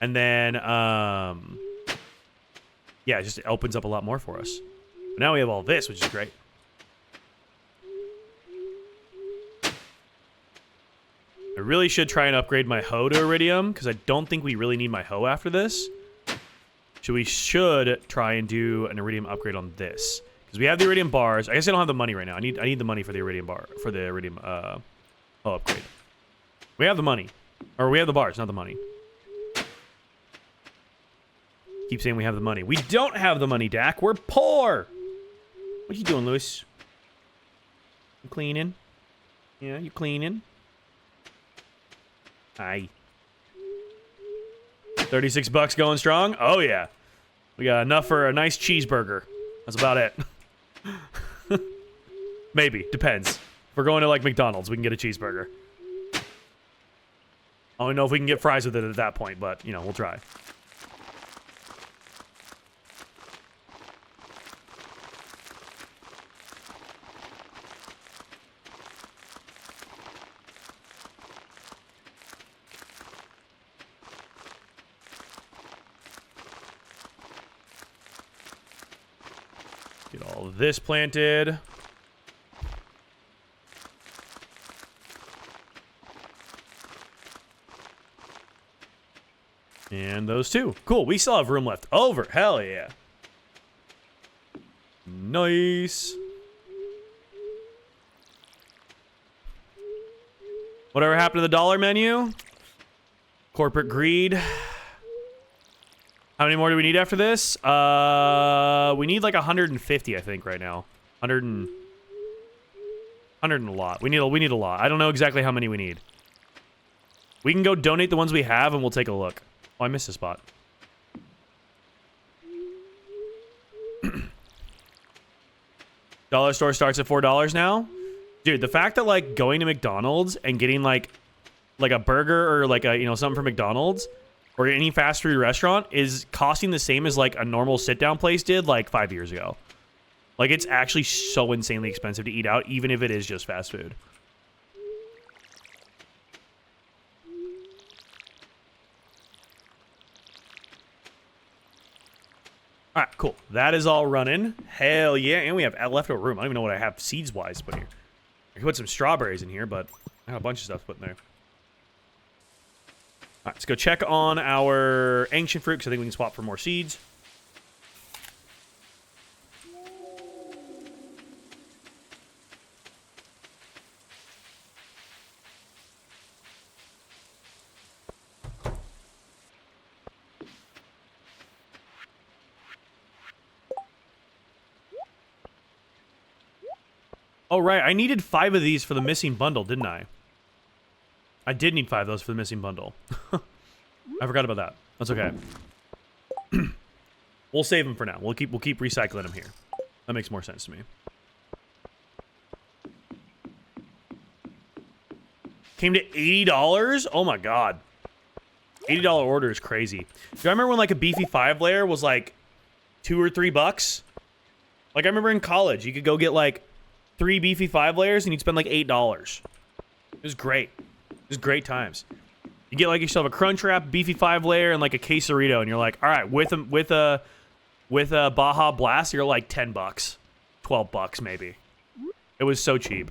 And then, yeah, it just opens up a lot more for us. But now we have all this, which is great. I really should try and upgrade my hoe to iridium, because I don't think we really need my hoe after this. So we should try and do an iridium upgrade on this. Because we have the iridium bars. I guess I don't have the money right now. I need the money for the iridium bar, for the iridium hoe upgrade. We have the money. Or we have the bars, not the money. Keep saying we have the money. We don't have the money, Dak. We're poor. What you doing, Lewis? You cleaning? Yeah, you cleaning? Hi. 36 bucks going strong? Oh, yeah. We got enough for a nice cheeseburger. That's about it. Maybe. Depends. If we're going to, like, McDonald's, we can get a cheeseburger. I don't know if we can get fries with it at that point, but, you know, we'll try. Get all of this planted. And those two. Cool. We still have room left over. Hell yeah. Nice. Whatever happened to the dollar menu? Corporate greed. How many more do we need after this? We need like 150, I think, right now. 100 and a lot. We need a lot. I don't know exactly how many we need. We can go donate the ones we have, and we'll take a look. Oh, I missed a spot. Dollar store starts at $4 now. Dude, the fact that like going to McDonald's and getting like a burger or like a, you know, something from McDonald's or any fast food restaurant is costing the same as like a normal sit down place did like 5 years ago. Like it's actually so insanely expensive to eat out, even if it is just fast food. All right, cool. That is all running. Hell yeah. And we have leftover room. I don't even know what I have seeds-wise to put here. I could put some strawberries in here, but I have a bunch of stuff to put in there. All right, let's go check on our ancient fruit, because I think we can swap for more seeds. Oh, right. I needed 5 of these for the missing bundle, didn't I? I did need 5 of those for the missing bundle. I forgot about that. That's okay. We'll save them for now. We'll keep recycling them here. That makes more sense to me. Came to $80? Oh my god. $80 order is crazy. Do you remember when like a beefy 5-layer was like $2 or $3? Like I remember in college, you could go get like 3 beefy 5-layers and you'd spend like $8. It was great. It was great times. You get like yourself a Crunchwrap beefy 5-layer and like a quesarito, and you're like, all right, with a Baja Blast, you're like $10, $12 maybe. It was so cheap.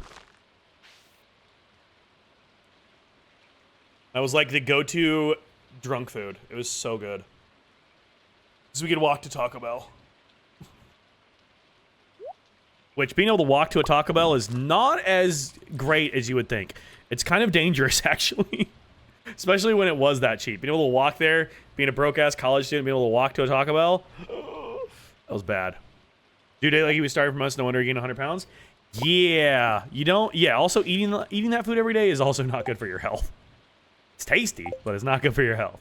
That was like the go-to drunk food. It was so good. So we could walk to Taco Bell. Which, being able to walk to a Taco Bell is not as great as you would think. It's kind of dangerous, actually. Especially when it was that cheap. Being able to walk there, being a broke-ass college student, being able to walk to a Taco Bell, that was bad. Dude, like he was starving from us, no wonder he gained 100 pounds. Yeah, you don't... Yeah, also eating that food every day is also not good for your health. It's tasty, but it's not good for your health.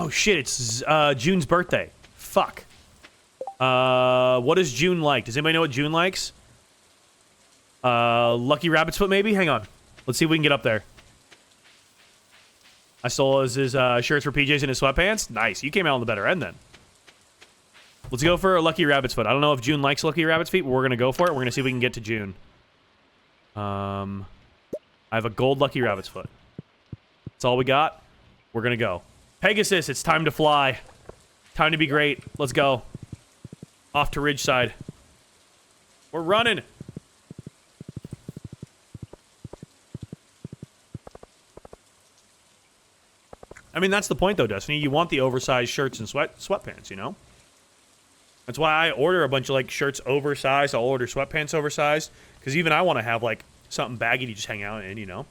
Oh shit, it's June's birthday. Fuck. What is June like? Does anybody know what June likes? Lucky Rabbit's Foot maybe? Hang on. Let's see if we can get up there. I stole his shirts for PJs and his sweatpants. Nice. You came out on the better end then. Let's go for a Lucky Rabbit's Foot. I don't know if June likes Lucky Rabbit's feet, but we're going to go for it. We're going to see if we can get to June. I have a gold Lucky Rabbit's Foot. That's all we got. We're going to go. Pegasus, it's time to fly. Time to be great. Let's go. Off to Ridgeside. We're running. I mean, that's the point, though, Destiny. You want the oversized shirts and sweatpants, you know? That's why I order a bunch of, like, shirts oversized. I'll order sweatpants oversized. Because even I want to have, like, something baggy to just hang out in, you know?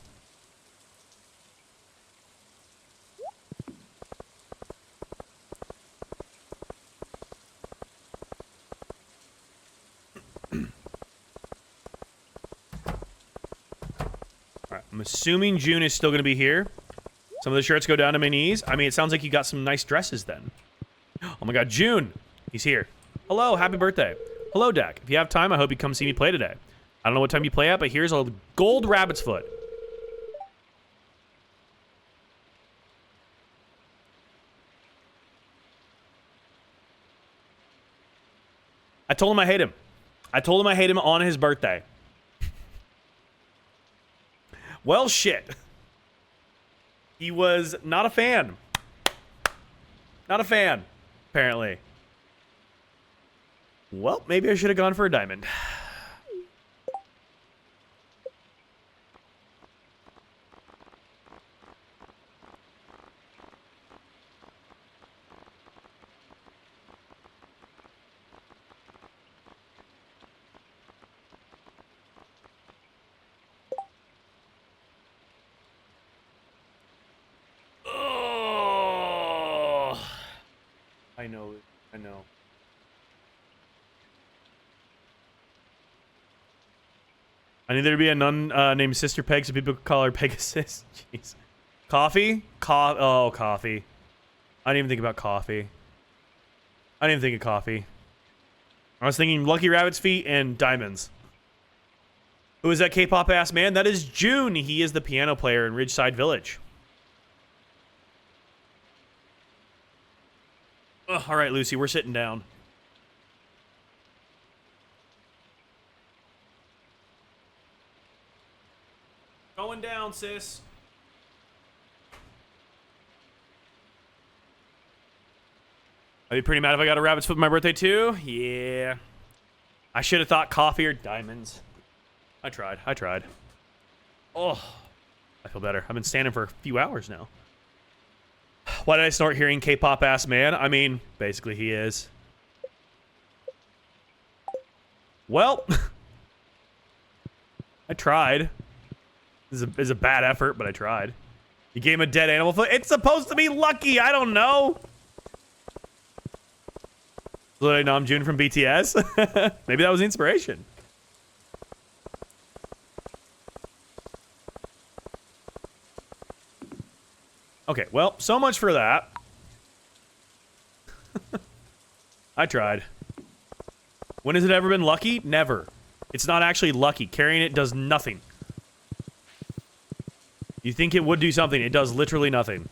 Alright, I'm assuming June is still going to be here. Some of the shirts go down to my knees. I mean, it sounds like you got some nice dresses then. Oh my god, June! He's here. Hello, happy birthday. Hello, Dak. If you have time, I hope you come see me play today. I don't know what time you play at, but here's a gold rabbit's foot. I told him I hate him. I told him I hate him on his birthday. Well, shit. He was not a fan. Not a fan, apparently. Well, maybe I should have gone for a diamond. I know. I need there to be a nun named Sister Peg, so people call her Pegasus. Jeez. Coffee? Oh, coffee. I didn't even think about coffee. I didn't even think of coffee. I was thinking Lucky Rabbit's feet and diamonds. Who is that K-pop ass man? That is June. He is the piano player in Ridgeside Village. Ugh, all right, Lucy, we're sitting down. Going down, sis. I'd be pretty mad if I got a rabbit's foot for my birthday, too. Yeah. I should have thought coffee or diamonds. I tried. Oh, I feel better. I've been standing for a few hours now. Why did I start hearing K-pop ass man? I mean, basically he is. Well, I tried. This is a bad effort, but I tried. You gave him a dead animal foot. It's supposed to be lucky. I don't know. Literally, no, I'm June from BTS. Maybe that was the inspiration. Okay, well, so much for that. I tried. When has it ever been lucky? Never. It's not actually lucky. Carrying it does nothing. You think it would do something. It does literally nothing.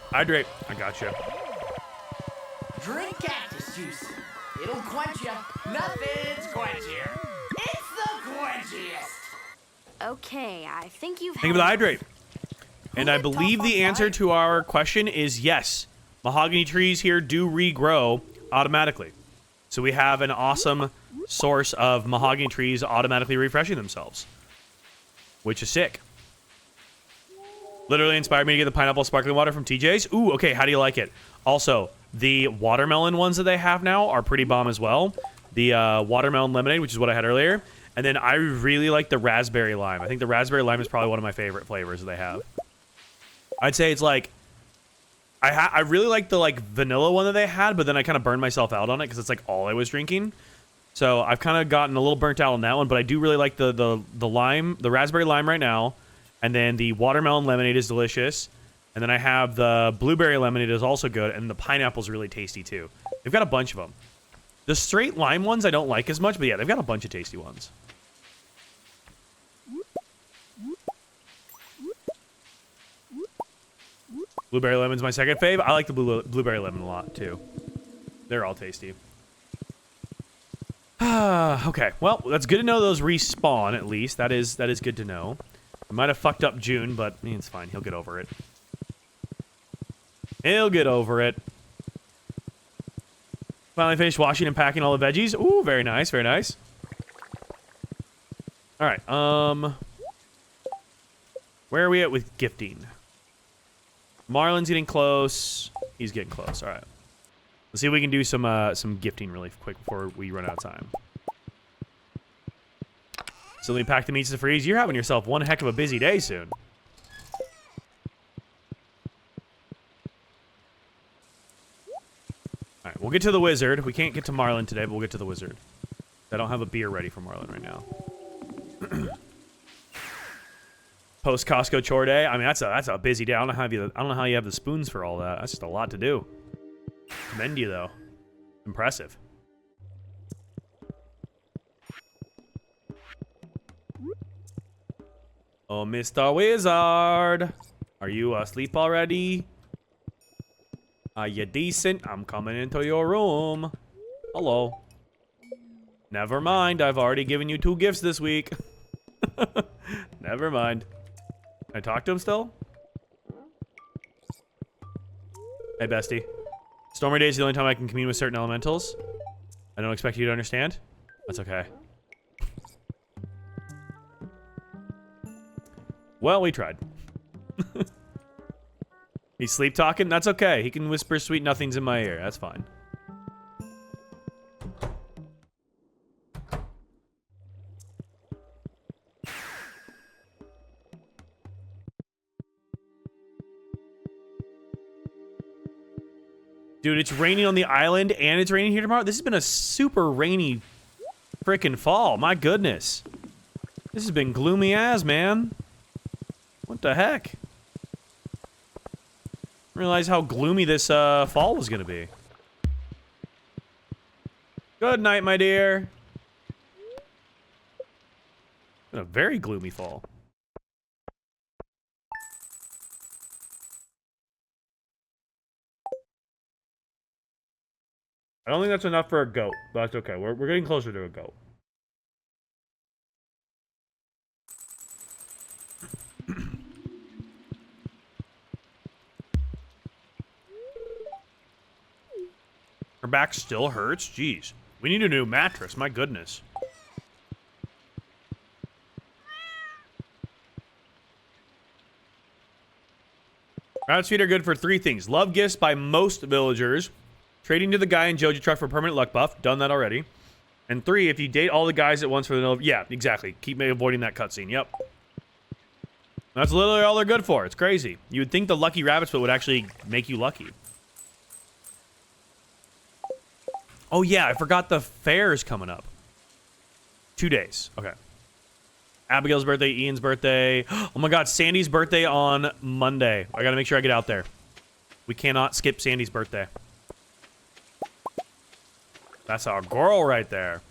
Hydrate. I gotcha. Drink cactus juice. It'll quench you. Nothing's quenchier. It's the quenchiest. Okay, I think you've Think of the hydrate. And I believe the answer to our question is yes. Mahogany trees here do regrow automatically. So we have an awesome source of mahogany trees automatically refreshing themselves, which is sick. Literally inspired me to get the pineapple sparkling water from TJ's. Ooh, okay, how do you like it? Also, the watermelon ones that they have now are pretty bomb as well. The watermelon lemonade, which is what I had earlier. And then I really like the raspberry lime. I think the raspberry lime is probably one of my favorite flavors that they have. I'd say it's like I really like the like vanilla one that they had, but then I kind of burned myself out on it because it's like all I was drinking. So I've kind of gotten a little burnt out on that one, but I do really like the lime, the raspberry lime right now, and then the watermelon lemonade is delicious, and then I have the blueberry lemonade is also good, and the pineapple's really tasty too. They've got a bunch of them. The straight lime ones I don't like as much, but yeah, they've got a bunch of tasty ones. Blueberry lemon's my second fave. I like the blueberry lemon a lot too. They're all tasty. Okay, well, that's good to know those respawn at least. That is good to know. I might have fucked up June, but it's fine. He'll get over it. He'll get over it. Finally finished washing and packing all the veggies. Ooh, very nice, very nice. All right, where are we at with gifting? Marlon's getting close. He's getting close. All right. Let's see if we can do some gifting really quick before we run out of time. So let me pack the meats to freeze. You're having yourself one heck of a busy day soon. All right, we'll get to the wizard. We can't get to Marlon today, but we'll get to the wizard. I don't have a beer ready for Marlon right now. Post Costco chore day. I mean, that's a busy day. I don't know how you have the spoons for all that. That's just a lot to do. Commend you though. Impressive. Oh, Mr. Wizard, are you asleep already? Are you decent? I'm coming into your room. Hello. Never mind. I've already given you 2 gifts this week. Never mind. Can I talk to him still? Hey, bestie. Stormy days is the only time I can commune with certain elementals. I don't expect you to understand. That's okay. Well, we tried. He's sleep talking? That's okay. He can whisper sweet nothings in my ear. That's fine. Dude, it's raining on the island and it's raining here tomorrow. This has been a super rainy freaking fall. My goodness. This has been gloomy as, man. What the heck? Didn't realize how gloomy this fall was gonna be. Good night, my dear. Been a very gloomy fall. I don't think that's enough for a goat, but that's okay. We're getting closer to a goat. Her back still hurts? Jeez. We need a new mattress, my goodness. Rabbit's feet are good for 3 things. Love gifts by most villagers. Trading to the guy in Joji truck for permanent luck buff. Done that already. And 3, if you date all the guys at once for the... Yeah, exactly. Keep avoiding that cutscene. Yep. That's literally all they're good for. It's crazy. You would think the lucky rabbit's foot would actually make you lucky. Oh, yeah. I forgot the fair is coming up. 2 days. Okay. Abigail's birthday, Ian's birthday. Oh, my God. Sandy's birthday on Monday. I got to make sure I get out there. We cannot skip Sandy's birthday. That's our girl right there.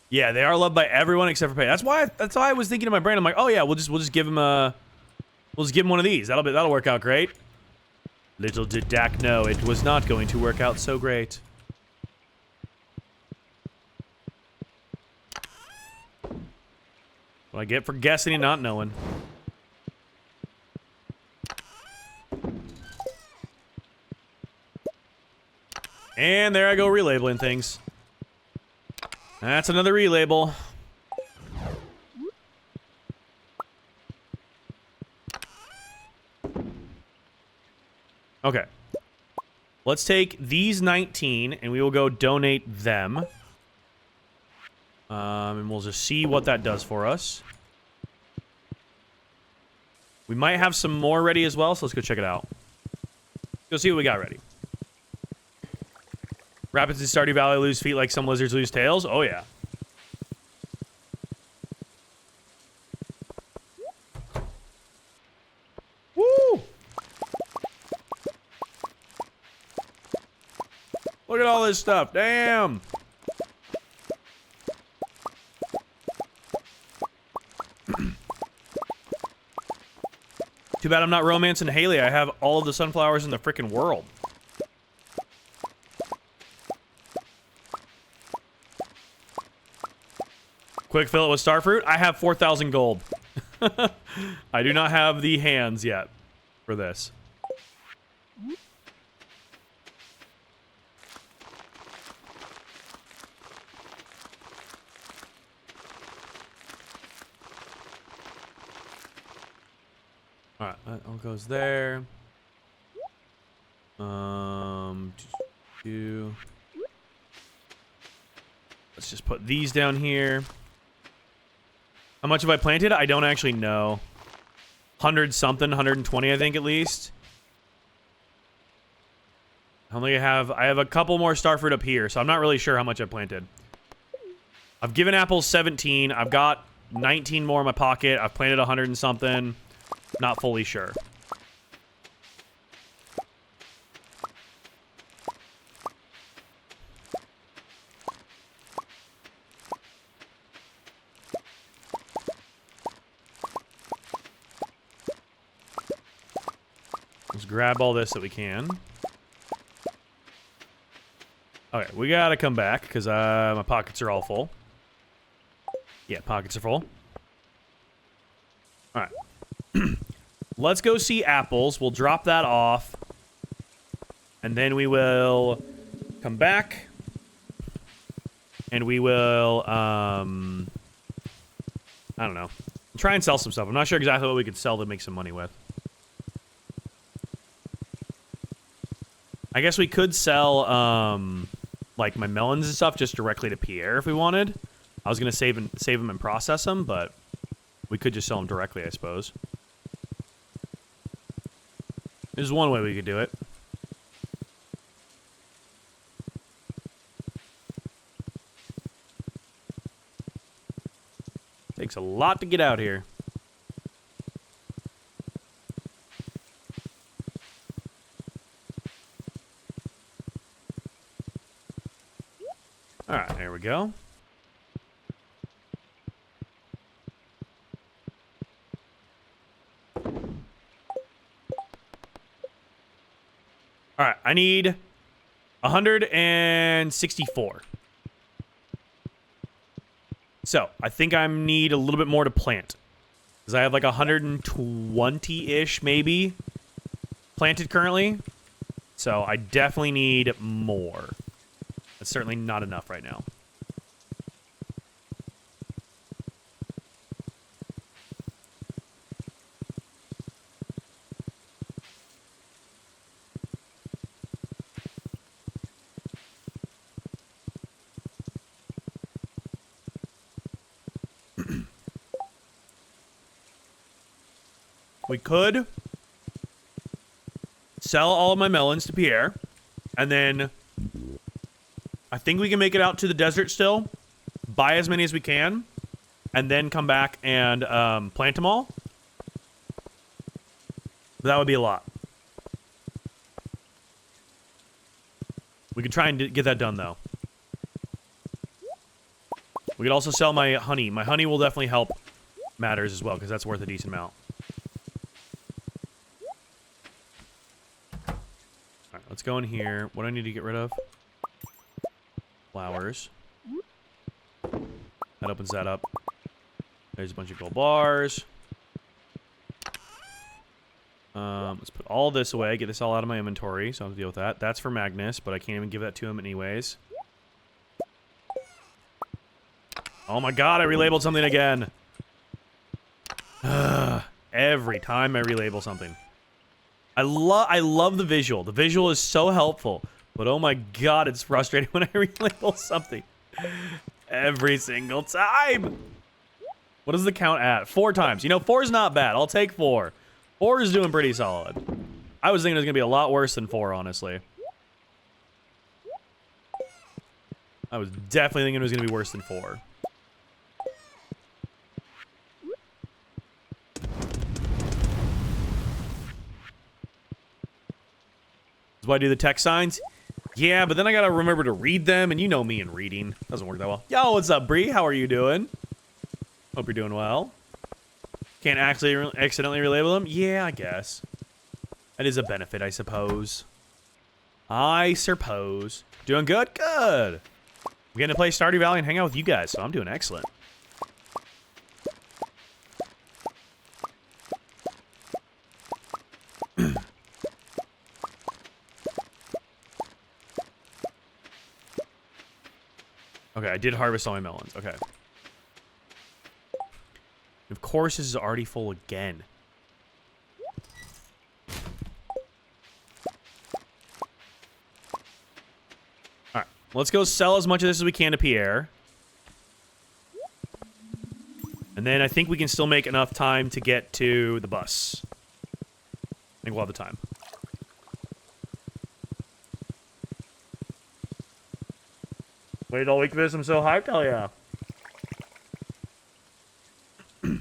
Yeah, they are loved by everyone except for Pay. That's why I was thinking in my brain. I'm like, oh yeah, we'll just give him one of these. That'll work out great. Little did Dak know it was not going to work out so great. What I get for guessing and not knowing. And there I go relabeling things. That's another relabel. Okay. Let's take these 19 and we will go donate them. And we'll just see what that does for us. We might have some more ready as well, so let's go check it out. Go see what we got ready. Rapids in Stardew Valley lose feet like some lizards lose tails. Oh, yeah. Woo! Look at all this stuff. Damn! Too bad I'm not romancing Haley. I have all of the sunflowers in the frickin' world. Quick fill it with starfruit. I have 4,000 gold. I do not have the hands yet for this. All right, that all goes there. Let's just put these down here. How much have I planted? I don't actually know. 100 something, 120, I think at least. I have a couple more starfruit up here, so I'm not really sure how much I planted. I've given apples 17. I've got 19 more in my pocket. I've planted 100 and something. Not fully sure. Let's grab all this that we can. Okay, we gotta come back because my pockets are all full. Yeah, pockets are full. All right. Let's go see apples. We'll drop that off. And then we will come back. And we will, I don't know. Try and sell some stuff. I'm not sure exactly what we could sell to make some money with. I guess we could sell, like, my melons and stuff just directly to Pierre if we wanted. I was going to save them and process them, but we could just sell them directly, I suppose. There's one way we could do it. Takes a lot to get out here. All right, there we go. All right, I need 164. So, I think I need a little bit more to plant. Because I have like 120-ish, maybe, planted currently. So, I definitely need more. That's certainly not enough right now. We could sell all of my melons to Pierre, and then I think we can make it out to the desert still, buy as many as we can, and then come back and plant them all. That would be a lot. We could try and get that done, though. We could also sell my honey. My honey will definitely help matters as well, because that's worth a decent amount. Alright, let's go in here. What do I need to get rid of? Flowers. That opens that up. There's a bunch of gold bars. Let's put all this away. Get this all out of my inventory, so I don't have to deal with that. That's for Magnus, but I can't even give that to him anyways. Oh my god, I relabeled something again. Every time I relabel something. I love the visual. The visual is so helpful. But oh my god, it's frustrating when I relabel something. Every single time. What is the count at? 4 times. You know, 4 is not bad. I'll take 4. 4 is doing pretty solid. I was thinking it was going to be a lot worse than 4, honestly. I was definitely thinking it was going to be worse than 4. That's why I do the text signs. Yeah, but then I gotta remember to read them, and you know me and reading. Doesn't work that well. Yo, what's up, Bree? How are you doing? Hope you're doing well. Can't actually accidentally relabel them? Yeah, I guess. That is a benefit, I suppose. I suppose. Doing good? Good. I'm getting to play Stardew Valley and hang out with you guys, so I'm doing excellent. Okay, I did harvest all my melons. Okay. Of course, this is already full again. Alright, let's go sell as much of this as we can to Pierre. And then I think we can still make enough time to get to the bus. I think we'll have the time. Waited all week for this. I'm so hyped. Hell yeah. I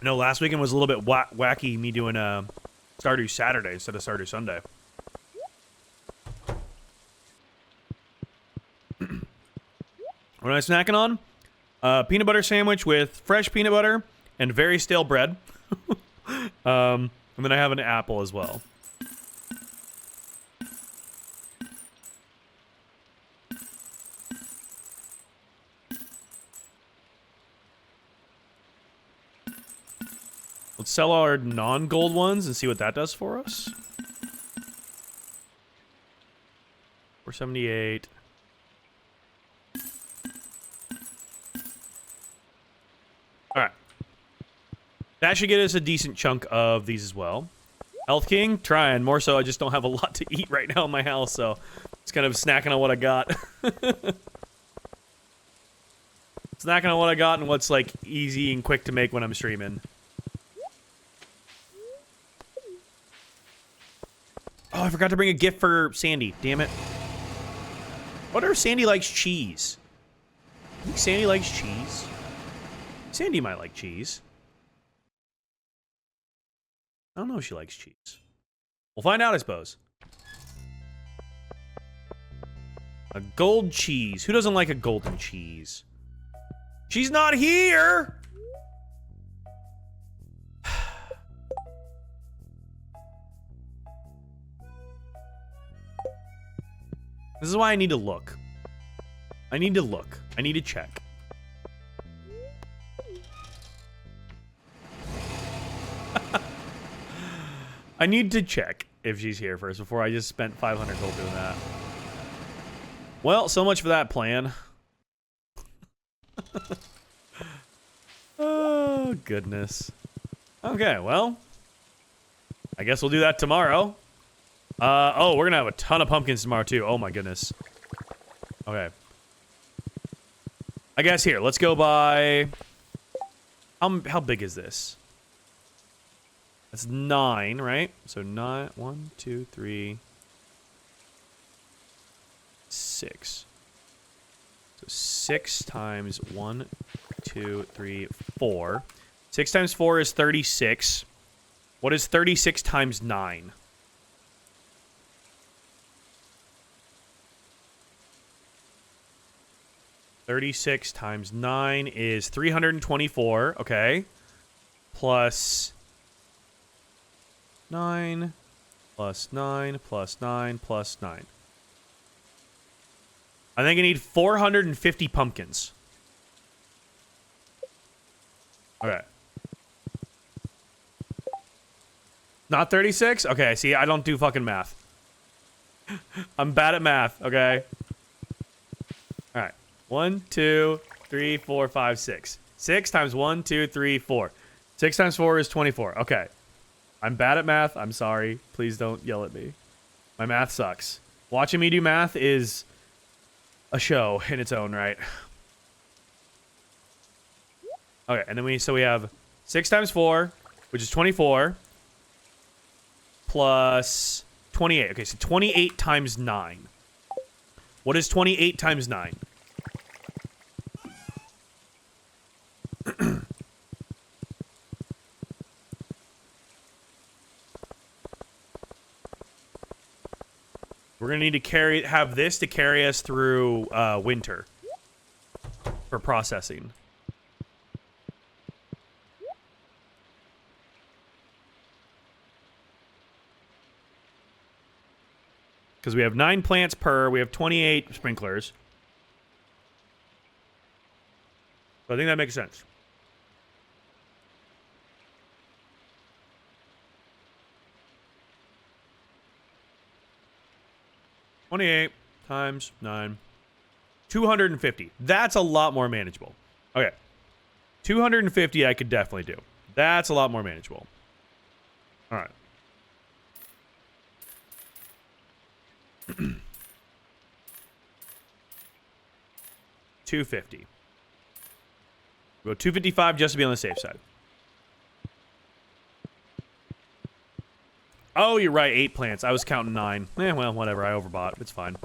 know last weekend was a little bit wacky, me doing Stardew Saturday instead of Stardew Sunday. What am I snacking on? Peanut butter sandwich with fresh peanut butter and very stale bread. And then I have an apple as well. Let's sell our non-gold ones and see what that does for us. 478. Alright. That should get us a decent chunk of these as well. Health King, trying. More so, I just don't have a lot to eat right now in my house, so it's kind of snacking on what I got. Snacking on what I got and what's, like, easy and quick to make when I'm streaming. Oh, I forgot to bring a gift for Sandy. Damn it. Wonder if Sandy likes cheese. I think Sandy likes cheese. Sandy might like cheese. I don't know if she likes cheese. We'll find out, I suppose. A gold cheese. Who doesn't like a golden cheese? She's not here! This is why I need to look. I need to look. I need to check. I need to check if she's here first before I just spent 500 gold doing that. Well, so much for that plan. Oh, goodness. Okay, well. I guess we'll do that tomorrow. Oh, we're gonna have a ton of pumpkins tomorrow, too. Oh, my goodness. Okay. I guess here, let's go by... How big is this? That's 9, right? So 9, 1, 2, 3, 6. So 6 times 1, 2, 3, 4. 6 times 4 is 36. What is 36 times 9? $36 times 9 is 324, okay. Plus 9, plus 9, plus 9, plus 9. I think I need 450 pumpkins. Okay. Not 36? Okay, see, I don't do fucking math. I'm bad at math, okay? Alright. 1, 2, 3, 4, 5, 6. 6 times 1, 2, 3, 4. 6 times 4 is 24. Okay. I'm bad at math. I'm sorry. Please don't yell at me. My math sucks. Watching me do math is a show in its own right. Okay, and then we have 6 times 4, which is 24, plus 28. Okay, so 28 times 9. What is 28 times 9? We're gonna need to have this to carry us through winter for processing. Because we have 9 plants per, we have 28 sprinklers. So I think that makes sense. $28 times 9. 250. That's a lot more manageable. Okay. 250 I could definitely do. That's a lot more manageable. All right. 250. We'll go 255 just to be on the safe side. Oh, you're right. 8 plants. I was counting 9. Well, whatever. I overbought. It's fine.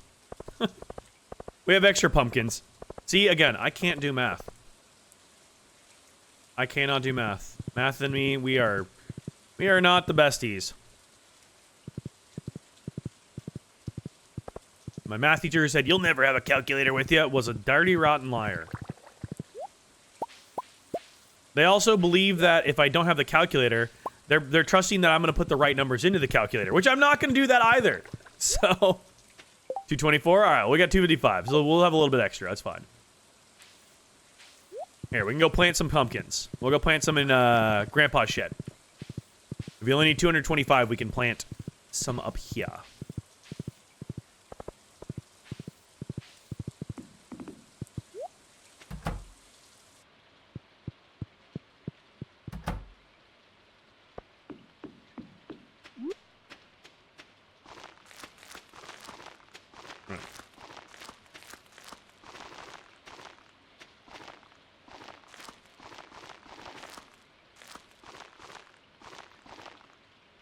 We have extra pumpkins. See, again, I can't do math. I cannot do math. Math and me, we are not the besties. My math teacher who said, "You'll never have a calculator with you," was a dirty, rotten liar. They also believe that if I don't have the calculator, they're trusting that I'm going to put the right numbers into the calculator, which I'm not going to do that either. So, 224? All right, we got 255, so we'll have a little bit extra. That's fine. Here, we can go plant some pumpkins. We'll go plant some in Grandpa's shed. If we only need 225, we can plant some up here.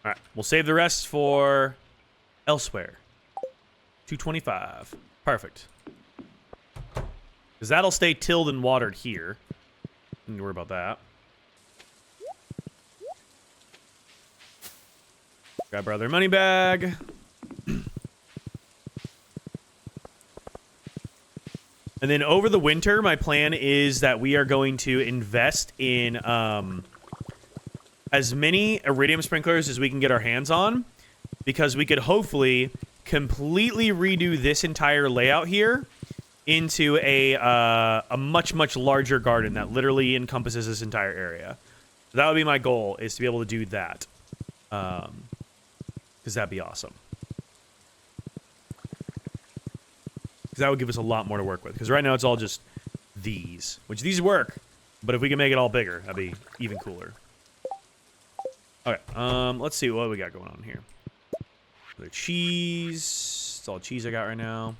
Alright, we'll save the rest for elsewhere. 225. Perfect. Because that'll stay tilled and watered here. Don't need to worry about that. Grab our other money bag. And then over the winter, my plan is that we are going to invest in as many iridium sprinklers as we can get our hands on, because we could hopefully completely redo this entire layout here into a much, much larger garden that literally encompasses this entire area. So that would be my goal, is to be able to do that. Because that'd be awesome. Because that would give us a lot more to work with. Because right now it's all just these, which these work, but if we can make it all bigger, that'd be even cooler. Okay, let's see what we got going on here. The cheese. It's all cheese I got right now.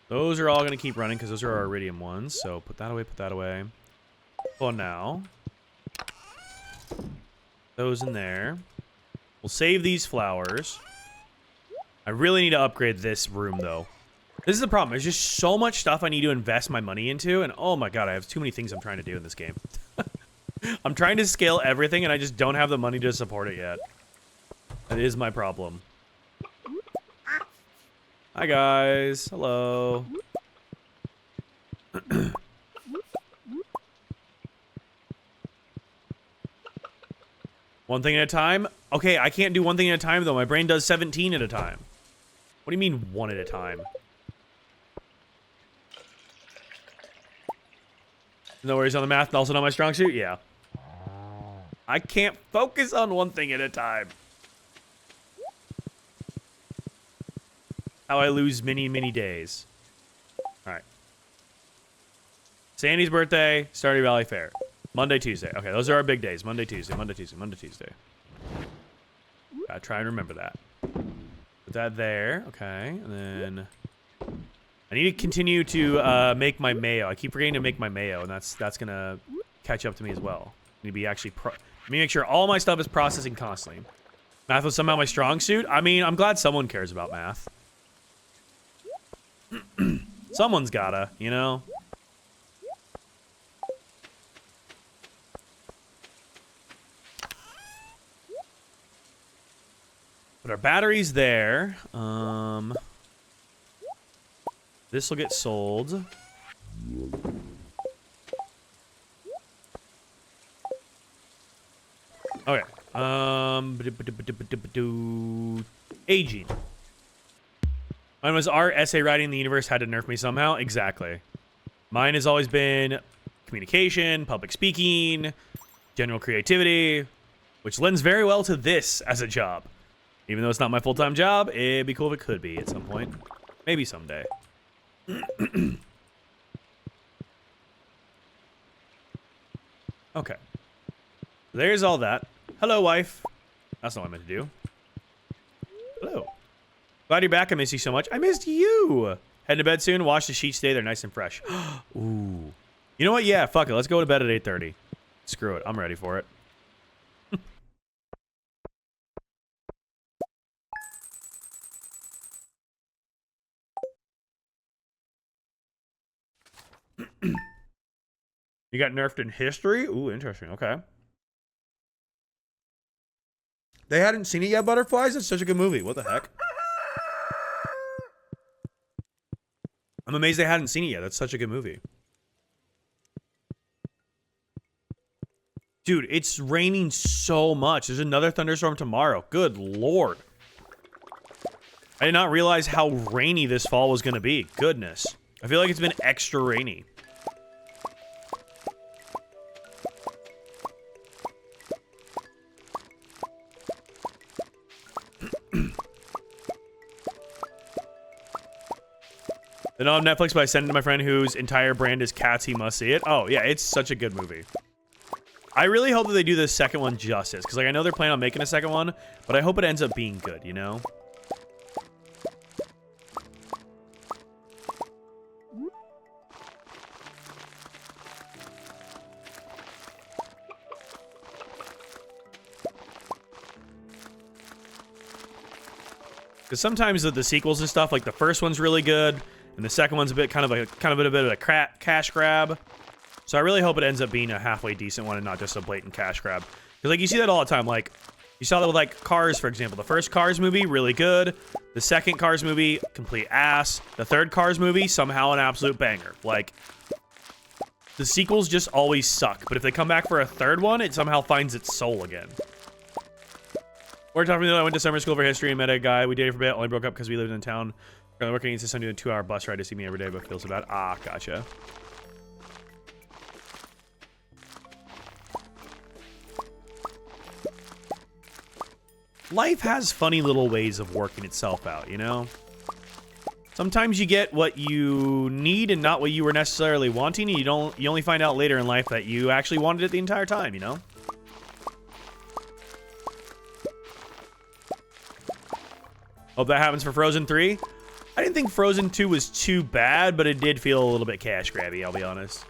Those are all going to keep running because those are our iridium ones. So put that away, put that away. For now. Those in there. We'll save these flowers. I really need to upgrade this room, though. This is the problem. There's just so much stuff I need to invest my money into. And oh my god, I have too many things I'm trying to do in this game. I'm trying to scale everything, and I just don't have the money to support it yet. That is my problem. Hi, guys. Hello. One thing at a time? Okay, I can't do one thing at a time, though. My brain does 17 at a time. What do you mean, one at a time? No worries on the math, and also not my strong suit? Yeah. I can't focus on one thing at a time. How I lose many, many days. Alright. Sandy's birthday, Stardew Valley Fair. Monday, Tuesday. Okay, those are our big days. Monday, Tuesday, Monday, Tuesday, Monday, Tuesday. Gotta try and remember that. Put that there. Okay. And then I need to continue to make my mayo. I keep forgetting to make my mayo, and that's gonna catch up to me as well. I need to be actually let me make sure all my stuff is processing constantly. Math was somehow my strong suit. I mean, I'm glad someone cares about math. Someone's gotta, you know? Put our batteries there. This will get sold. Okay. Aging. Mine was art, essay writing, the universe had to nerf me somehow. Exactly. Mine has always been communication, public speaking, general creativity, which lends very well to this as a job. Even though it's not my full-time job, it'd be cool if it could be at some point. Maybe someday. Okay. There's all that. Hello, wife. That's not what I meant to do. Hello. Glad you're back. I miss you so much. I missed you. Heading to bed soon. Wash the sheets today. They're nice and fresh. Ooh. You know what? Yeah, fuck it. Let's go to bed at 8:30. Screw it. I'm ready for it. You got nerfed in history? Ooh, interesting. Okay. They hadn't seen it yet, Butterflies? It's such a good movie. What the heck? I'm amazed they hadn't seen it yet. That's such a good movie. Dude, it's raining so much. There's another thunderstorm tomorrow. Good lord. I did not realize how rainy this fall was going to be. Goodness. I feel like it's been extra rainy. Then on Netflix, but I sent it to my friend whose entire brand is cats. He must see it. Oh, yeah, it's such a good movie. I really hope that they do the second one justice, because like I know they're planning on making a second one, but I hope it ends up being good, you know? Because sometimes the sequels and stuff, like the first one's really good, and the second one's a bit kind of a bit of a cash grab. So I really hope it ends up being a halfway decent one and not just a blatant cash grab. Because like you see that all the time. Like you saw that with like Cars, for example. The first Cars movie, really good. The second Cars movie, complete ass. The third Cars movie, somehow an absolute banger. Like the sequels just always suck. But if they come back for a third one, it somehow finds its soul again. We're talking about I went to summer school for history and met a guy. We dated for a bit, only broke up because we lived in town. Currently working, insist on doing a 2-hour bus ride to see me every day, but feels so bad. Ah, gotcha. Life has funny little ways of working itself out, you know? Sometimes you get what you need and not what you were necessarily wanting, and you only find out later in life that you actually wanted it the entire time, you know? Hope that happens for Frozen 3. I didn't think Frozen 2 was too bad, but it did feel a little bit cash grabby, I'll be honest.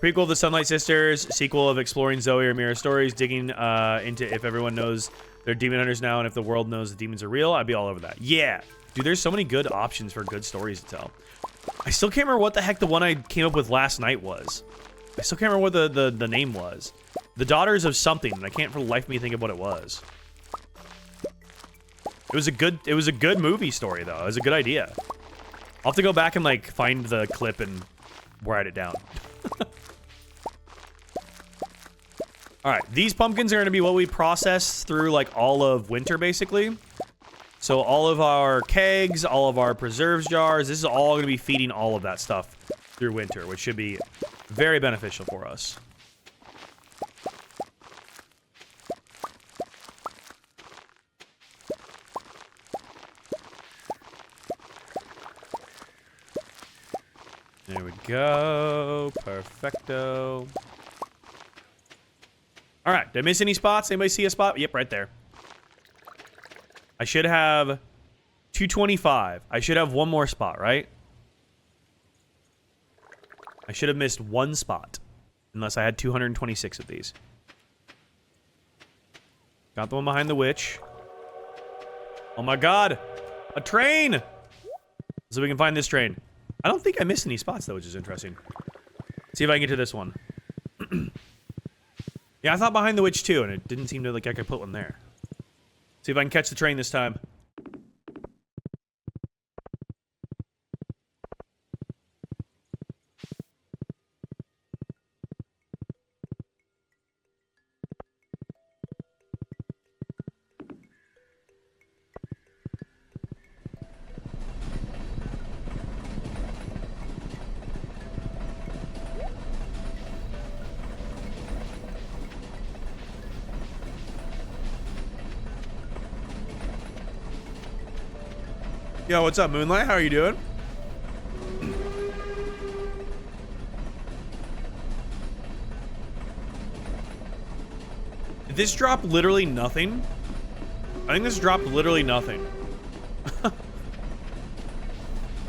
Prequel of the Sunlight Sisters, sequel of exploring Zoe or Mira stories, digging into if everyone knows they're demon hunters now and if the world knows the demons are real, I'd be all over that. Yeah. Dude, there's so many good options for good stories to tell. I still can't remember what the heck the one I came up with last night was. I still can't remember what the name was. The Daughters of something, and I can't for the life of me think of what it was. It was a good movie story though. It was a good idea. I'll have to go back and like find the clip and write it down. All right, these pumpkins are going to be what we process through like all of winter basically. So all of our kegs, all of our preserves jars, this is all going to be feeding all of that stuff through winter, which should be very beneficial for us. There we go. Perfecto. All right. Did I miss any spots? Anybody see a spot? Yep, right there. I should have 225. I should have one more spot, right? I should have missed one spot. Unless I had 226 of these. Got the one behind the witch. Oh my god! A train! So we can find this train. I don't think I missed any spots, though, which is interesting. See if I can get to this one. Yeah, I thought behind the witch, too, and it didn't seem to like I could put one there. See if I can catch the train this time. Yo, what's up, Moonlight? How are you doing? Did this drop literally nothing? I think this dropped literally nothing. And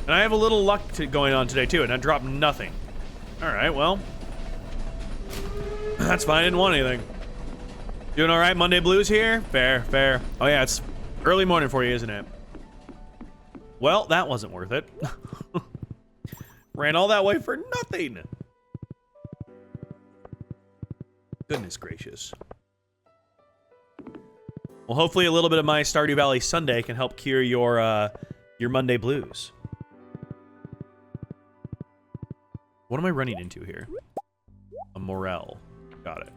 I have a little luck going on today, too, and I dropped nothing. Alright, well. That's fine, I didn't want anything. Doing alright, Monday Blues here? Fair, fair. Oh yeah, it's early morning for you, isn't it? Well, that wasn't worth it. Ran all that way for nothing. Goodness gracious. Well, hopefully a little bit of my Stardew Valley Sunday can help cure your Monday blues. What am I running into here? A morel. Got it.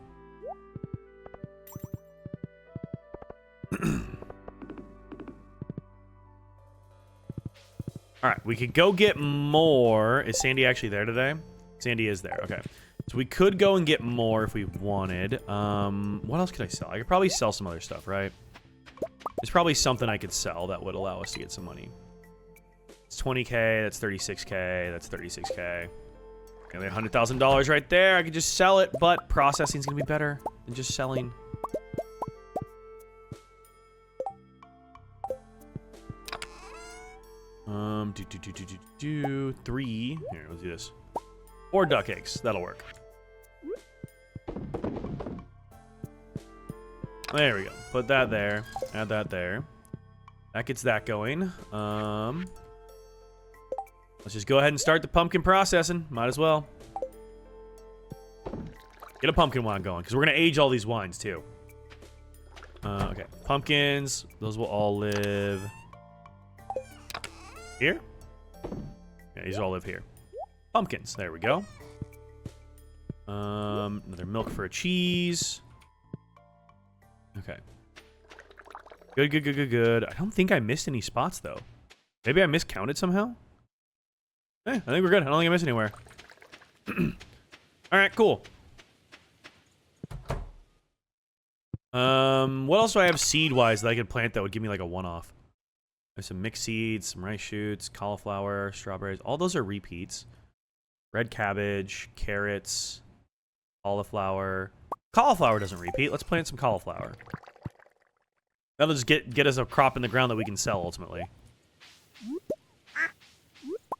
All right, we could go get more. Is Sandy actually there today? Sandy is there. Okay. So we could go and get more if we wanted. What else could I sell? I could probably sell some other stuff, right? There's probably something I could sell that would allow us to get some money. It's 20K. That's 36K. That's 36K. Got $100,000 right there. I could just sell it, but processing's gonna be better than just selling. Three. Here, let's do this. 4 duck eggs. That'll work. There we go. Put that there. Add that there. That gets that going. Let's just go ahead and start the pumpkin processing. Might as well. Get a pumpkin wine going, because we're going to age all these wines, too. Okay. Pumpkins. Those will all live here. Yeah, these all live here. Pumpkins. There we go. Another milk for a cheese. Okay. Good, good, good, good, good. I don't think I missed any spots, though. Maybe I miscounted somehow? I think we're good. I don't think I missed anywhere. Alright, cool. What else do I have seed-wise that I could plant that would give me like a one-off? There's some mixed seeds, some rice shoots, cauliflower, strawberries. All those are repeats. Red cabbage, carrots, cauliflower. Cauliflower doesn't repeat. Let's plant some cauliflower. That'll just get us a crop in the ground that we can sell ultimately.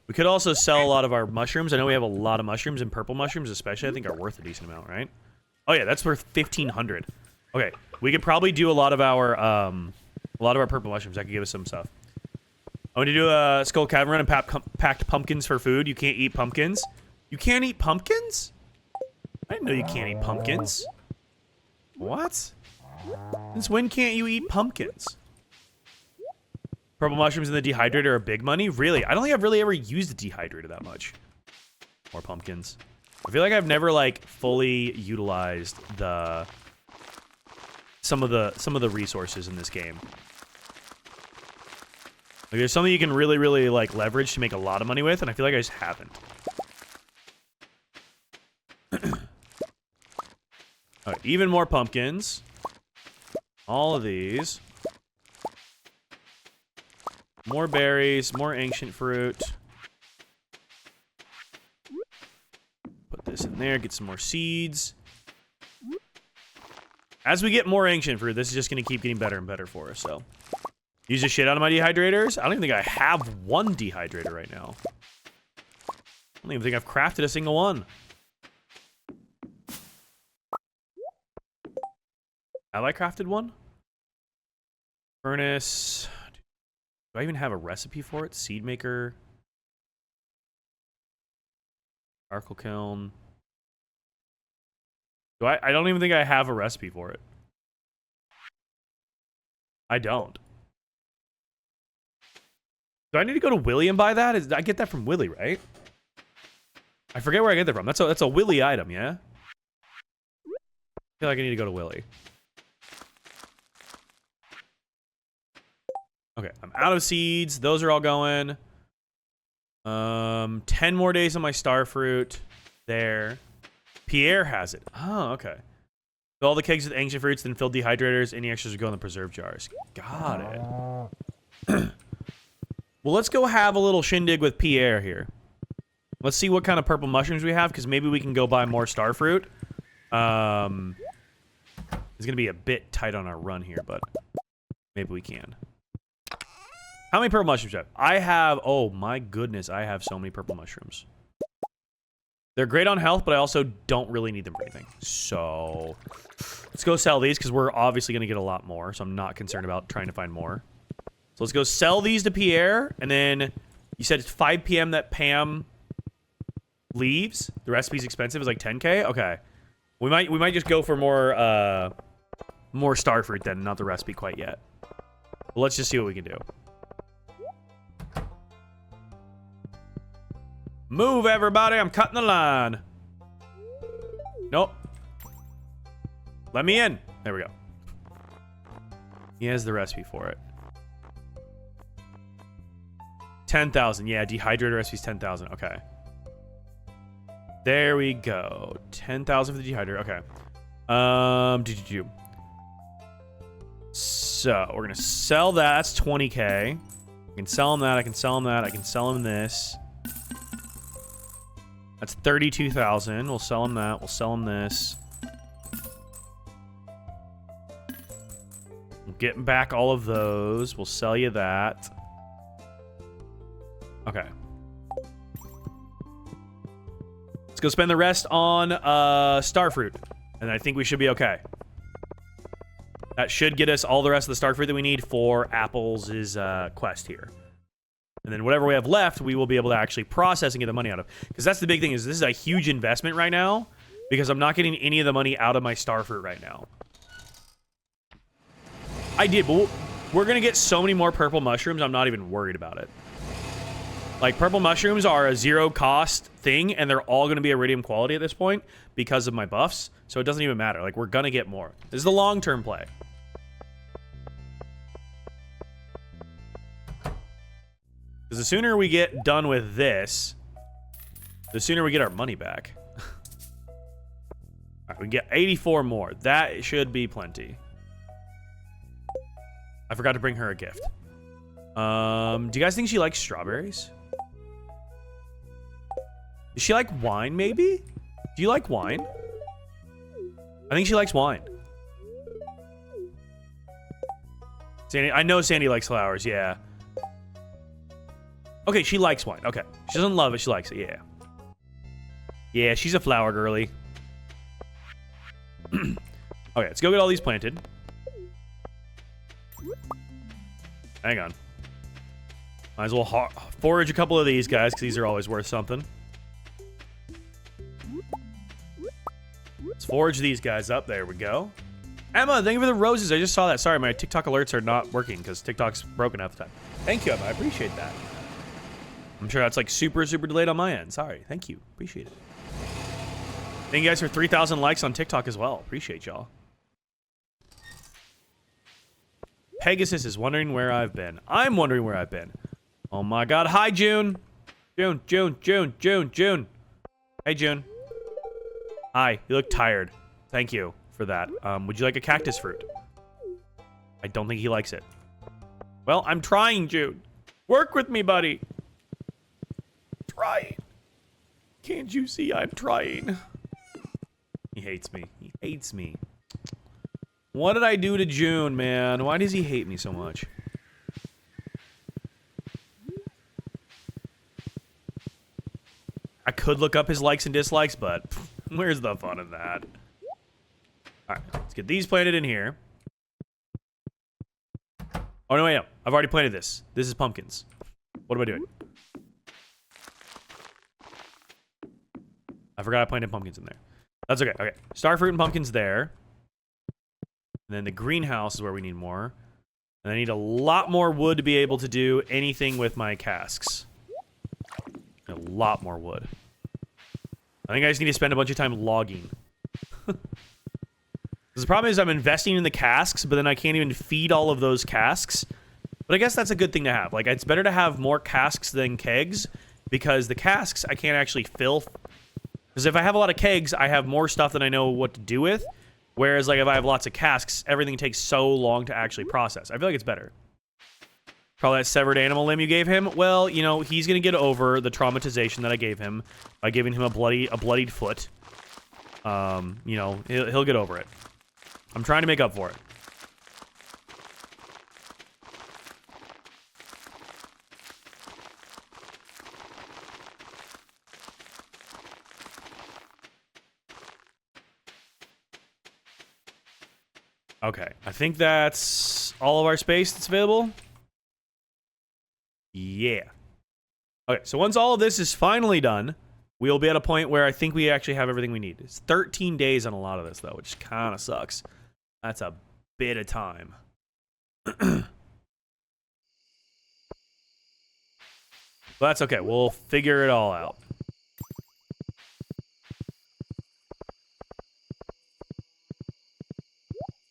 We could also sell a lot of our mushrooms. I know we have a lot of mushrooms, and purple mushrooms especially I think are worth a decent amount, right? Oh yeah, that's worth 1,500. Okay, we could probably do a lot of our purple mushrooms. That could give us some stuff. I'm going to do a Skull Cavern run and packed pumpkins for food. You can't eat pumpkins? You can't eat pumpkins? I didn't know you can't eat pumpkins. What? Since when can't you eat pumpkins? Purple mushrooms and the dehydrator are big money? Really? I don't think I've really ever used the dehydrator that much. More pumpkins. I feel like I've never, like, fully utilized some of the resources in this game. Like, there's something you can really, really, like, leverage to make a lot of money with, and I feel like I just haven't. Alright, even more pumpkins. All of these. More berries, more ancient fruit. Put this in there, get some more seeds. As we get more ancient fruit, this is just going to keep getting better and better for us, so. Use the shit out of my dehydrators. I don't even think I have one dehydrator right now. I don't even think I've crafted a single one. Have I crafted one? Furnace. Do I even have a recipe for it? Seed maker. Charcoal kiln. I don't even think I have a recipe for it. I don't. Do I need to go to Willie and buy that? I get that from Willie, right? I forget where I get that from. That's a Willie item, yeah? I feel like I need to go to Willie. Okay, I'm out of seeds. Those are all going. 10 more days on my starfruit. There. Pierre has it. Oh, okay. Fill all the kegs with ancient fruits, then fill dehydrators. Any extras will go in the preserve jars. Got it. Well, let's go have a little shindig with Pierre here. Let's see what kind of purple mushrooms we have, because maybe we can go buy more starfruit. It's going to be a bit tight on our run here, but maybe we can. How many purple mushrooms do I have? Oh my goodness, I have so many purple mushrooms. They're great on health, but I also don't really need them for anything. So let's go sell these, because we're obviously going to get a lot more, so I'm not concerned about trying to find more. So let's go sell these to Pierre, and then you said it's 5 p.m. that Pam leaves. The recipe's expensive. It's like 10K. Okay, we might just go for more starfruit then, not the recipe quite yet. But let's just see what we can do. Move, everybody! I'm cutting the line. Nope. Let me in. There we go. He has the recipe for it. 10,000. Yeah, dehydrator recipe's 10,000. Okay. There we go. 10,000 for the dehydrator. Okay. So, we're gonna sell that. That's 20K. I can sell him that. I can sell him that. I can sell him this. That's 32,000. We'll sell him that. We'll sell him this. We'll get back all of those. We'll sell you that. Okay. Let's go spend the rest on starfruit. And I think we should be okay. That should get us all the rest of the starfruit that we need for Apples' quest here. And then whatever we have left, we will be able to actually process and get the money out of. Because that's the big thing, is this is a huge investment right now. Because I'm not getting any of the money out of my starfruit right now. I did, but we're going to get so many more purple mushrooms, I'm not even worried about it. Like, purple mushrooms are a zero cost thing, and they're all going to be iridium quality at this point because of my buffs. So it doesn't even matter. Like, we're going to get more. This is the long-term play. Because the sooner we get done with this, the sooner we get our money back. Alright, we get 84 more. That should be plenty. I forgot to bring her a gift. Do you guys think she likes strawberries? Does she like wine, maybe? Do you like wine? I think she likes wine. Sandy, I know Sandy likes flowers, yeah. Okay, she likes wine. Okay. She doesn't love it, she likes it, yeah. Yeah, she's a flower girly. Okay, let's go get all these planted. Hang on. Might as well forage a couple of these guys, because these are always worth something. Let's forage these guys up. There we go. Emma, thank you for the roses. I just saw that. Sorry, my TikTok alerts are not working, because TikTok's broken half the time. Thank you, Emma. I appreciate that. I'm sure that's like super delayed on my end. Sorry. Thank you. Appreciate it. Thank you guys for 3,000 likes on TikTok as well. Appreciate y'all. Pegasus is wondering where I've been. I'm wondering where I've been. Oh my god. Hi, June. June. Hey, June. Hi. You look tired. Thank you for that. Would you like a cactus fruit? I don't think he likes it. Well, I'm trying, June. Work with me, buddy. Trying. Can't you see I'm trying? He hates me. He hates me. What did I do to June, man? Why does he hate me so much? could look up his likes and dislikes, but where's the fun in that? All right, let's get these planted in here. Oh, no, wait, no. I've already planted this. This is pumpkins. What am I doing? I forgot I planted pumpkins in there. That's okay. Okay. Starfruit and pumpkins there. And then the greenhouse is where we need more. And I need a lot more wood to be able to do anything with my casks. A lot more wood. I think I just need to spend a bunch of time logging. The problem is I'm investing in the casks, but then I can't even feed all of those casks. But I guess that's a good thing to have. Like, it's better to have more casks than kegs, because the casks I can't actually fill. Because if I have a lot of kegs, I have more stuff than I know what to do with. Whereas, like, if I have lots of casks, everything takes so long to actually process. I feel like it's better. Probably that severed animal limb you gave him. Well, you know, he's gonna get over the traumatization that I gave him by giving him a bloodied foot. You know, he'll get over it. I'm trying to make up for it. Okay, I think that's all of our space that's available. Yeah. Okay, so once all of this is finally done, we'll be at a point where I think we actually have everything we need. It's 13 days on a lot of this, though, which kind of sucks. That's a bit of time. But that's okay. We'll figure it all out.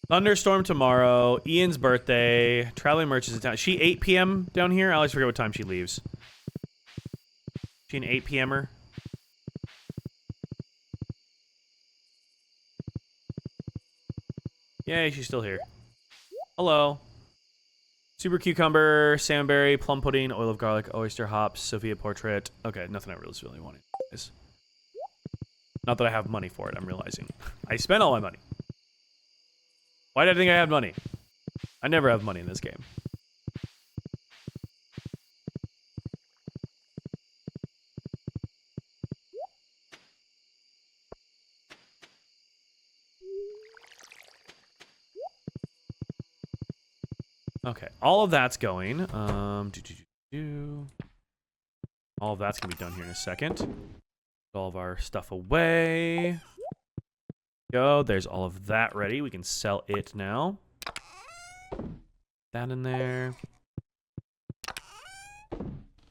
Thunderstorm tomorrow. Ian's birthday. Traveling merchants in town. She 8 p.m. down here? I always forget what time she leaves. She an 8 p.m.er? Yay, she's still here. Hello. Super cucumber, salmonberry, plum pudding, oil of garlic, oyster hops, Sophia portrait. Okay, nothing I really wanted. Not that I have money for it, I'm realizing. I spent all my money. Why did I think I had money? I never have money in this game. Okay, all of that's going. All of that's gonna be done here in a second. Put all of our stuff away. Go. There's all of that ready. We can sell it now. That in there.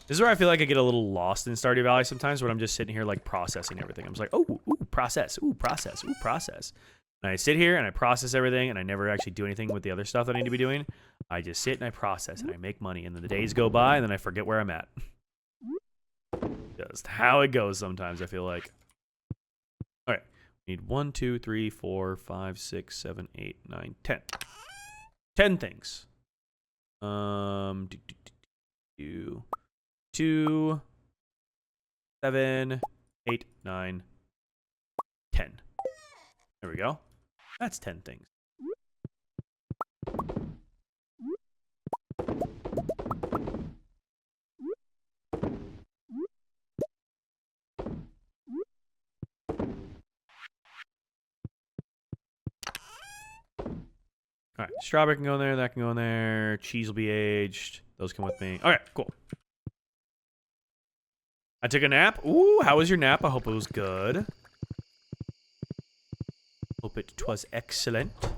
This is where I feel like I get a little lost in Stardew Valley sometimes, when I'm just sitting here like processing everything. I'm just like, oh, ooh, process, ooh, process, ooh, process. And I sit here and I process everything, and I never actually do anything with the other stuff that I need to be doing. I just sit and I process and I make money, and then the days go by and then I forget where I'm at. Just how it goes sometimes, I feel like. All right. We need 1, 2, 3, 4, 5, 6, 7, 8, 9, 10. 10 things. 2, 7, 8, 9, 10. There we go. That's 10 things. All right, strawberry can go in there, that can go in there, cheese will be aged. Those come with me. Okay, cool. I took a nap. Ooh, how was your nap? I hope it was good. Hope it was excellent. All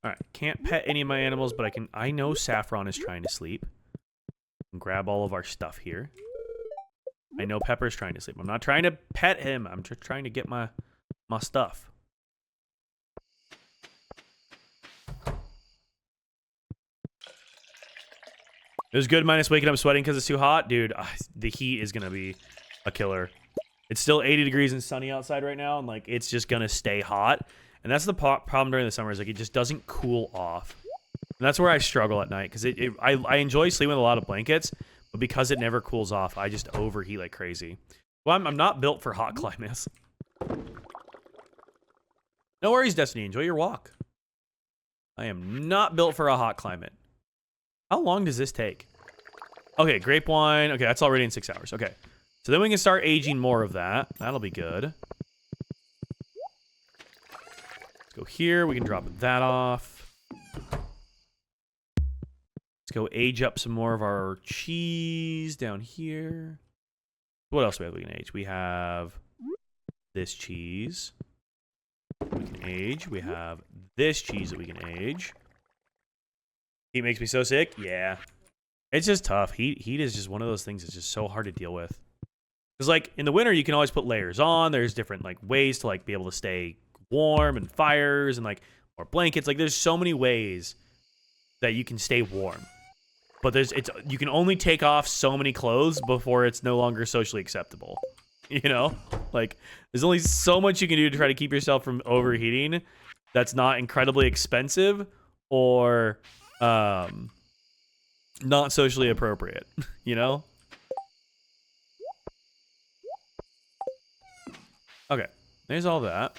right, can't pet any of my animals, but I know Saffron is trying to sleep. I can grab all of our stuff here. I know Pepper's trying to sleep. I'm not trying to pet him. I'm just trying to get my stuff. It was good minus waking up sweating because it's too hot. Dude, the heat is going to be a killer. It's still 80 degrees and sunny outside right now, and like it's just going to stay hot. And that's the problem during the summer, is like it just doesn't cool off. And that's where I struggle at night, because I enjoy sleeping with a lot of blankets, but because it never cools off, I just overheat like crazy. Well, I'm not built for hot climates. No worries, Destiny. Enjoy your walk. I am not built for a hot climate. How long does this take? Okay, grape wine. Okay, that's already in 6 hours. Okay. So then we can start aging more of that. That'll be good. Let's go here. We can drop that off. Let's go age up some more of our cheese down here. What else do we have we can age? We have this cheese. We can age. We have this cheese that we can age. Heat makes me so sick. Yeah. It's just tough. Heat is just one of those things that's just so hard to deal with. Because, like, in the winter, you can always put layers on. There's different, like, ways to, like, be able to stay warm and fires and, like, more blankets. Like, there's so many ways that you can stay warm. But you can only take off so many clothes before it's no longer socially acceptable. You know? Like, there's only so much you can do to try to keep yourself from overheating that's not incredibly expensive or not socially appropriate. You know? Okay, there's all that.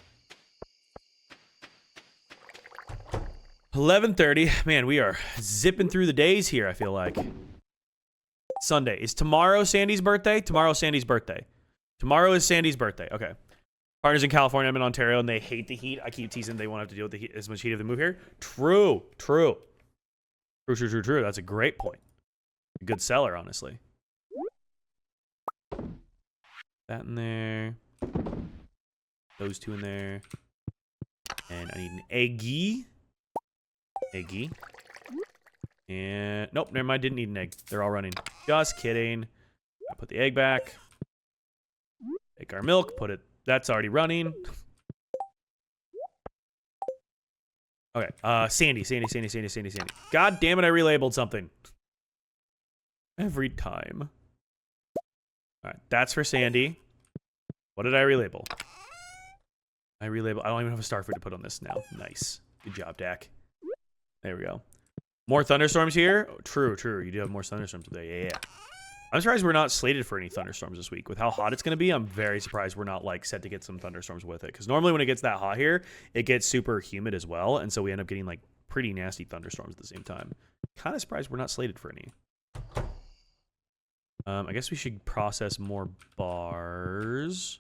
11:30. Man, we are zipping through the days here, I feel like. Sunday. Is tomorrow Sandy's birthday? Tomorrow's Sandy's birthday. Tomorrow is Sandy's birthday. Okay. Partners in California, I'm in Ontario, and they hate the heat. I keep teasing they won't have to deal with the heat, as much heat if they move here. True. That's a great point. A good seller, honestly. That in there. Those two in there. And I need an eggy. And nope, never mind. Didn't need an egg. They're all running. Just kidding. I put the egg back. Take our milk. Put it. That's already running. Okay. Sandy. God damn it! I relabeled something. Every time. All right. That's for Sandy. What did I relabel? I don't even have a star food to put on this now. Nice. Good job, Dak. There we go. More thunderstorms here? Oh, true. You do have more thunderstorms today. Yeah. I'm surprised we're not slated for any thunderstorms this week. With how hot it's going to be, I'm very surprised we're not, like, set to get some thunderstorms with it. Because normally when it gets that hot here, it gets super humid as well. And so we end up getting, like, pretty nasty thunderstorms at the same time. Kind of surprised we're not slated for any. I guess we should process more bars.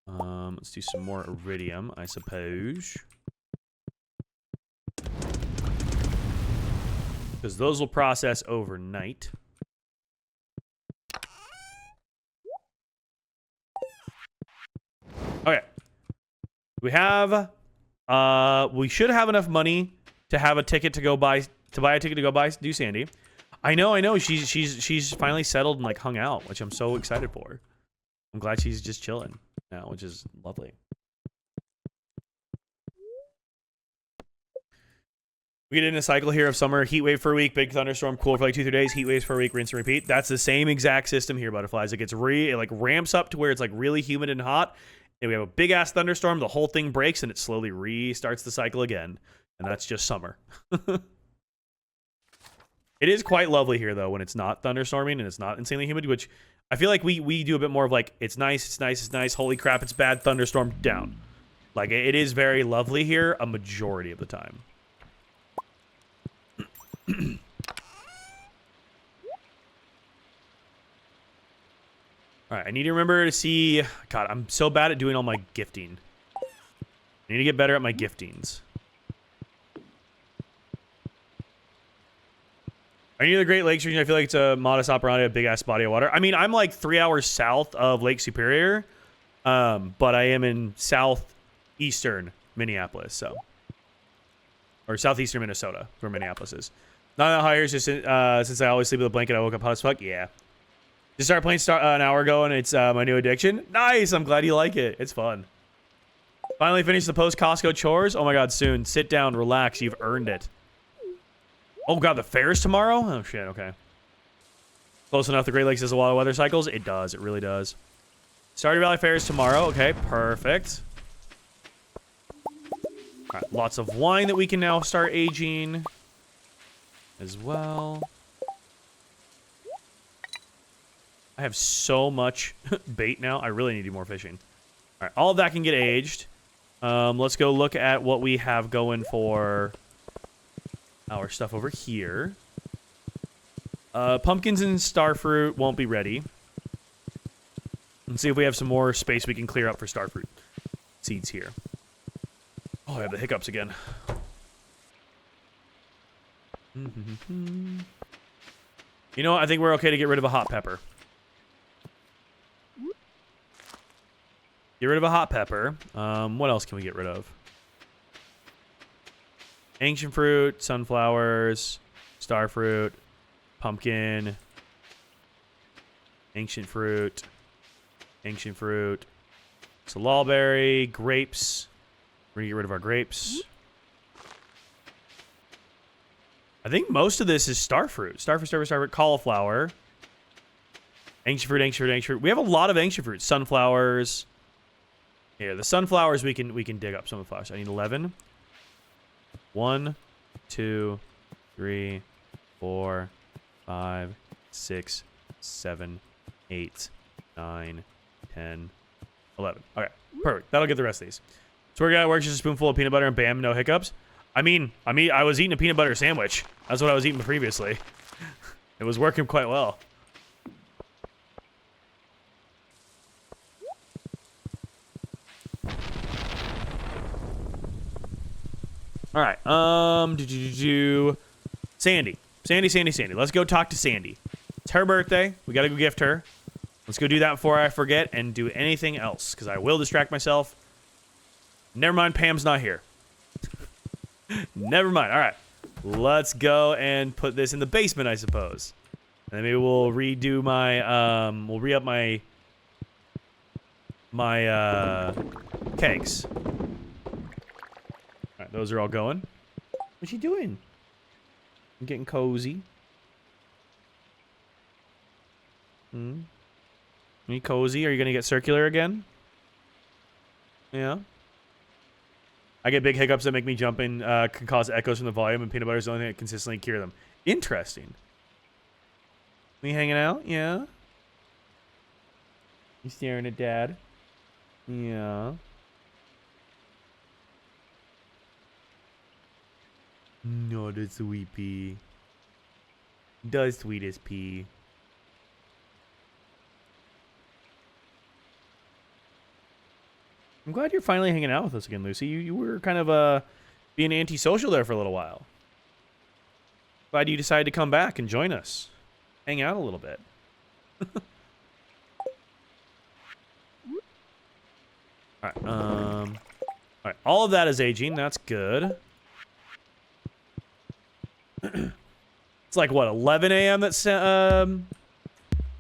Let's do some more iridium, I suppose. Because those will process overnight. Okay. We should have enough money to have a ticket to go buy a ticket to go buy do Sandy. I know. She's finally settled and, like, hung out, which I'm so excited for. I'm glad she's just chilling now, which is lovely. We get in a cycle here of summer, heat wave for a week, big thunderstorm, cool for like 2-3 days, heat waves for a week, rinse and repeat. That's the same exact system here, butterflies. It gets it like ramps up to where it's like really humid and hot, and we have a big ass thunderstorm, the whole thing breaks, and it slowly restarts the cycle again. And that's just summer. It is quite lovely here though when it's not thunderstorming and it's not insanely humid, which I feel like we do a bit more of like, it's nice, holy crap, it's bad, thunderstorm, down. Like, it is very lovely here a majority of the time. Alright, I need to remember to see... God, I'm so bad at doing all my gifting. I need to get better at my giftings. Are you near the Great Lakes region? I feel like it's a modus operandi, a big-ass body of water. I mean, I'm like 3 hours south of Lake Superior, but I am in southeastern Minneapolis, so... Or southeastern Minnesota, where Minneapolis is. Not that high here, just since I always sleep with a blanket, I woke up hot as fuck. Yeah. Just started playing an hour ago, and it's my new addiction. Nice! I'm glad you like it. It's fun. Finally finished the post-Costco chores. Oh my god, soon. Sit down, relax. You've earned it. Oh god, the fair's tomorrow? Oh shit, okay. Close enough. The Great Lakes has a lot of weather cycles. It does. It really does. Stardew Valley Fair is tomorrow. Okay, perfect. Alright, lots of wine that we can now start aging as well. I have so much bait now. I really need to do more fishing. All right, all of that can get aged. Let's go look at what we have going for our stuff over here. Pumpkins and starfruit won't be ready. And see if we have some more space we can clear up for starfruit seeds here. Oh, I have the hiccups again. You know what? I think we're okay to get rid of a hot pepper. Get rid of a hot pepper. What else can we get rid of? Ancient fruit, sunflowers, starfruit, pumpkin, ancient fruit, salalberry, grapes. We're gonna get rid of our grapes. I think most of this is starfruit. Starfruit, cauliflower. Ancient fruit. We have a lot of ancient fruit. Sunflowers. Here, the sunflowers we can dig up some of the flowers. I need 11. 1, 2, 3, 4, 5, 6, 7, 8, 9, 10, 11. Okay, perfect. That'll get the rest of these. So we're gonna work just a spoonful of peanut butter and bam, no hiccups. I was eating a peanut butter sandwich. That's what I was eating previously. It was working quite well. All right. Sandy. Let's go talk to Sandy. It's her birthday. We gotta go gift her. Let's go do that before I forget and do anything else, because I will distract myself. Never mind, Pam's not here. Never mind. All right. Let's go and put this in the basement, I suppose. And then maybe we'll redo my, we'll re-up my kegs. All right, those are all going. What's she doing? I'm getting cozy. Are you cozy? Are you gonna get circular again? Yeah. I get big hiccups that make me jump in, can cause echoes from the volume, and peanut butter is the only thing that consistently cure them. Interesting. We hanging out? Yeah. You staring at Dad? Yeah. No, the sweet pea. The sweetest pea. I'm glad you're finally hanging out with us again, Lucy. You were kind of being antisocial there for a little while. Glad you decided to come back and join us. Hang out a little bit. Alright, alright, all of that is aging. That's good. It's like, what, 11 a.m. that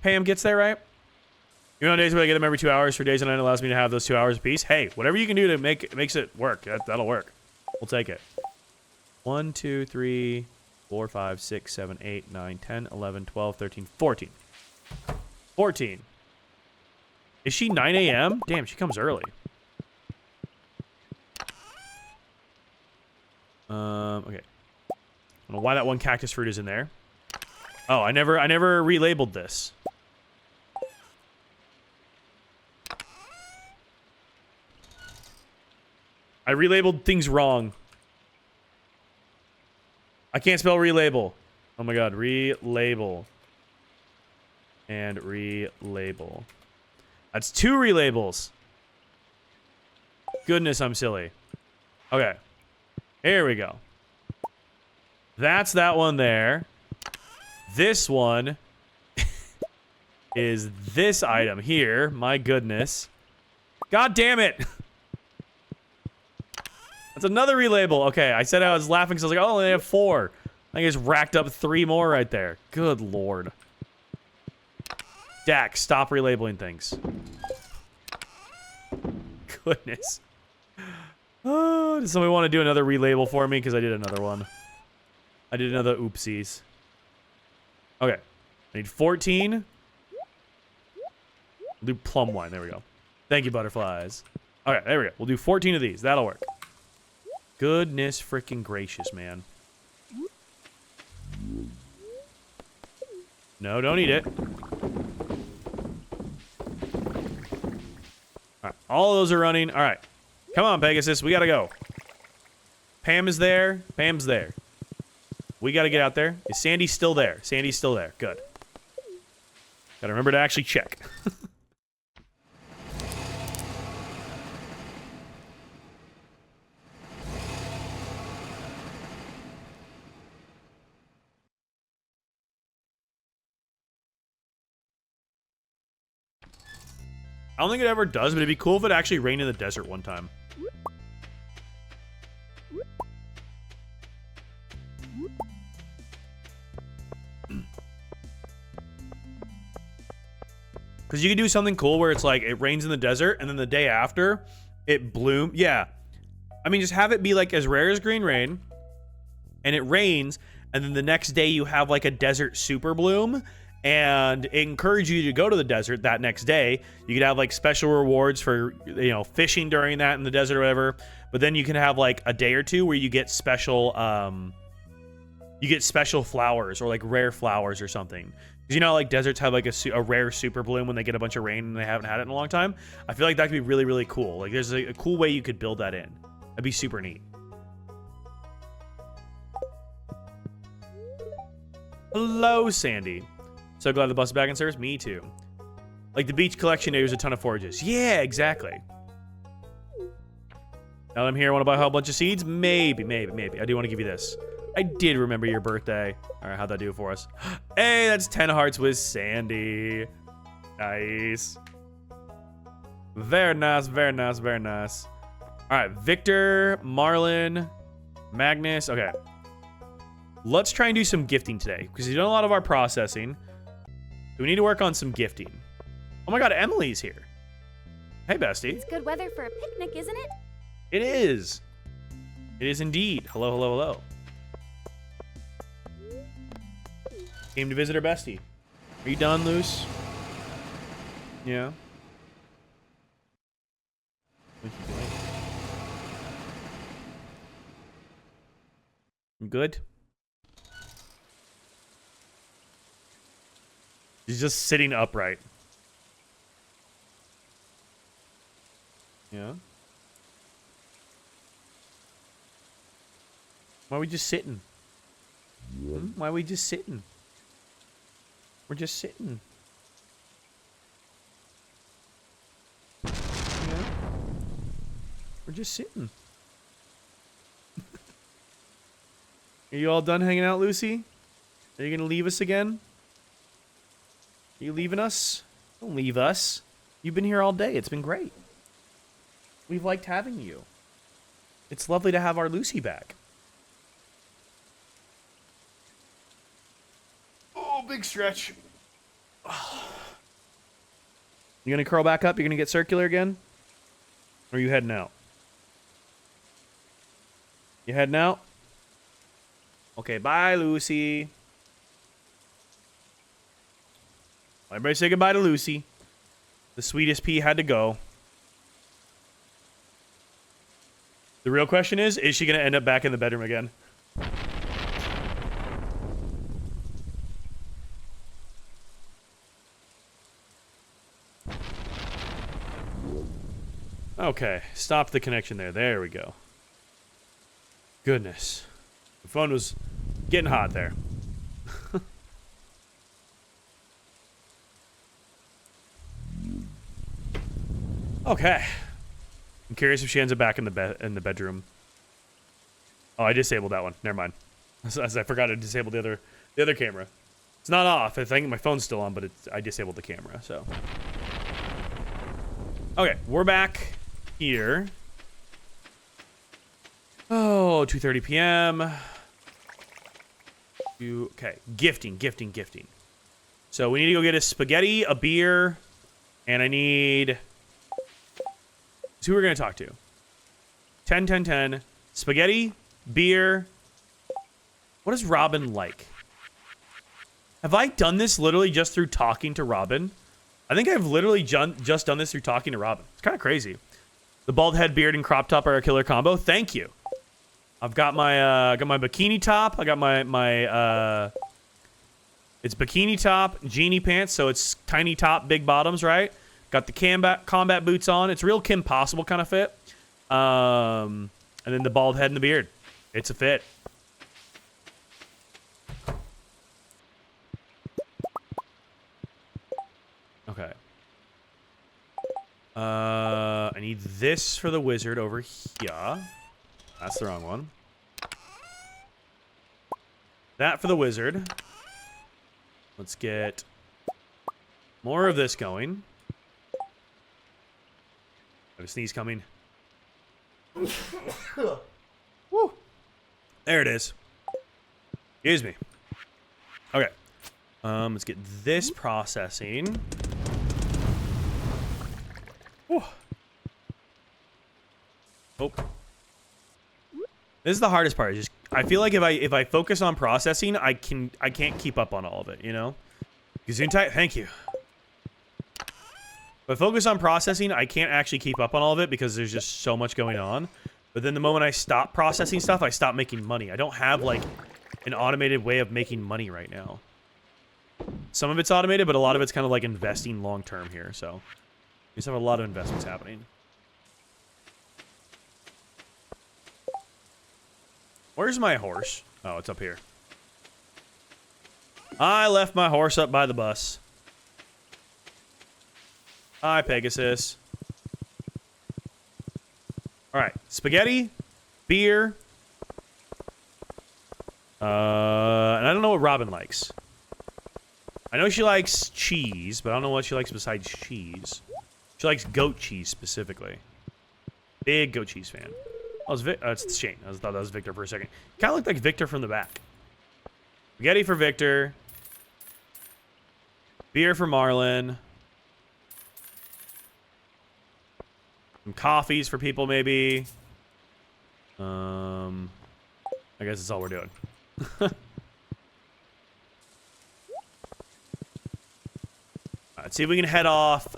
Pam gets there, right? You know, days where I get them every 2 hours for days and it allows me to have those 2 hours apiece. Hey, whatever you can do to makes it work. That'll work. We'll take it. 1, 2, 3, 4, 5, 6, 7, 8, 9, 10, 11, 12, 13, 14. 14. Is she 9 a.m.? Damn, she comes early. Okay. I don't know why that one cactus fruit is in there. Oh, I never relabeled this. I relabeled things wrong. I can't spell relabel. Oh my god, relabel. And relabel. That's 2 relabels. Goodness, I'm silly. Okay. Here we go. That's that one there. This one is this item here. My goodness. God damn it. That's another relabel. Okay, I said I was laughing because I was like, oh, they have 4. I just racked up 3 more right there. Good lord. Dak, stop relabeling things. Goodness. Oh, does somebody want to do another relabel for me? Because I did another one. I did another oopsies. Okay. I need 14. We'll do plum wine. There we go. Thank you, butterflies. Okay, there we go. We'll do 14 of these. That'll work. Goodness freaking gracious, man. No, don't eat it. Alright, all of those are running. Alright. Come on, Pegasus. We gotta go. Pam is there. Pam's there. We gotta get out there. Is Sandy still there? Sandy's still there. Good. Gotta remember to actually check. I don't think it ever does, but it'd be cool if it actually rained in the desert one time. Because you could do something cool where it's like it rains in the desert and then the day after it blooms. Yeah. I mean, just have it be like as rare as green rain and it rains and then the next day you have like a desert super bloom and encourage you to go to the desert that next day. You could have like special rewards for, you know, fishing during that in the desert or whatever. But then you can have like a day or two where you get special flowers or like rare flowers or something. Because you know, like deserts have like a rare super bloom when they get a bunch of rain and they haven't had it in a long time. I feel like that could be really, really cool. Like there's a cool way you could build that in. That'd be super neat. Hello, Sandy. So glad the bus is back in service. Me too. Like the beach collection day, there's a ton of forages. Yeah, exactly. Now that I'm here, want to buy a whole bunch of seeds? Maybe. I do want to give you this. I did remember your birthday. All right, how'd that do for us? Hey, that's 10 hearts with Sandy. Nice. Very nice, very nice, very nice. All right, Victor, Marlon, Magnus. Okay. Let's try and do some gifting today because we've done a lot of our processing. So we need to work on some gifting. Oh my God, Emily's here. Hey, bestie. It's good weather for a picnic, isn't it? It is. It is indeed. Hello, hello, hello. Came to visit her bestie. Are you done, Luce? Yeah. What you doing? You good? He's just sitting upright. Yeah. Why are we just sitting? Why are we just sitting? We're just sitting. Yeah. We're just sitting. Are you all done hanging out, Lucy? Are you gonna leave us again? Are you leaving us? Don't leave us. You've been here all day. It's been great. We've liked having you. It's lovely to have our Lucy back. Oh, big stretch. You gonna curl back up? You're gonna get circular again? Or are you heading out? You heading out? Okay, bye, Lucy. Everybody say goodbye to Lucy. The sweetest pea had to go. The real question is she gonna end up back in the bedroom again? Okay, stop the connection there. There we go. Goodness. The phone was getting hot there. Okay. I'm curious if she ends up back in the bedroom. Oh, I disabled that one. Never mind. As I forgot to disable the other camera. It's not off. I think my phone's still on, but I disabled the camera, so. Okay, we're back here. Oh, 2:30 p.m. Okay, gifting. So we need to go get a spaghetti, a beer, and I need... So who we're going to talk to? 10. Spaghetti, beer. What is Robin like? Have I done this literally just through talking to Robin? I think I've literally just done this through talking to Robin. It's kind of crazy. The bald head, beard, and crop top are a killer combo. Thank you. I've got my bikini top. I got my it's bikini top, genie pants, so it's tiny top, big bottoms, right? Got the combat boots on. It's real Kim Possible kind of fit. And then the bald head and the beard. It's a fit. Okay. I need this for the wizard over here. That's the wrong one. That for the wizard. Let's get more of this going. A sneeze coming. Woo. There it is. Excuse me. Okay. Let's get this processing. Whew. Oh. This is the hardest part. Just I feel like if I focus on processing, I can't keep up on all of it, you know? Gesundheit, thank you. If I focus on processing, I can't actually keep up on all of it because there's just so much going on. But then the moment I stop processing stuff, I stop making money. I don't have like an automated way of making money right now. Some of it's automated, but a lot of it's kind of like investing long term here. So we just have a lot of investments happening. Where's my horse? Oh, it's up here. I left my horse up by the bus. Hi, Pegasus. All right, spaghetti, beer, and I don't know what Robin likes. I know she likes cheese, but I don't know what she likes besides cheese. She likes goat cheese specifically. Big goat cheese fan. Oh, it's Shane. I thought that was Victor for a second. Kind of looked like Victor from the back. Spaghetti for Victor. Beer for Marlon. Some coffees for people, maybe. I guess that's all we're doing. Let's see if we can head off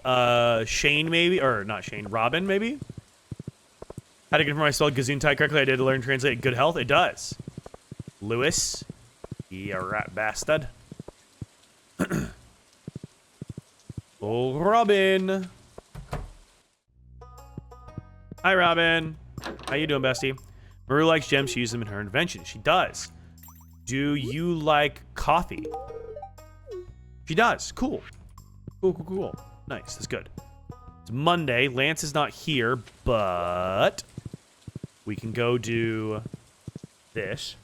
Shane, maybe. Or not Shane, Robin, maybe? How to confirm I spelled Gesundheit correctly? I did learn to translate good health. It does. Lewis. You rat bastard. Oh, Robin. Hi, Robin. How you doing, bestie? Maru likes gems. She uses them in her invention. She does. Do you like coffee? She does. Cool. Cool. Nice. That's good. It's Monday. Lance is not here, but we can go do this.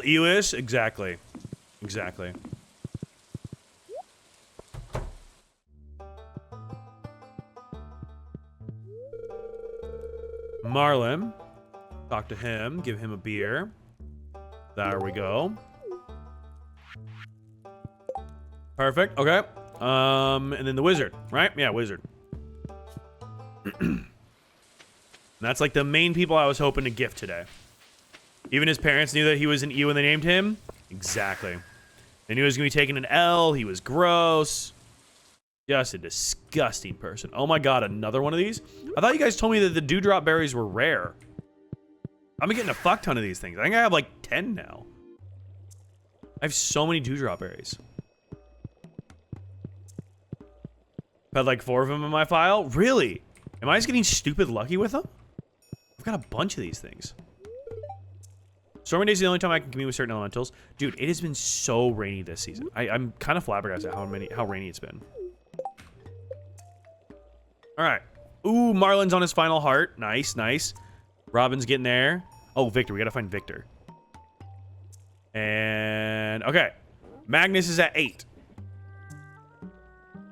Lewis? Exactly. Marlon. Talk to him. Give him a beer. There we go. Perfect. Okay. And then the wizard, right? Yeah, wizard. That's like the main people I was hoping to gift today. Even his parents knew that he was an E when they named him. Exactly. They knew he was going to be taking an L. He was gross. Just a disgusting person. Oh my god, another one of these? I thought you guys told me that the dewdrop berries were rare. I'm getting a fuck ton of these things. I think I have like 10 now. I have so many dewdrop berries. I've had like 4 of them in my file. Really? Am I just getting stupid lucky with them? I've got a bunch of these things. Stormy days is the only time I can commute with certain elementals. Dude, it has been so rainy this season. I'm kind of flabbergasted at how rainy it's been. All right. Ooh, Marlon's on his final heart. Nice. Robin's getting there. Oh, Victor. We got to find Victor. And, okay. Magnus is at 8.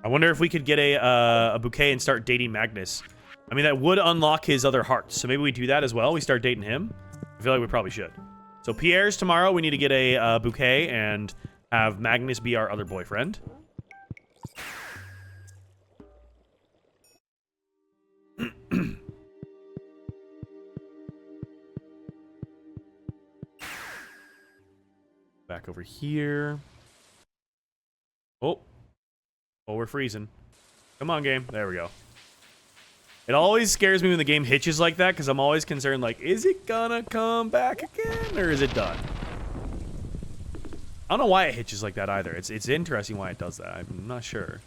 I wonder if we could get a bouquet and start dating Magnus. I mean, that would unlock his other hearts. So maybe we do that as well. We start dating him. I feel like we probably should. So Pierre's tomorrow. We need to get a bouquet and have Magnus be our other boyfriend. Back over here. Oh, we're freezing. Come on, game. There we go. It always scares me when the game hitches like that because I'm always concerned, like, is it gonna come back again or is it done? I don't know why it hitches like that either. It's interesting why it does that. I'm not sure.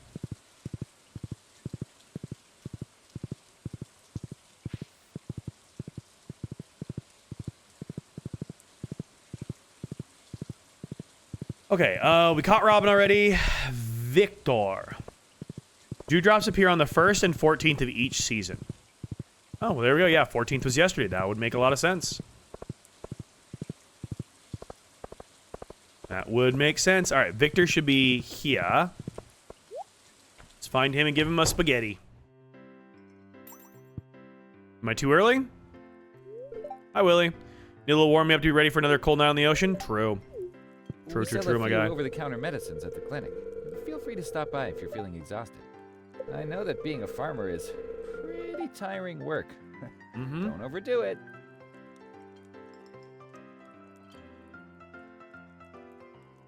Okay, we caught Robin already. Victor. Dewdrops appear on the 1st and 14th of each season. Oh, well, there we go. Yeah, 14th was yesterday. That would make a lot of sense. That would make sense. All right, Victor should be here. Let's find him and give him a spaghetti. Am I too early? Hi, Willie. Need a little warming up to be ready for another cold night on the ocean? True. True, my guy. Over-the-counter medicines at the clinic. Feel free to stop by if you're feeling exhausted. I know that being a farmer is pretty tiring work. Don't overdo it.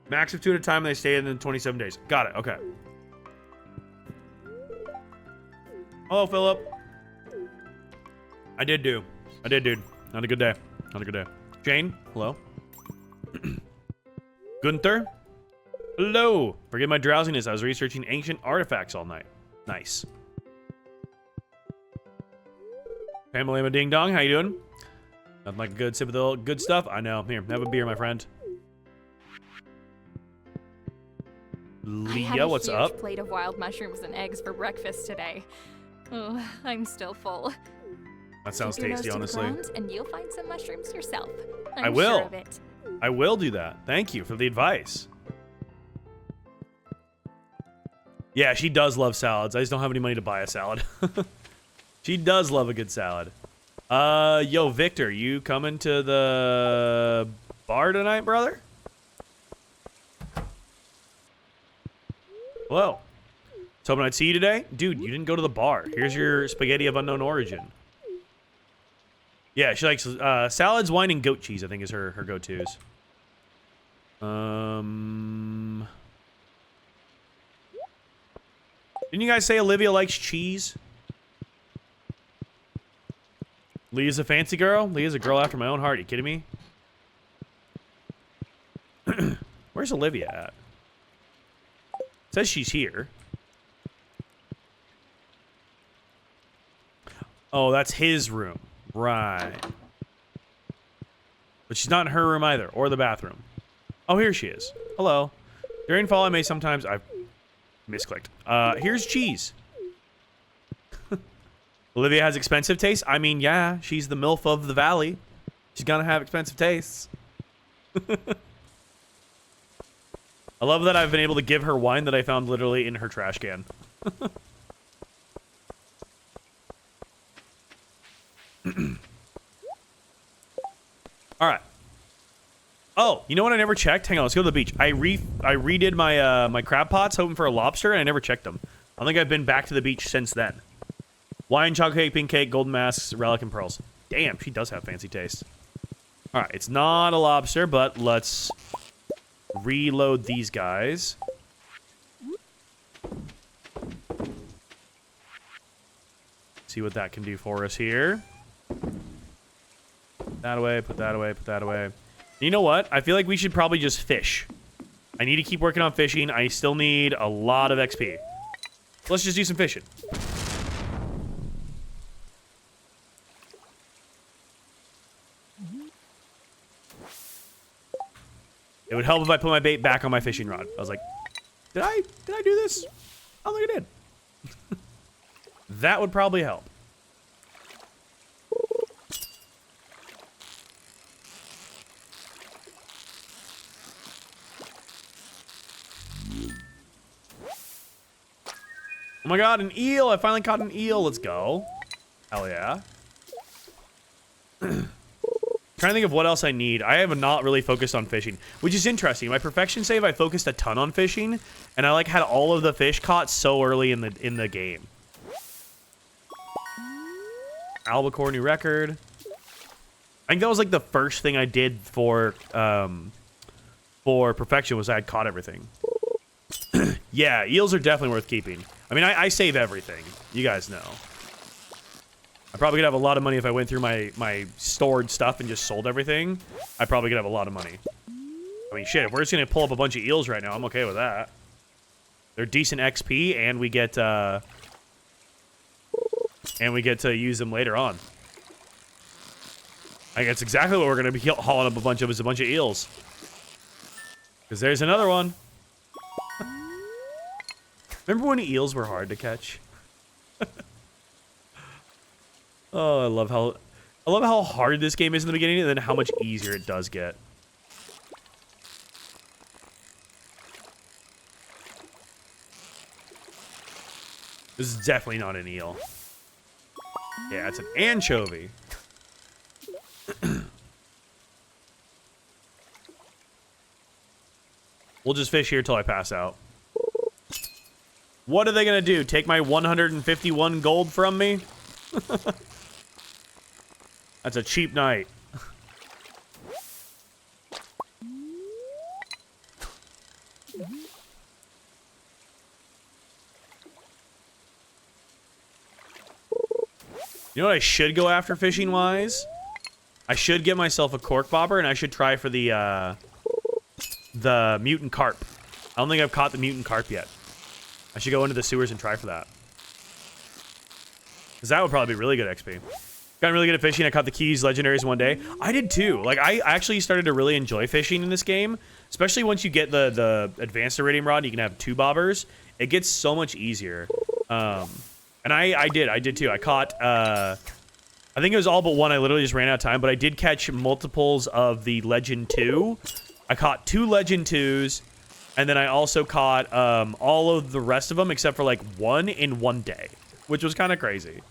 Max of 2 at a time. They stay in 27 days. Got it. Okay. Hello, Philip. I did, dude. Not a good day. Jane, hello. Gunther, hello. Forgive my drowsiness. I was researching ancient artifacts all night. Nice. Pamela Ding Dong, how you doing? Nothing like a good sip of the good stuff. I know. Here, have a beer, my friend. Leah, what's up? I had a huge plate of wild mushrooms and eggs for breakfast today. Oh, I'm still full. That sounds Keep your tasty, nose to the honestly. ground, and you'll find some mushrooms yourself. I'm I will. Sure of it. I will do that. Thank you for the advice. Yeah, she does love salads. I just don't have any money to buy a salad. She does love a good salad. Yo, Victor, you coming to the bar tonight, brother? Hello. Was hoping I'd see you today. Dude, you didn't go to the bar. Here's your spaghetti of unknown origin. Yeah, she likes salads, wine, and goat cheese, I think is her go-tos. Didn't you guys say Olivia likes cheese? Leah's a fancy girl? Leah's a girl after my own heart. Are you kidding me? Where's Olivia at? Says she's here. Oh, that's his room. Right. But she's not in her room either, or the bathroom. Oh, here she is. Hello. During fall, I may sometimes... I've misclicked. Here's cheese. Olivia has expensive taste? I mean, yeah, she's the MILF of the valley. She's gonna have expensive tastes. I love that I've been able to give her wine that I found literally in her trash can. All right. Oh, you know what I never checked? Hang on, let's go to the beach. I redid my my crab pots hoping for a lobster, and I never checked them. I don't think I've been back to the beach since then. Wine, chocolate cake, pink cake, golden masks, relic, and pearls. Damn, she does have fancy taste. All right, it's not a lobster, but let's reload these guys. See what that can do for us here. Put that away, put that away, put that away. You know what? I feel like we should probably just fish. I need to keep working on fishing. I still need a lot of XP. Let's just do some fishing. It would help if I put my bait back on my fishing rod. I was like, did I do this? I don't think I did. That would probably help. Oh my god, an eel! I finally caught an eel. Let's go. Hell yeah. Trying to think of what else I need. I have not really focused on fishing, which is interesting. My perfection save, I focused a ton on fishing, and I like had all of the fish caught so early in the game. Albacore new record. I think that was like the first thing I did for perfection was I had caught everything. Yeah, eels are definitely worth keeping. I mean, I save everything. You guys know. I probably could have a lot of money if I went through my stored stuff and just sold everything. I probably could have a lot of money. I mean, shit, if we're just going to pull up a bunch of eels right now, I'm okay with that. They're decent XP, and we get to use them later on. I guess exactly what we're going to be hauling up a bunch of is a bunch of eels. Because there's another one. Remember when eels were hard to catch? Oh, I love how hard this game is in the beginning and then how much easier it does get. This is definitely not an eel. Yeah, it's an anchovy. We'll just fish here till I pass out. What are they gonna do? Take my 151 gold from me? That's a cheap night. You know what I should go after fishing-wise? I should get myself a cork bobber, and I should try for the mutant carp. I don't think I've caught the mutant carp yet. I should go into the sewers and try for that. Because that would probably be really good XP. Got really good at fishing. I caught the keys legendaries one day. I did too. Like, I actually started to really enjoy fishing in this game. Especially once you get the advanced iridium rod, you can have 2 bobbers. It gets so much easier. And I did too. I caught, I think it was all but one. I literally just ran out of time, but I did catch multiples of the Legend 2. I caught 2 Legend 2s, and then I also caught all of the rest of them except for like 1 in 1 day, which was kind of crazy.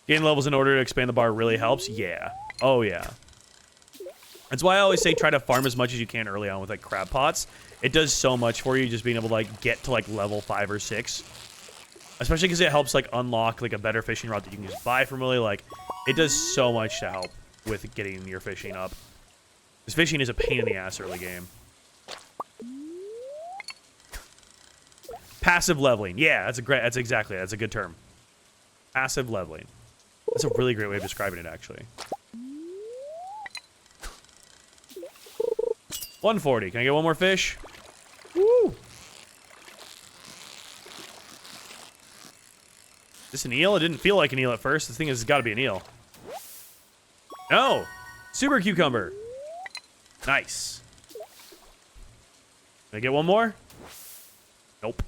Gain levels in order to expand the bar really helps. Yeah. Oh, yeah. That's why I always say try to farm as much as you can early on with like crab pots. It does so much for you just being able to like get to like level 5 or 6. Especially because it helps like unlock like a better fishing rod that you can just buy from really. Like, it does so much to help with getting your fishing up. Because fishing is a pain in the ass early game. Passive leveling. Yeah, that's a good term. Passive leveling. That's a really great way of describing it, actually. 140. Can I get one more fish? Woo! Is this an eel? It didn't feel like an eel at first. This thing has got to be an eel. No! Super cucumber. Nice. Can I get one more? Nope.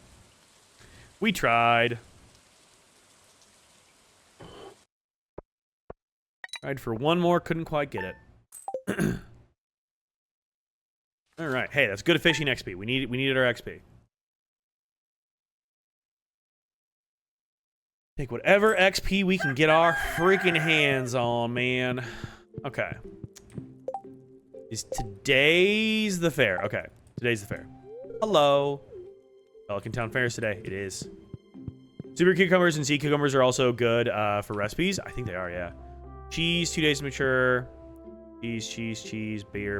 We tried. Tried for one more, couldn't quite get it. All right. Hey, that's good fishing XP. We needed our XP. Take whatever XP we can get our freaking hands on, man. Okay. Is today's the fair? Okay. Today's the fair. Hello. Pelican Town Fair is today. It is. Super cucumbers and sea cucumbers are also good for recipes. I think they are, yeah. Cheese, 2 days to mature. Cheese. Beer.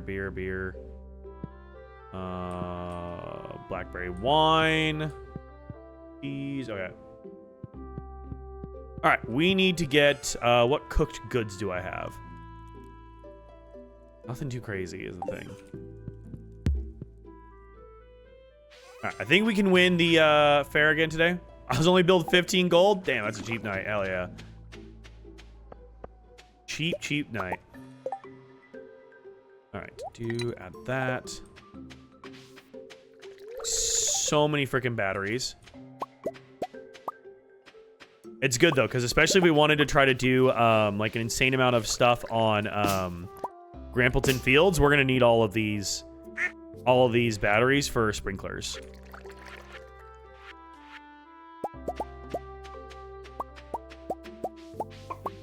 Blackberry wine. Cheese. Okay. All right. We need to get, what cooked goods do I have? Nothing too crazy is the thing. All right, I think we can win the fair again today. I was only billed 15 gold. Damn, that's a cheap night. Hell yeah. Cheap night. All right, add that. So many freaking batteries. It's good though, because especially if we wanted to try to do like an insane amount of stuff on Grampleton Fields, we're gonna need all of these batteries for sprinklers.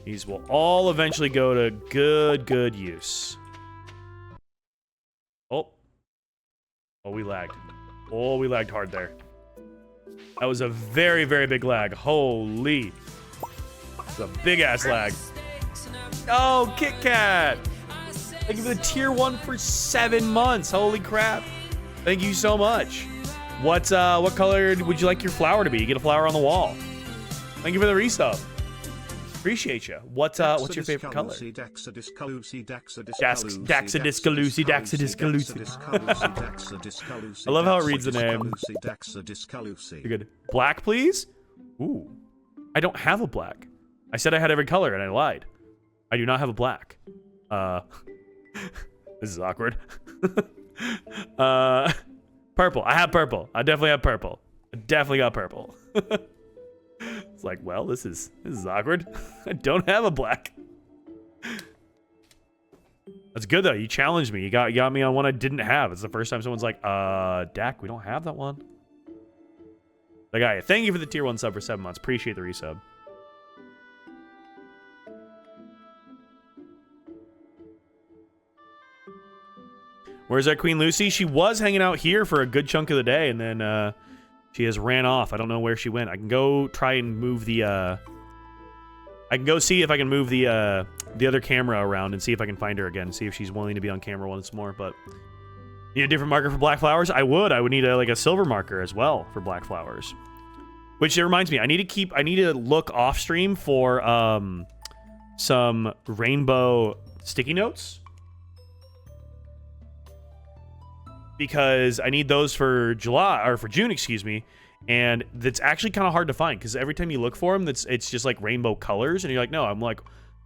These will all eventually go to good use. Oh, we lagged. Oh, we lagged hard there. That was a very big lag. Holy. It's a big ass lag. Oh, Kit Kat. Thank you for the tier 1 for 7 months. Holy crap. Thank you so much. What color would you like your flower to be? You get a flower on the wall. Thank you for the resub. Appreciate you. What's your favorite color? I love how it reads the name. You're good. Black, please? Ooh. I don't have a black. I said I had every color and I lied. I do not have a black. This is awkward. Purple. I have purple. I definitely have purple. I definitely got purple. It's like, well, this is awkward. I don't have a black. That's good though. You challenged me. You got me on one I didn't have. It's the first time someone's like, Dak, we don't have that one. The guy, thank you for the tier 1 sub for 7 months. Appreciate the resub. Where's that Queen Lucy? She was hanging out here for a good chunk of the day, and then she has ran off. I don't know where she went. I can go try and move the I can go see if I can move the other camera around and see if I can find her again. See if she's willing to be on camera once more. But need a different marker for black flowers? I would. I would need like a silver marker as well for black flowers. Which it reminds me, I need to look off stream for some rainbow sticky notes. Because I need those for June, excuse me, and that's actually kind of hard to find because every time you look for them, it's just like rainbow colors, and you're like, no, I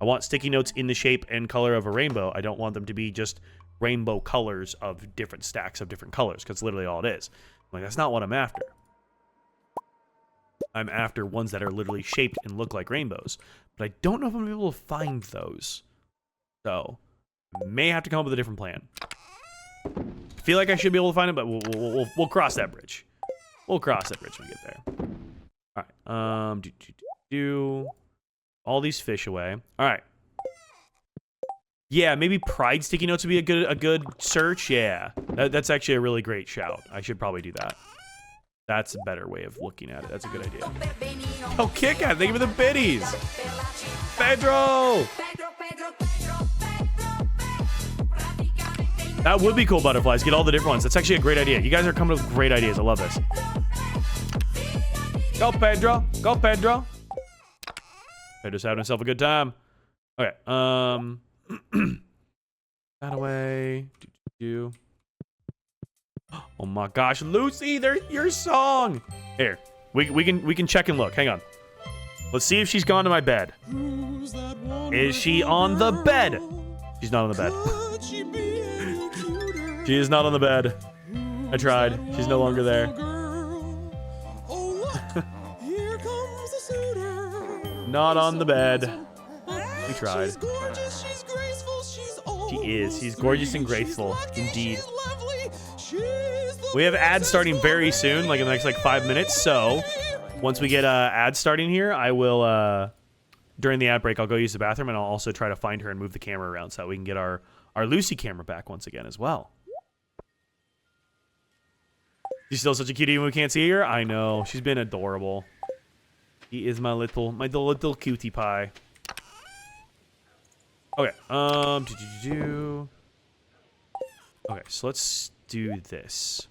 want sticky notes in the shape and color of a rainbow. I don't want them to be just rainbow colors of different stacks of different colors because literally all it is. I'm like, that's not what I'm after. I'm after ones that are literally shaped and look like rainbows, but I don't know if I'm gonna be able to find those, so I may have to come up with a different plan. I feel like I should be able to find it, but we'll cross that bridge. We'll cross that bridge when we get there. All right. Do all these fish away. All right. Yeah, maybe Pride sticky notes would be a good search. Yeah, that's actually a really great shout. I should probably do that. That's a better way of looking at it. That's a good idea. Oh, Kit Kat, thank you for the biddies. Pedro. That would be cool, butterflies. Get all the different ones. That's actually a great idea. You guys are coming up with great ideas. I love this. Go, Pedro. Go, Pedro. Pedro's having himself a good time. Okay. That away. Oh my gosh, Lucy, there's your song. Here, we can check and look. Hang on. Let's see if she's gone to my bed. Is she on the bed? She's not on the bed. She is not on the bed. I tried. She's no longer there. Not on the bed. We tried. She is. She's gorgeous and graceful. Indeed. We have ads starting very soon, like in the next 5 minutes. So once we get ads starting here, I will, during the ad break, I'll go use the bathroom, and I'll also try to find her and move the camera around so that we can get our Lucy camera back once again as well. She's still such a cutie when we can't see her. I know. She's been adorable. She is my little cutie pie. Okay. Okay, so let's do this.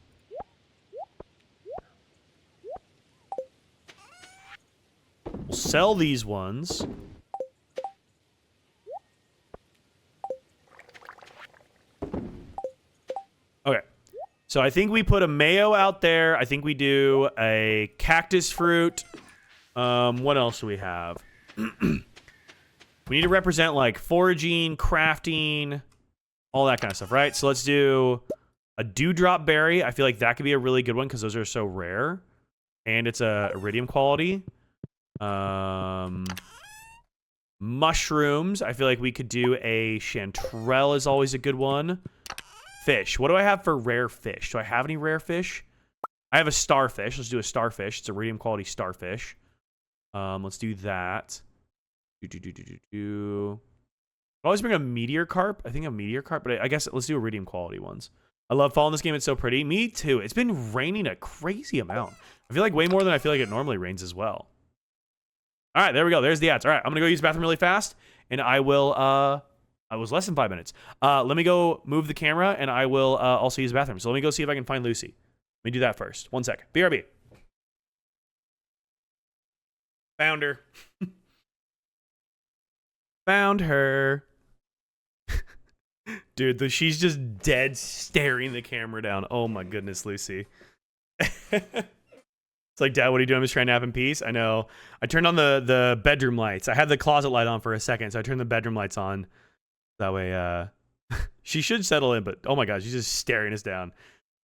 We'll sell these ones. Okay. So I think we put a mayo out there. I think we do a cactus fruit. What else do we have? We need to represent foraging, crafting, all that kind of stuff, right? So let's do a dewdrop berry. I feel like that could be a really good one because those are so rare. And it's a iridium quality. Mushrooms. I feel like we could do a chanterelle is always a good one. Fish. What do I have for rare fish? Do I have any rare fish? I have a starfish. Let's do a starfish. It's a iridium quality starfish. Let's do that. I always bring a meteor carp. I think a meteor carp, but I guess let's do iridium quality ones. I love fall in this game. It's so pretty. Me too. It's been raining a crazy amount. I feel like way more than I feel like it normally rains as well. All right, there we go. There's the ads. All right, I'm gonna go use the bathroom really fast, and I will. I was less than 5 minutes. Let me go move the camera, and I will also use the bathroom. So let me go see if I can find Lucy. Let me do that first. 1 sec. BRB. Found her. Found her. Dude, she's just dead staring the camera down. Oh my goodness, Lucy. It's like, Dad, what are you doing? I'm just trying to nap in peace. I know. I turned on the bedroom lights. I had the closet light on for a second, so I turned the bedroom lights on. That way, she should settle in, but oh my gosh, she's just staring us down.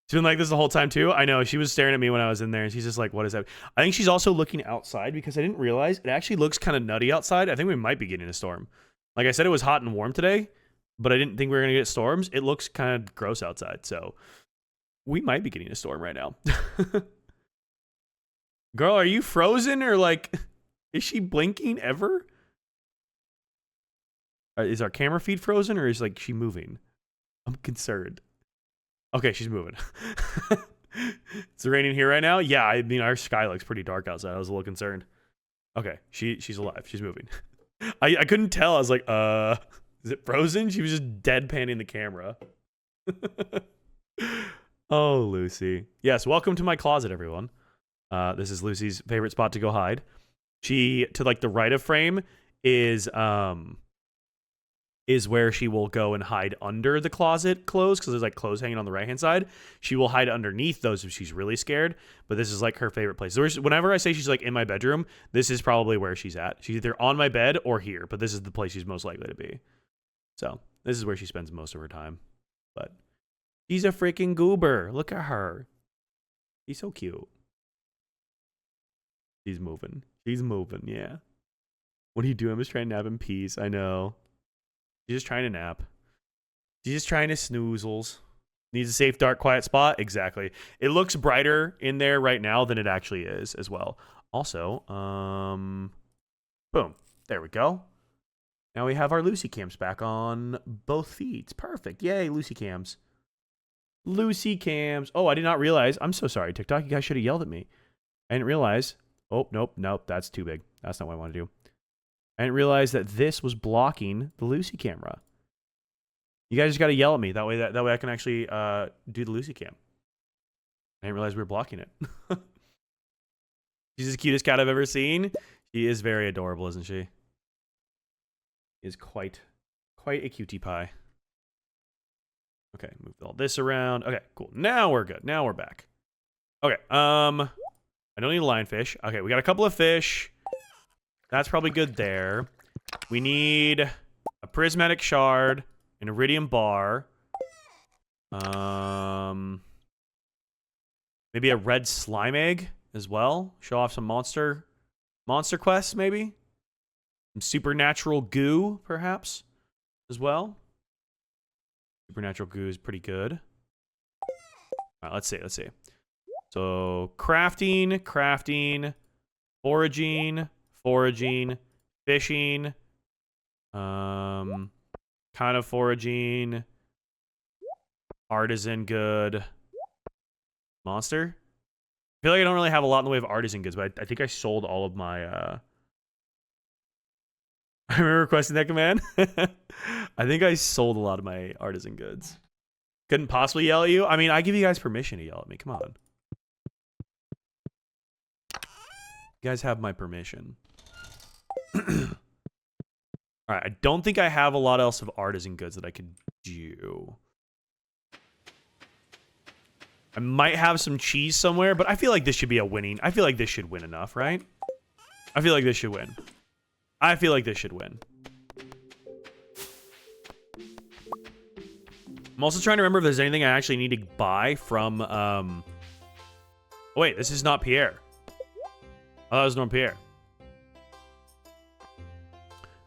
She's been like this the whole time too. I know, she was staring at me when I was in there, and she's just like, what is that? I think she's also looking outside because I didn't realize it actually looks kind of nutty outside. I think we might be getting a storm. Like I said, it was hot and warm today, but I didn't think we were going to get storms. It looks kind of gross outside, so we might be getting a storm right now. Girl, are you frozen or like, is she blinking ever? Is our camera feed frozen or is like she moving? I'm concerned. Okay, she's moving. It's raining here right now. Yeah, I mean our sky looks pretty dark outside. I was a little concerned. Okay, she's alive. She's moving. I couldn't tell. I was like, is it frozen? She was just deadpanning the camera. Oh, Lucy. Yes, welcome to my closet, everyone. This is Lucy's favorite spot to go hide. She, to like the right of frame, is where she will go and hide under the closet clothes, because there's like clothes hanging on the right hand side. She will hide underneath those if she's really scared, but this is like her favorite place. So whenever I say she's like in my bedroom, this is probably where she's at. She's either on my bed or here, but this is the place she's most likely to be. So this is where she spends most of her time. But she's a freaking goober. Look at her. She's so cute. She's moving. She's moving, yeah. What are you doing? I'm just trying to nap in peace. I know. She's just trying to nap. She's just trying to snoozles. Needs a safe, dark, quiet spot? Exactly. It looks brighter in there right now than it actually is as well. Also, boom. There we go. Now we have our Lucy cams back on both feeds. Perfect. Yay, Lucy cams. Lucy cams. Oh, I did not realize. I'm so sorry, TikTok. You guys should have yelled at me. I didn't realize. Oh, nope. That's too big. That's not what I want to do. I didn't realize that this was blocking the Lucy camera. You guys just got to yell at me. That way I can actually do the Lucy cam. I didn't realize we were blocking it. She's the cutest cat I've ever seen. She is very adorable, isn't she? Is quite a cutie pie. Okay, move all this around. Okay, cool. Now we're good. Now we're back. Okay, I don't need a lionfish. Okay, we got a couple of fish. That's probably good there. We need a prismatic shard, an iridium bar. Maybe a red slime egg as well. Show off some monster quests, maybe. Some supernatural goo, perhaps, as well. Supernatural goo is pretty good. All right, let's see. So crafting, foraging, fishing, kind of foraging, artisan good, monster. I feel like I don't really have a lot in the way of artisan goods, but I think I sold all of my I remember requesting that command. I think I sold a lot of my artisan goods. Couldn't possibly yell at you. I mean, I give you guys permission to yell at me. Come on. You guys have my permission. All right, I don't think I have a lot else of artisan goods that I could do. I might have some cheese somewhere, but I feel like this should be a winning. I feel like this should win enough, right? I feel like this should win. I feel like this should win. I'm also trying to remember if there's anything I actually need to buy from, oh, wait, this is not Pierre. Oh, that was Norm Pierre.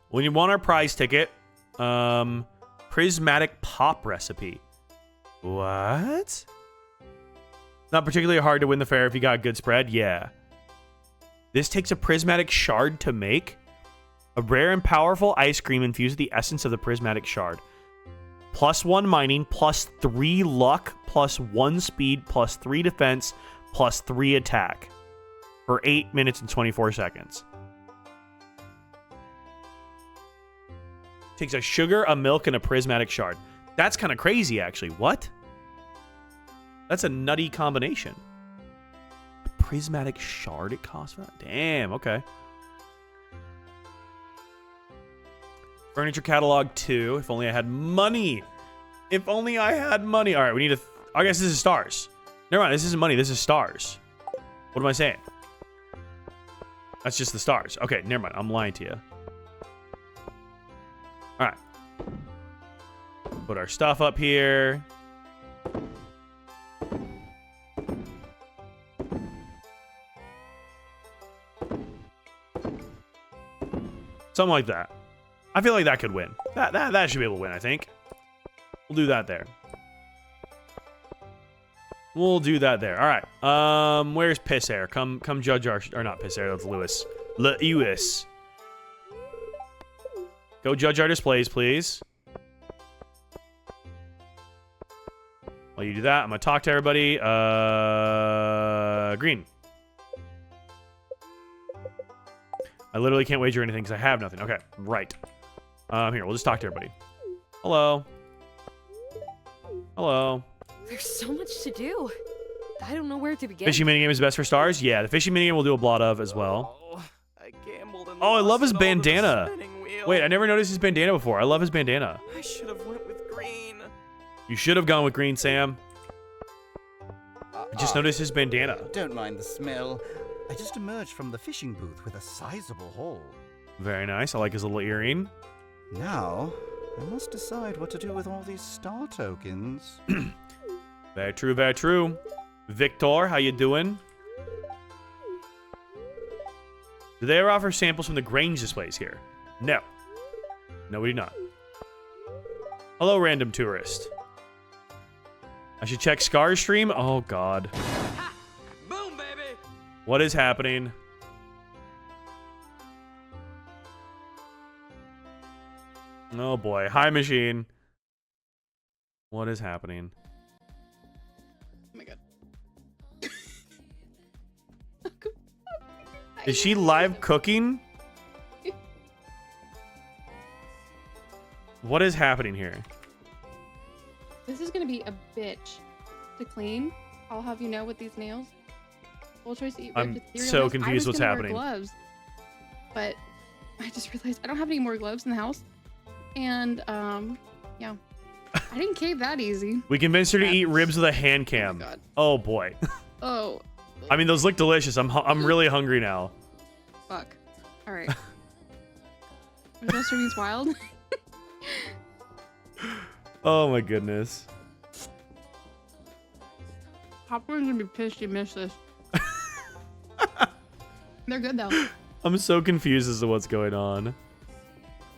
When you want our prize ticket, prismatic pop recipe. What? Not particularly hard to win the fair if you got a good spread. Yeah. This takes a prismatic shard to make. A rare and powerful ice cream infused with the essence of the prismatic shard. +1 mining, +3 luck, +1 speed, +3 defense, +3 attack. For 8 minutes and 24 seconds. Takes a sugar, a milk, and a prismatic shard. That's kind of crazy, actually. What? That's a nutty combination. A prismatic shard it costs for that? Damn, okay. Furniture catalog 2. If only I had money. If only I had money. All right, we need to... I guess this is stars. Never mind, this isn't money. This is stars. What am I saying? That's just the stars. Okay, never mind. I'm lying to you. All right. Put our stuff up here. Something like that. I feel like that could win. That should be able to win, I think. We'll do that there. We'll do that there. All right. Where's Piss Air? Come judge our... Or not Piss Air, that's Lewis. Lewis. Go judge our displays, please. While you do that, I'm going to talk to everybody. Green. I literally can't wager anything because I have nothing. Okay, right. Here, we'll just talk to everybody. Hello. Hello. There's so much to do. I don't know where to begin. Fishing minigame is best for stars? Yeah, the fishing minigame we'll do a blot of as well. I gambled and Oh, I love his lost it all to the bandana. spinning wheel. Wait, I never noticed his bandana before. I love his bandana. I should have went with green. You should have gone with green, Sam. I just noticed his bandana. Don't mind the smell. I just emerged from the fishing booth with a sizable haul. Very nice. I like his little earring. Now, I must decide what to do with all these star tokens. Very true, very true. Victor, how you doing? Do they ever offer samples from the Grange displays here? No. No, we do not. Hello, random tourist. I should check Scar's stream? Oh, God. Boom, baby. What is happening? Oh, boy. Hi, machine. What is happening? Oh my god. Is she live cooking? What is happening here? This is gonna be a bitch to clean. I'll have you know with these nails. Full choice to eat I'm breakfast cereal so nails. confused I was what's gonna happening. Wear gloves, but I just realized I don't have any more gloves in the house. And yeah. I didn't cave that easy. We convinced her to eat ribs with a hand Oh cam. my god. Oh, boy. Oh. I mean, those look delicious. I'm really hungry now. Fuck. Alright. Was that streaming's wild? Oh my goodness. Popcorn's gonna be pissed you missed this. They're good though. I'm so confused as to what's going on.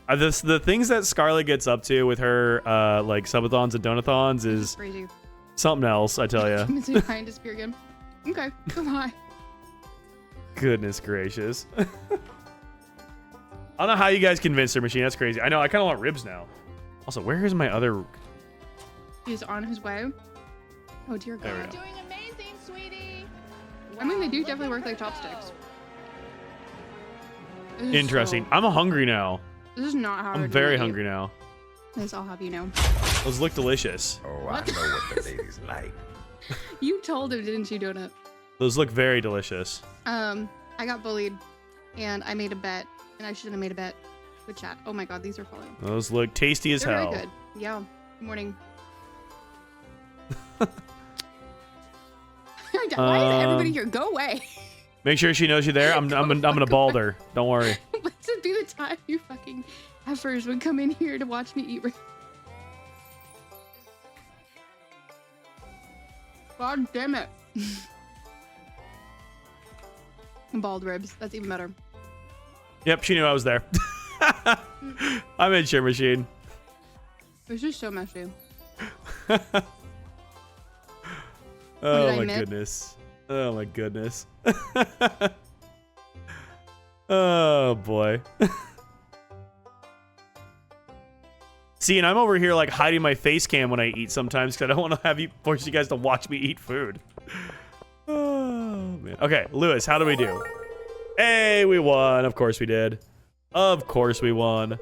The things that Scarlett gets up to with her like subathons and donathons is Crazy. something else, I tell you. Missing a kind of spear again. Okay, goodbye. Goodness gracious. I don't know how you guys convinced her, Machine. That's crazy. I know. I kind of want ribs now. Also, where is my other... He's on his way. Oh dear There we god. go. Doing amazing, sweetie. I mean, they do definitely work like chopsticks. This is Interesting. so- I'm hungry now. This is not how I I'm would very eat. hungry now. This I'll have you know. Those look delicious. Oh, I know what the ladies like. You told him, didn't you, Donut? Those look very delicious. I got bullied, and I made a bet, and I shouldn't have made a bet with chat. Oh my god, these are falling. Those look tasty as They're hell. very good. Yeah. Good morning. Why is everybody here? Go away. Make sure she knows you're there. I'm gonna bald her. Don't worry. What's it be the time you fucking heifers would come in here to watch me eat? God damn it. Bald ribs. That's even better. Yep, she knew I was there. I made sure, Machine. It's just so messy. Oh I my miss? goodness. Oh my goodness. Oh boy. See, and I'm over here like hiding my face cam when I eat sometimes because I don't want to have you force you guys to watch me eat food. Oh man. Okay, Lewis, how do we do? Hey, we won. Of course we did. Of course we won.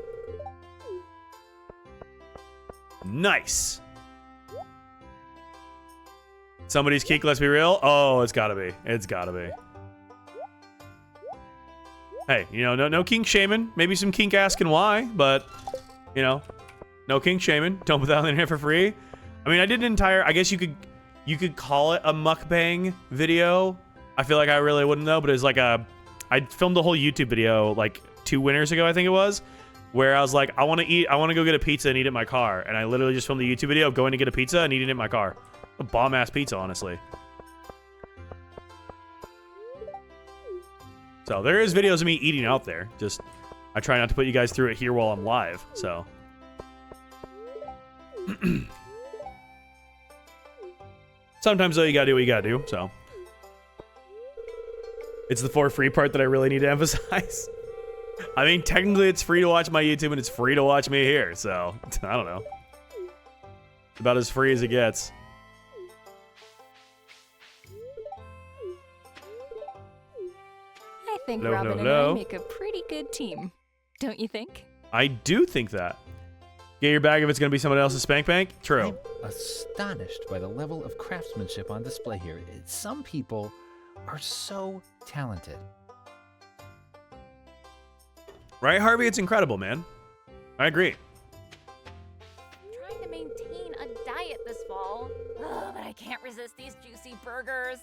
Nice. Somebody's kink, let's be real. Oh, it's gotta be. It's gotta be. Hey, you know, no kink shaming. Maybe some kink asking why, but, you know, no kink shaming. Don't put that on there for free. I mean, I did an entire, I guess you could call it a mukbang video. I feel like I really wouldn't though, but it's like I filmed a whole YouTube video like 2 winters ago, I think it was, where I was like, I want to go get a pizza and eat it in my car. And I literally just filmed the YouTube video of going to get a pizza and eating it in my car. A bomb-ass pizza, honestly. So there is videos of me eating out there. Just, I try not to put you guys through it here while I'm live, so. Sometimes, though, you gotta do what you gotta do, so. It's the for free part that I really need to emphasize. I mean, technically, it's free to watch my YouTube, and it's free to watch me here, so. I don't know. About as free as it gets. I think Hello, Robin hello. and I make a pretty good team. Don't you think? I do think that. Get your bag if it's gonna be someone else's spank bank? True. I'm astonished by the level of craftsmanship on display here. Some people are so talented. Right, Harvey? It's incredible, man. I agree. Trying to maintain a diet this fall. Ugh, but I can't resist these juicy burgers.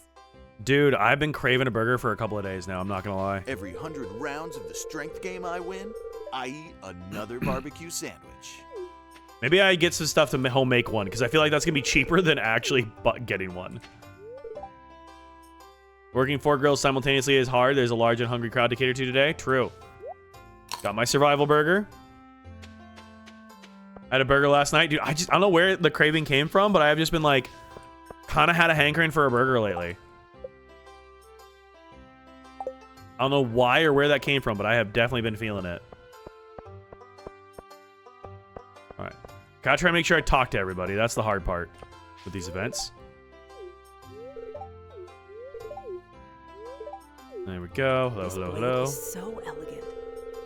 Dude, I've been craving a burger for a couple of days now, I'm not gonna lie. Every 100 rounds of the strength game I win, I eat another barbecue sandwich. Maybe I get some stuff to home make one, because I feel like that's gonna be cheaper than actually getting one. Working 4 grills simultaneously is hard. There's a large and hungry crowd to cater to today. True. Got my survival burger. I had a burger last night. Dude, I don't know where the craving came from, but I've just been like, kind of had a hankering for a burger lately. I don't know why or where that came from, but I have definitely been feeling it. All right. Gotta try to make sure I talk to everybody. That's the hard part with these events. There we go. Hello, This hello, blade hello. is so elegant.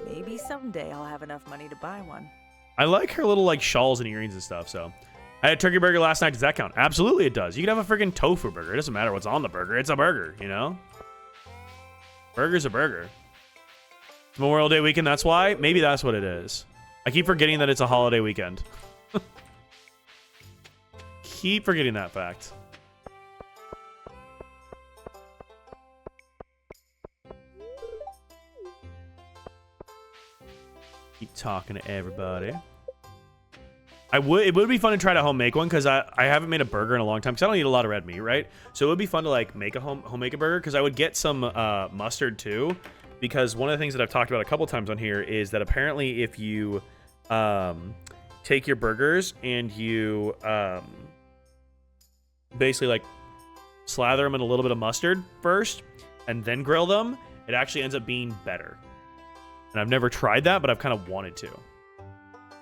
Maybe someday I'll have enough money to buy one. I like her little like shawls and earrings and stuff, so. I had a turkey burger last night. Does that count? Absolutely it does. You can have a freaking tofu burger. It doesn't matter what's on the burger. It's a burger, you know? Burger's a burger. It's Memorial Day weekend, that's why? Maybe that's what it is. I keep forgetting that it's a holiday weekend. Keep forgetting that fact. Keep talking to everybody. It would be fun to try to home make one, because I haven't made a burger in a long time, because I don't eat a lot of red meat, right? So it would be fun to like make a home make a burger, because I would get some mustard too, because one of the things that I've talked about a couple times on here is that apparently if you take your burgers and you basically like slather them in a little bit of mustard first and then grill them, it actually ends up being better. And I've never tried that, but I've kind of wanted to.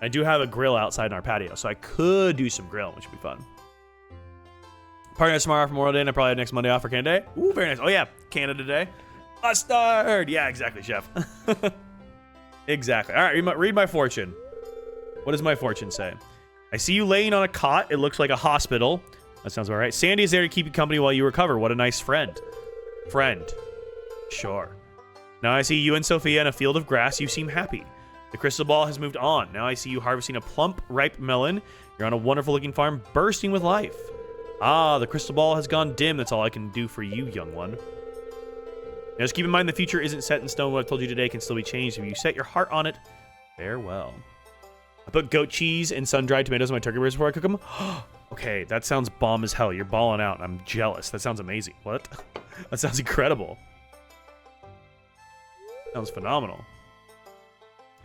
I do have a grill outside in our patio, so I could do some grilling, which would be fun. Party night tomorrow for Memorial Day, and I probably have next Monday off for Canada Day. Ooh, very nice. Oh, yeah, Canada Day. Mustard! Yeah, exactly, chef. Exactly. All right, read my fortune. What does my fortune say? I see you laying on a cot. It looks like a hospital. That sounds all right. Sandy is there to keep you company while you recover. What a nice friend. Friend. Sure. Now I see you and Sophia in a field of grass. You seem happy. The crystal ball has moved on. Now I see you harvesting a plump, ripe melon. You're on a wonderful-looking farm bursting with life. Ah, the crystal ball has gone dim. That's all I can do for you, young one. Now just keep in mind the future isn't set in stone. What I've told you today can still be changed. If you set your heart on it, farewell. I put goat cheese and sun-dried tomatoes in my turkey burgers before I cook them. Okay, that sounds bomb as hell. You're balling out. I'm jealous. That sounds amazing. What? That sounds incredible. Sounds phenomenal.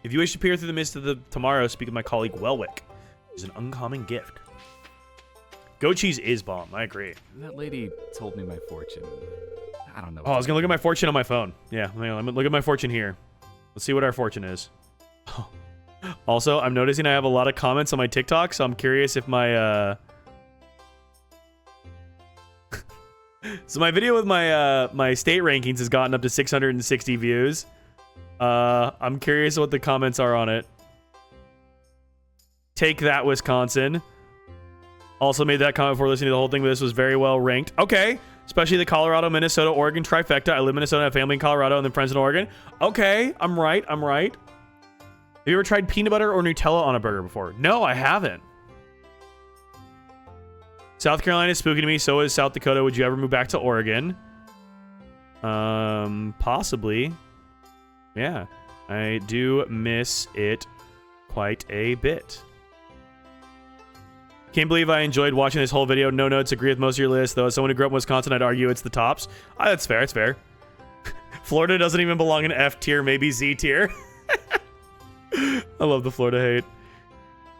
If you wish to peer through the mist of the tomorrow, speak with my colleague Welwick. It's an uncommon gift. Goat cheese is bomb. I agree. That lady told me my fortune. I don't know. Oh, I was going to look at my fortune on my phone. Yeah, hang on, let me look at my fortune here. Let's see what our fortune is. Also, I'm noticing I have a lot of comments on my TikTok, so I'm curious if my... So my video with my state rankings has gotten up to 660 views. I'm curious what the comments are on it. Take that, Wisconsin. Also made that comment before listening to the whole thing, but this was very well ranked. Okay. Especially the Colorado, Minnesota, Oregon trifecta. I live in Minnesota, I have family in Colorado, and then friends in Oregon. Okay. I'm right. Have you ever tried peanut butter or Nutella on a burger before? No, I haven't. South Carolina is spooky to me. So is South Dakota. Would you ever move back to Oregon? Possibly. Yeah, I do miss it quite a bit. Can't believe I enjoyed watching this whole video. No notes, agree with most of your list, though. As someone who grew up in Wisconsin, I'd argue it's the tops. That's fair, it's fair. Florida doesn't even belong in F tier, maybe Z tier. I love the Florida hate.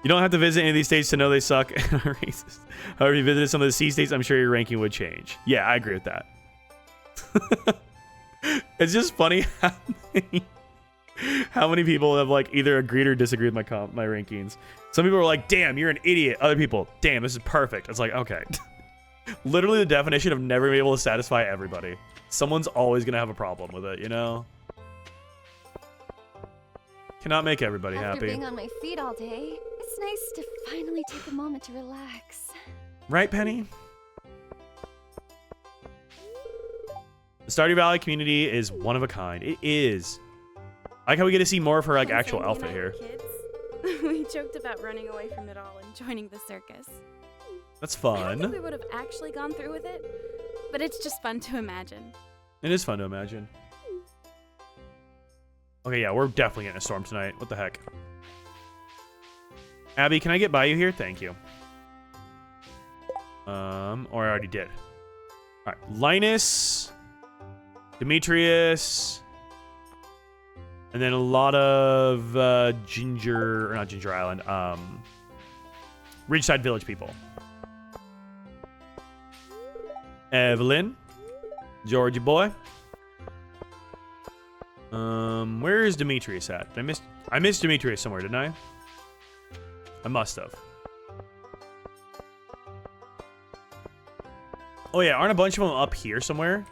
You don't have to visit any of these states to know they suck and are racist. However, if you visited some of the C states, I'm sure your ranking would change. Yeah, I agree with that. It's just funny how many people have like either agreed or disagreed with my rankings. Some people are like, damn, you're an idiot. Other people, damn, this is perfect. It's like, okay. Literally the definition of never being able to satisfy everybody. Someone's always going to have a problem with it, you know? Cannot make everybody After happy. being on my feet all day, it's nice to finally take a moment to relax. Right, Penny? The Stardew Valley community is one of a kind. It is. I like how we get to see more of her like actual outfit here. Kids, we joked about running away from it all and joining the circus. That's I don't think fun. we would have actually gone through with it, but it's just fun to imagine. It is fun to imagine. Okay, yeah, we're definitely getting a storm tonight. What the heck? Abby, can I get by you here? Thank you. Or I already did. All right, Linus, Demetrius, and then a lot of not Ginger Island, Ridgeside Village people. Evelyn, Georgie boy. Where is Demetrius at? I missed Demetrius somewhere, didn't I? I must have. Oh yeah, aren't a bunch of them up here somewhere?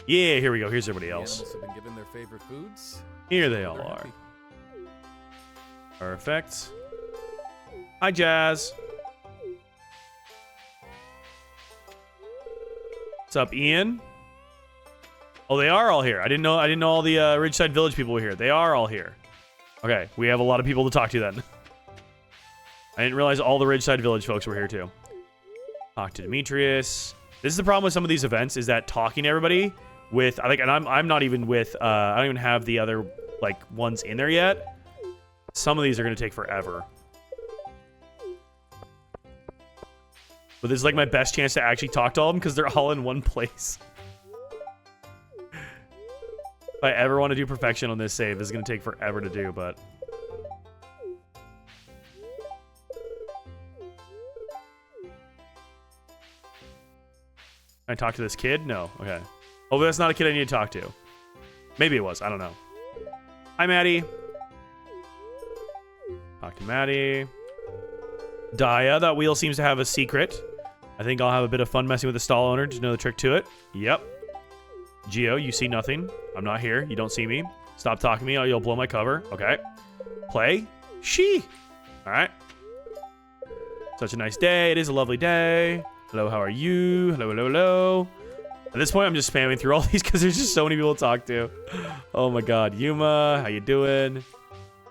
Yeah, here we go. Here's everybody else. The animals have been given their favorite foods. Here they all are. Perfect. Hi, Jazz. What's up, Ian? Oh, they are all here. I didn't know all the Ridgeside Village people were here. They are all here. Okay, we have a lot of people to talk to then. I didn't realize all the Ridgeside Village folks were here too. Talk to Demetrius. This is the problem with some of these events is that talking to everybody with and I'm not even with I don't even have the other like ones in there yet. Some of these are gonna take forever. But this is like my best chance to actually talk to all of them because they're all in one place. If I ever want to do perfection on this save, this is going to take forever to do, but... Can I talk to this kid? No. Okay. Oh, that's not a kid I need to talk to. Maybe it was. I don't know. Hi, Maddie. Talk to Maddie. Daya, that wheel seems to have a secret. I think I'll have a bit of fun messing with the stall owner to know the trick to it. Yep. Geo, you see nothing. I'm not here. You don't see me. Stop talking to me or you'll blow my cover. Okay. Play. She. All right. Such a nice day. It is a lovely day. Hello, how are you? Hello, hello, hello. At this point, I'm just spamming through all these because there's just so many people to talk to. Oh my God. Yuma, how you doing?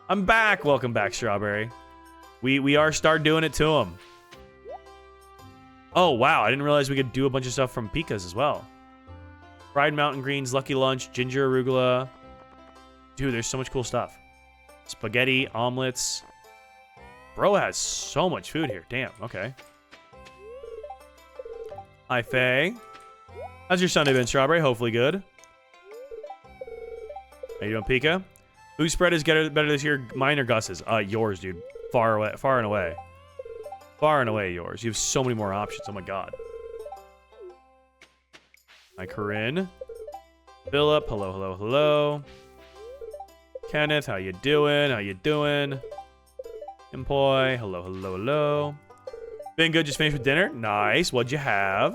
I'm back. Welcome back, Strawberry. We are start doing it to him. Oh, wow. I didn't realize we could do a bunch of stuff from Pika's as well. Fried mountain greens, lucky lunch, ginger arugula. Dude, there's so much cool stuff. Spaghetti, omelets. Bro has so much food here. Damn, okay. Hi, Faye. How's your Sunday been, Strawberry? Hopefully good. How you doing, Pika? Whose spread is better this year, mine or Gus's? Yours, dude. Far and away. Far and away yours. You have so many more options. Oh my God. Hi, Corinne. Philip, hello, hello, hello. Kenneth, how you doing? How you doing? Empoy, hello, hello, hello. Been good, just finished with dinner? Nice, what'd you have?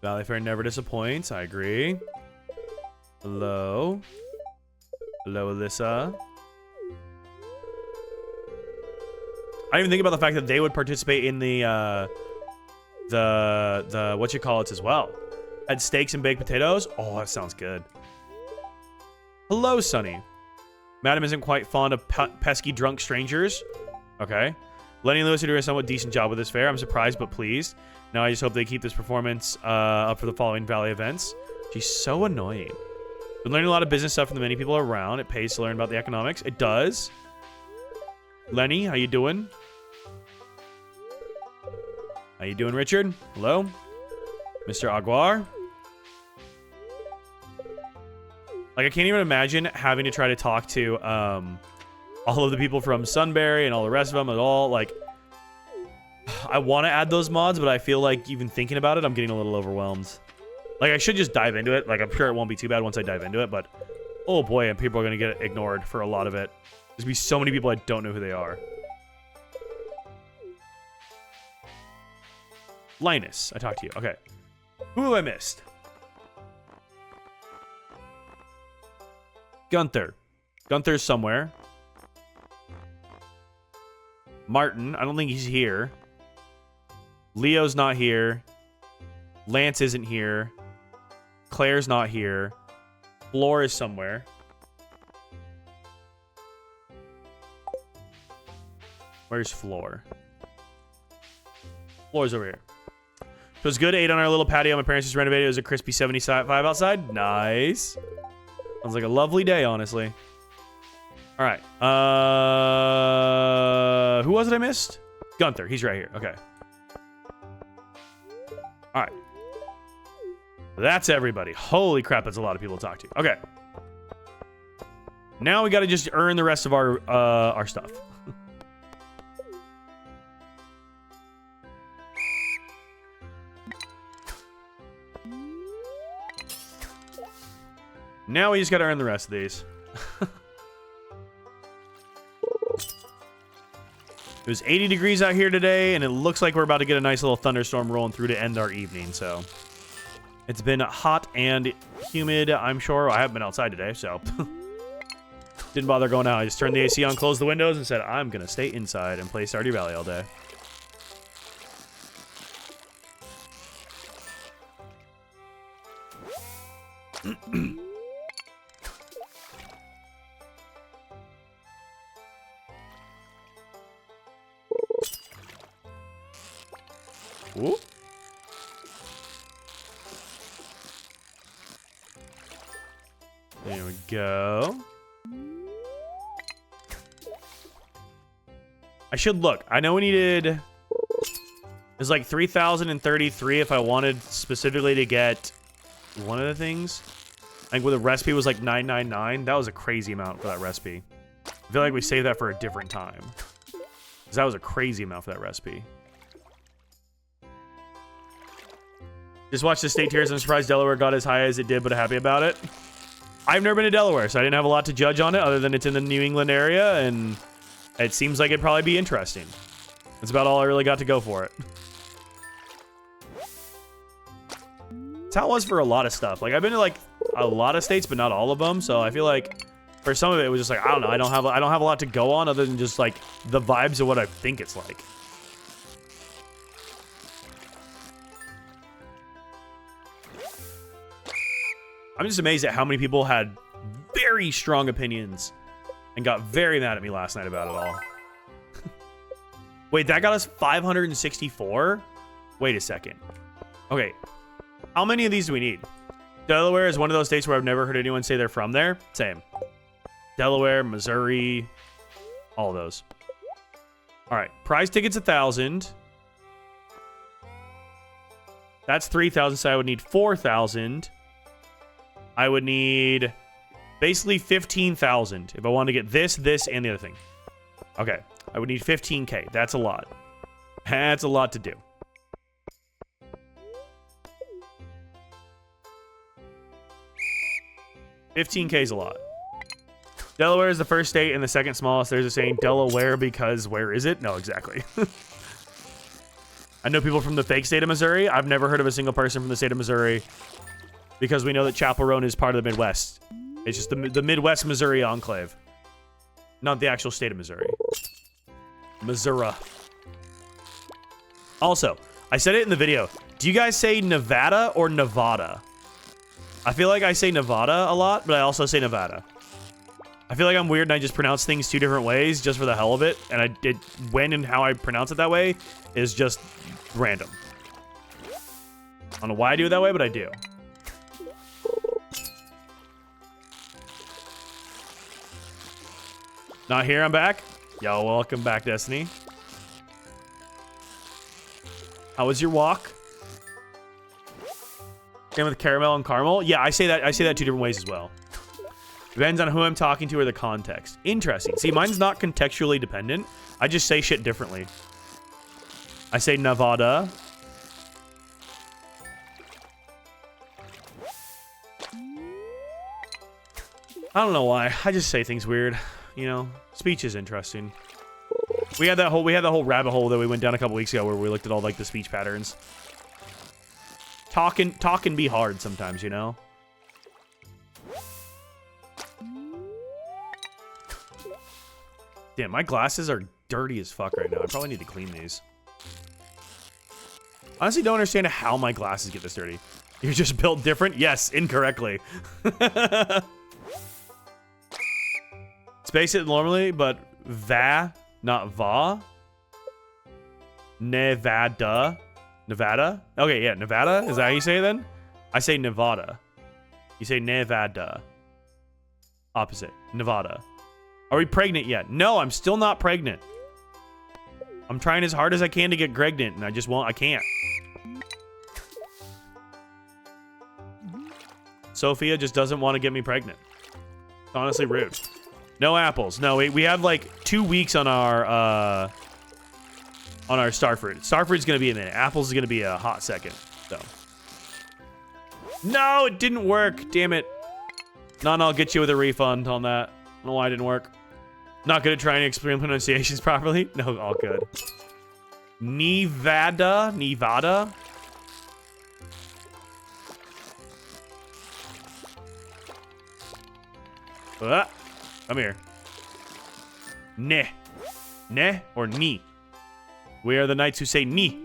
Valley Fair never disappoints, I agree. Hello. Hello, Alyssa. I didn't even think about the fact that they would participate in the what you call it as well. Had steaks and baked potatoes. Oh, that sounds good. Hello, Sunny. Madam isn't quite fond of pesky drunk strangers. Okay. Lenny and Lewis are doing a somewhat decent job with this fair. I'm surprised but pleased. Now I just hope they keep this performance up for the following Valley events. She's so annoying. Been learning a lot of business stuff from the many people around. It pays to learn about the economics. It does. Lenny, how you doing? How you doing, Richard? Hello? Mr. Aguar? Like, I can't even imagine having to try to talk to all of the people from Sunbury and all the rest of them at all. Like, I want to add those mods, but I feel like even thinking about it, I'm getting a little overwhelmed. Like, I should just dive into it. Like, I'm sure it won't be too bad once I dive into it, but oh boy, and people are going to get ignored for a lot of it. There's going to be so many people I don't know who they are. Linus, I talked to you. Okay. Who have I missed? Gunther. Gunther's somewhere. Martin, I don't think he's here. Leo's not here. Lance isn't here. Claire's not here. Floor is somewhere. Where's Floor? Floor's over here. It was good. Ate on our little patio. My parents just renovated. It was a crispy 75 outside. Nice. Sounds like a lovely day, honestly. All right. Who was it I missed? Gunther. He's right here. Okay. All right. That's everybody. Holy crap, that's a lot of people to talk to. Okay. Now we got to just earn the rest of our stuff. Now we just got to earn the rest of these. It was 80 degrees out here today, and it looks like we're about to get a nice little thunderstorm rolling through to end our evening, so... It's been hot and humid, I'm sure. I haven't been outside today, so... Didn't bother going out. I just turned the AC on, closed the windows, and said, I'm gonna stay inside and play Stardew Valley all day. Ooh. There we go. I should look. I know we needed... It's like 3,033 if I wanted specifically to get one of the things. I think with the recipe was like 999. That was a crazy amount for that recipe. I feel like we saved that for a different time. Because that was a crazy amount for that recipe. Just watched the state tiers. I'm surprised Delaware got as high as it did, but happy about it. I've never been to Delaware, so I didn't have a lot to judge on it other than it's in the New England area, and it seems like it'd probably be interesting. That's about all I really got to go for it. That's how it was for a lot of stuff. Like, I've been to, like, a lot of states, but not all of them, so I feel like for some of it, it was just like, I don't know, I don't have a lot to go on other than just, like, the vibes of what I think it's like. I'm just amazed at how many people had very strong opinions and got very mad at me last night about it all. Wait, that got us 564? Wait a second. Okay, how many of these do we need? Delaware is one of those states where I've never heard anyone say they're from there. Same. Delaware, Missouri, all of those. All right, prize tickets 1,000. That's 3,000, so I would need 4,000. I would need basically 15,000 if I wanted to get this, and the other thing. Okay, I would need 15K. That's a lot. That's a lot to do. $15K is a lot. Delaware is the first state and the second smallest. There's a saying, Delaware because where is it? No, exactly. I know people from the fake state of Missouri. I've never heard of a single person from the state of Missouri because we know that Chapel Roan is part of the Midwest. It's just the Midwest Missouri enclave. Not the actual state of Missouri. Missouri. Also, I said it in the video. Do you guys say Nevada or Nevada? I feel like I say Nevada a lot, but I also say Nevada. I feel like I'm weird and I just pronounce things two different ways just for the hell of it. And I did when and how I pronounce it that way is just random. I don't know why I do it that way, but I do. Not here, I'm back. Yo, welcome back, Destiny. How was your walk? Same with caramel and caramel. Yeah, I say that two different ways as well. Depends on who I'm talking to or the context. Interesting. See, mine's not contextually dependent. I just say shit differently. I say Nevada. I don't know why. I just say things weird. You know, speech is interesting. We had that whole rabbit hole that we went down a couple weeks ago where we looked at all like the speech patterns. Talk can be hard sometimes, you know. Damn, my glasses are dirty as fuck right now. I probably need to clean these. Honestly, don't understand how my glasses get this dirty. You're just built different? Yes, incorrectly. Space it normally, but va, not va. Nevada. Nevada? Okay, yeah, Nevada? Is that how you say it then? I say Nevada. You say Nevada. Opposite. Nevada. Are we pregnant yet? No, I'm still not pregnant. I'm trying as hard as I can to get pregnant, and I just won't. I can't. Sophia just doesn't want to get me pregnant. It's honestly rude. No apples. No, we have like 2 weeks on our starfruit. Starfruit's gonna be a minute. Apples is gonna be a hot second. So. No, it didn't work. Damn it. None. I'll get you with a refund on that. I don't know why it didn't work. Not good at trying to explain pronunciations properly. No, all good. Nevada. Nevada. Come here. Ne. Ne or ni? We are the knights who say ni.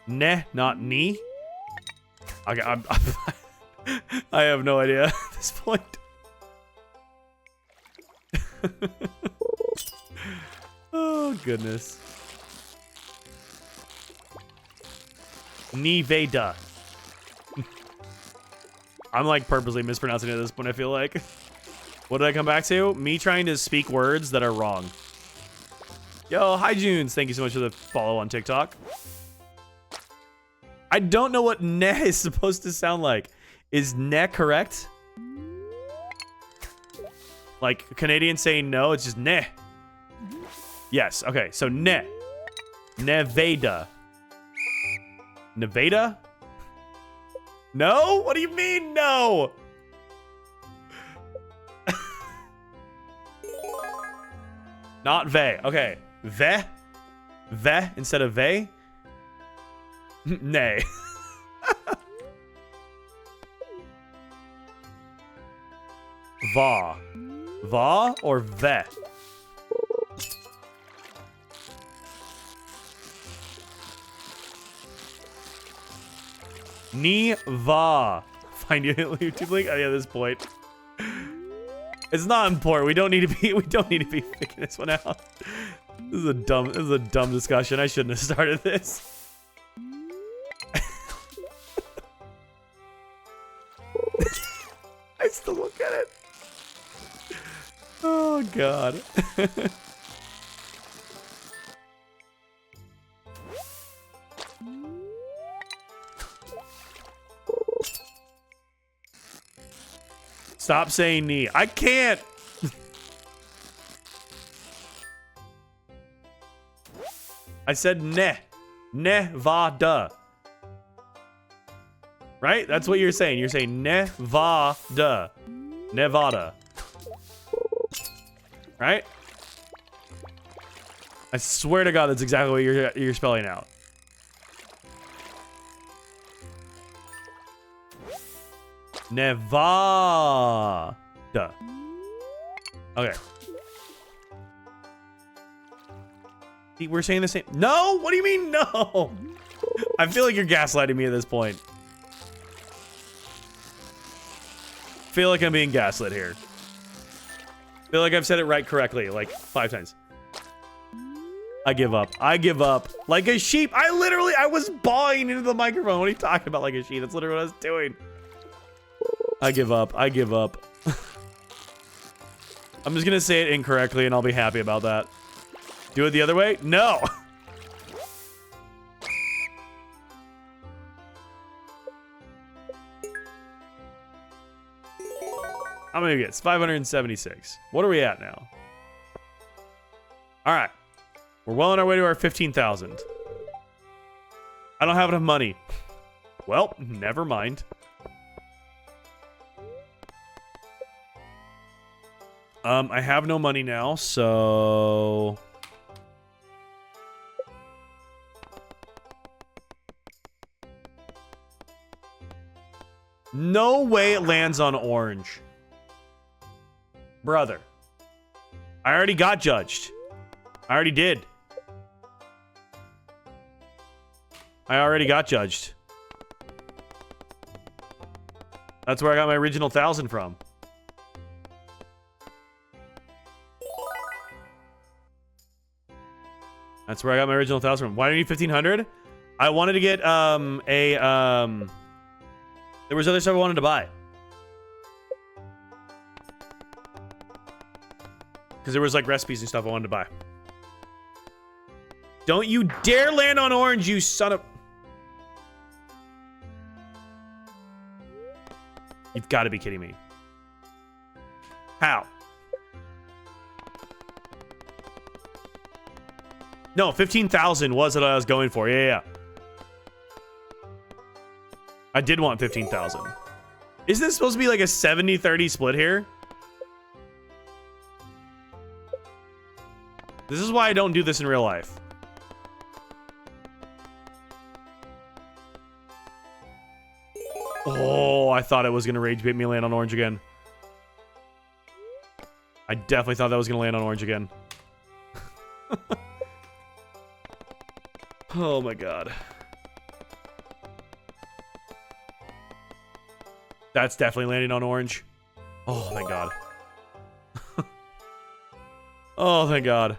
Ne, not ni. Okay, I have no idea at this point. Oh, goodness. Nevada. I'm like purposely mispronouncing it at this point, I feel like. What did I come back to? Me trying to speak words that are wrong. Yo, hi Junes. Thank you so much for the follow on TikTok. I don't know what ne is supposed to sound like. Is ne correct? Like Canadians saying no, it's just ne. Yes, okay, so ne. Nevada. Nevada? No? What do you mean no? Not ve. Okay. Ve? Ve instead of ve? Nay. Va. Va or ve? Ni va. Find you YouTube link? Oh yeah, this point. It's not important. We don't need to be figuring this one out. This is a dumb discussion. I shouldn't have started this. I still look at it. Oh god. Stop saying knee. I can't. I said ne. Nevada. Right? That's what you're saying. You're saying Nevada. Nevada. Right? I swear to God, that's exactly what you're spelling out. Nevada. Okay. We're saying the same. No? What do you mean no? I feel like you're gaslighting me at this point. Feel like I'm being gaslit here. Feel like I've said it right correctly like 5 times. I give up. I give up. Like a sheep. I was bawling into the microphone. What are you talking about like a sheep? That's literally what I was doing. I give up. I give up. I'm just gonna say it incorrectly and I'll be happy about that. Do it the other way? No! How many gets? 576. What are we at now? Alright. We're well on our way to our 15,000. I don't have enough money. Well, never mind. I have no money now, so... No way it lands on orange. Brother. I already got judged. I already did. I already got judged. That's where I got my original 1,000 from. That's where I got my original 1,000 from. Why do you need 1,500? I wanted to get there was other stuff I wanted to buy. Because there was like recipes and stuff I wanted to buy. Don't you dare land on orange, you son of... You've got to be kidding me. How? No, 15,000 was what I was going for. Yeah. I did want 15,000. Isn't this supposed to be like a 70-30 split here? This is why I don't do this in real life. Oh, I thought it was going to rage bait me land on orange again. I definitely thought that was going to land on orange again. Oh my god. That's definitely landing on orange. Oh, thank god. Oh, thank god.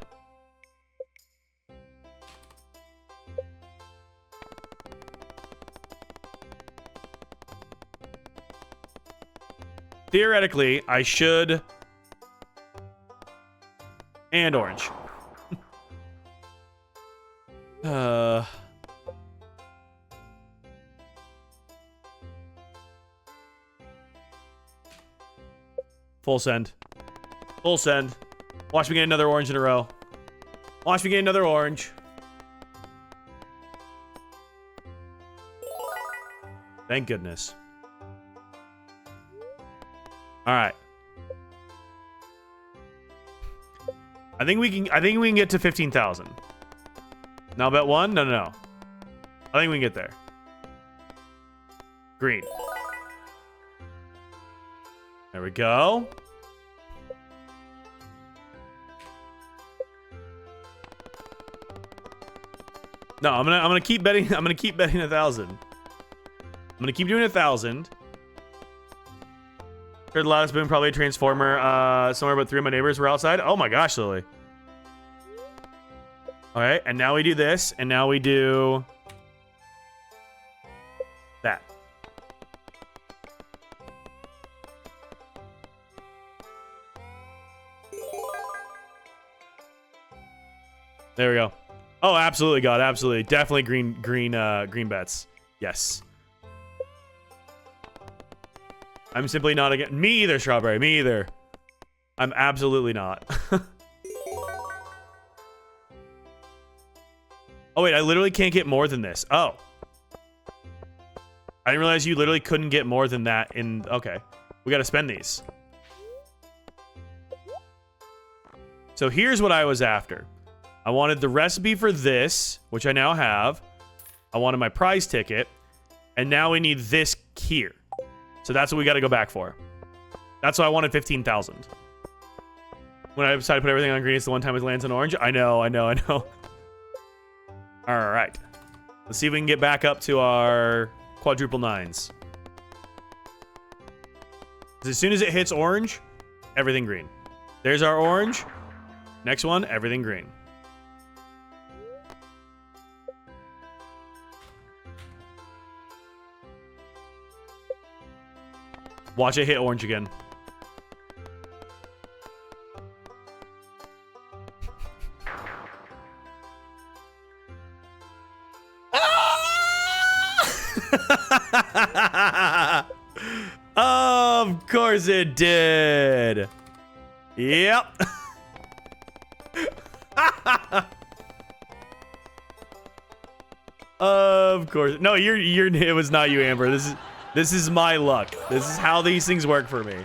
Theoretically, I should... And orange. Full send. Full send. Watch me get another orange in a row. Watch me get another orange. Thank goodness. All right. I think we can get to 15,000. Now bet one? No. I think we can get there. Green. There we go. No, I'm gonna keep betting. I'm gonna keep betting 1,000. I'm gonna keep doing 1,000. Heard the loudest boom, probably a transformer. Somewhere about 3 of my neighbors were outside. Oh my gosh, Lily. Alright, and now we do this, and now we do that. There we go. Oh, absolutely, God, absolutely. Definitely green bets. Yes. I'm simply not against... Me either, Strawberry. Me either. I'm absolutely not. Oh, wait. I literally can't get more than this. Oh. I didn't realize you literally couldn't get more than that in... Okay. We got to spend these. So here's what I was after. I wanted the recipe for this, which I now have. I wanted my prize ticket. And now we need this here. So that's what we got to go back for. That's why I wanted 15,000. When I decided to put everything on green, it's the one time it lands on orange. I know. All right. Let's see if we can get back up to our quadruple nines. 'Cause as soon as it hits orange, everything green. There's our orange. Next one, everything green. Watch it hit orange again. Of course it did. Yep. Of course. No, it was not you, Amber. This is my luck. This is how these things work for me.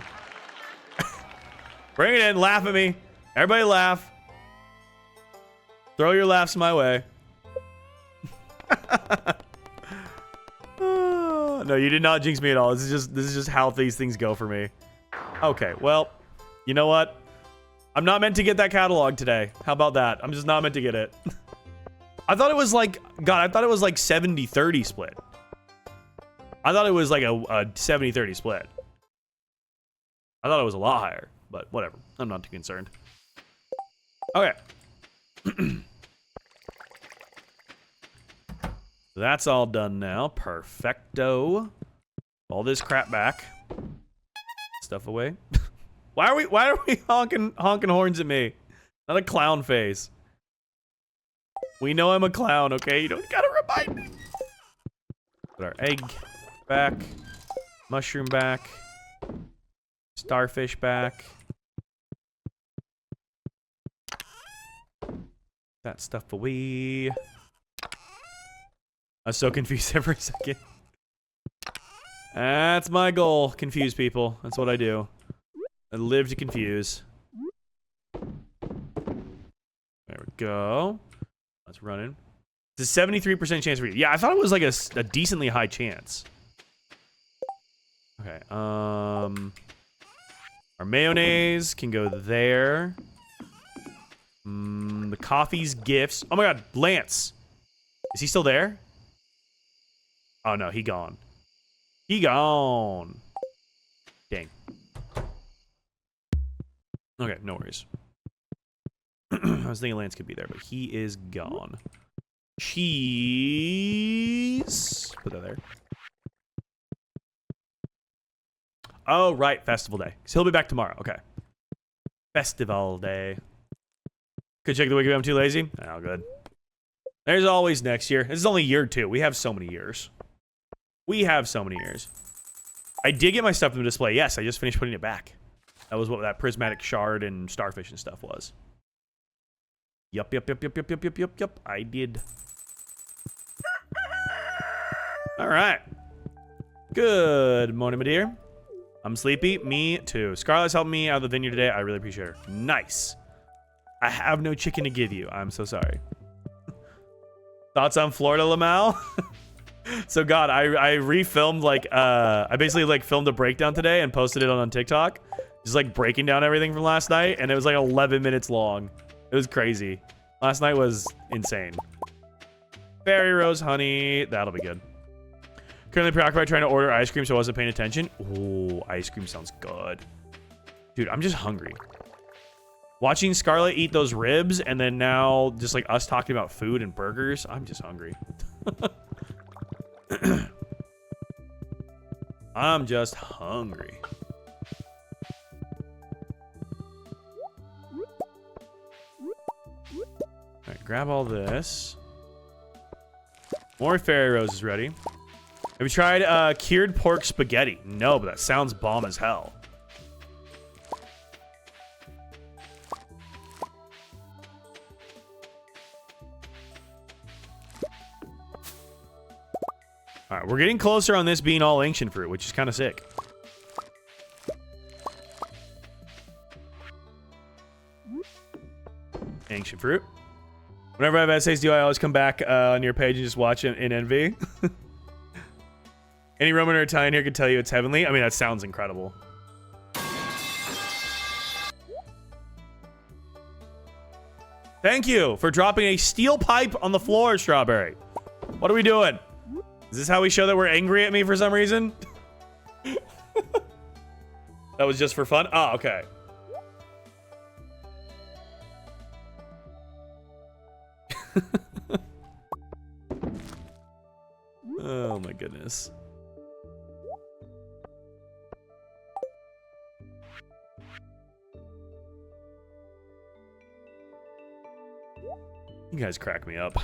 Bring it in, laugh at me. Everybody laugh. Throw your laughs my way. No, you did not jinx me at all. This is just how these things go for me. Okay, well, you know what? I'm not meant to get that catalog today. How about that? I'm just not meant to get it. I thought it was like, God, I thought it was like 70-30 split. I thought it was like a 70-30 split. I thought it was a lot higher, but whatever. I'm not too concerned. Okay. That's all done now. Perfecto. All this crap back. Stuff away. Why are we honking horns at me? Not a clown face. We know I'm a clown, okay? You don't gotta remind me. Put our egg back. Mushroom back. Starfish back. That stuff away. I was so confused there for a second. That's my goal. Confuse people. That's what I do. I live to confuse. There we go. That's running. It's a 73% chance for you. Yeah, I thought it was like a decently high chance. Okay. Our mayonnaise can go there. The coffee's gifts. Oh my God, Lance. Is he still there? Oh no, he gone. He gone. Dang. Okay, no worries. I was thinking Lance could be there, but he is gone. Cheese. Put that there. Oh, right. Festival day. So he'll be back tomorrow. Okay. Festival day. Could check the wiki, but I'm too lazy. Oh, good. There's always next year. This is only year 2. We have so many years. We have so many years. I did get my stuff in the display. Yes, I just finished putting it back. That was what that prismatic shard and starfish and stuff was. Yup. I did. All right. Good morning, my dear. I'm sleepy. Me too. Scarlett's helped me out of the vineyard today. I really appreciate her. Nice. I have no chicken to give you. I'm so sorry. Thoughts on Florida, Lamal? So God, I refilmed like I basically like filmed a breakdown today and posted it on TikTok. Just like breaking down everything from last night, and it was like 11 minutes long. It was crazy. Last night was insane. Berry rose honey. That'll be good. Currently preoccupied trying to order ice cream, so I wasn't paying attention. Ooh, ice cream sounds good. Dude, I'm just hungry. Watching Scarlett eat those ribs, and then now just like us talking about food and burgers, I'm just hungry. I'm just hungry. Alright, grab all this. More fairy roses ready. Have you tried cured pork spaghetti? No, but that sounds bomb as hell. Alright, we're getting closer on this being all ancient fruit, which is kind of sick. Ancient fruit. Whenever I have essays due, I always come back on your page and just watch it in envy. Any Roman or Italian here can tell you it's heavenly. I mean, that sounds incredible. Thank you for dropping a steel pipe on the floor, Strawberry. What are we doing? Is this how we show that we're angry at me for some reason? That was just for fun? Oh, okay. Oh my goodness. You guys crack me up.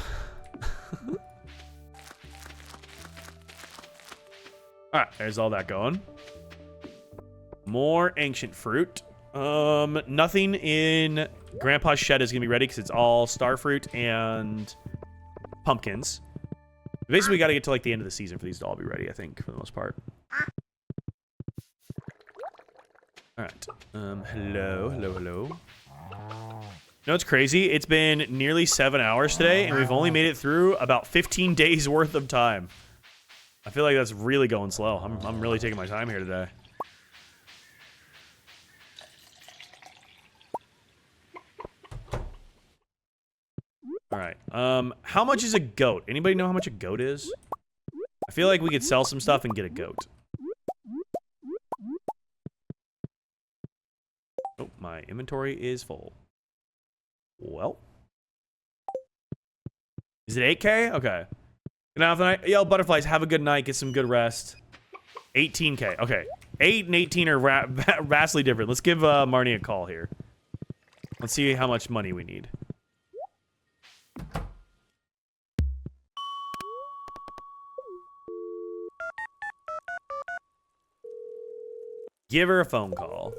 All right, there's all that going. More ancient fruit. Nothing in Grandpa's shed is gonna be ready because it's all star fruit and pumpkins. Basically, we got to get to like the end of the season for these to all be ready, I think, for the most part. All right. Hello. No, it's crazy. It's been nearly 7 hours today, and we've only made it through about 15 days worth of time. I feel like that's really going slow. I'm really taking my time here today. All right. How much is a goat? Anybody know how much a goat is? I feel like we could sell some stuff and get a goat. Oh, my inventory is full. Well. Is it 8K? Okay. Good night for the night. Yo, butterflies, have a good night. Get some good rest. 18K. Okay. 8 and 18 are vastly different. Let's give Marnie a call here. Let's see how much money we need. Give her a phone call.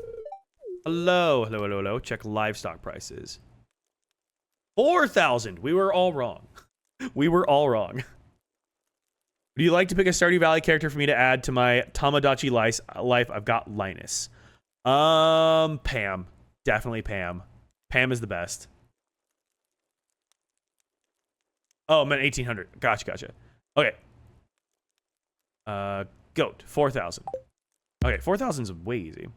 Hello. Check livestock prices. 4,000. We were all wrong. Would you like to pick a Stardew Valley character for me to add to my Tamagotchi life? I've got Linus. Pam. Definitely Pam. Pam is the best. Oh, I meant 1,800. Gotcha. Okay. Goat. 4,000. Okay, 4,000 is way easy.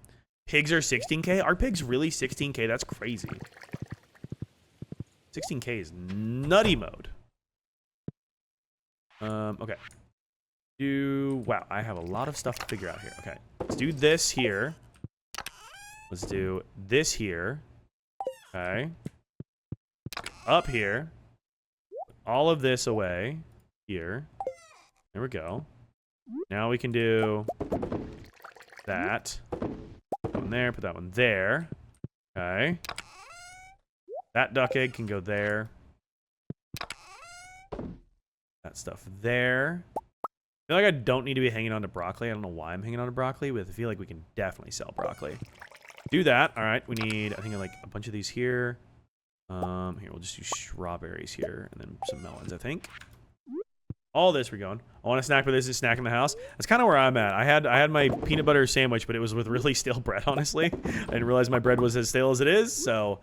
Pigs are 16K? Are pigs really 16K? That's crazy. 16K is nutty mode. Okay. Wow, I have a lot of stuff to figure out here. Okay, let's do this here. Let's do this here. Okay. Up here. All of this away. Here. There we go. Now we can do that. Put that one there. Put that one there. Okay. That duck egg can go there. That stuff there. I feel like I don't need to be hanging on to broccoli. I don't know why I'm hanging on to broccoli, but I feel like we can definitely sell broccoli. Do that. All right. We need, I think, like a bunch of these here. Here, we'll just do strawberries here and then some melons, I think. All this we're going. I want a snack, but there's a snack in the house. That's kind of where I'm at. I had my peanut butter sandwich, but it was with really stale bread, honestly. I didn't realize my bread was as stale as it is, so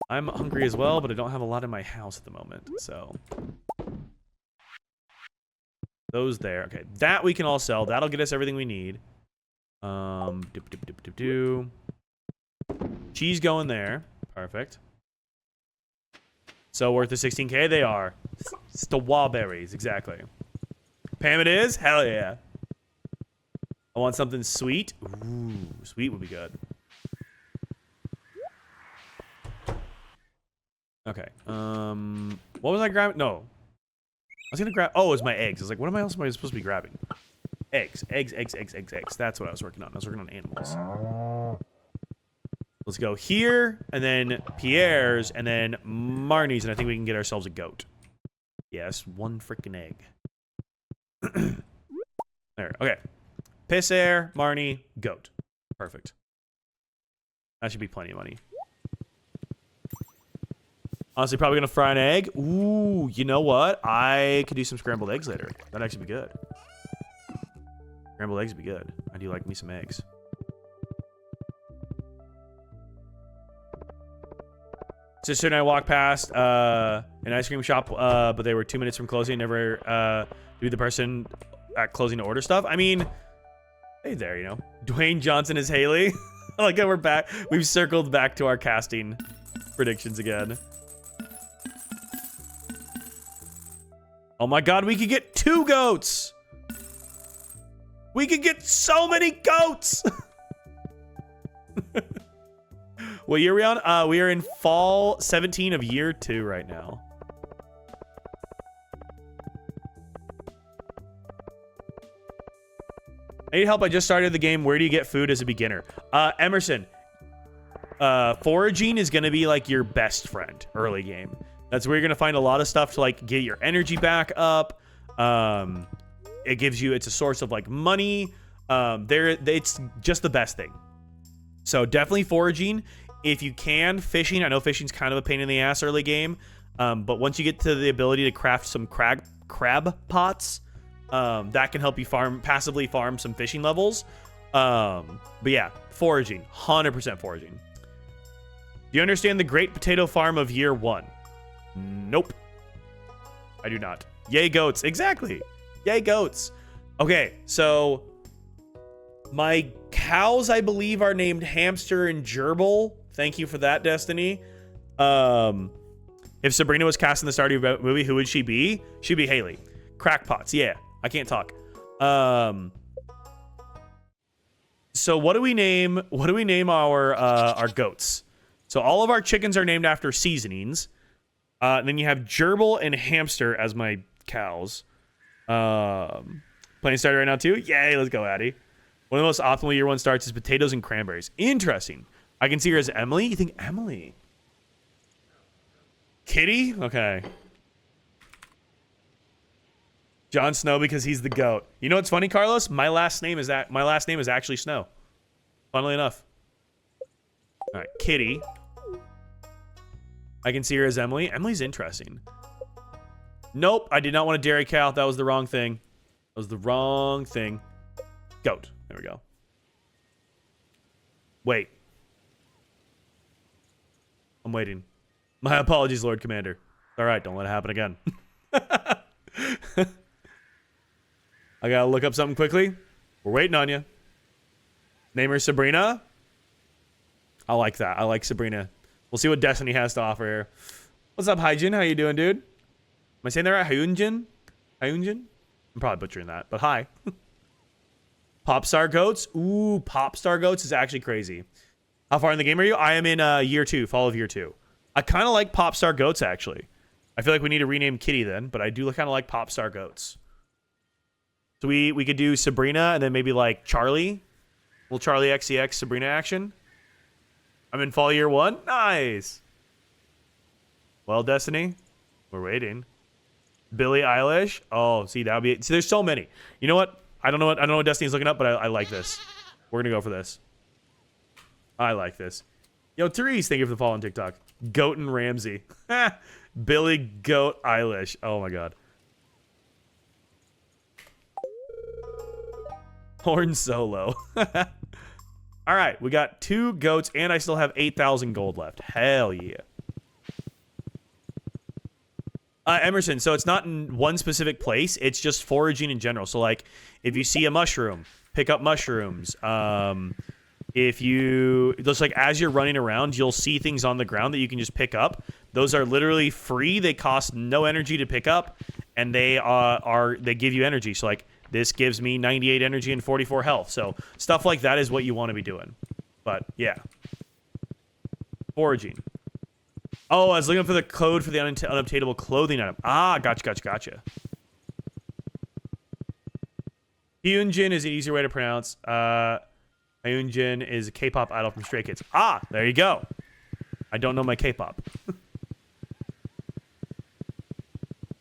I'm hungry as well, but I don't have a lot in my house at the moment, so. Those there. Okay, that we can all sell. That'll get us everything we need. Cheese going there. Perfect. So worth the 16K they are. Strawberries, exactly. Pam it is? Hell yeah. I want something sweet. Ooh, sweet would be good. Okay. What was I grabbing? No. I was gonna grab, oh, it was my eggs. I was like, what else am I supposed to be grabbing? Eggs. That's what I was working on. I was working on animals. Let's go here, and then Pierre's, and then Marnie's, and I think we can get ourselves a goat. Yes, one freaking egg. There, okay. Piss air, Marnie, goat. Perfect. That should be plenty of money. Honestly, probably gonna fry an egg. Ooh, you know what? I could do some scrambled eggs later. That'd actually be good. Scrambled eggs would be good. I do like me some eggs. Sister and I walked past an ice cream shop, but they were 2 minutes from closing. Never do the person at closing to order stuff. I mean, hey there, you know. Dwayne Johnson is Haley. I like how we're back. We've circled back to our casting predictions again. Oh my god, we could get 2 goats! We could get so many goats! What year are we on? We are in fall 17 of year 2 right now. I need help. I just started the game. Where do you get food as a beginner? Emerson, foraging is going to be like your best friend early game. That's where you're going to find a lot of stuff to like get your energy back up. It gives you, it's a source of like money. It's just the best thing. So definitely foraging. If you can, fishing. I know fishing's kind of a pain in the ass early game, but once you get to the ability to craft some crab pots, that can help you passively farm some fishing levels. But yeah, foraging, 100% foraging. Do you understand the Great Potato Farm of Year 1? Nope. I do not. Yay, goats. Exactly. Yay, goats. Okay, so my cows, I believe, are named Hamster and Gerbil. Thank you for that, Destiny. If Sabrina was cast in the Stardew movie, who would she be? She'd be Haley. Crackpots. Yeah, I can't talk. So what do we name our goats? So all of our chickens are named after seasonings. Then you have Gerbil and Hamster as my cows. Playing Stardew right now too? Yay, let's go, Addie. One of the most optimal year 1 starts is potatoes and cranberries. Interesting. I can see her as Emily. You think Emily? Kitty? Okay. Jon Snow because he's the goat. You know what's funny, Carlos? My last name is actually Snow. Funnily enough. All right, Kitty. I can see her as Emily. Emily's interesting. Nope, I did not want a dairy cow. That was the wrong thing. That was the wrong thing. Goat. There we go. Wait. I'm waiting. My apologies, Lord Commander. All right, don't let it happen again. I gotta look up something quickly. We're waiting on you. Name her Sabrina. I like that. I like Sabrina. We'll see what Destiny has to offer here. What's up, Hyjin? How you doing, dude? Am I saying that right? Hyunjin? Hyunjin? I'm probably butchering that, but hi. Popstar goats? Ooh, Popstar goats is actually crazy. How far in the game are you? I am in year 2, fall of year 2. I kind of like Popstar goats, actually. I feel like we need to rename Kitty then, but I do kind of like Popstar goats. So we could do Sabrina and then maybe like Charlie. Little Charlie XCX Sabrina action. I'm in fall year 1. Nice. Well, Destiny, we're waiting. Billie Eilish. Oh, see, that would be. See, there's so many. You know what? I don't know what Destiny's looking up, but I like this. We're gonna go for this. I like this. Yo, Therese, thank you for the follow on TikTok. Goat and Ramsey. Billy Goat Eilish. Oh my god. Horn Solo. All right, we got 2 goats, and I still have 8,000 gold left. Hell yeah. Emerson, so it's not in one specific place. It's just foraging in general. So, like, if you see a mushroom, pick up mushrooms. If you, just like as you're running around, you'll see things on the ground that you can just pick up. Those are literally free. They cost no energy to pick up, and they give you energy. So, like, this gives me 98 energy and 44 health. So stuff like that is what you want to be doing. But yeah. Foraging. Oh, I was looking for the code for the unobtainable clothing item. Ah, gotcha. Hyunjin is an easier way to pronounce. Hyunjin is a K-pop idol from Stray Kids. Ah, there you go. I don't know my K-pop.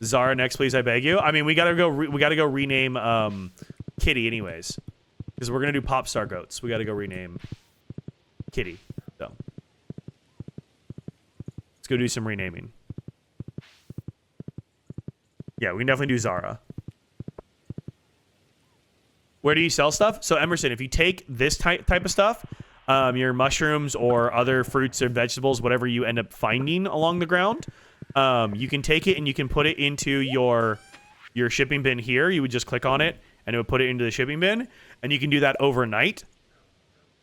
Zara next, please, I beg you. I mean, we gotta go rename Kitty anyways, because we're gonna do Popstar goats. We gotta go rename Kitty. So let's go do some renaming. Yeah, we can definitely do Zara. Where do you sell stuff? So Emerson, if you take this type of stuff, your mushrooms or other fruits or vegetables, whatever you end up finding along the ground, you can take it and you can put it into your shipping bin here. You would just click on it and it would put it into the shipping bin, and you can do that overnight.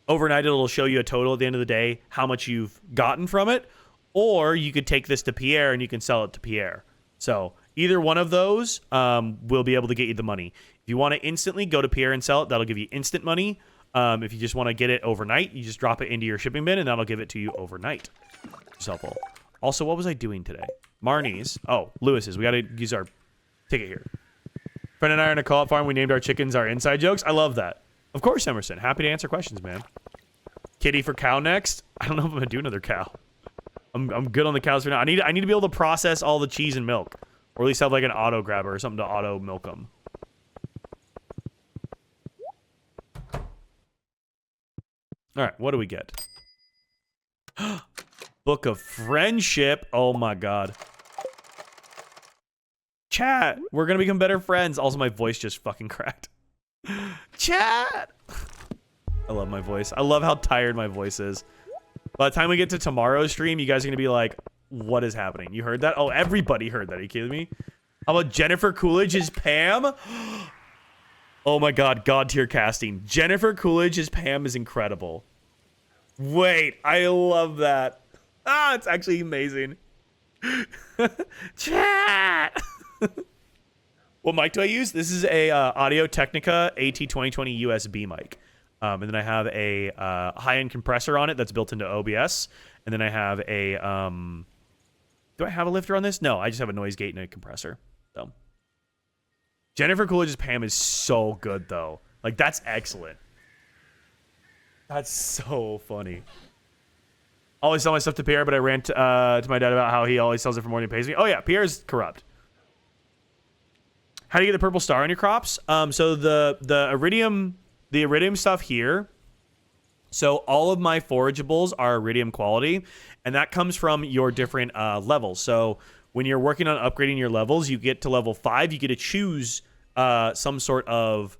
Overnight, it'll show you a total at the end of the day, how much you've gotten from it, or you could take this to Pierre and you can sell it to Pierre. So either one of those will be able to get you the money. If you want to instantly go to Pierre and sell it, that'll give you instant money. If you just want to get it overnight, you just drop it into your shipping bin and that'll give it to you overnight. It's helpful. Also, what was I doing today? Marnie's. Oh, Lewis's. We got to use our ticket here. Friend and I are in a co-op farm. We named our chickens our inside jokes. I love that. Of course, Emerson. Happy to answer questions, man. Kitty for cow next. I don't know if I'm going to do another cow. I'm good on the cows for now. I need to be able to process all the cheese and milk. Or at least have like an auto grabber or something to auto milk them. All right, what do we get? Book of Friendship. Oh my god. Chat, we're gonna become better friends. Also, my voice just fucking cracked. Chat. I love my voice. I love how tired my voice is. By the time we get to tomorrow's stream, you guys are gonna be like, what is happening? You heard that? Oh, everybody heard that. Are you kidding me? How about Jennifer Coolidge as Pam? Oh my god, god tier casting. Jennifer Coolidge as Pam is incredible. Wait, I love that. Ah, it's actually amazing. Chat. What mic do I use? This is a Audio Technica AT2020 USB mic. And then I have a high-end compressor on it that's built into OBS. And then I have a... do I have a lifter on this? No, I just have a noise gate and a compressor. So Jennifer Coolidge's Pam is so good, though. Like, that's excellent. That's so funny. Always sell my stuff to Pierre, but I rant to my dad about how he always sells it for more than he pays me. Oh, yeah, Pierre's corrupt. How do you get the purple star on your crops? So the iridium stuff here. So all of my forageables are iridium quality, and that comes from your different levels. So when you're working on upgrading your levels, you get to level 5, you get to choose some sort of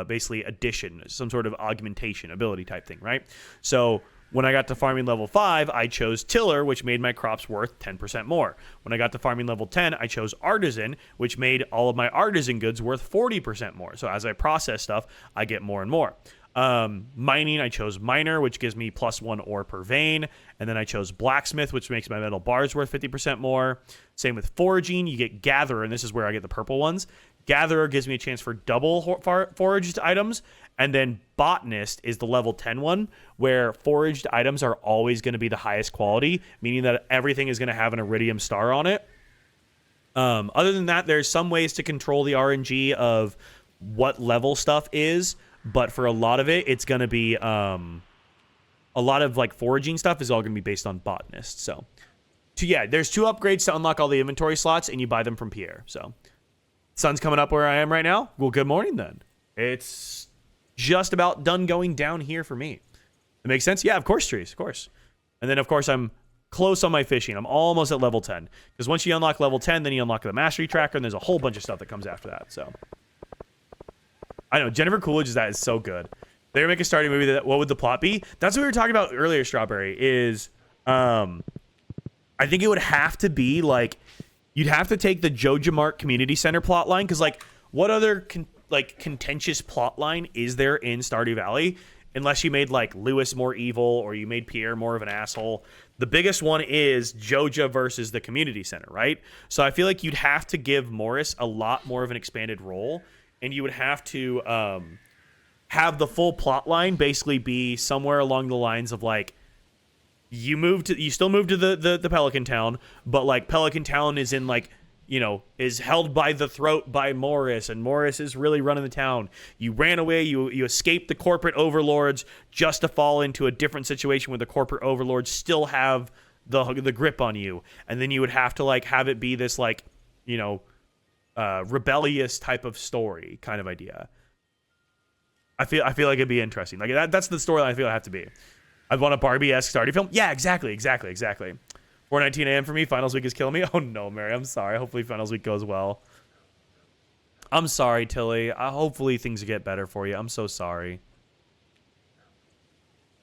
basically addition, some sort of augmentation ability type thing, right? So when I got to farming level 5, I chose Tiller, which made my crops worth 10% more. When I got to farming level 10, I chose Artisan, which made all of my artisan goods worth 40% more. So as I process stuff, I get more and more. Mining, I chose Miner, which gives me +1 ore per vein. And then I chose Blacksmith, which makes my metal bars worth 50% more. Same with Foraging, you get Gatherer, and this is where I get the purple ones. Gatherer gives me a chance for double foraged items. And then Botanist is the level 10 one, where foraged items are always going to be the highest quality, meaning that everything is going to have an iridium star on it. Other than that, there's some ways to control the RNG of what level stuff is, but for a lot of it, it's going to be a lot of like foraging stuff is all going to be based on Botanist. So yeah, there's 2 upgrades to unlock all the inventory slots, and you buy them from Pierre. So sun's coming up where I am right now. Well, good morning then. It's just about done going down here for me. It makes sense? Yeah, of course, trees, of course. And then, of course, I'm close on my fishing. I'm almost at level 10. Because once you unlock level 10, then you unlock the mastery tracker, and there's a whole bunch of stuff that comes after that. So I know, Jennifer Coolidge is so good. They're going to make a Stardew movie. What would the plot be? That's what we were talking about earlier, Strawberry, is I think it would have to be, like, you'd have to take the Joja Mart Community Center plot line, because, like, what other contentious plot line is there in Stardew Valley? Unless you made like Lewis more evil or you made Pierre more of an asshole. The biggest one is Joja versus the community center, right? So I feel like you'd have to give Morris a lot more of an expanded role, and you would have to have the full plot line basically be somewhere along the lines of like, you still move to the Pelican Town, but like Pelican Town is in like, you know, is held by the throat by Morris, and Morris is really running the town. You ran away, you escaped the corporate overlords just to fall into a different situation where the corporate overlords still have the grip on you. And then you would have to like have it be this like, you know, rebellious type of story kind of idea. I feel like it'd be interesting. Like that's the story I feel I have to be. I'd want a Barbie-esque Stardew film. Yeah, exactly. 4:19 a.m. for me. Finals week is killing me. Oh no, Mary. I'm sorry. Hopefully finals week goes well. I'm sorry, Tilly. Hopefully things get better for you. I'm so sorry.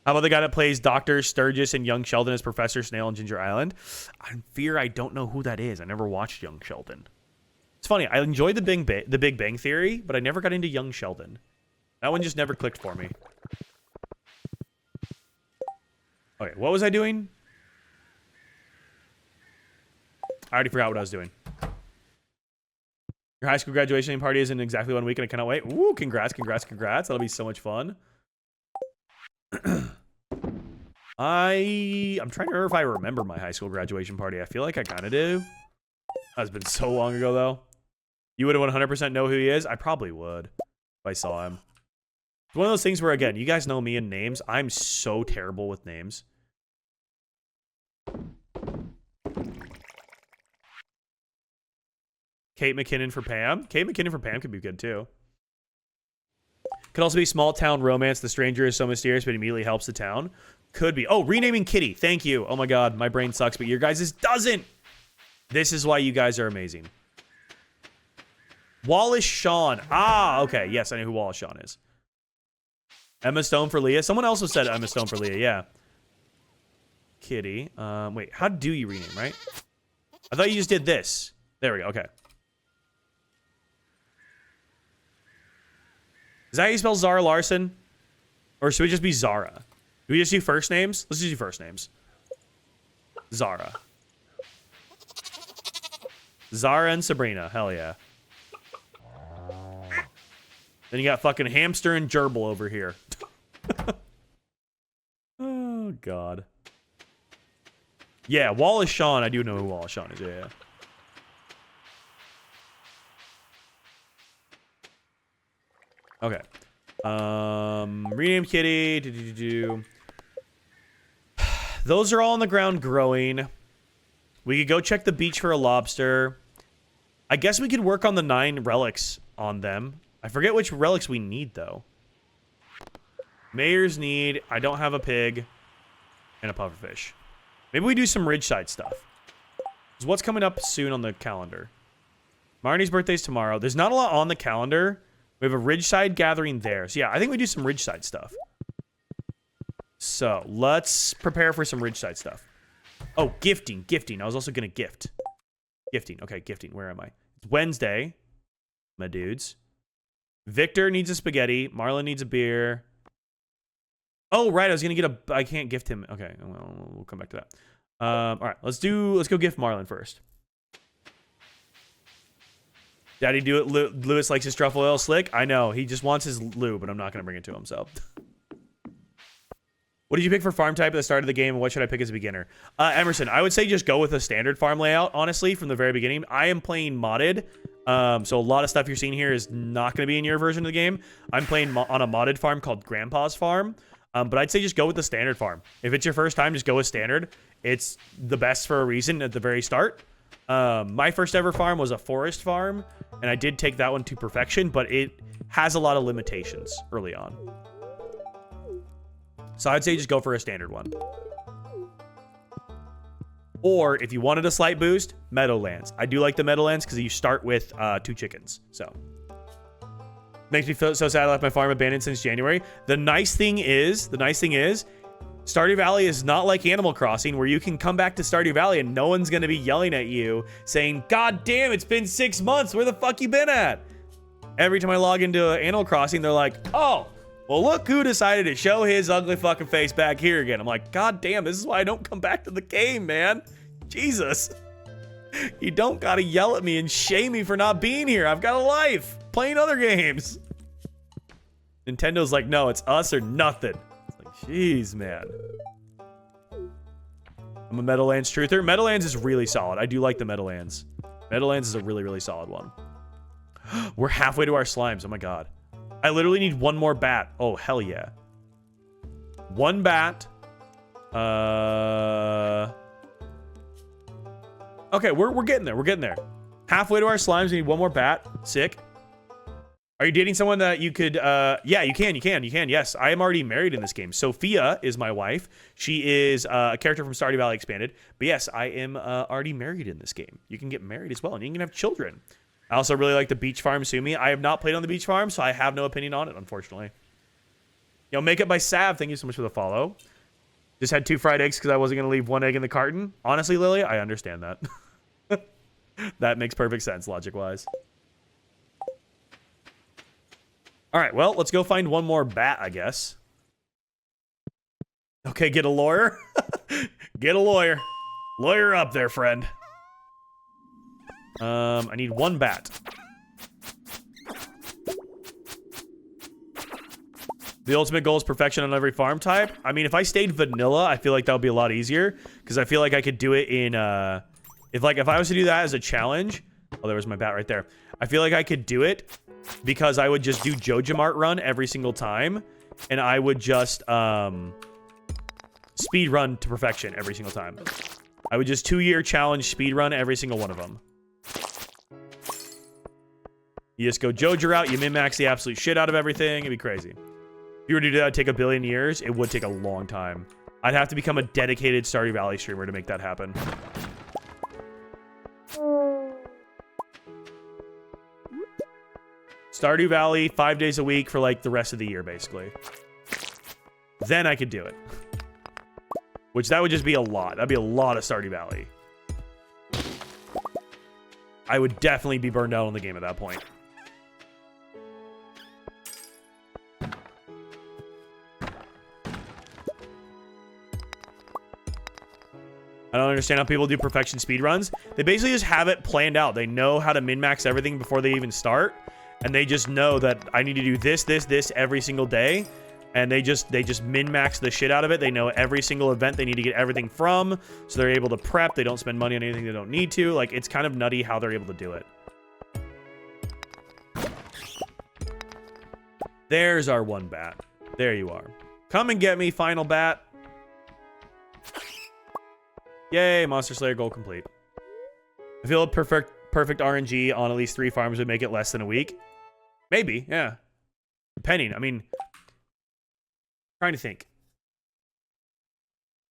How about the guy that plays Dr. Sturgis and Young Sheldon as Professor Snail in Ginger Island? I fear I don't know who that is. I never watched Young Sheldon. It's funny. I enjoyed the Big Bang Theory, but I never got into Young Sheldon. That one just never clicked for me. Okay, what was I doing? I already forgot what I was doing. Your high school graduation party is in exactly 1 week, and I cannot wait. Ooh, congrats. That'll be so much fun. I'm trying to remember if I remember my high school graduation party. I feel like I kind of do. That's been so long ago, though. You would 100% know who he is? I probably would if I saw him. It's one of those things where, again, you guys know me and names. I'm so terrible with names. Kate McKinnon for Pam. Kate McKinnon for Pam could be good, too. Could also be small town romance. The stranger is so mysterious, but immediately helps the town. Could be. Oh, renaming Kitty. Thank you. Oh my god, my brain sucks, but your guys' doesn't. This is why you guys are amazing. Wallace Shawn. Ah, okay. Yes, I know who Wallace Shawn is. Emma Stone for Leah. Someone else said Emma Stone for Leah. Yeah. Kitty. Wait, how do you rename, right? I thought you just did this. There we go. Okay. Is that how you spell Zara Larson? Or should we just be Zara? Do we just do first names? Let's just do first names. Zara. Zara and Sabrina. Hell yeah. Then you got fucking Hamster and Gerbil over here. Oh, God. Yeah, Wallace Shawn. I do know who Wallace Shawn is. Yeah. Okay. Rename Kitty. Those are all on the ground growing. We could go check the beach for a lobster. I guess we could work on the 9 relics on them. I forget which relics we need, though. Mayor's need. I don't have a pig. And a pufferfish. Maybe we do some Ridgeside stuff. So what's coming up soon on the calendar? Marnie's birthday's tomorrow. There's not a lot on the calendar. We have a Ridgeside gathering there. So yeah, I think we do some Ridgeside stuff. So let's prepare for some Ridgeside stuff. Oh, gifting. Gifting. I was also going to gift. Gifting. Okay, gifting. Where am I? It's Wednesday. My dudes. Victor needs a spaghetti. Marlon needs a beer. Oh, right. I was going to get a... I can't gift him. Okay. Well, we'll come back to that. All right. Let's go gift Marlon first. Daddy do it. Lewis likes his truffle oil slick. I know. He just wants his lube, but I'm not going to bring it to him, so... What did you pick for farm type at the start of the game, and what should I pick as a beginner? Emerson, I would say just go with a standard farm layout, honestly, from the very beginning. I am playing modded, so a lot of stuff you're seeing here is not going to be in your version of the game. I'm playing on a modded farm called Grandpa's Farm, but I'd say just go with the standard farm. If it's your first time, just go with standard. It's the best for a reason at the very start. My first ever farm was a forest farm, and I did take that one to perfection, but it has a lot of limitations early on. So I'd say just go for a standard one. Or if you wanted a slight boost, Meadowlands. I do like the Meadowlands because you start with 2 chickens. So makes me feel so sad I left my farm abandoned since January. The nice thing is, Stardew Valley is not like Animal Crossing where you can come back to Stardew Valley and no one's going to be yelling at you saying, God damn, it's been 6 months. Where the fuck you been at? Every time I log into Animal Crossing, they're like, oh, well, look who decided to show his ugly fucking face back here again. I'm like, God damn, this is why I don't come back to the game, man. Jesus. You don't gotta yell at me and shame me for not being here. I've got a life playing other games. Nintendo's like, no, it's us or nothing. It's like, jeez, man. I'm a Meadowlands truther. Meadowlands is really solid. I do like the Meadowlands. Meadowlands is a really, really solid one. We're halfway to our slimes. Oh my God. I literally need 1 more bat. Oh, hell yeah. 1 bat. Okay, we're getting there. We're getting there. Halfway to our slimes. We need 1 more bat. Sick. Are you dating someone that you could... yeah, you can. Yes, I am already married in this game. Sophia is my wife. She is a character from Stardew Valley Expanded. But yes, I am already married in this game. You can get married as well, and you can have children. I also really like the beach farm, Sumi. I have not played on the beach farm, so I have no opinion on it, unfortunately. Make it by Sav. Thank you so much for the follow. Just had 2 fried eggs because I wasn't going to leave 1 egg in the carton. Honestly, Lily, I understand that. That makes perfect sense, logic-wise. All right, well, let's go find 1 more bat, I guess. Okay, get a lawyer. Get a lawyer. Lawyer up there, friend. I need 1 bat. The ultimate goal is perfection on every farm type. I mean, if I stayed vanilla, I feel like that would be a lot easier because I feel like I could do it in if I was to do that as a challenge. Oh, there was my bat right there. I feel like I could do it because I would just do JojaMart run every single time, and I would just speed run to perfection every single time. I would just 2-year challenge speed run every single one of them. You just go Joja route, you min-max the absolute shit out of everything. It'd be crazy. If you were to do that, it'd take a billion years. It would take a long time. I'd have to become a dedicated Stardew Valley streamer to make that happen. Stardew Valley 5 days a week for like the rest of the year, basically. Then I could do it. Which that would just be a lot. That'd be a lot of Stardew Valley. I would definitely be burned out on the game at that point. I don't understand how people do perfection speedruns. They basically just have it planned out. They know how to min-max everything before they even start. And they just know that I need to do this, this, this every single day. And they just min-max the shit out of it. They know every single event they need to get everything from. So they're able to prep. They don't spend money on anything they don't need to. Like, it's kind of nutty how they're able to do it. There's our one bat. There you are. Come and get me, final bat. Yay, Monster Slayer goal complete. I feel a perfect RNG on at least 3 farms would make it less than a week. Maybe, yeah. Depending. I mean, trying to think.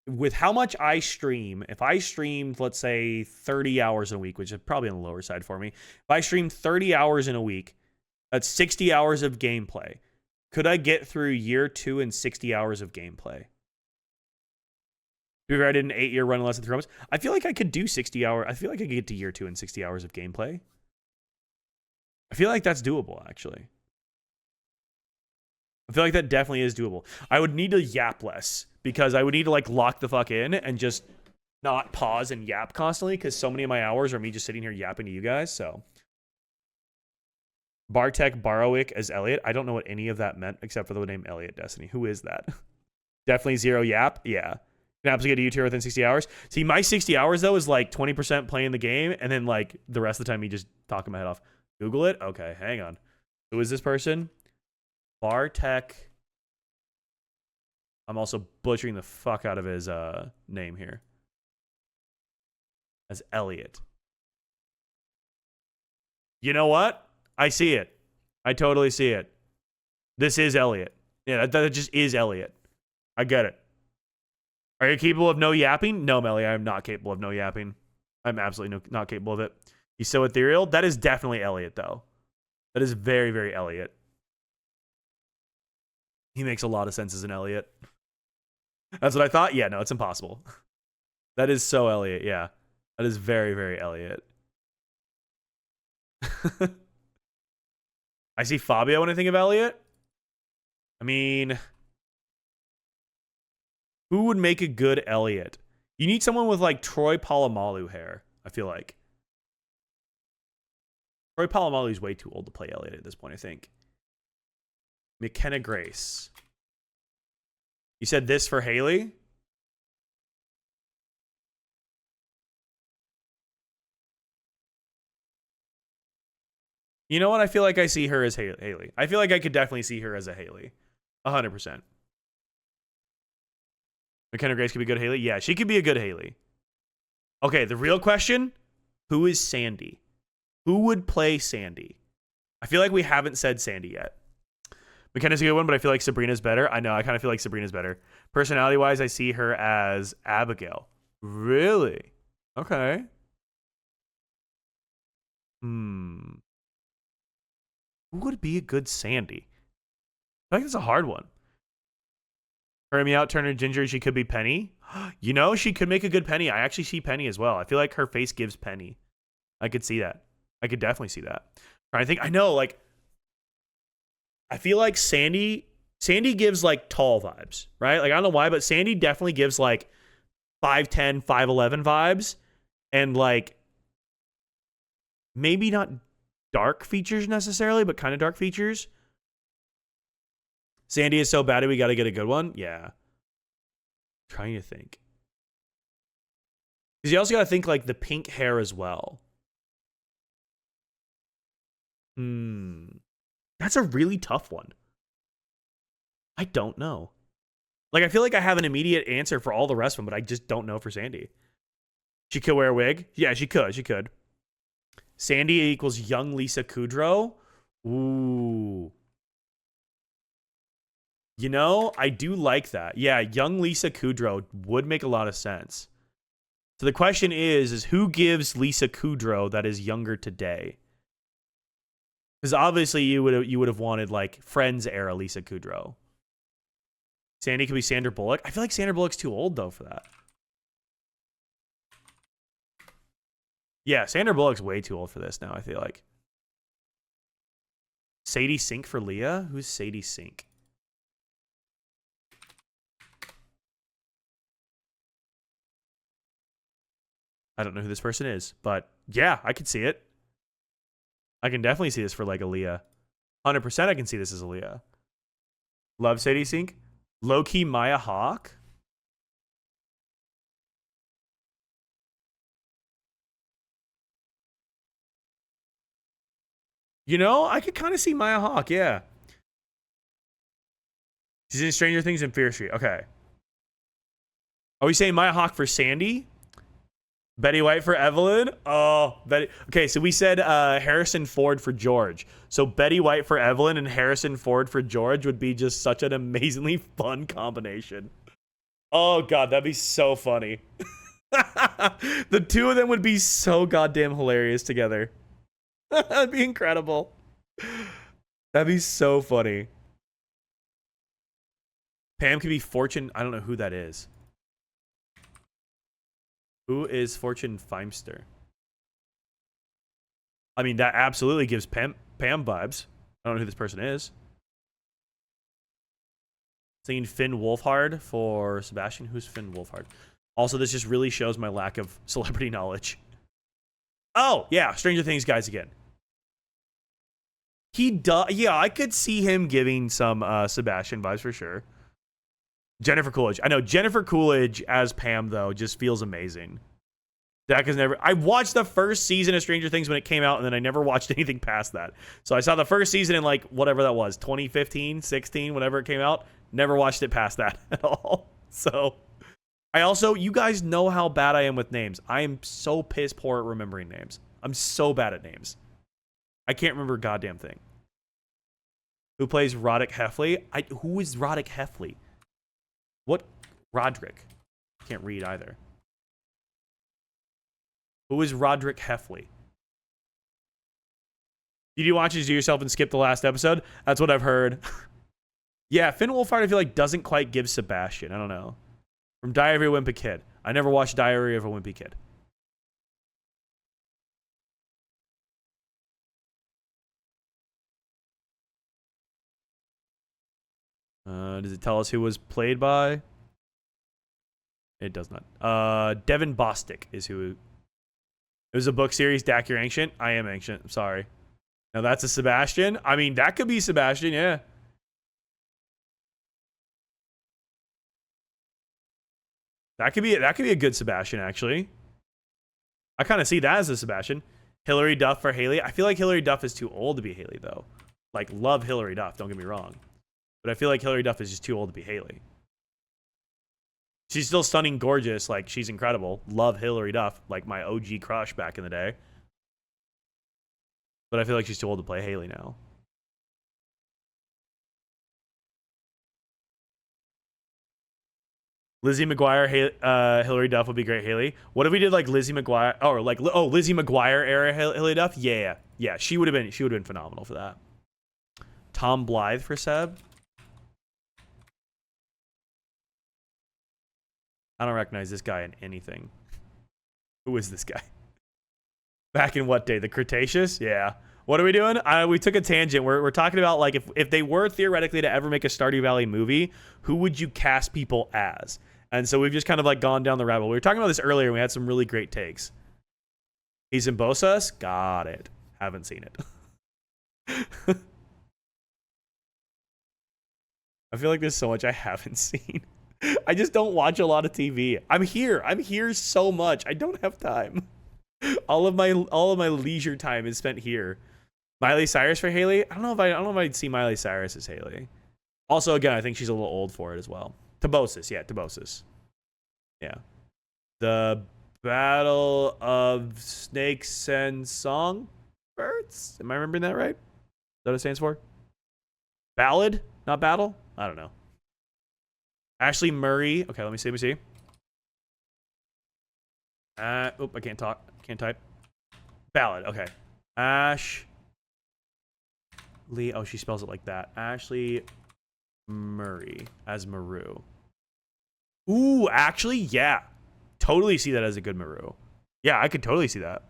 With how much I stream, if I streamed, let's say, 30 hours a week, which is probably on the lower side for me. If I streamed 30 hours in a week, that's 60 hours of gameplay. Could I get through year 2 in 60 hours of gameplay? If I did an 8-year run in less than 3 months, I feel like I could do 60 hours. I feel like I could get to year 2 in 60 hours of gameplay. I feel like that's doable, actually. I feel like that definitely is doable. I would need to yap less because I would need to like lock the fuck in and just not pause and yap constantly because so many of my hours are me just sitting here yapping to you guys. So Bartek Barowick as Elliot. I don't know what any of that meant except for the name Elliot Destiny. Who is that? Definitely zero yap. Yeah. Can absolutely get to YouTube within 60 hours. See, my 60 hours, though, is like 20% playing the game, and then like the rest of the time, me just talking my head off. Google it? Okay, hang on. Who is this person? Bartek. I'm also butchering the fuck out of his name here. As Elliot. You know what? I see it. I totally see it. This is Elliot. Yeah, that just is Elliot. I get it. Are you capable of no yapping? No, Melly, I am not capable of no yapping. I'm absolutely not capable of it. He's so ethereal. That is definitely Elliot, though. That is very, very Elliot. He makes a lot of sense as an Elliot. That's what I thought? Yeah, no, it's impossible. That is so Elliot, yeah. That is very, very Elliot. I see Fabio when I think of Elliot. I mean, who would make a good Elliot? You need someone with like Troy Polamalu hair, I feel like. Troy Polamalu's way too old to play Elliot at this point, I think. McKenna Grace. You said this for Haley? You know what? I feel like I see her as Haley. I feel like I could definitely see her as a Haley. 100%. McKenna Grace could be good Haley? Yeah, she could be a good Haley. Okay, the real question, who is Sandy? Who would play Sandy? I feel like we haven't said Sandy yet. McKenna's a good one, but I feel like Sabrina's better. I know, I kind of feel like Sabrina's better. Personality-wise, I see her as Abigail. Really? Okay. Who would be a good Sandy? I think it's a hard one. Hear me out, Turner Ginger. She could be Penny. You know, she could make a good Penny. I actually see Penny as well. I feel like her face gives Penny. I could see that. I could definitely see that. I think I know, like, I feel like Sandy gives like tall vibes, right? Like, I don't know why, but Sandy definitely gives like 5'10", 5'11" vibes, and like maybe not dark features necessarily, but kind of dark features. Sandy is so bad, we got to get a good one. Yeah. Trying to think. Because you also got to think like the pink hair as well. That's a really tough one. I don't know. Like, I feel like I have an immediate answer for all the rest of them, but I just don't know for Sandy. She could wear a wig. Yeah, she could. She could. Sandy equals young Lisa Kudrow. Ooh. You know, I do like that. Yeah, young Lisa Kudrow would make a lot of sense. So the question is who gives Lisa Kudrow that is younger today? Because obviously you would have wanted like Friends era Lisa Kudrow. Sandy could be Sandra Bullock. I feel like Sandra Bullock's too old though for that. Yeah, Sandra Bullock's way too old for this now, I feel like. Sadie Sink for Leah? Who's Sadie Sink? I don't know who this person is, but yeah, I could see it. I can definitely see this for like Aaliyah. 100% I can see this as Aaliyah. Love Sadie Sink. Low-key Maya Hawke. You know, I could kind of see Maya Hawke, yeah. She's in Stranger Things and Fear Street. Okay. Are we saying Maya Hawke for Sandy? Betty White for Evelyn? Oh, Betty. Okay, so we said Harrison Ford for George. So Betty White for Evelyn and Harrison Ford for George would be just such an amazingly fun combination. Oh, God, that'd be so funny. The two of them would be so goddamn hilarious together. That'd be incredible. That'd be so funny. Pam could be Fortune. I don't know who that is. Who is Fortune Feimster? I mean, that absolutely gives Pam vibes. I don't know who this person is. Thinking Finn Wolfhard for Sebastian. Who's Finn Wolfhard? Also, this just really shows my lack of celebrity knowledge. Oh, yeah. Stranger Things guys again. He does. Yeah, I could see him giving some Sebastian vibes for sure. Jennifer Coolidge. I know Jennifer Coolidge as Pam, though, just feels amazing. Dak has never... I watched the first season of Stranger Things when it came out, and then I never watched anything past that. So I saw the first season in, like, whatever that was, 2015, 16, whenever it came out. Never watched it past that at all. So... I also... You guys know how bad I am with names. I am so piss poor at remembering names. I'm so bad at names. I can't remember a goddamn thing. Who plays Roderick Heffley? Who is Roderick Heffley? What? Roderick. Can't read either. Who is Roderick Heffley? Did you watch it to yourself and skip the last episode? That's what I've heard. Yeah, Finn Wolfhard, I feel like, doesn't quite give Sebastian. I don't know. From Diary of a Wimpy Kid. I never watched Diary of a Wimpy Kid. Does it tell us who was played by? It does not. Devin Bostick is who. It was a book series. Dak, you're ancient. I am ancient. I'm sorry. Now that's a Sebastian. I mean, that could be Sebastian. Yeah. That could be a good Sebastian, actually. I kind of see that as a Sebastian. Hillary Duff for Haley. I feel like Hillary Duff is too old to be Haley, though. Like, love Hillary Duff. Don't get me wrong. But I feel like Hillary Duff is just too old to be Haley. She's still stunning, gorgeous. Like, she's incredible. Love Hillary Duff. Like, my OG crush back in the day. But I feel like she's too old to play Haley now. Lizzie McGuire, Hillary Duff would be great Haley. What if we did like Lizzie McGuire, or like Lizzie McGuire era Hillary Duff? Yeah. She would have been phenomenal for that. Tom Blythe for Seb. I don't recognize this guy in anything. Who is this guy? Back in what day? The Cretaceous? Yeah. What are we doing? We took a tangent. We're talking about like if they were theoretically to ever make a Stardew Valley movie, who would you cast people as? And so we've just kind of like gone down the rabbit hole. We were talking about this earlier and we had some really great takes. He's in Bosas? Got it. Haven't seen it. I feel like there's so much I haven't seen. I just don't watch a lot of TV. I'm here so much. I don't have time. All of my leisure time is spent here. Miley Cyrus for Haley? I don't know if I'd see Miley Cyrus as Haley. Also, again, I think she's a little old for it as well. Tobosis, yeah, Tobosis. Yeah. The Battle of Snakes and Songbirds? Am I remembering that right? that what it stands for? Ballad, not battle? I don't know. Ashley Murray. Okay, let me see. Oh, I can't talk. Can't type. Ballad. Okay. Ash. Lee. Oh, she spells it like that. Ashley Murray as Maru. Ooh, actually, yeah. Totally see that as a good Maru. Yeah, I could totally see that.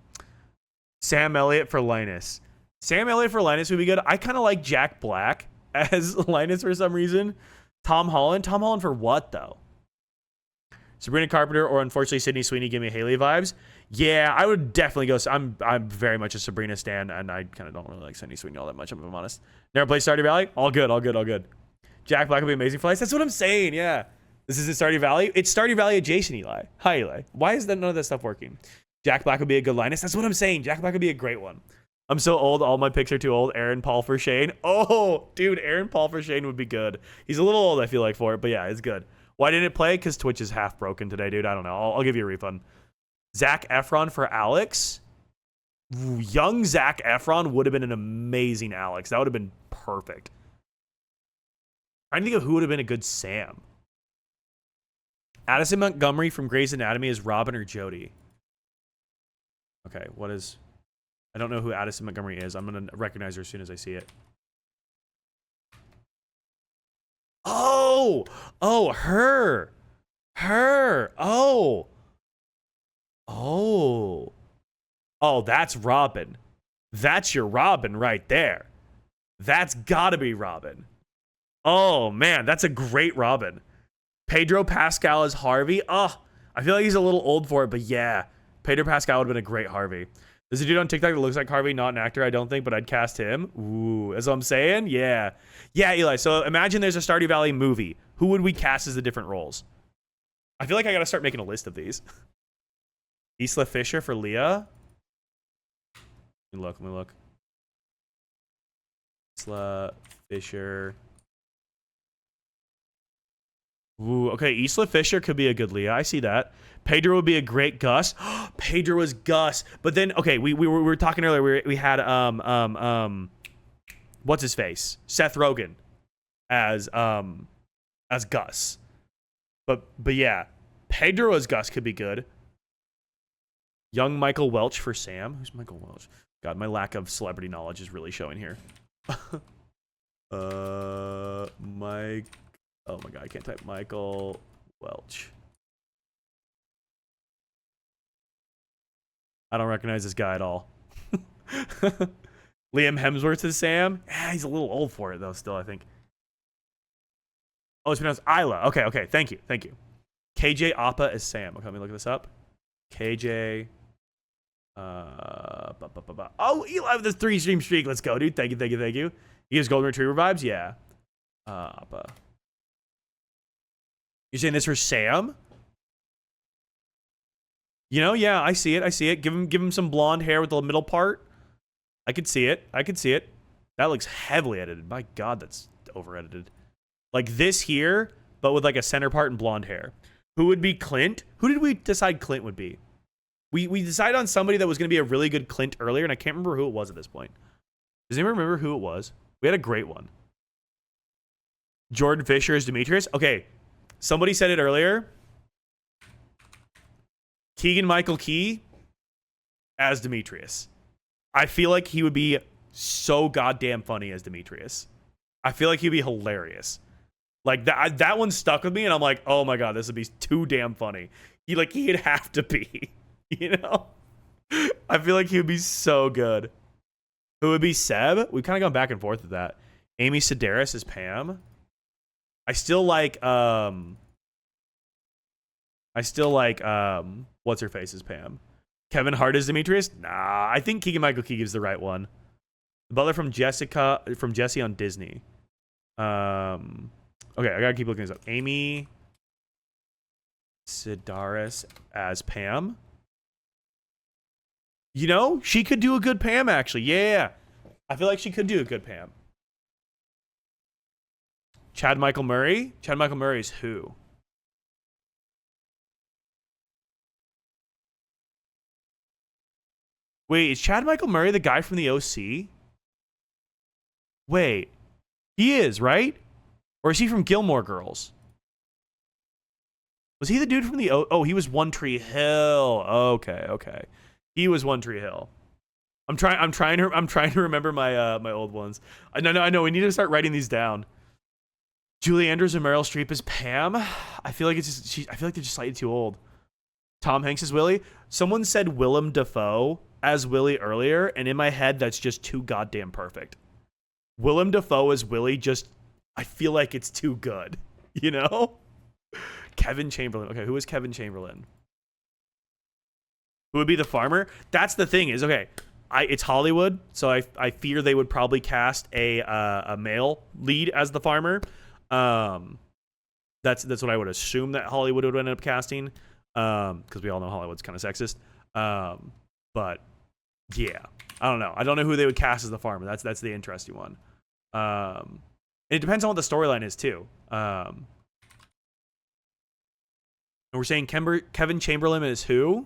Sam Elliott for Linus. Sam Elliott for Linus would be good. I kind of like Jack Black as Linus for some reason. Tom Holland. Tom Holland for what, though? Sabrina Carpenter or unfortunately Sydney Sweeney give me Haley vibes. Yeah, I would definitely go. I'm very much a Sabrina stan, and I kind of don't really like Sydney Sweeney all that much, if I'm honest. Never played Stardew Valley? All good. Jack Black would be amazing for Lice. That's what I'm saying, yeah. This isn't Stardew Valley. It's Stardew Valley adjacent, Eli. Hi, Eli. Why is none of that stuff working? Jack Black would be a good Linus. That's what I'm saying. Jack Black would be a great one. I'm so old. All my picks are too old. Aaron Paul for Shane. Oh, dude, Aaron Paul for Shane would be good. He's a little old, I feel like, for it, but yeah, it's good. Why didn't it play? Because Twitch is half broken today, dude. I don't know. I'll give you a refund. Zac Efron for Alex. Ooh, young Zac Efron would have been an amazing Alex. That would have been perfect. I'm trying to think of who would have been a good Sam. Addison Montgomery from Grey's Anatomy is Robin or Jody. Okay, what is... I don't know who Addison Montgomery is. I'm going to recognize her as soon as I see it. Oh! Oh, her! Her! Oh! Oh. Oh, that's Robin. That's your Robin right there. That's gotta be Robin. Oh, man, that's a great Robin. Pedro Pascal as Harvey. Oh, I feel like he's a little old for it, but yeah. Pedro Pascal would have been a great Harvey. There's a dude on TikTok that looks like Harvey, not an actor, I don't think, but I'd cast him. Ooh, that's what I'm saying? Yeah. Yeah, Eli, so imagine there's a Stardew Valley movie. Who would we cast as the different roles? I feel like I gotta start making a list of these. Isla Fisher for Leah. Let me look. Isla Fisher. Ooh, okay, Isla Fisher could be a good Leah. I see that. Pedro would be a great Gus. Pedro was Gus. But then, okay, we were talking earlier. We had what's his face? Seth Rogen as Gus. But yeah, Pedro as Gus could be good. Young Michael Welch for Sam. Who's Michael Welch? God, my lack of celebrity knowledge is really showing here. Mike. Oh my God, I can't type Michael Welch. I don't recognize this guy at all. Liam Hemsworth is Sam. Yeah, he's a little old for it though. Still, I think. Oh, it's pronounced Isla. Okay. Thank you. KJ Appa is Sam. Okay, let me look this up. KJ. Oh, Eli with this 3-stream streak. Let's go, dude. Thank you. He gives Golden Retriever vibes. Yeah. Appa. You're saying this for Sam? You know, yeah, I see it. Give him some blonde hair with the middle part. I could see it. That looks heavily edited. My God, that's over edited. Like this here, but with like a center part and blonde hair. Who would be Clint? Who did we decide Clint would be? We decided on somebody that was going to be a really good Clint earlier, and I can't remember who it was at this point. Does anyone remember who it was? We had a great one. Jordan Fisher is Demetrius. Okay, somebody said it earlier. Keegan-Michael Key as Demetrius. I feel like he would be so goddamn funny as Demetrius. I feel like he'd be hilarious. Like that one stuck with me, and I'm like, oh my God, this would be too damn funny. He'd have to be, you know? I feel like he would be so good. Who would be Seb? We've kind of gone back and forth with that. Amy Sedaris is Pam. I still like what's her face is Pam. Kevin Hart is Demetrius? Nah, I think Keegan-Michael Key gives the right one. The butler from Jesse on Disney. Okay, I gotta keep looking this up. Amy Sedaris as Pam. You know, she could do a good Pam, actually. Yeah. I feel like she could do a good Pam. Chad Michael Murray? Chad Michael Murray is who? Wait, is Chad Michael Murray the guy from the OC? Wait, he is, right? Or is he from Gilmore Girls? Was he the dude from the oh, he was One Tree Hill. Okay. He was One Tree Hill. I'm trying to remember my my old ones. I know. We need to start writing these down. Julie Andrews and Meryl Streep as Pam. I feel like I feel like they're just slightly too old. Tom Hanks as Willie. Someone said Willem Dafoe as Willie earlier, and in my head that's just too goddamn perfect. Willem Dafoe as Willie, just I feel like it's too good, you know? Kevin Chamberlain. Okay, who is Kevin Chamberlain? Who would be the farmer? That's the thing is, okay, it's Hollywood, so I fear they would probably cast a male lead as the farmer. That's what I would assume that Hollywood would end up casting, because we all know Hollywood's kind of sexist. But yeah, I don't know. I don't know who they would cast as the farmer. That's the interesting one. And it depends on what the storyline is too. And we're saying Kevin Chamberlain is who?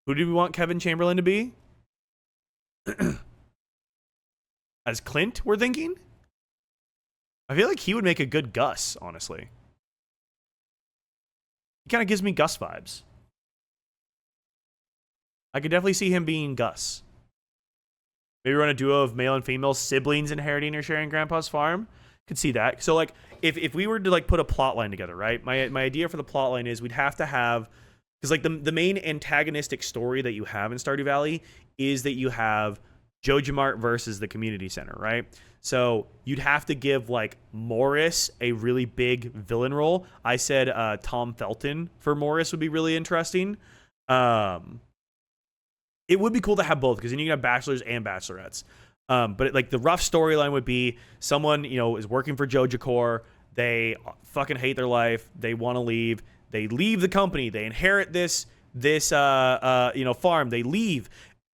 Who do we want Kevin Chamberlain to be? As Clint, we're thinking? I feel like he would make a good Gus, honestly. He kind of gives me Gus vibes. I could definitely see him being Gus. Maybe run a duo of male and female siblings inheriting or sharing Grandpa's farm. Could see that. So, like, if we were to, like, put a plot line together, right? My idea for the plot line is we'd have to have... Because, like, the main antagonistic story that you have in Stardew Valley is that you have JojaMart versus the community center, right? So you'd have to give, like, Morris a really big villain role. I said Tom Felton for Morris would be really interesting. It would be cool to have both, because then you can have bachelors and bachelorettes. But like the rough storyline would be someone, you know, is working for JojaCore. They fucking hate their life. They want to leave. They leave the company. They inherit this farm. They leave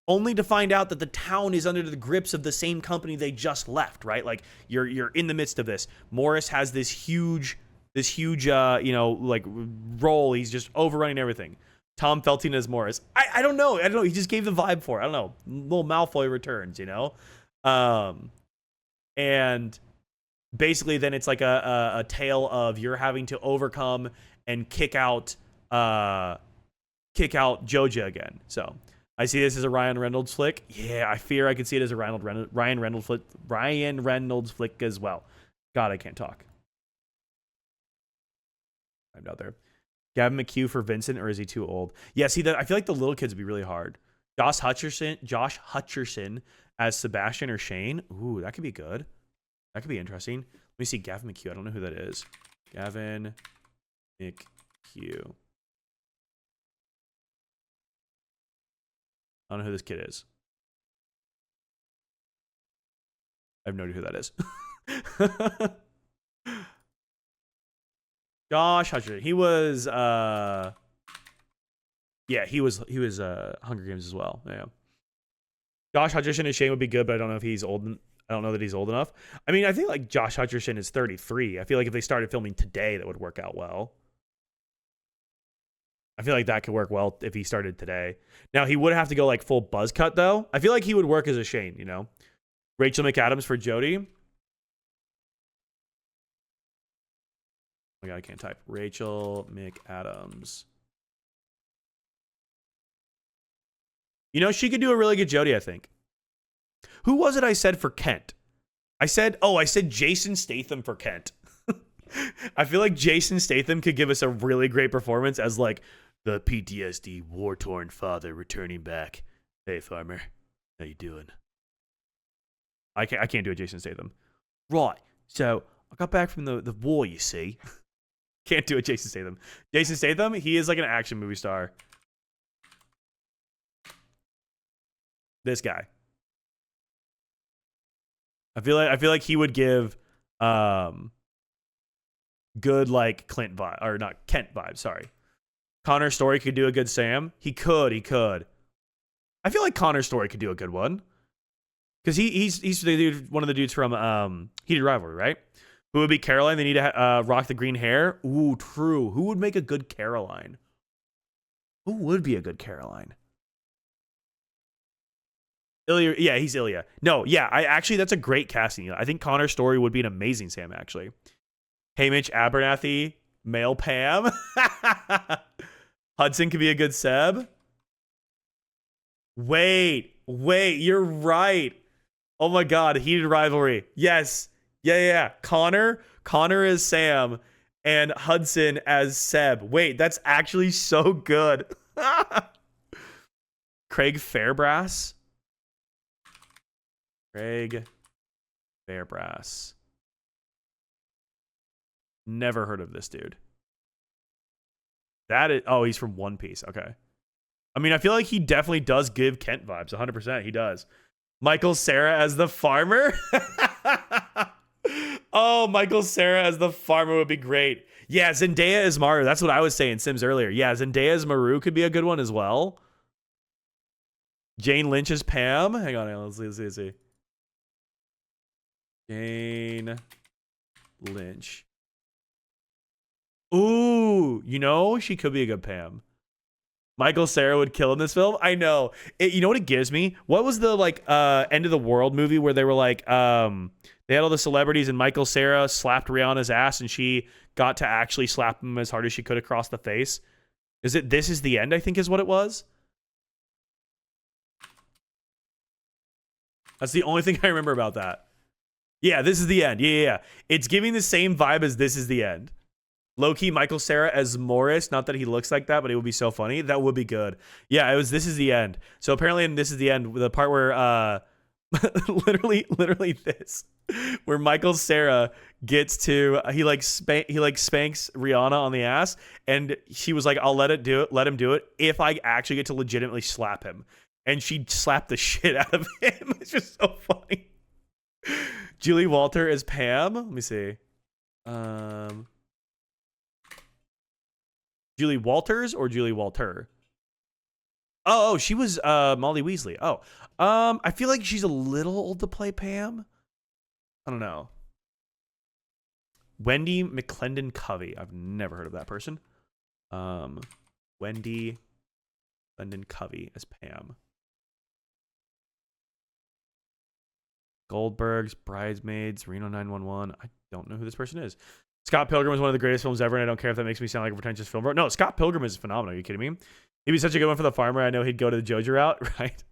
only to find out that the town is under the grips of the same company they just left, right? Like you're in the midst of this. Morris has this huge like role. He's just overrunning everything. Tom Felton as Morris. I don't know. He just gave the vibe for it. I don't know. Little Malfoy returns, you know? And basically then it's like a tale of you're having to overcome and kick out Joja again. So I see this as a Ryan Reynolds flick. Yeah, I fear I could see it as a Ryan Reynolds flick as well. God, I can't talk. I'm out there. Gavin McHugh for Vincent, or is he too old? Yeah, see that I feel like the little kids would be really hard. Josh Hutcherson as Sebastian or Shane. Ooh, that could be good. That could be interesting. Let me see Gavin McHugh. I don't know who that is. Gavin McHugh. I don't know who this kid is. I have no idea who that is. Josh Hutcherson. He was he was Hunger Games as well. Yeah. Josh Hutcherson and Shane would be good, but I don't know if he's old. I don't know that he's old enough. I mean, I think like Josh Hutcherson is 33. I feel like if they started filming today, that would work out well. I feel like that could work well if he started today. Now, he would have to go like full buzz cut though. I feel like he would work as a Shane, you know? Rachel McAdams for Jody. Oh my God, I can't type. Rachel McAdams. You know, she could do a really good Jody, I think. Who was it I said for Kent? I said Jason Statham for Kent. I feel like Jason Statham could give us a really great performance as like the PTSD war-torn father returning back. Hey, farmer, how you doing? I can't do a Jason Statham. Right, so I got back from the war, you see. Can't do a Jason Statham. Jason Statham, he is like an action movie star. This guy. I feel like he would give good like Clint vibe, or not Kent vibe, sorry. Connor Story could do a good Sam. He could. I feel like Connor Story could do a good one. Because he's the dude, one of the dudes from Heated Rivalry, right? Who would be Caroline? They need to rock the green hair. Ooh, true. Who would make a good Caroline? Who would be a good Caroline? Ilya, yeah, he's Ilya. No, yeah, that's a great casting. I think Connor Story would be an amazing Sam, actually. Hamish Abernathy, male Pam. Hudson could be a good Seb. Wait, you're right. Oh my god, heated rivalry. Yes. Yeah. Connor is Sam and Hudson as Seb. Wait, that's actually so good. Craig Fairbrass. Never heard of this dude. He's from One Piece. Okay. I mean, I feel like he definitely does give Kent vibes. 100%. He does. Michael Cera as the farmer. Oh, Michael Cera as the farmer would be great. Yeah, Zendaya as Maru. That's what I was saying, Sims, earlier. Yeah, Zendaya as Maru could be a good one as well. Jane Lynch as Pam. Hang on. Let's see. Jane Lynch. Ooh, she could be a good Pam. Michael Cera would kill in this film. I know. You know what it gives me? What was the end of the world movie where they were they had all the celebrities and Michael Cera slapped Rihanna's ass and she got to actually slap him as hard as she could across the face? Is it This Is the End, I think is what it was? That's the only thing I remember about that. Yeah, This Is the End. Yeah. It's giving the same vibe as This Is the End. Low-key Michael Cera as Morris. Not that he looks like that, but it would be so funny. That would be good. Yeah, it was This Is the End. So apparently in This Is the End, the part where literally this, where Michael Cera gets to he spanks Rihanna on the ass, and she was like, I'll let him do it if I actually get to legitimately slap him. And she slapped the shit out of him. It's just so funny. Julie Walter as Pam. Let me see. Julie Walters or Julie Walter? Oh, she was Molly Weasley. Oh, I feel like she's a little old to play Pam. I don't know. Wendy McClendon Covey. I've never heard of that person. Wendy McClendon Covey as Pam. Goldbergs, Bridesmaids, Reno 911. I don't know who this person is. Scott Pilgrim is one of the greatest films ever, and I don't care if that makes me sound like a pretentious film bro. No, Scott Pilgrim is phenomenal. Are you kidding me? He'd be such a good one for the farmer. I know he'd go to the Jojo route, right?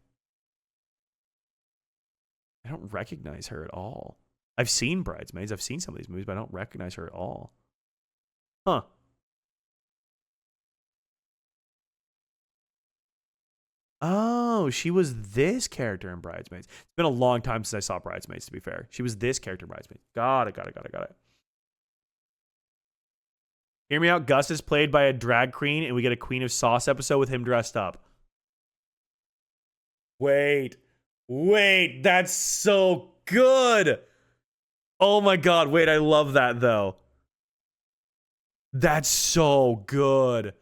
I don't recognize her at all. I've seen Bridesmaids. I've seen some of these movies, but I don't recognize her at all. Huh. Oh, she was this character in Bridesmaids. It's been a long time since I saw Bridesmaids, to be fair. She was this character in Bridesmaids. Got it. Hear me out. Gus is played by a drag queen, and we get a Queen of Sauce episode with him dressed up. Wait, that's so good. Oh my god, wait, I love that though. That's so good.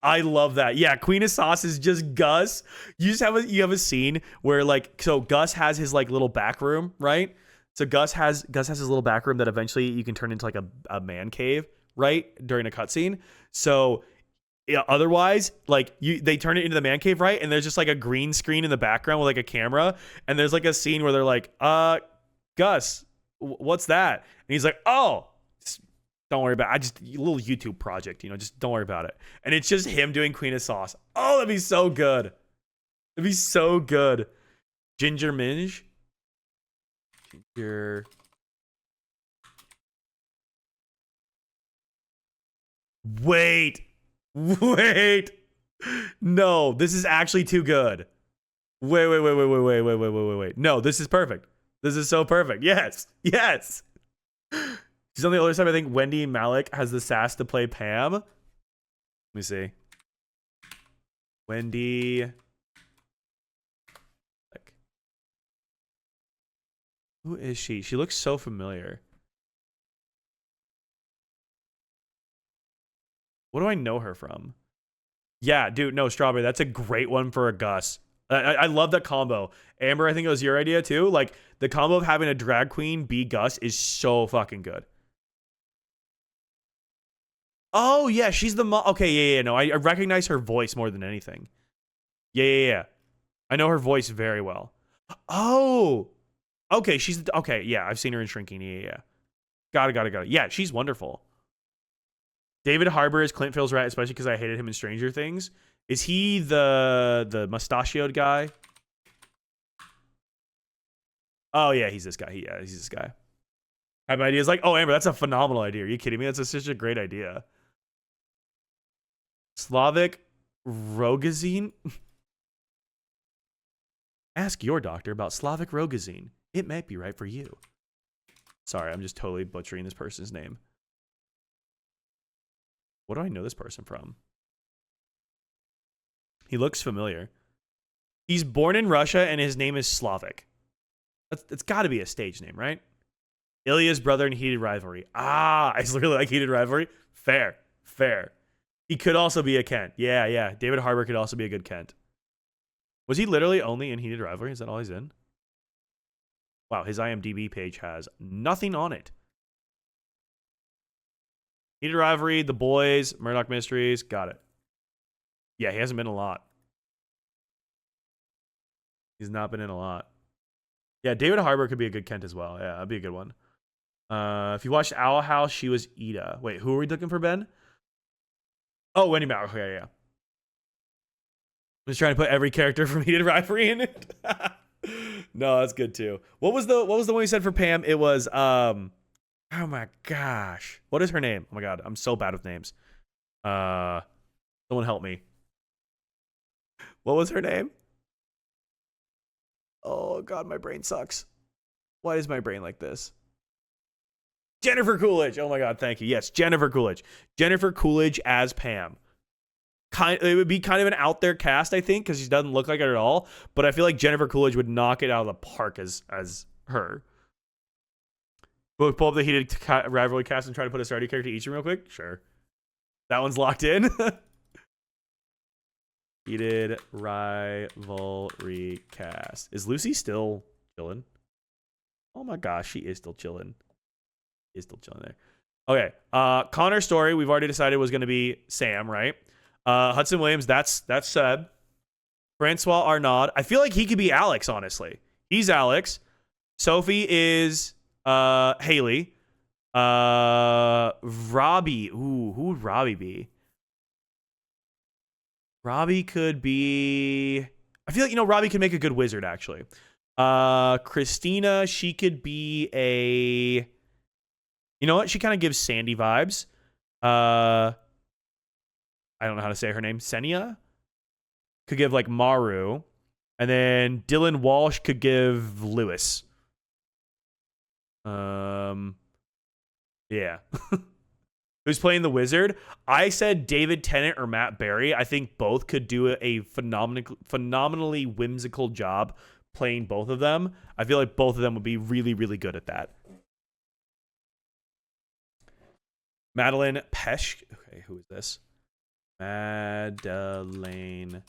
I love that. Yeah, Queen of Sauce is just Gus. You have a scene where so Gus has his little back room, right? So Gus has his little back room that eventually you can turn into a man cave, right? During a cutscene. So yeah, otherwise, they turn it into the man cave, right? And there's just a green screen in the background with a camera, and there's a scene where they're like, Gus, what's that? And he's like, oh, don't worry about it. A little YouTube project, just don't worry about it. And it's just him doing Queen of Sauce. Oh, that'd be so good. Ginger Minge. Wait. No, this is actually too good. Wait. No, this is perfect. This is so perfect. Yes. She's on the other side. I think Wendy Malick has the sass to play Pam. Let me see. Wendy. Who is she? She looks so familiar. What do I know her from? Yeah, dude, no, Strawberry. That's a great one for a Gus. I love that combo. Amber, I think it was your idea too. The combo of having a drag queen be Gus is so fucking good. Oh, yeah, she's the mom. Okay, yeah, no, I recognize her voice more than anything. Yeah. I know her voice very well. Oh, okay. She's okay. Yeah, I've seen her in Shrinking. Yeah. Got it. Yeah, she's wonderful. David Harbour is Clint Phil's rat, especially because I hated him in Stranger Things. Is he the mustachioed guy? Oh yeah, he's this guy. He's this guy. I have ideas like, oh Amber, that's a phenomenal idea. Are you kidding me? That's such a great idea. Slavic Rogazine. Ask your doctor about Slavic Rogazine. It might be right for you. Sorry, I'm just totally butchering this person's name. What do I know this person from? He looks familiar. He's born in Russia and his name is Slavic. It's got to be a stage name, right? Ilya's brother in Heated Rivalry. Ah, I really like Heated Rivalry. Fair. He could also be a Kent. Yeah. David Harbour could also be a good Kent. Was he literally only in Heated Rivalry? Is that all he's in? Wow, his IMDb page has nothing on it. Heated Rivalry, The Boys, Murdoch Mysteries. Got it. Yeah, he hasn't been in a lot. He's not been in a lot. Yeah, David Harbour could be a good Kent as well. Yeah, that'd be a good one. If you watched Owl House, she was Ida. Wait, who are we looking for, Ben? Oh, Wendy Mauer. Okay, yeah. I'm just trying to put every character from Heated Rivalry in it. No, that's good too. What was the one you said for Pam? It was oh my gosh. What is her name? Oh my god, I'm so bad with names. Someone help me. What was her name? Oh god, my brain sucks. Why is my brain like this? Jennifer Coolidge. Oh my god, thank you. Yes, Jennifer Coolidge. Jennifer Coolidge as Pam. It would be kind of an out there cast, I think, because she doesn't look like it at all. But I feel like Jennifer Coolidge would knock it out of the park as her. We'll pull up the Heated Rivalry cast and try to put a Stardew character each real quick. Sure, that one's locked in. Heated Rivalry cast. Is Lucy still chilling? Oh my gosh, she is still chilling. Is still chilling there. Okay. Connor's story, we've already decided was going to be Sam, right? Hudson Williams, that's Seb. Francois Arnaud. I feel like he could be Alex, honestly. He's Alex. Sophie is Haley. Robbie. Ooh, who would Robbie be? Robbie could be... I feel like, Robbie could make a good wizard, actually. Christina, she could be a... You know what? She kind of gives Sandy vibes. I don't know how to say her name. Senia? Could give, like, Maru. And then Dylan Walsh could give Lewis. Yeah. Who's playing the wizard? I said David Tennant or Matt Berry. I think both could do a phenomenally whimsical job playing both of them. I feel like both of them would be really, really good at that. Madeline Pesh. Okay, who is this? Madeleine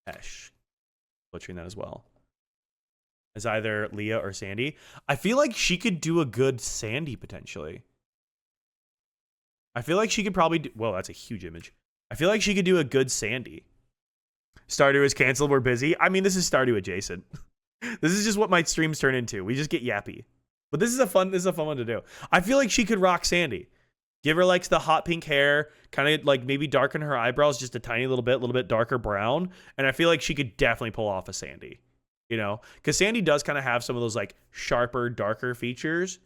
Pesh. Butchering that as well. As either Leah or Sandy. I feel like she could do a good Sandy potentially. I feel like she could probably do... Whoa, that's a huge image. I feel like she could do a good Sandy. Stardew is canceled. We're busy. I mean, this is Stardew adjacent. This is just what my streams turn into. We just get yappy. But this is a fun one to do. I feel like she could rock Sandy. Give her like the hot pink hair, kind of like maybe darken her eyebrows just a tiny little bit darker brown. And I feel like she could definitely pull off a Sandy. You know? Because Sandy does kind of have some of those like sharper, darker features.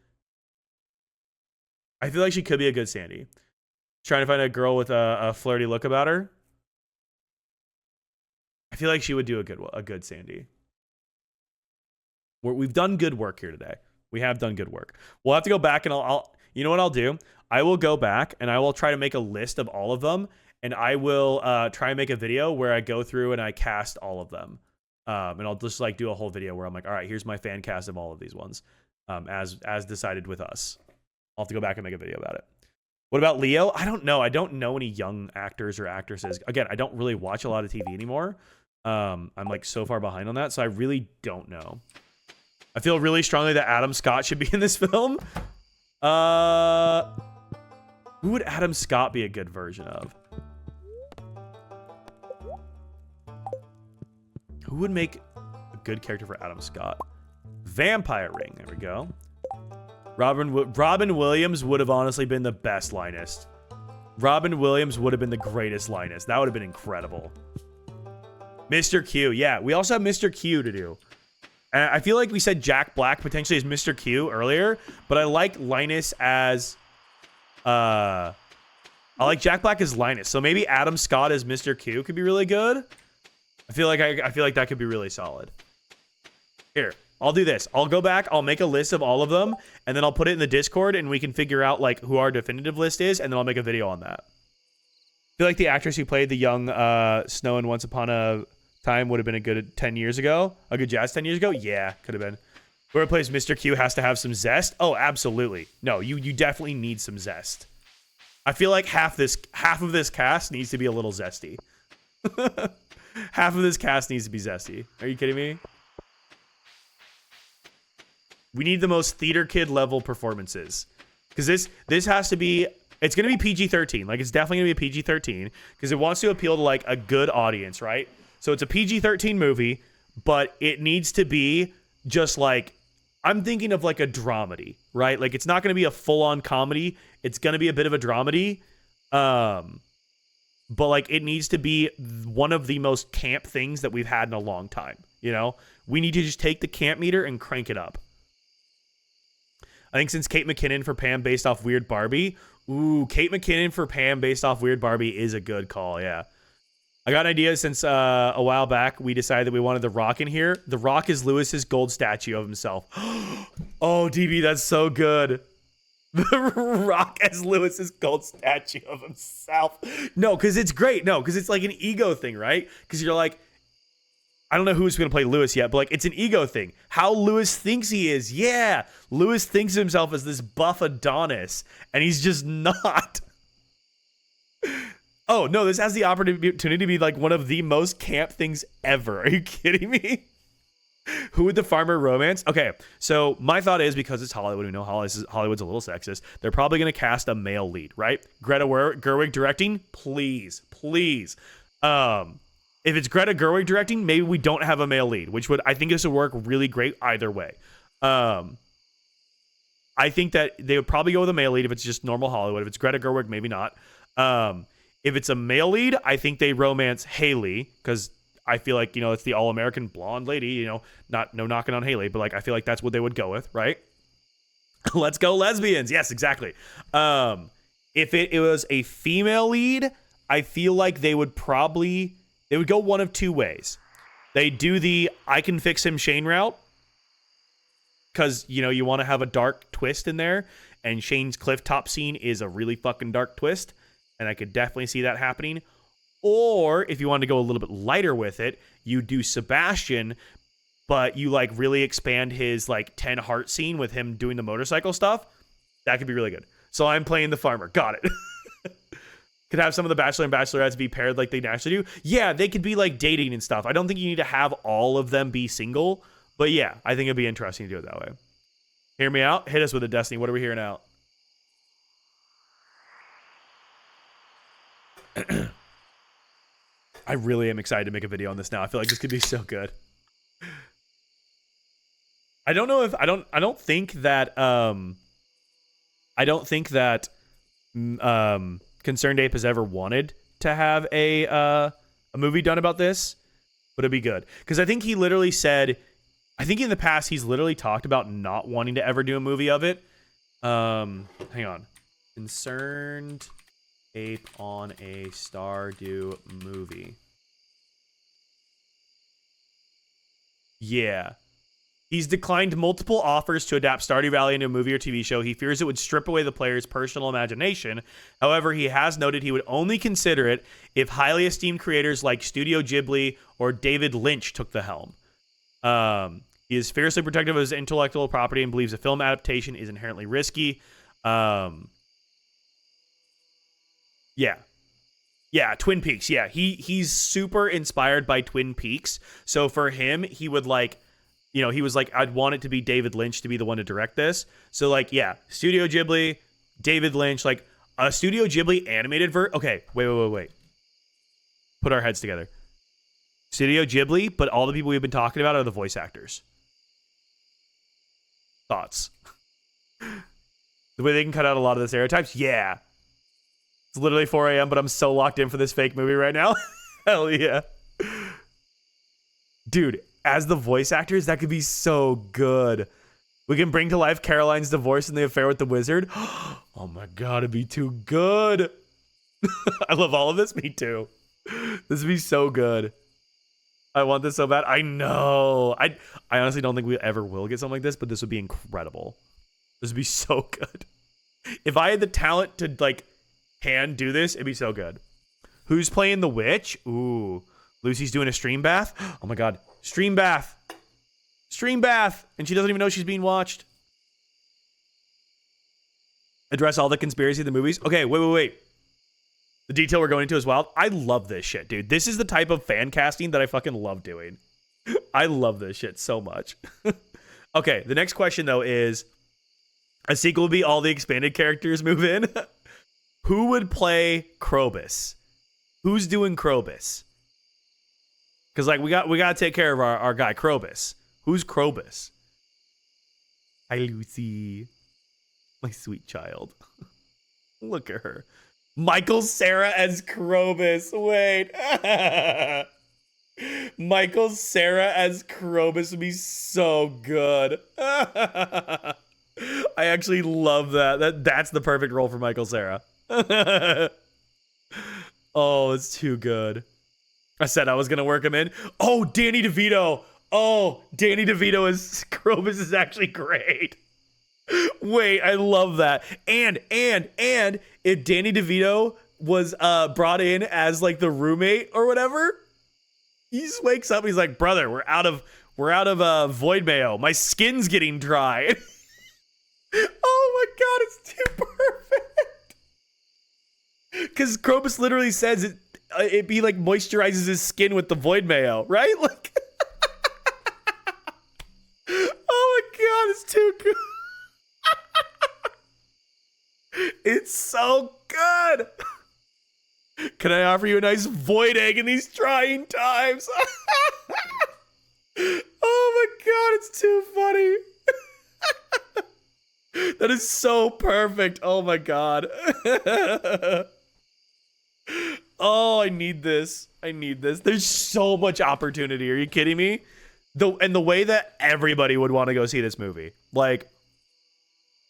I feel like she could be a good Sandy. Trying to find a girl with a flirty look about her. I feel like she would do a good Sandy. We've done good work here today. We have done good work. We'll have to go back and I'll you know what I'll do? I will go back and I will try to make a list of all of them. And I will try and make a video where I go through and I cast all of them. And I'll just like do a whole video where I'm like, all right, here's my fan cast of all of these ones. As decided with us. I'll have to go back and make a video about it. What about Leo? I don't know. I don't know any young actors or actresses. Again, I don't really watch a lot of TV anymore. I'm like so far behind on that, so I really don't know. I feel really strongly that Adam Scott should be in this film. Who would Adam Scott be a good version of? Who would make a good character for Adam Scott? Vampire Ring. There we go. Robin Williams would have honestly been the best Linus. Robin Williams would have been the greatest Linus. That would have been incredible. Mr. Q. Yeah, we also have Mr. Q to do. And I feel like we said Jack Black potentially as Mr. Q earlier, but I like Linus as... I like Jack Black as Linus. So maybe Adam Scott as Mr. Q could be really good. I feel like that could be really solid. Here, I'll do this. I'll go back, I'll make a list of all of them, and then I'll put it in the Discord, and we can figure out like who our definitive list is, and then I'll make a video on that. I feel like the actress who played the young Snow in Once Upon a Time would have been a good 10 years ago. A good Jazz 10 years ago? Yeah, could have been. Whoever plays Mr. Q has to have some zest. Oh, absolutely. No, you definitely need some zest. I feel like half of this cast needs to be a little zesty. Half of this cast needs to be zesty. Are you kidding me? We need the most theater kid level performances. Because this has to be... It's going to be PG-13. Like, it's definitely going to be a PG-13. Because it wants to appeal to, like, a good audience, right? So it's a PG-13 movie, but it needs to be just, like... I'm thinking of, like, a dramedy, right? Like, it's not going to be a full-on comedy. It's going to be a bit of a dramedy. But, like, it needs to be one of the most camp things that we've had in a long time, you know? We need to just take the camp meter and crank it up. I think since Kate McKinnon for Pam based off Weird Barbie. Ooh, Kate McKinnon for Pam based off Weird Barbie is a good call, yeah. I got an idea since a while back. We decided that we wanted The Rock in here. The Rock is Lewis's gold statue of himself. Oh, DB, that's so good. The Rock as Lewis's gold statue of himself. No, because it's great. No, because it's like an ego thing, right? Because you're like, I don't know who's going to play Lewis yet, but like it's an ego thing. How Lewis thinks he is. Yeah. Lewis thinks of himself as this buff Adonis, and he's just not. Oh, no, this has the opportunity to be like one of the most camp things ever. Are you kidding me? Who would the farmer romance? Okay, so my thought is because it's Hollywood, we know Hollywood's a little sexist. They're probably going to cast a male lead, right? Greta Gerwig directing? Please. If it's Greta Gerwig directing, maybe we don't have a male lead, I think this would work really great either way. I think that they would probably go with a male lead if it's just normal Hollywood. If it's Greta Gerwig, maybe not. If it's a male lead, I think they romance Haley because I feel like, you know, it's the all-American blonde lady, you know, no knocking on Haley, but like I feel like that's what they would go with, right? Let's go lesbians. Yes, exactly. If it was a female lead, I feel like they would go one of two ways. They do the I can fix him Shane route because, you know, you want to have a dark twist in there, and Shane's clifftop scene is a really fucking dark twist, and I could definitely see that happening. Or if you want to go a little bit lighter with it, you do Sebastian, but you like really expand his like 10 heart scene with him doing the motorcycle stuff. That could be really good. So I'm playing the farmer. Got it. Could have some of the Bachelor and Bachelorettes be paired like they naturally do. Yeah, they could be like dating and stuff. I don't think you need to have all of them be single, but yeah, I think it'd be interesting to do it that way. Hear me out? Hit us with a Destiny. What are we hearing out? I really am excited to make a video on this now. I feel like this could be so good. I don't think that Concerned Ape has ever wanted to have a movie done about this, but it'd be good. Because I think he literally said, I think in the past he's literally talked about not wanting to ever do a movie of it. Hang on. Concerned Ape on a Stardew movie. Yeah. He's declined multiple offers to adapt Stardew Valley into a movie or TV show. He fears it would strip away the player's personal imagination. However, he has noted he would only consider it if highly esteemed creators like Studio Ghibli or David Lynch took the helm. He is fiercely protective of his intellectual property and believes a film adaptation is inherently risky. Yeah, Twin Peaks. Yeah, he's super inspired by Twin Peaks. So for him, he would like, you know, he was like, I'd want it to be David Lynch to be the one to direct this. So like, yeah, Studio Ghibli, David Lynch, like a Studio Ghibli animated Okay, wait. Put our heads together. Studio Ghibli, but all the people we've been talking about are the voice actors. Thoughts? The way they can cut out a lot of the stereotypes? Yeah. It's literally 4 a.m., but I'm so locked in for this fake movie right now. Hell yeah. Dude, as the voice actors, that could be so good. We can bring to life Caroline's divorce and the affair with the wizard. Oh my god, it'd be too good. I love all of this. Me too. This would be so good. I want this so bad. I know. I honestly don't think we ever will get something like this, but this would be incredible. This would be so good. If I had the talent to like hand do this, it'd be so good. Who's playing the witch? Ooh. Lucy's doing a stream bath. Oh my god. Stream bath. Stream bath. And she doesn't even know she's being watched. Address all the conspiracy of the movies. Okay, wait. The detail we're going into is wild. I love this shit, dude. This is the type of fan casting that I fucking love doing. I love this shit so much. Okay, the next question, though, is a sequel would be all the expanded characters move in. Who would play Krobus? Who's doing Krobus? Because, like, we got to take care of our guy, Krobus. Who's Krobus? Hi, Lucy. My sweet child. Look at her. Michael Cera as Krobus. Wait. Michael Cera as Krobus would be so good. I actually love that. That's the perfect role for Michael Cera. Oh, it's too good. I said I was going to work him in. Oh, Danny DeVito. Oh, Danny DeVito as Krobus is actually great. Wait, I love that. And if Danny DeVito was brought in as like the roommate or whatever, he just wakes up and he's like, brother, we're out of void mayo. My skin's getting dry. Oh my god, it's too perfect. Because Krobus literally says it be like moisturizes his skin with the void mayo, right? Like, oh my god, it's too good. It's so good. Can I offer you a nice void egg in these trying times? Oh my god, it's too funny. That is so perfect. Oh my god. Oh, I need this. There's so much opportunity. Are you kidding me? The way that everybody would want to go see this movie. Like,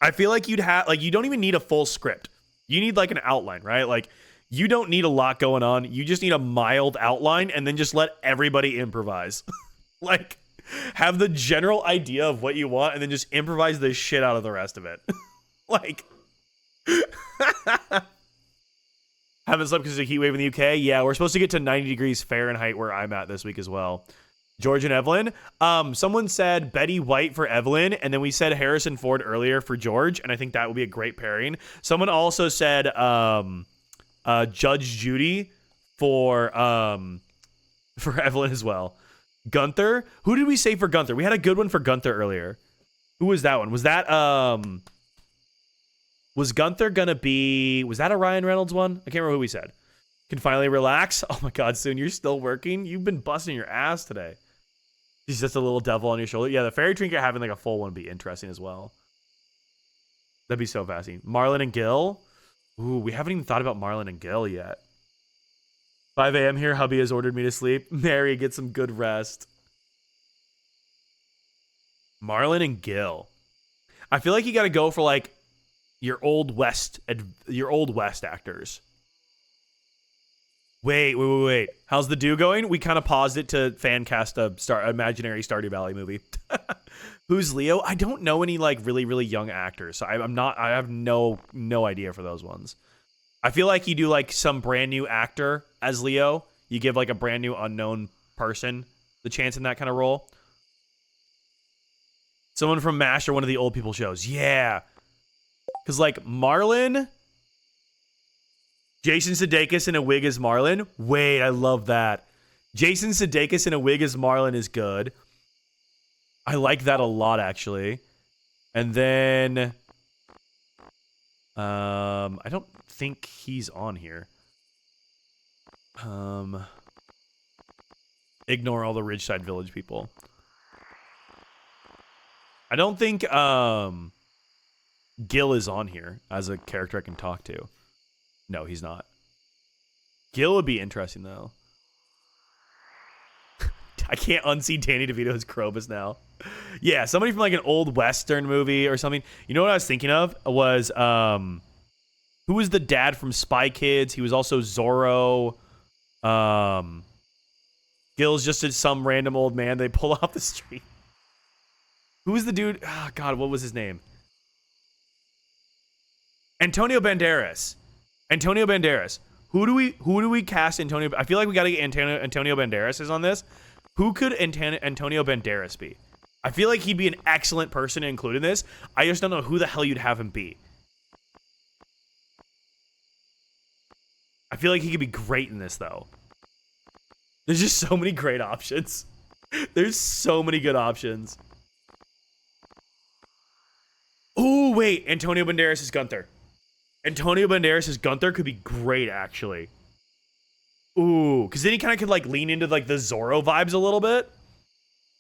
I feel like you don't even need a full script. You need like an outline, right? Like, you don't need a lot going on. You just need a mild outline and then just let everybody improvise. Like, have the general idea of what you want and then just improvise the shit out of the rest of it. Like, haven't slept because of the heat wave in the UK? Yeah, we're supposed to get to 90 degrees Fahrenheit where I'm at this week as well. George and Evelyn. Someone said Betty White for Evelyn, and then we said Harrison Ford earlier for George, and I think that would be a great pairing. Someone also said Judge Judy for Evelyn as well. Gunther. Who did we say for Gunther? We had a good one for Gunther earlier. Who was that one? Was that was Gunther gonna be? Was that a Ryan Reynolds one? I can't remember who we said. Can finally relax. Oh my god, Soon, you're still working? You've been busting your ass today. He's just a little devil on your shoulder. Yeah, the fairy trinket having like a full one would be interesting as well. That'd be so fascinating. Marlon and Gil. Ooh, we haven't even thought about Marlon and Gil yet. 5 a.m. here. Hubby has ordered me to sleep. Mary, get some good rest. Marlon and Gil. I feel like you got to go for like your old west actors. Wait. How's the do going? We kind of paused it to fan cast a imaginary Stardew Valley movie. Who's Leo? I don't know any like really, really young actors. So I have no idea for those ones. I feel like you do like some brand new actor as Leo. You give like a brand new unknown person the chance in that kind of role. Someone from MASH or one of the old people shows. Yeah. Because like Marlon... Jason Sudeikis in a wig as Marlon. Wait, I love that. Jason Sudeikis in a wig as Marlon is good. I like that a lot, actually. And then... I don't think he's on here. Ignore all the Ridgeside Village people. I don't think Gil is on here as a character I can talk to. No, he's not. Gil would be interesting though. I can't unsee Danny DeVito as Krobus now. Yeah, somebody from like an old Western movie or something. You know what I was thinking of was who was the dad from Spy Kids? He was also Zorro. Gil's just some random old man they pull off the street. Who was the dude? Oh, God, what was his name? Antonio Banderas. Antonio Banderas. Who do we cast Antonio? I feel like we got to get Antonio Banderas is on this. Who could Antonio Banderas be? I feel like he'd be an excellent person to include in this. I just don't know who the hell you'd have him be. I feel like he could be great in this, though. There's just so many great options. There's so many good options. Oh, wait. Antonio Banderas is Gunther. Antonio Banderas as Gunther could be great, actually. Ooh, because then he kind of could, like, lean into, like, the Zorro vibes a little bit.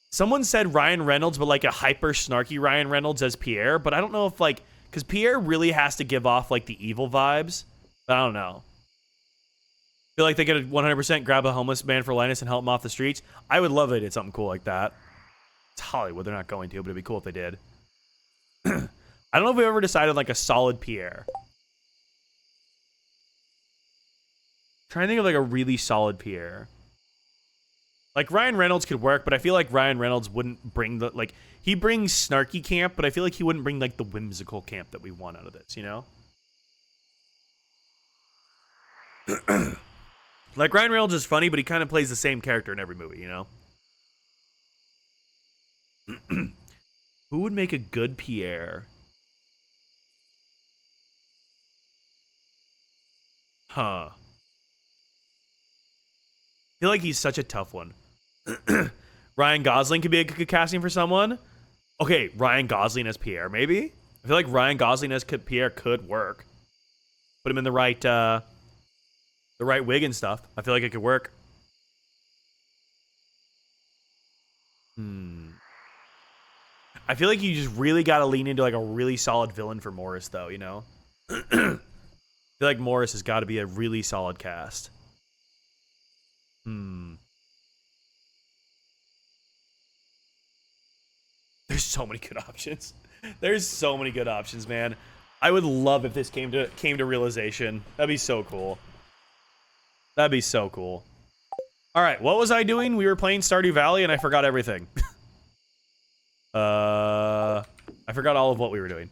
Someone said Ryan Reynolds, but, like, a hyper snarky Ryan Reynolds as Pierre. But I don't know if, like, because Pierre really has to give off, like, the evil vibes. But I don't know. I feel like they could 100% grab a homeless man for Linus and help him off the streets. I would love it if they did something cool like that. It's Hollywood. They're not going to, but it'd be cool if they did. I don't know if we ever decided, like, a solid Pierre. Trying to think of like a really solid Pierre. Like Ryan Reynolds could work, but I feel like Ryan Reynolds wouldn't bring the like he brings snarky camp, but I feel like he wouldn't bring like the whimsical camp that we want out of this, you know? Like Ryan Reynolds is funny, but he kind of plays the same character in every movie, you know? Who would make a good Pierre? Huh. I feel like he's such a tough one. Ryan Gosling could be a good casting for someone. Okay, Ryan Gosling as Pierre, maybe? I feel like Ryan Gosling as Pierre could work. Put him in the right wig and stuff. I feel like it could work. I feel like you just really got to lean into like a really solid villain for Morris, though, you know? I feel like Morris has got to be a really solid cast. There's so many good options. There's so many good options, man. I would love if this came to realization. That'd be so cool. That'd be so cool. All right, what was I doing? We were playing Stardew Valley, and I forgot everything. I forgot all of what we were doing.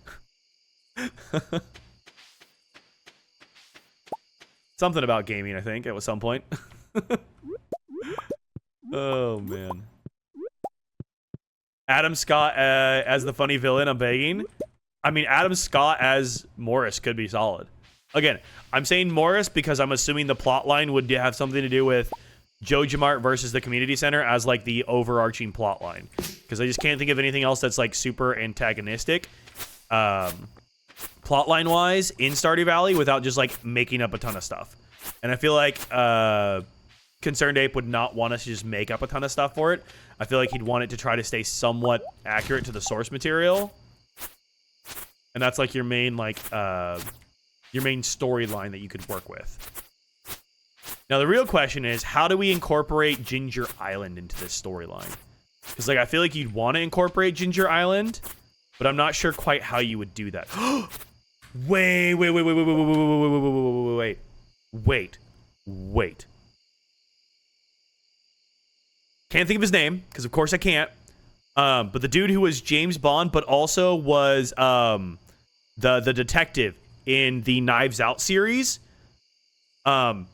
Something about gaming, I think, at some point. Oh, man. Adam Scott as the funny villain, I'm begging. I mean, Adam Scott as Morris could be solid. Again, I'm saying Morris because I'm assuming the plot line would have something to do with Joe Jamart versus the community center as, like, the overarching plot line. Because I just can't think of anything else that's, like, super antagonistic plot line-wise in Stardew Valley without just, like, making up a ton of stuff. And I feel like Concerned Ape would not want us to just make up a ton of stuff for it. I feel like he'd want it to try to stay somewhat accurate to the source material. And that's like your main storyline that you could work with. Now the real question is, how do we incorporate Ginger Island into this storyline? Because like I feel like you'd want to incorporate Ginger Island, but I'm not sure quite how you would do that. Wait. Can't think of his name, because of course I can't. But the dude who was James Bond, but also was the detective in the Knives Out series.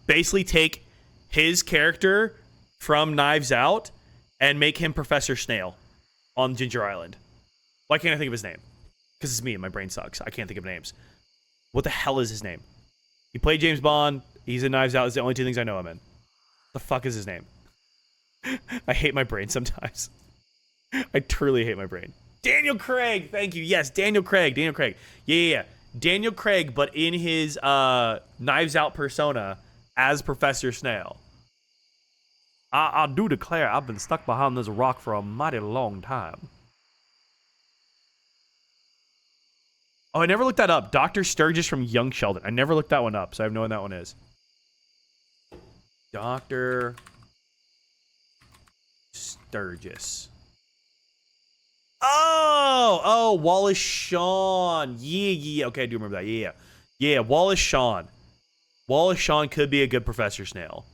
Basically take his character from Knives Out and make him Professor Snail on Ginger Island. Why can't I think of his name? Because it's me and my brain sucks. I can't think of names. What the hell is his name? He played James Bond. He's in Knives Out. It's the only two things I know him in. The fuck is his name? I hate my brain sometimes. I truly hate my brain. Daniel Craig. Thank you. Yes, Daniel Craig. Yeah. Daniel Craig, but in his Knives Out persona as Professor Snail. I do declare I've been stuck behind this rock for a mighty long time. Oh, I never looked that up. Dr. Sturgis from Young Sheldon. I never looked that one up, so I have no idea what that one is. Dr. Sturgis. Oh, Wallace Shawn. Yeah. Okay, I do remember that. Yeah, Wallace Shawn. Wallace Shawn could be a good Professor Snail.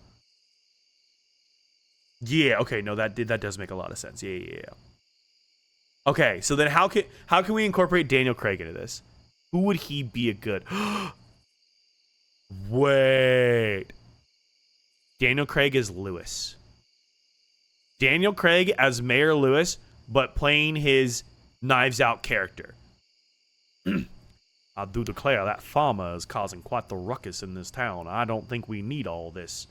Yeah, okay, no, that does make a lot of sense. Yeah. Okay, so then how can we incorporate Daniel Craig into this? Who would he be a good? Wait. Daniel Craig is Lewis. Daniel Craig as Mayor Lewis, but playing his Knives Out character. I do declare that farmer is causing quite the ruckus in this town. I don't think we need all this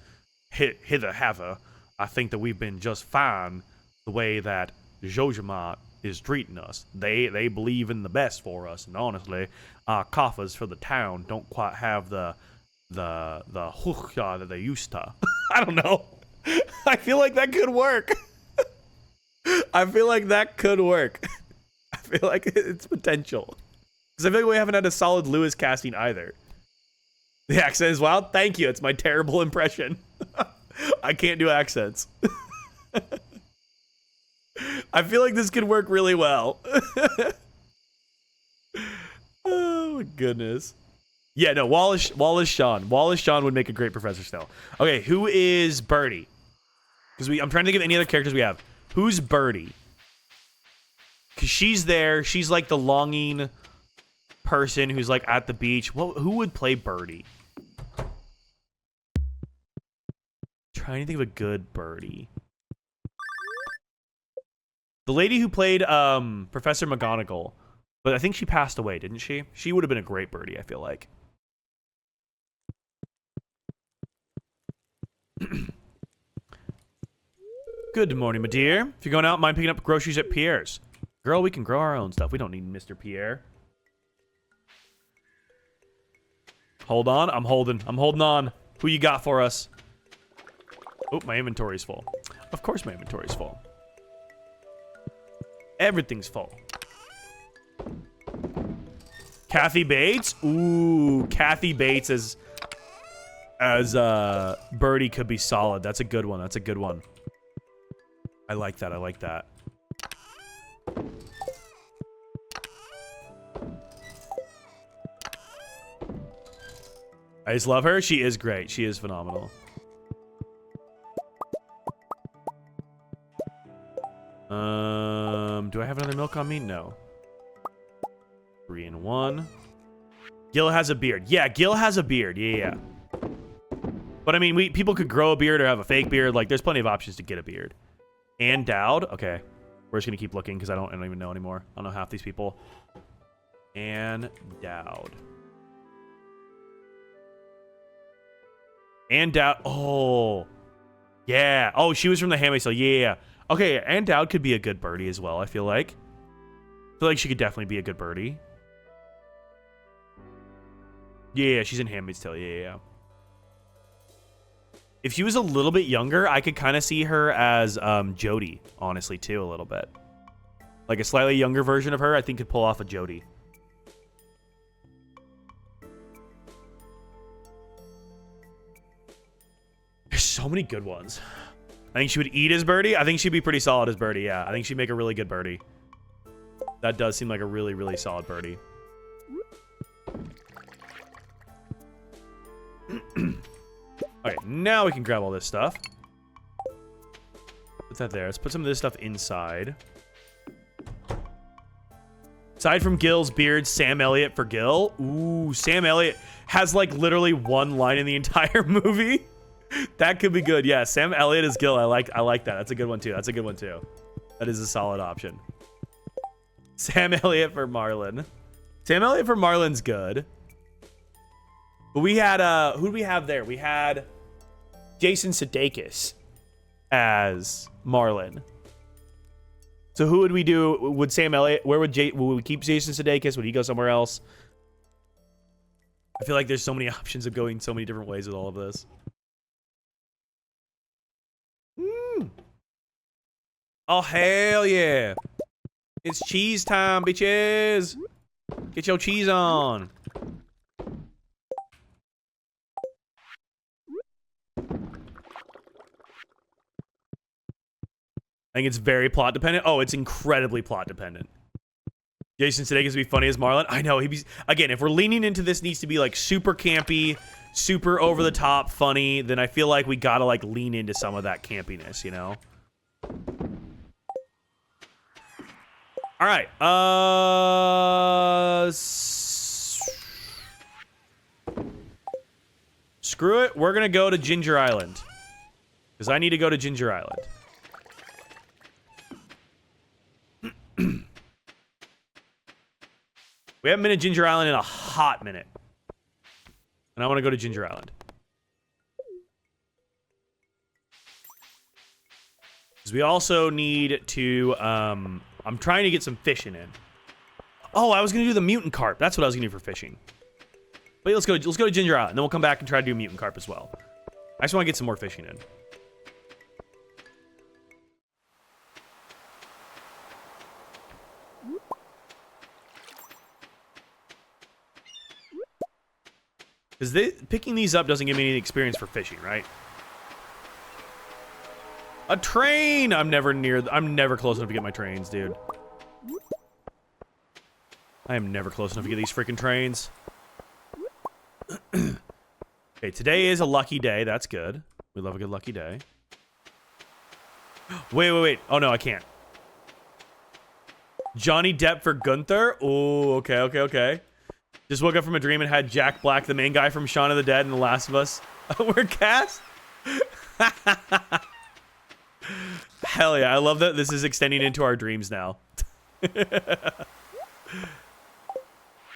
hither-haver. I think that we've been just fine the way that Jojima is treating us. They believe in the best for us, and honestly, our coffers for the town don't quite have the hookah that they used to. I don't know. I feel like that could work. I feel like it's potential. Because I feel like we haven't had a solid Lewis casting either. The accent is wild. Thank you. It's my terrible impression. I can't do accents. I feel like this could work really well. Oh my goodness. Yeah, no, Wallace Shawn. Wallace Shawn would make a great Professor Snail. Okay, who is Birdie? Because I'm trying to think of any other characters we have. Who's Birdie? Because she's there. She's like the longing person who's like at the beach. Who would play Birdie? Trying to think of a good Birdie. The lady who played Professor McGonagall, but I think she passed away, didn't she? She would have been a great Birdie, I feel like. Good morning, my dear. If you're going out, mind picking up groceries at Pierre's. Girl, we can grow our own stuff. We don't need Mr. Pierre. Hold on. I'm holding on. Who you got for us? Oh, my inventory's full. Of course my inventory's full. Everything's full. Kathy Bates? Ooh, Kathy Bates as Birdie could be solid. That's a good one. I like that. I just love her. She is great. She is phenomenal. Do I have another milk on me? No. 3 and 1. Gil has a beard. Yeah, Gil has a beard. Yeah. But I mean, people could grow a beard or have a fake beard. Like, there's plenty of options to get a beard. And Dowd. Okay. We're just gonna keep looking because I don't even know anymore. I don't know half these people. And Dowd. And Dowd. Oh. Yeah. Oh, she was from the Handmaid's Tale. Yeah. Okay, and Dowd could be a good Birdie as well, I feel like. I feel like she could definitely be a good Birdie. Yeah, she's in Handmaid's Tale. Yeah. If she was a little bit younger, I could kind of see her as Jodie, honestly, too, a little bit. Like a slightly younger version of her, I think could pull off a Jodie. There's so many good ones. I think she would eat as Birdie. I think she'd be pretty solid as Birdie, yeah. I think she'd make a really good Birdie. That does seem like a really, really solid Birdie. Alright, now we can grab all this stuff. Put that there. Let's put some of this stuff inside. Aside from Gil's beard, Sam Elliott for Gil. Ooh, Sam Elliott has like literally one line in the entire movie. That could be good. Yeah, Sam Elliott is Gil. I like that. That's a good one too. That is a solid option. Sam Elliott for Marlin. Sam Elliott for Marlin's good. But we had who do we have there? We had Jason Sudeikis as Marlin. So who would we do? Would Sam Elliott? Where would we keep Jason Sudeikis? Would he go somewhere else? I feel like there's so many options of going so many different ways with all of this. Oh, hell yeah. It's cheese time, bitches. Get your cheese on. I think it's very plot dependent. Oh, it's incredibly plot dependent. Jason today gets to be funny as Marlon. I know, again, if we're leaning into this needs to be like super campy, super over the top funny, then I feel like we gotta like lean into some of that campiness, you know? All right. Screw it. We're gonna go to Ginger Island. Because I need to go to Ginger Island. We haven't been to Ginger Island in a hot minute. And I want to go to Ginger Island. Because we also need to, I'm trying to get some fishing in. Oh, I was going to do the mutant carp. That's what I was going to do for fishing. But let's go to Ginger Island. And then we'll come back and try to do mutant carp as well. I just want to get some more fishing in. Because picking these up doesn't give me any experience for fishing, right? A train! I'm never close enough to get my trains, dude. I am never close enough to get these freaking trains. Okay, today is a lucky day. That's good. We love a good lucky day. Wait. Oh, no, I can't. Johnny Depp for Gunther? Oh, okay. Just woke up from a dream and had Jack Black, the main guy from Shaun of the Dead and The Last of Us. We're cast? Hell yeah, I love that this is extending into our dreams now.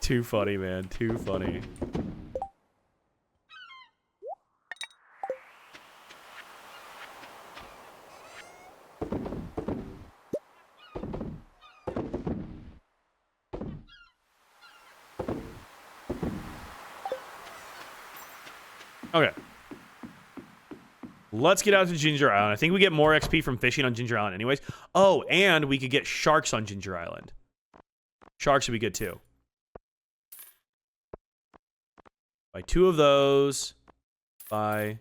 Too funny, man. Too funny. Okay. Let's get out to Ginger Island. I think we get more XP from fishing on Ginger Island anyways. Oh, and we could get sharks on Ginger Island. Sharks would be good too. Buy 2 of those. Buy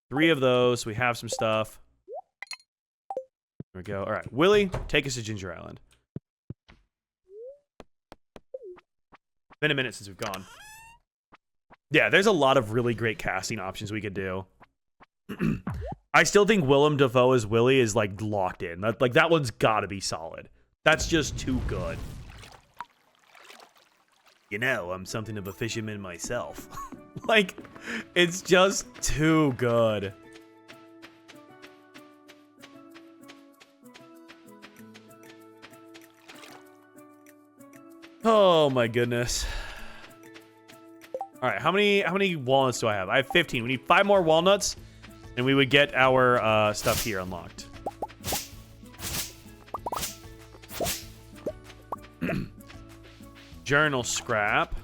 3 of those. We have some stuff. There we go. All right. Willie, take us to Ginger Island. Been a minute since we've gone. Yeah, there's a lot of really great casting options we could do. I still think Willem Dafoe as Willie is like locked in. That one's got to be solid. That's just too good. You know, I'm something of a fisherman myself. Like, it's just too good. Oh my goodness. All right, how many walnuts do I have? I have 15. We need 5 more walnuts, and we would get our stuff here unlocked. Journal scrap.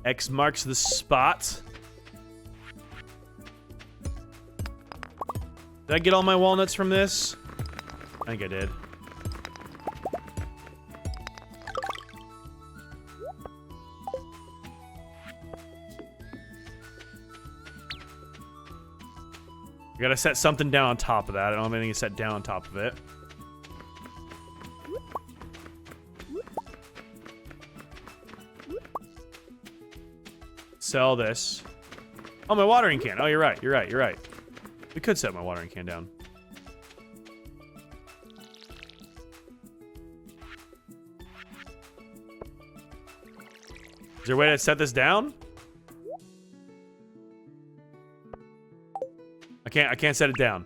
X marks the spot. Did I get all my walnuts from this? I think I did. We gotta set something down on top of that. I don't have anything set down on top of it. Sell this. Oh, my watering can. Oh, you're right. We could set my watering can down. Is there a way to set this down? I can't set it down.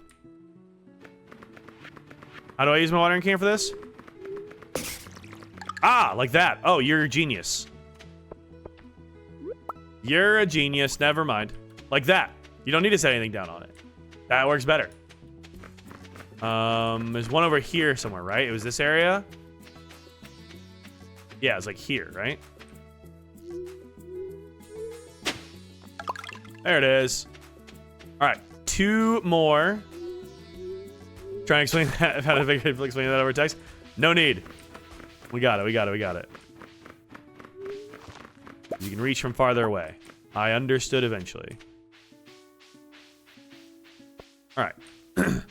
How do I use my watering can for this? Ah, like that. Oh, you're a genius. You're a genius. Never mind. Like that. You don't need to set anything down on it. That works better. There's one over here somewhere, right? It was this area? Yeah, it's like here, right? There it is. All right. 2 more. Try and explain that. How to explain that over text. No need. We got it. We got it. We got it. You can reach from farther away. I understood eventually. All right. Did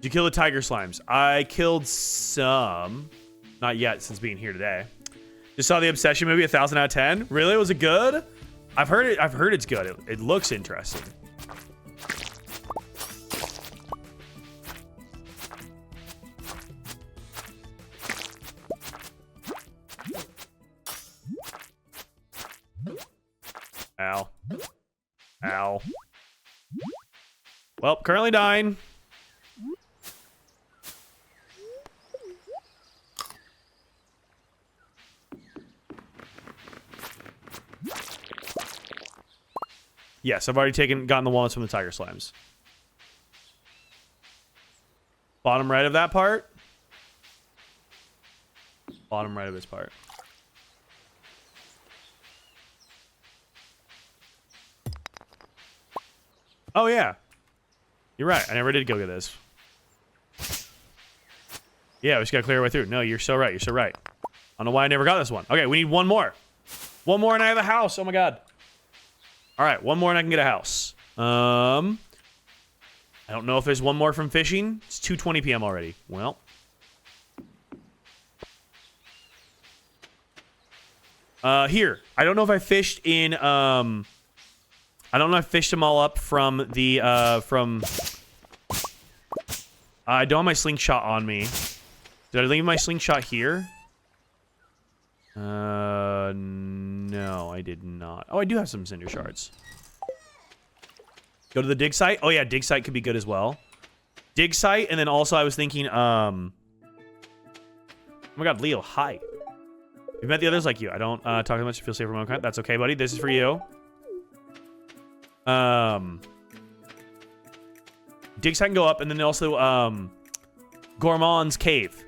you kill the tiger slimes? I killed some. Not yet, since being here today. Just saw the Obsession movie, 1,000 out of 10. Really? Was it good? I've heard it. I've heard it's good. It looks interesting. Ow. Ow. Well, currently dying. Yes, I've already gotten the walnuts from the tiger slimes. Bottom right of that part. Bottom right of this part. Oh, yeah. You're right. I never did go get this. Yeah, we just gotta clear our way through. No, you're so right. You're so right. I don't know why I never got this one. Okay, we need one more. One more and I have a house. Oh, my God. All right, one more and I can get a house. I don't know if there's one more from fishing. It's 2:20 p.m. already. Well. Here. I don't know if I fished in, I don't know if I fished them all up from the, I don't have my slingshot on me. Did I leave my slingshot here? No, I did not. Oh, I do have some cinder shards. Go to the dig site. Oh, yeah, dig site could be good as well. Dig site, and then also I was thinking, oh my God, Leo, hi. You've met the others like you. I don't talk too much to feel safe from my own kind. That's okay, buddy. This is for you. Dig site can go up, and then also, Gourmand's Cave.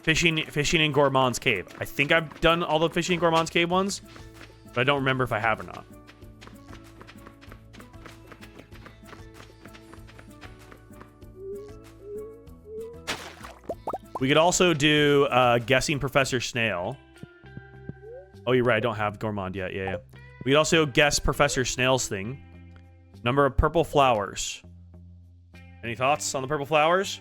Fishing in Gourmand's Cave. I think I've done all the fishing in Gourmand's Cave ones, but I don't remember if I have or not. We could also do guessing Professor Snail. Oh, you're right. I don't have Gourmand yet. Yeah. We could also guess Professor Snail's thing. Number of purple flowers. Any thoughts on the purple flowers?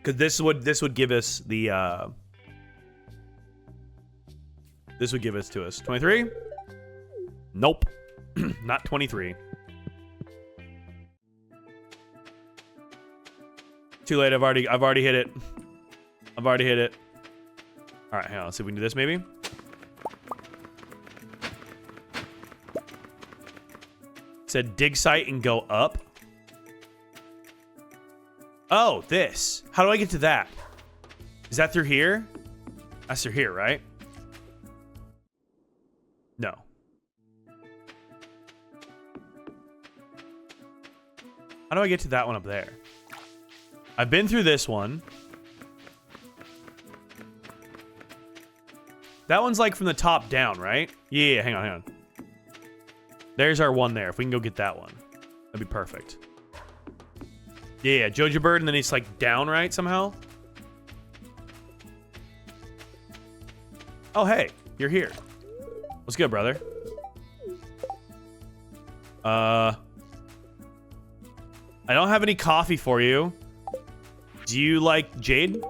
Because this would give us the this would give us to us 23. Nope, not 23. Too late. I've already hit it. I've already hit it. All right, hang on. Let's see if we can do this. Maybe. It said dig site and go up. Oh, this. How do I get to that? Is that through here? That's through here, right? No. How do I get to that one up there? I've been through this one. That one's like from the top down, right? Yeah, hang on. There's our one there. If we can go get that one, that'd be perfect. Yeah, Jojo Bird, and then it's like down, right, somehow? Oh, hey, you're here. What's good, brother? I don't have any coffee for you. Do you like jade?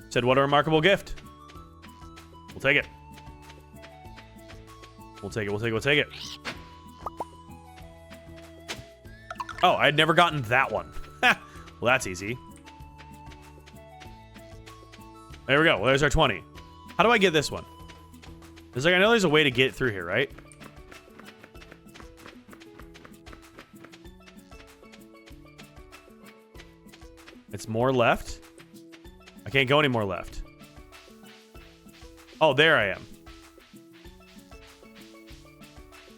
Said, what a remarkable gift. We'll take it. We'll take it. Oh, I had never gotten that one. Well, that's easy. There we go. Well, there's our 20. How do I get this one? I know there's a way to get through here, right? It's more left. I can't go any more left. Oh, there I am.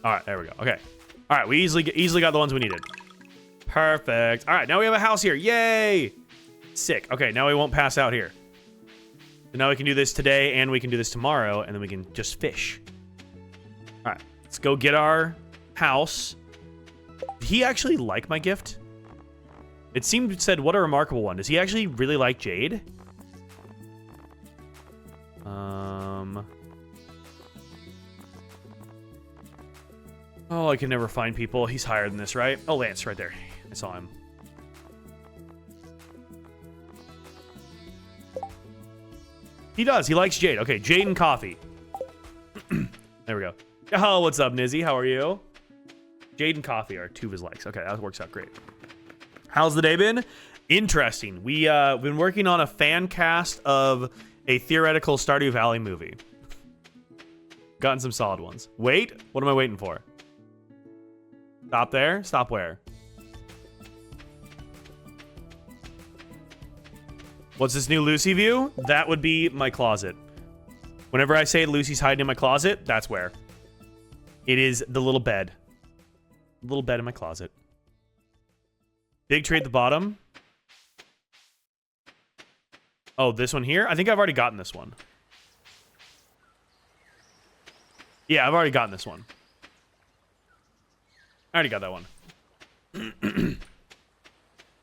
All right, there we go. Okay. All right, we easily got the ones we needed. Perfect. All right, now we have a house here. Yay! Sick. Okay, now we won't pass out here. So now we can do this today, and we can do this tomorrow, and then we can just fish. All right, let's go get our house. Did he actually like my gift? It said, what a remarkable one. Does he actually really like Jade? Oh, I can never find people. He's higher than this, right? Oh, Lance, right there. I saw him. He does. He likes Jade. Okay, Jade and coffee. There we go. Oh, what's up, Nizzy? How are you? Jade and coffee are two of his likes. Okay, that works out great. How's the day been? Interesting. We've been working on a fan cast of a theoretical Stardew Valley movie. Gotten some solid ones. Wait, what am I waiting for? Stop there? Stop where? What's this new Lucy view? That would be my closet. Whenever I say Lucy's hiding in my closet, that's where. It is the little bed. Little bed in my closet. Big tree at the bottom. Oh, this one here? I think I've already gotten this one. Yeah, I've already gotten this one. I already got that one.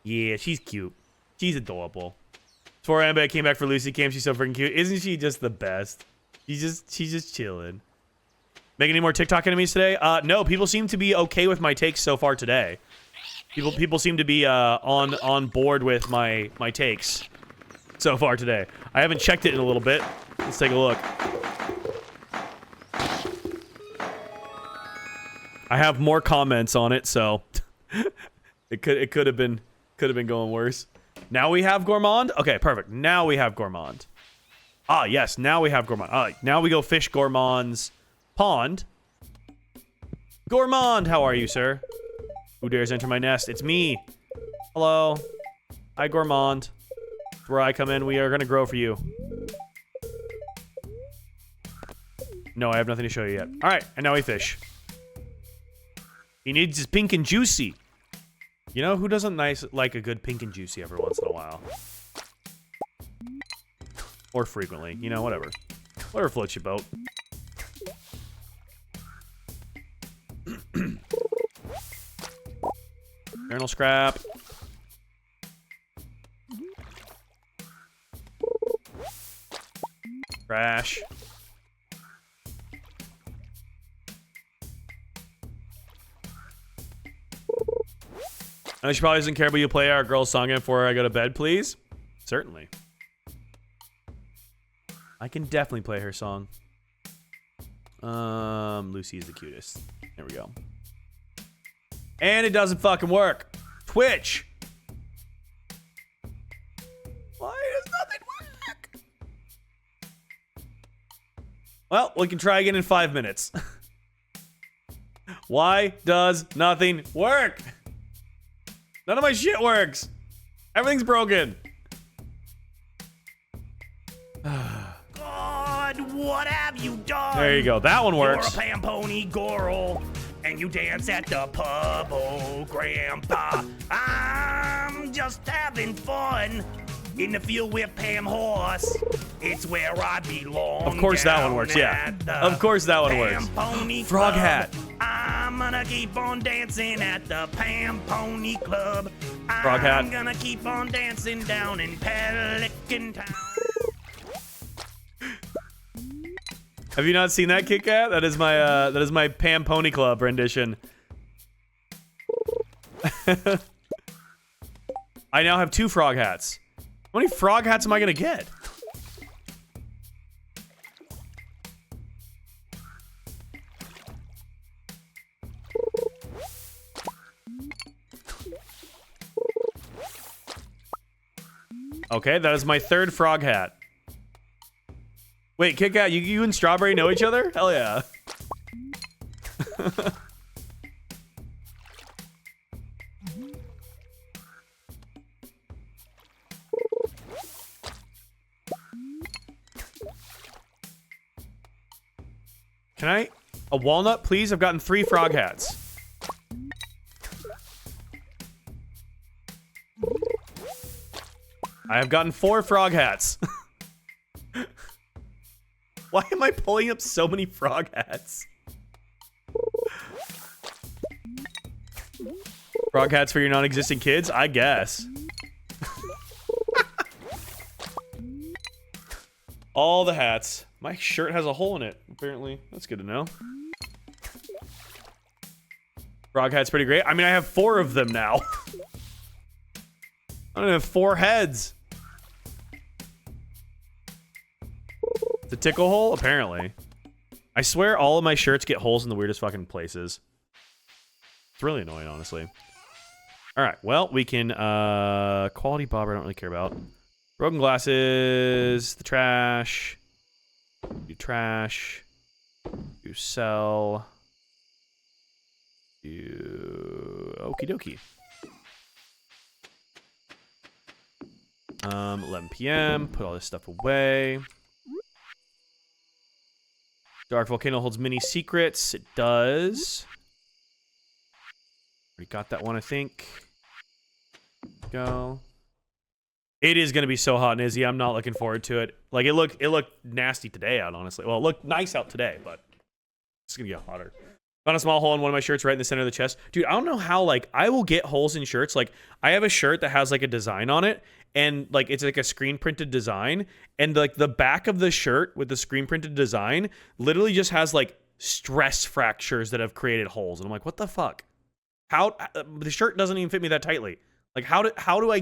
Yeah, she's cute. She's adorable. Before Amber came back for Lucy came, she's so freaking cute. Isn't she just the best? She's just chilling. Make any more TikTok enemies today? No, people seem to be okay with my takes so far today. People seem to be on board with my takes so far today. I haven't checked it in a little bit. Let's take a look. I have more comments on it, so it could have been going worse. Now we have Gourmand. Okay, perfect. Now we have Gourmand. Ah, yes. Now we have Gourmand. Now we go fish Gourmand's pond. Gourmand, how are you, sir? Who dares enter my nest? It's me. Hello. Hi, Gourmand. That's where I come in. We are gonna grow for you. No, I have nothing to show you yet. All right, and now we fish. He needs his pink and juicy. You know who doesn't like a good pink and juicy every once in a while? Or frequently. You know, whatever. Whatever floats your boat. Journal scrap. Trash. I know she probably doesn't care, but you play our girl song in before I go to bed, please? Certainly. I can definitely play her song. Lucy is the cutest. There we go. And it doesn't fucking work. Twitch. Why does nothing work? Well, we can try again in 5 minutes. Why does nothing work? None of my shit works. Everything's broken. God, what have you done? There you go. That one works. You're a Pamponi girl, and you dance at the pub, oh, Grandpa. I'm just having fun in the field with Pam Horse. It's where I belong. Of course that one works, yeah. Of course that one works. Frog hat. I'm gonna keep on dancing at the Pamponi Club. Frog hat. I'm gonna keep on dancing down in Pelican Town. Have you not seen that, Kit Kat? That is my Pamponi Club rendition. I now have 2 frog hats. How many frog hats am I gonna get? Okay, that is my 3rd frog hat. Wait, Kit Kat, you and Strawberry know each other? Hell yeah. Can I? A walnut, please? I've gotten 3 frog hats. I have gotten 4 frog hats. Why am I pulling up so many frog hats? Frog hats for your non-existent kids? I guess. All the hats. My shirt has a hole in it, apparently. That's good to know. Frog hat's pretty great. I mean, I have 4 of them now. I don't have 4 heads. It's a tickle hole? Apparently. I swear all of my shirts get holes in the weirdest fucking places. It's really annoying, honestly. Alright, well, we can, quality bobber, I don't really care about. Broken glasses, the trash. Do trash. Do sell. Do... Okie dokie. 11 p.m. Put all this stuff away. Dark Volcano holds many secrets. It does. We got that one, I think. Go. It is gonna be so hot, Nizzy. I'm not looking forward to it. Like, it looked nasty today out, honestly. Well, it looked nice out today, but it's gonna get hotter. Found a small hole in one of my shirts right in the center of the chest. Dude, I don't know how, like, I will get holes in shirts. Like, I have a shirt that has, like, a design on it, and, like, it's, like, a screen-printed design, and, like, the back of the shirt with the screen-printed design literally just has, like, stress fractures that have created holes. And I'm like, what the fuck? How... the shirt doesn't even fit me that tightly. Like, how do I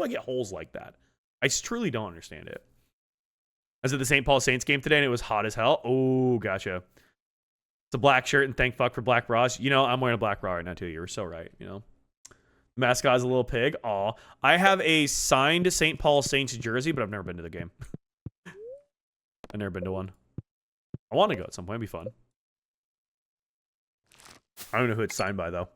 get holes like that? I truly don't understand it. I was at the St. Paul Saints game today, and it was hot as hell. Oh, gotcha. It's a black shirt, and thank fuck for black bras. You know, I'm wearing a black bra right now, too. You were so right, you know. Mascot is a little pig. Aw. I have a signed St. Paul Saints jersey, but I've never been to the game. I've never been to one. I want to go at some point. It'd be fun. I don't know who it's signed by, though.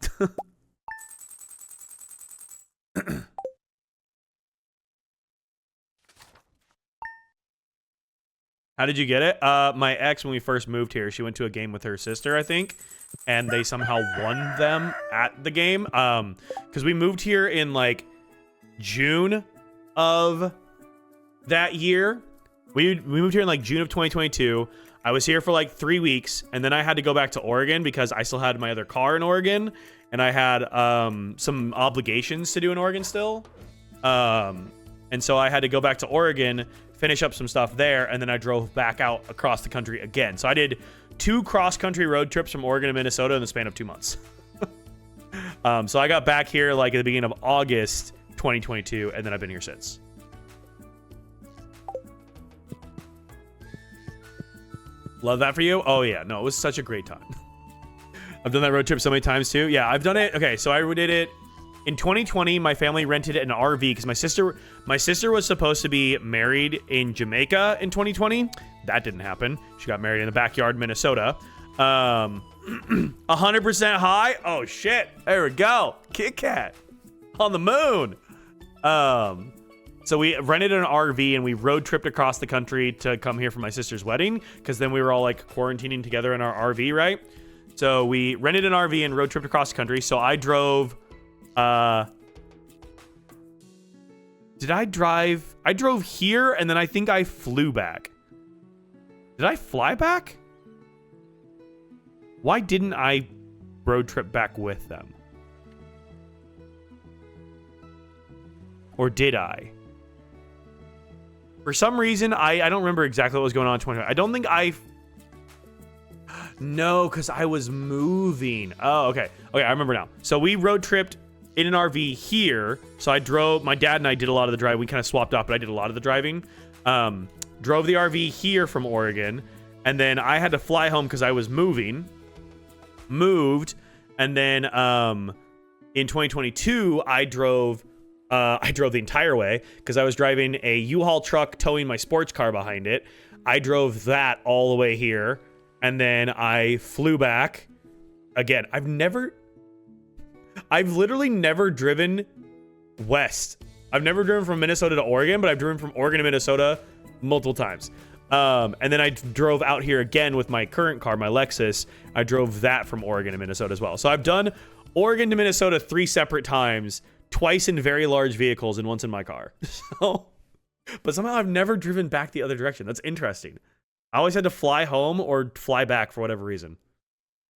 How did you get it? My ex, when we first moved here, she went to a game with her sister, I think, and they somehow won them at the game. Because we moved here in, like, June of that year. We moved here in, like, June of 2022. I was here for, like, 3 weeks, and then I had to go back to Oregon because I still had my other car in Oregon, and I had some obligations to do in Oregon still. And so I had to go back to Oregon, finish up some stuff there, and then I drove back out across the country again. So I did 2 cross-country road trips from Oregon to Minnesota in the span of 2 months. So I got back here like at the beginning of August 2022, and then I've been here since. Love that for you? Oh yeah, no, it was such a great time. I've done that road trip so many times too. Yeah, I've done it. Okay, so I did it in 2020. My family rented an RV because my sister was supposed to be married in Jamaica in 2020. That didn't happen. She got married in the backyard in Minnesota. 100% high. Oh shit. There we go. Kit Kat on the moon. So we rented an RV and we road tripped across the country to come here for my sister's wedding, because then we were all like quarantining together in our RV, right? So we rented an RV and road tripped across the country. So I drove, did I drive? I drove here and then I think I flew back. Did I fly back? Why didn't I road trip back with them? Or did I? For some reason, I don't remember exactly what was going on in 2020. I don't think no, because I was moving. Oh, okay. Okay, I remember now. So we road tripped in an RV here. So I drove, my dad and I did a lot of the driving. We kind of swapped off, but I did a lot of the driving. Drove the RV here from Oregon. And then I had to fly home because I was moving. Moved. And then in 2022, I drove the entire way because I was driving a U-Haul truck towing my sports car behind it. I drove that all the way here. And then I flew back. Again, I've literally never driven west. I've never driven from Minnesota to Oregon, but I've driven from Oregon to Minnesota multiple times. And then I drove out here again with my current car, my Lexus. I drove that from Oregon to Minnesota as well. So I've done Oregon to Minnesota 3 separate times, twice in very large vehicles and once in my car. So, but somehow I've never driven back the other direction. That's interesting. I always had to fly home or fly back for whatever reason.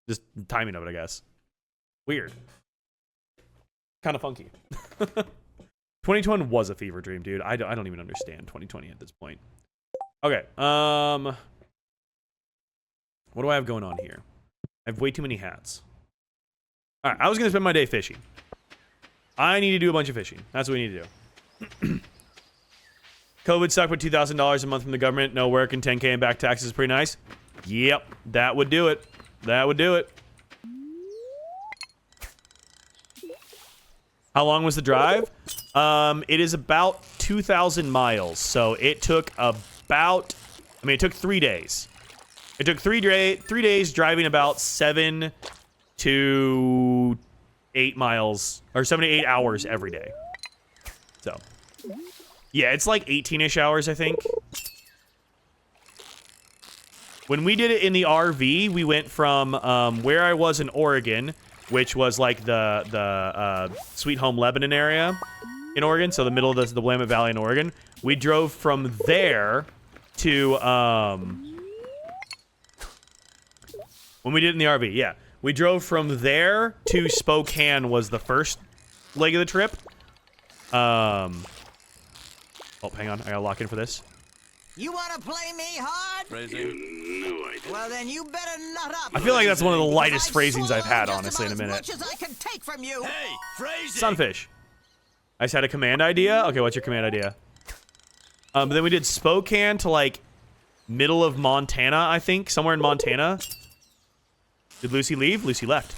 Just the timing of it, I guess. Weird. Kind of funky. 2021 was a fever dream, dude. I don't even understand 2020 at this point. Okay. What do I have going on here? I have way too many hats. All right. I was going to spend my day fishing. I need to do a bunch of fishing. That's what we need to do. COVID sucked with $2,000 a month from the government. No work and 10K in back taxes is pretty nice. Yep. That would do it. That would do it. How long was the drive? It is about 2,000 miles. So it took about, it took 3 days. It took 3 days driving about 7 to 8 miles, or 7 to 8 hours every day. So, yeah, it's like 18-ish hours, I think. When we did it in the RV, we went from where I was in Oregon, which was like the Sweet Home Lebanon area in Oregon, so the middle of the Willamette Valley in Oregon. We drove from there to when we did it in the RV, yeah. We drove from there to Spokane was the first leg of the trip. Oh, hang on. I gotta lock in for this. You want to play me hard? Well, then you better nut up. I feel like that's one of the lightest phrasings I've had, honestly, in a minute. As much as I can take from you. Hey, phrasing. Sunfish. I just had a command idea. Okay, what's your command idea? But then we did Spokane to, like, middle of Montana, I think. Somewhere in Montana. Did Lucy leave? Lucy left.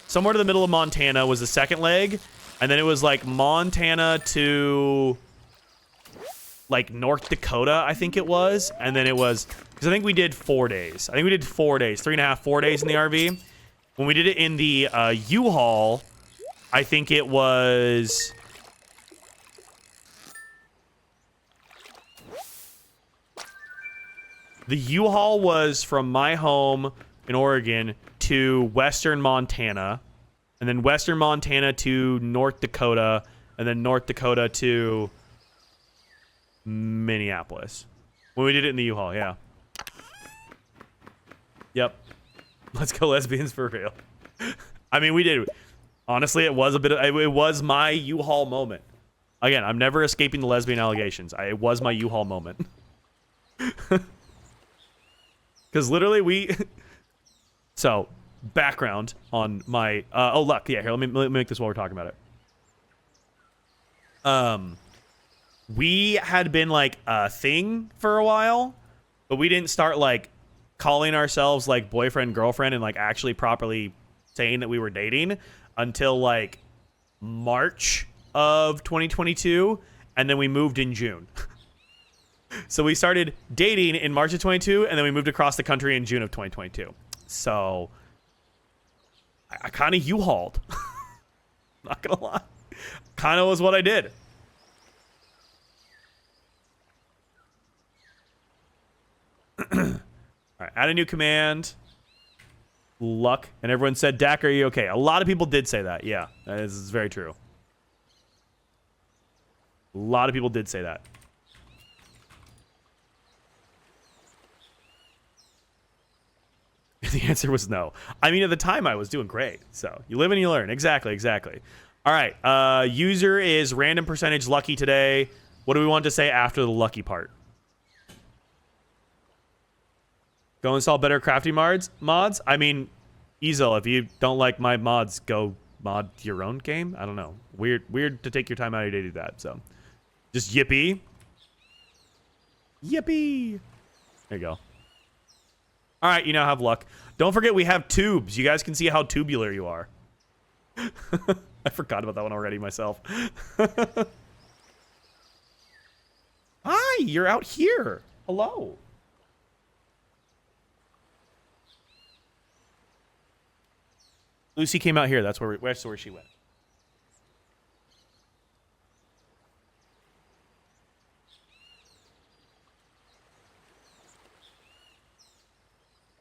Somewhere to the middle of Montana was the second leg. And then it was, like, Montana to, like, North Dakota, I think it was. And then it was... Because I think we did 4 days. I think we did 4 days. 3.5, 4 days in the RV. When we did it in the U-Haul, I think it was... The U-Haul was from my home in Oregon to western Montana, and then western Montana to North Dakota, and then North Dakota to Minneapolis. When we did it in the U-Haul, yeah. Yep. Let's go lesbians for real. I mean, we did. Honestly, it was a bit of, it was my U-Haul moment. Again, I'm never escaping the lesbian allegations. It was my U-Haul moment. Because literally we... So, background on my... oh, luck. Yeah, here, let me make this while we're talking about it. We had been, like, a thing for a while, but we didn't start, like, calling ourselves, like, boyfriend, girlfriend, and, like, actually properly saying that we were dating until, like, March of 2022, and then we moved in June. So we started dating in March of 22, and then we moved across the country in June of 2022. So I kind of U-hauled. Not gonna lie. Kind of was what I did. All right, add a new command. Luck. And everyone said, Dak, are you okay? A lot of people did say that. Yeah, that is very true. A lot of people did say that. The answer was no. I mean, at the time, I was doing great. So, you live and you learn. Exactly, exactly. All right. User is random percentage lucky today. What do we want to say after the lucky part? Go install better crafting mods? I mean, Ezel, if you don't like my mods, go mod your own game? I don't know. Weird to take your time out of your day to do that. So, just yippee. Yippee. There you go. All right, you now have luck. Don't forget we have tubes. You guys can see how tubular you are. I forgot about that one already myself. Hi, you're out here. Hello. Lucy came out here. That's where she went.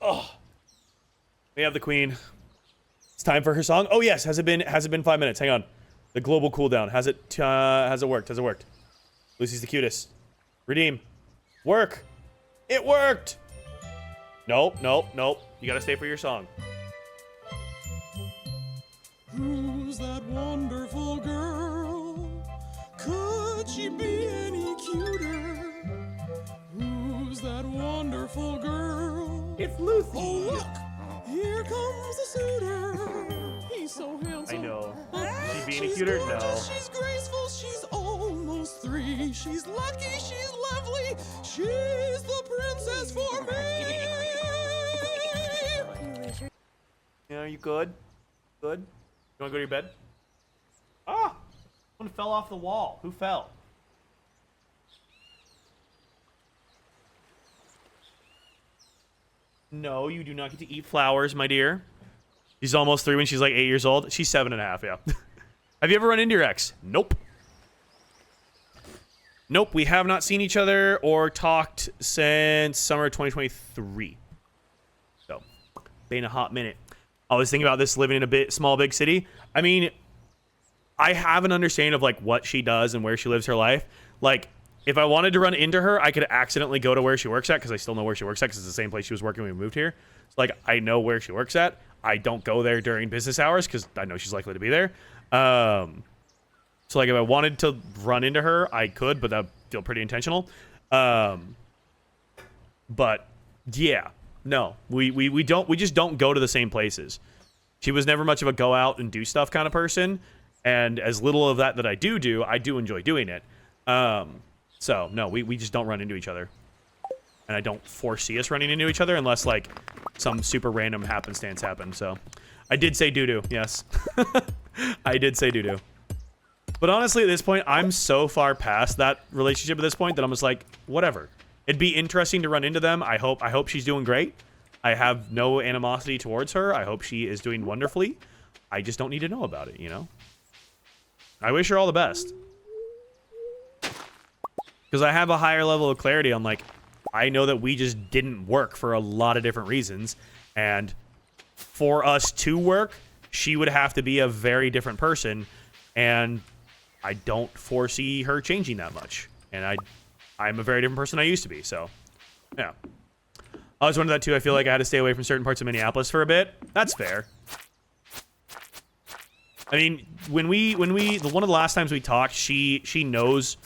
Oh, we have the queen. It's time for her song. Oh yes, has it been 5 minutes? Hang on, the global cooldown. Has it worked? Has it worked? Lucy's the cutest. Redeem. Work. It worked. Nope, nope, nope. You gotta stay for your song. Who's that wonderful girl? Could she be any cuter? Who's that wonderful girl? It's Lucy. Oh, look! Here comes the suitor. He's so handsome. I know. She being She's cuter? gorgeous, No. She's graceful. She's almost 3. She's lucky. She's lovely. She's the princess for me. Yeah, are you good? Good? You wanna go to your bed? Ah! Someone fell off the wall. Who fell? No, you do not get to eat flowers, my dear. She's almost 3 when she's like 8 years old. She's 7.5, yeah. Have you ever run into your ex? Nope. Nope, we have not seen each other or talked since summer 2023. So, been a hot minute. I was thinking about this living in a small, big city. I mean, I have an understanding of like what she does and where she lives her life. Like, if I wanted to run into her, I could accidentally go to where she works at because I still know where she works at because it's the same place she was working when we moved here. So, like, I know where she works at. I don't go there during business hours because I know she's likely to be there. So, like, if I wanted to run into her, I could, but that would feel pretty intentional. But yeah, no, we just don't go to the same places. She was never much of a go out and do stuff kind of person, and as little of that I do, I do enjoy doing it. So no, we just don't run into each other, and I don't foresee us running into each other unless like some super random happenstance happened. So I did say doo-doo, yes. I did say doo-doo. But honestly, at this point, I'm so far past that relationship at this point that I'm just like, whatever. It'd be interesting to run into them. I hope she's doing great. I have no animosity towards her. I hope she is doing wonderfully. I just don't need to know about it, you know? I wish her all the best. Because I have a higher level of clarity on, like, I know that we just didn't work for a lot of different reasons. And for us to work, she would have to be a very different person. And I don't foresee her changing that much. And I'm a very different person I used to be, so, yeah. I was wondering that, too. I feel like I had to stay away from certain parts of Minneapolis for a bit. That's fair. I mean, when one of the last times we talked, she knows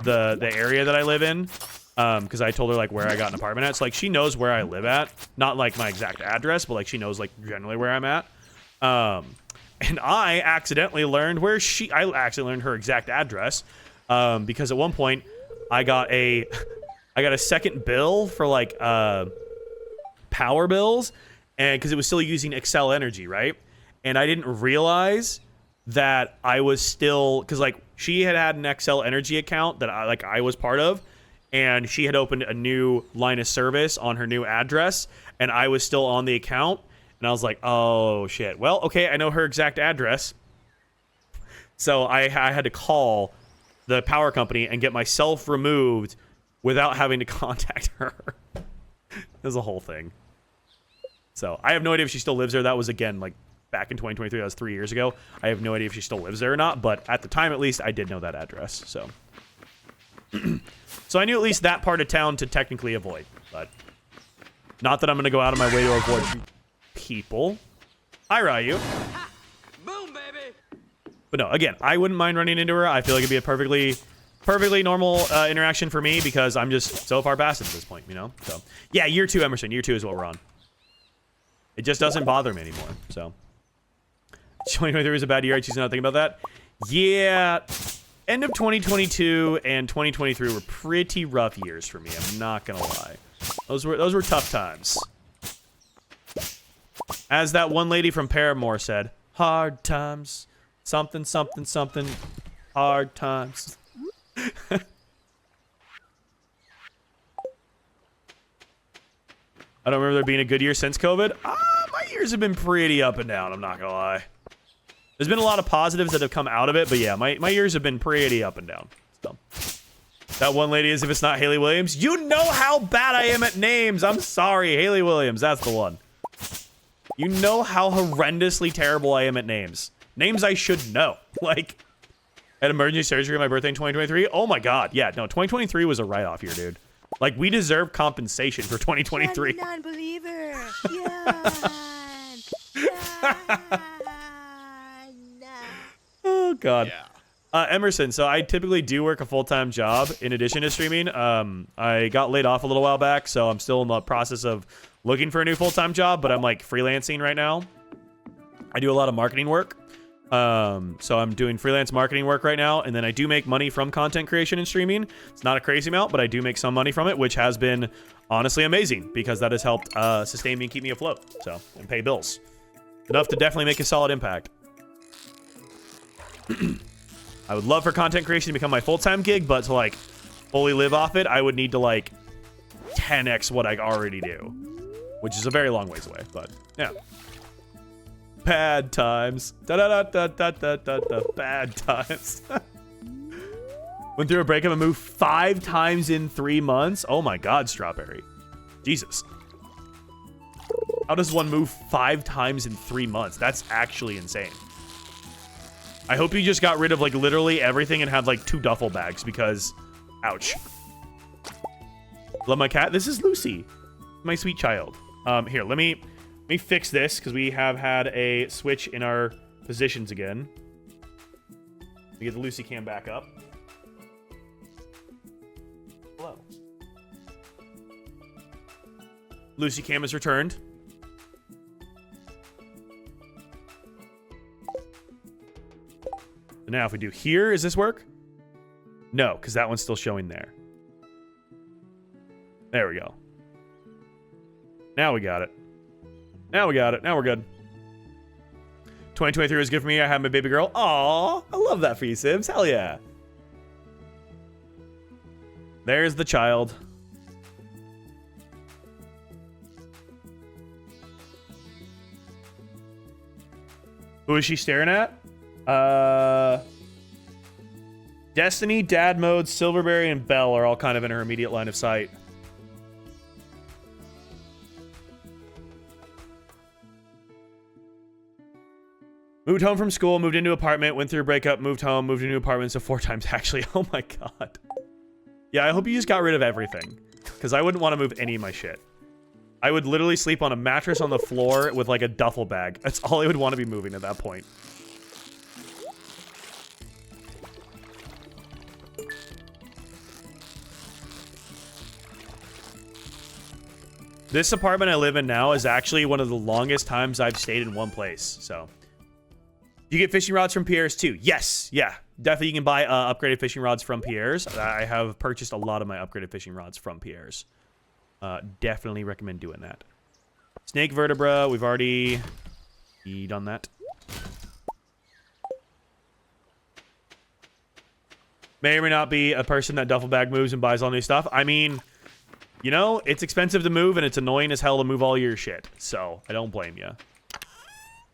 the area that I live in, because I told her, like, where I got an apartment at. So, like, she knows where I live at. Not, like, my exact address, but, like, she knows, like, generally where I'm at. And I accidentally learned her exact address, because at one point I got a second bill for like power bills, and because it was still using Excel Energy, right? And I didn't realize that I was still, because like she had an Excel Energy account that I was part of, and she had opened a new line of service on her new address, and I was still on the account. And I was like, oh, shit. Well, okay, I know her exact address. So I had to call the power company and get myself removed without having to contact her. It was a whole thing. So I have no idea if she still lives there. That was, again, like, back in 2023. That was 3 years ago. I have no idea if she still lives there or not. But at the time, at least, I did know that address. So, so I knew at least that part of town to technically avoid. But not that I'm going to go out of my way to avoid people. Hi, Ryu. Boom, baby. But no, again, I wouldn't mind running into her. I feel like it'd be a perfectly normal interaction for me because I'm just so far past it at this point, you know? So, yeah, year 2, Emerson. Year 2 is what we're on. It just doesn't bother me anymore, so. 2023 was a bad year. She's not thinking about that. Yeah, end of 2022 and 2023 were pretty rough years for me. I'm not gonna lie. Those were tough times. As that one lady from Paramore said, hard times, something, something, something, hard times. I don't remember there being a good year since COVID. My years have been pretty up and down, I'm not gonna lie. There's been a lot of positives that have come out of it, but yeah, my years have been pretty up and down. So, that one lady is, if it's not Haley Williams, you know how bad I am at names. I'm sorry, Haley Williams, that's the one. You know how horrendously terrible I am at names. Names I should know. Like, had emergency surgery on my birthday in 2023. Oh my god. Yeah, no, 2023 was a write-off year, dude. Like, we deserve compensation for 2023. Non-believer. Oh God. Emerson, so I typically do work a full-time job in addition to streaming. I got laid off a little while back, so I'm still in the process of looking for a new full-time job, but I'm like freelancing right now. I do a lot of marketing work. So I'm doing freelance marketing work right now, and then I do make money from content creation and streaming. It's not a crazy amount, but I do make some money from it, which has been honestly amazing because that has helped sustain me and keep me afloat, so, and pay bills. Enough to definitely make a solid impact. I would love for content creation to become my full-time gig, but to like fully live off it, I would need to like 10x what I already do, which is a very long ways away, but yeah. Bad times. Bad times. Went through a breakup and moved 5 times in 3 months. Oh my God, Strawberry. Jesus. How does one move 5 times in 3 months? That's actually insane. I hope you just got rid of like literally everything and had like 2 duffel bags because, ouch. Love my cat. This is Lucy, my sweet child. Here, let me fix this because we have had a switch in our positions again. Let me get the Lucy cam back up. Hello. Lucy cam is returned. Now if we do here, does this work? No, because that one's still showing there. There we go. Now we got it. Now we got it. Now we're good. 2023 was good for me. I had my baby girl. Aw, I love that for you, Sims. Hell yeah. There's the child. Who is she staring at? Destiny, Dad Mode, Silverberry, and Belle are all kind of in her immediate line of sight. Moved home from school, moved into apartment, went through a breakup, moved home, moved into apartment, so 4 times actually. Oh my God. Yeah, I hope you just got rid of everything. Because I wouldn't want to move any of my shit. I would literally sleep on a mattress on the floor with like a duffel bag. That's all I would want to be moving at that point. This apartment I live in now is actually one of the longest times I've stayed in one place, so. You get fishing rods from Pierre's too. Yes, yeah. Definitely you can buy upgraded fishing rods from Pierre's. I have purchased a lot of my upgraded fishing rods from Pierre's. Definitely recommend doing that. Snake vertebra, we've already done that. May or may not be a person that duffel bag moves and buys all new stuff. I mean, you know, it's expensive to move and it's annoying as hell to move all your shit. So, I don't blame you.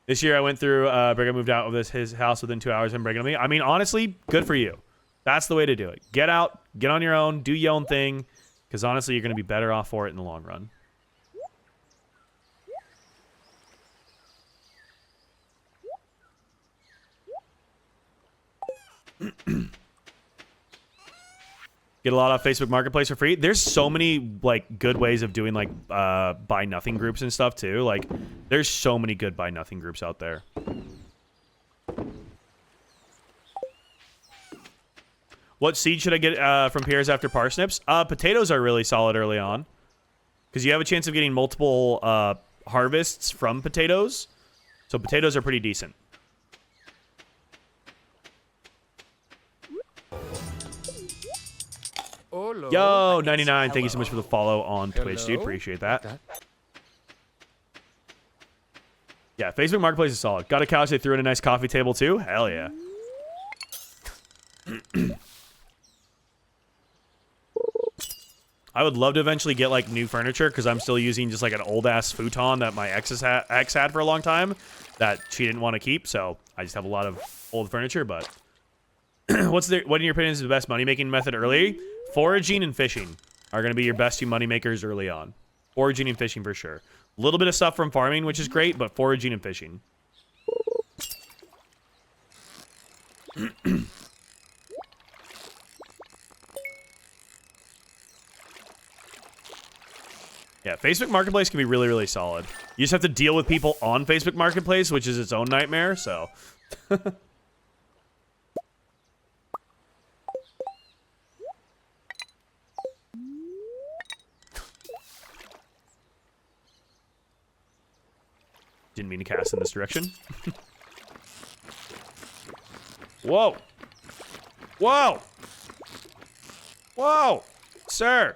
This year I went through, Brigham moved out of his house within 2 hours and breaking me. I mean, honestly, good for you. That's the way to do it. Get out, get on your own, do your own thing. Because honestly, you're going to be better off for it in the long run. Get a lot off Facebook Marketplace for free. There's so many like good ways of doing like buy nothing groups and stuff too. Like there's so many good buy nothing groups out there. What seed should I get from Pierre's after parsnips? Potatoes are really solid early on because you have a chance of getting multiple harvests from potatoes. So potatoes are pretty decent. Yo, 99. Thank you so much for the follow on Twitch, dude. Appreciate that. Yeah, Facebook Marketplace is solid. Got a couch they threw in a nice coffee table too. Hell yeah. I would love to eventually get like new furniture because I'm still using just like an old ass futon that my ex had for a long time that she didn't want to keep. So I just have a lot of old furniture. But what in your opinion is the best money making method early? Foraging and fishing are going to be your best 2 money makers early on. Foraging and fishing for sure. A little bit of stuff from farming, which is great, but foraging and fishing. Yeah, Facebook Marketplace can be really, really solid. You just have to deal with people on Facebook Marketplace, which is its own nightmare, so. Didn't mean to cast in this direction. Whoa. Whoa. Whoa. Sir.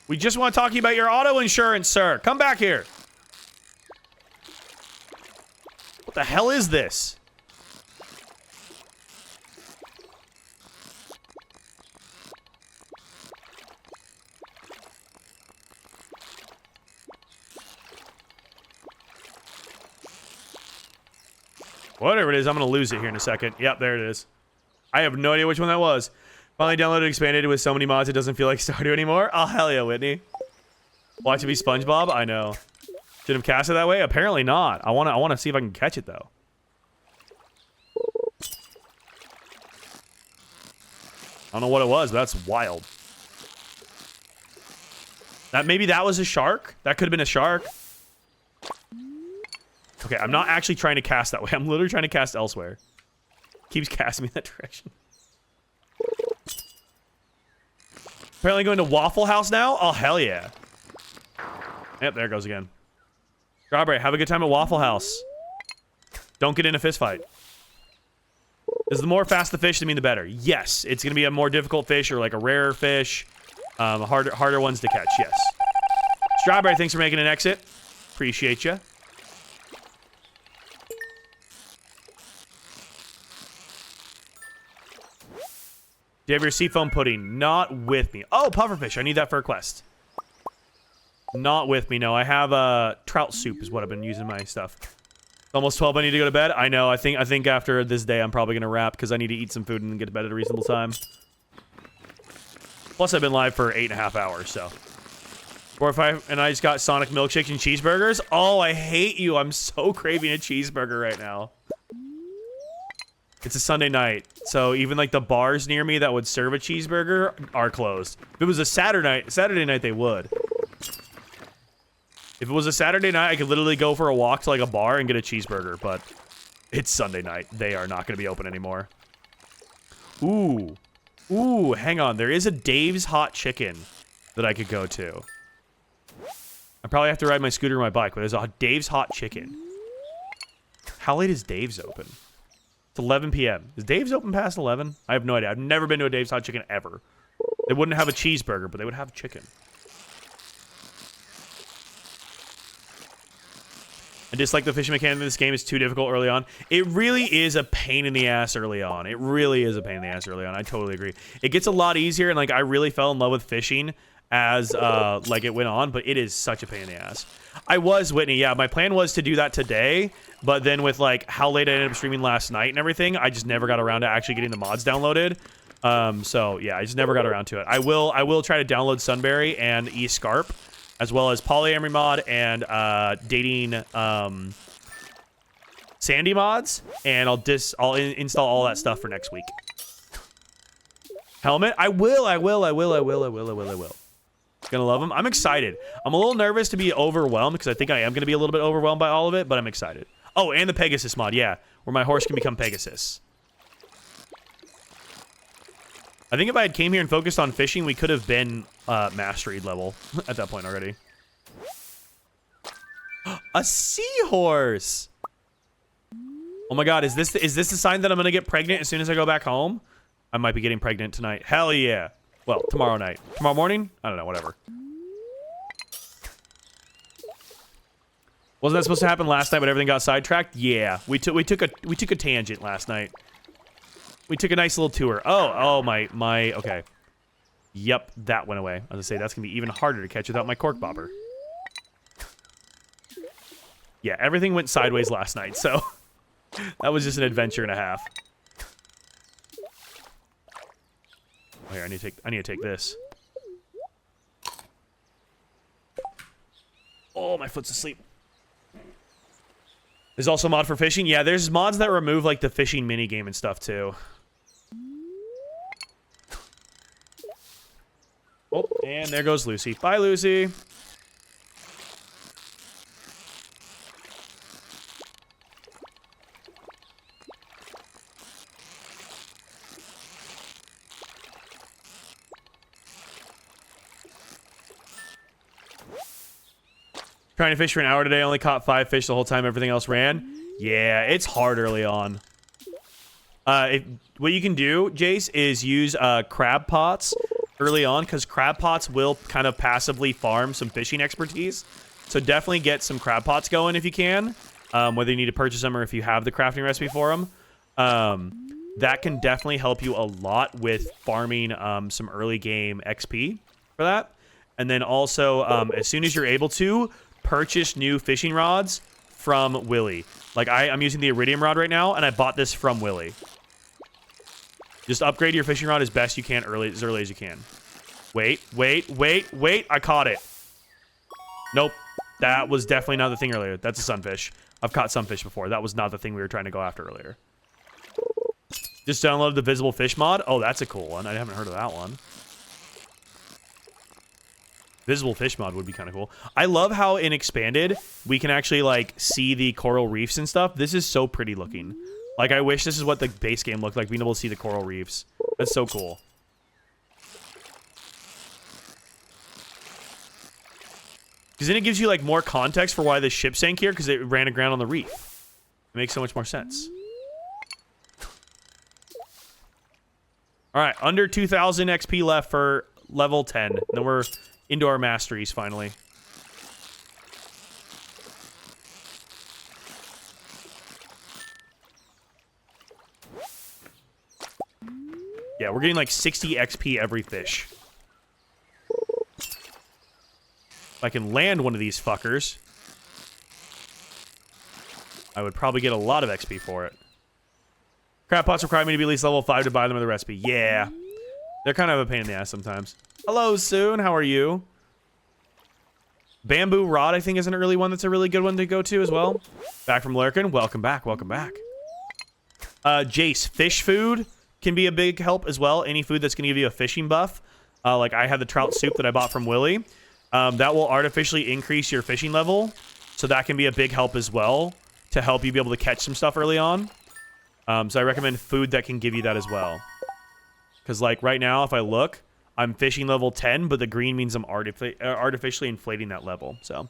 We just want to talk to you about your auto insurance, sir. Come back here. What the hell is this? Whatever it is, I'm going to lose it here in a second. Yep, there it is. I have no idea which one that was. Finally downloaded Expanded with so many mods it doesn't feel like Stardew anymore. Oh, hell yeah, Whitney. Watch it be SpongeBob? I know. Should have cast it that way? Apparently not. I want to see if I can catch it, though. I don't know what it was, but that's wild. Maybe that was a shark? That could have been a shark. Okay, I'm not actually trying to cast that way. I'm literally trying to cast elsewhere. Keeps casting me in that direction. Apparently going to Waffle House now? Oh, hell yeah. Yep, there it goes again. Strawberry, have a good time at Waffle House. Don't get in a fist fight. Is the more fast the fish, the better? Yes, it's going to be a more difficult fish or like a rarer fish. Harder ones to catch, yes. Strawberry, thanks for making an exit. Appreciate you. Do you have your seafoam pudding? Not with me. Oh, pufferfish. I need that for a quest. Not with me, no. I have trout soup is what I've been using my stuff. It's almost 12. I need to go to bed. I know. I think after this day, I'm probably going to wrap because I need to eat some food and get to bed at a reasonable time. Plus, I've been live for 8.5 hours, so. 4 or 5, and I just got Sonic milkshakes and cheeseburgers. Oh, I hate you. I'm so craving a cheeseburger right now. It's a Sunday night, so even like the bars near me that would serve a cheeseburger are closed. If it was a Saturday night, they would. If it was a Saturday night, I could literally go for a walk to like a bar and get a cheeseburger, but it's Sunday night. They are not going to be open anymore. Ooh. Ooh, hang on. There is a Dave's Hot Chicken that I could go to. I probably have to ride my scooter or my bike, but there's a Dave's Hot Chicken. How late is Dave's open? It's 11 p.m. Is Dave's open past 11? I have no idea. I've never been to a Dave's Hot Chicken ever. They wouldn't have a cheeseburger, but they would have chicken. I dislike the fishing mechanic in this game. It's too difficult early on. It really is a pain in the ass early on. It really is a pain in the ass early on. I totally agree. It gets a lot easier, and like I really fell in love with fishing as like it went on, but it is such a pain in the ass. Whitney, yeah, my plan was to do that today, but then with like how late I ended up streaming last night and everything, I just never got around to actually getting the mods downloaded. So yeah, I just never got around to it. I will try to download Sunberry and eScarp, as well as Polyamory mod and dating Sandy mods, and I'll install all that stuff for next week. Helmet? I will. Gonna love them. I'm excited. I'm a little nervous to be overwhelmed because I think I am gonna be a little bit overwhelmed by all of it, but I'm excited. Oh, and the Pegasus mod, yeah, where my horse can become Pegasus. I think if I had came here and focused on fishing, we could have been mastery level at that point already. A seahorse! Oh my god, is this the sign that I'm gonna get pregnant as soon as I go back home? I might be getting pregnant tonight. Hell yeah. Well, tomorrow night. Tomorrow morning? I don't know, whatever. Wasn't that supposed to happen last night, but everything got sidetracked? Yeah. We took a tangent last night. We took a nice little tour. Oh, my, okay. Yep, that went away. I was gonna say, that's gonna be even harder to catch without my cork bopper. Yeah, everything went sideways last night, so that was just an adventure and a half. Oh, here, I need to take this. Oh, my foot's asleep. There's also a mod for fishing. Yeah, there's mods that remove like the fishing minigame and stuff too. Oh, and there goes Lucy. Bye, Lucy. Trying to fish for an hour today. Only caught 5 fish the whole time. Everything else ran. Yeah, it's hard early on. What you can do, Jace, is use crab pots early on, because crab pots will kind of passively farm some fishing expertise. So definitely get some crab pots going if you can, whether you need to purchase them or if you have the crafting recipe for them. That can definitely help you a lot with farming some early game XP for that. And then also, as soon as you're able to, purchase new fishing rods from Willy. Like I'm using the iridium rod right now, and I bought this from Willy. Just upgrade your fishing rod as best you can as early as you can. Wait. I caught it. Nope. That was definitely not the thing earlier. That's a sunfish. I've caught sunfish before. That was not the thing we were trying to go after earlier. Just download the visible fish mod. Oh, that's a cool one. I haven't heard of that one. Visible fish mod would be kind of cool. I love how in Expanded, we can actually, like, see the coral reefs and stuff. This is so pretty looking. Like, I wish this is what the base game looked like, being able to see the coral reefs. That's so cool. Because then it gives you, like, more context for why the ship sank here, because it ran aground on the reef. It makes so much more sense. All right, under 2,000 XP left for level 10. Then we're into our masteries, finally. Yeah, we're getting like 60 XP every fish. If I can land one of these fuckers, I would probably get a lot of XP for it. Crab pots require me to be at least level 5 to buy them with a recipe. Yeah. They're kind of a pain in the ass sometimes. Hello, Soon. How are you? Bamboo Rod, I think, is an early one that's a really good one to go to as well. Back from Lurkin. Welcome back. Welcome back. Jace, fish food can be a big help as well. Any food that's going to give you a fishing buff. Like I had the trout soup that I bought from Willy. That will artificially increase your fishing level. So that can be a big help as well to help you be able to catch some stuff early on. So I recommend food that can give you that as well. Because like right now, if I look, I'm fishing level 10, but the green means I'm artificially inflating that level. So,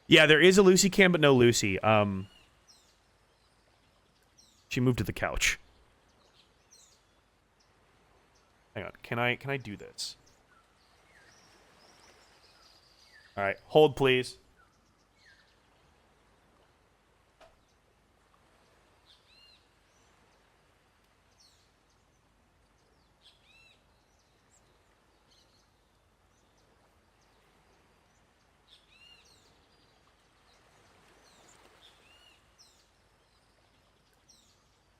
yeah, there is a Lucy cam, but no Lucy. She moved to the couch. Hang on, can I do this? All right, hold please.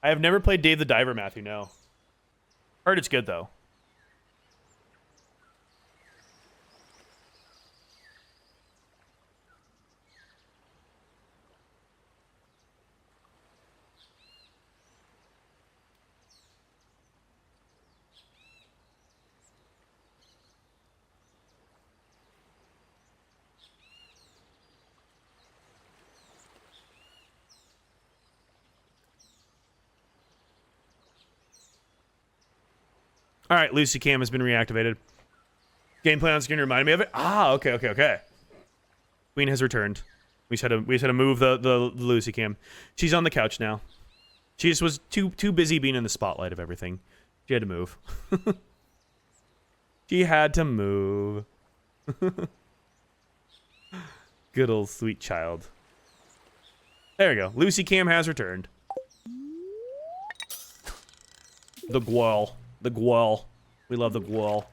I have never played Dave the Diver, Matthew, no. Heard it's good, though. All right, Lucy Cam has been reactivated. Game plan on screen remind me of it. Ah, okay. Queen has returned. We just had to move the Lucy Cam. She's on the couch now. She just was too busy being in the spotlight of everything. She had to move. She had to move. Good old sweet child. There we go. Lucy Cam has returned. The Gwal. The Gwal. We love the Gwal.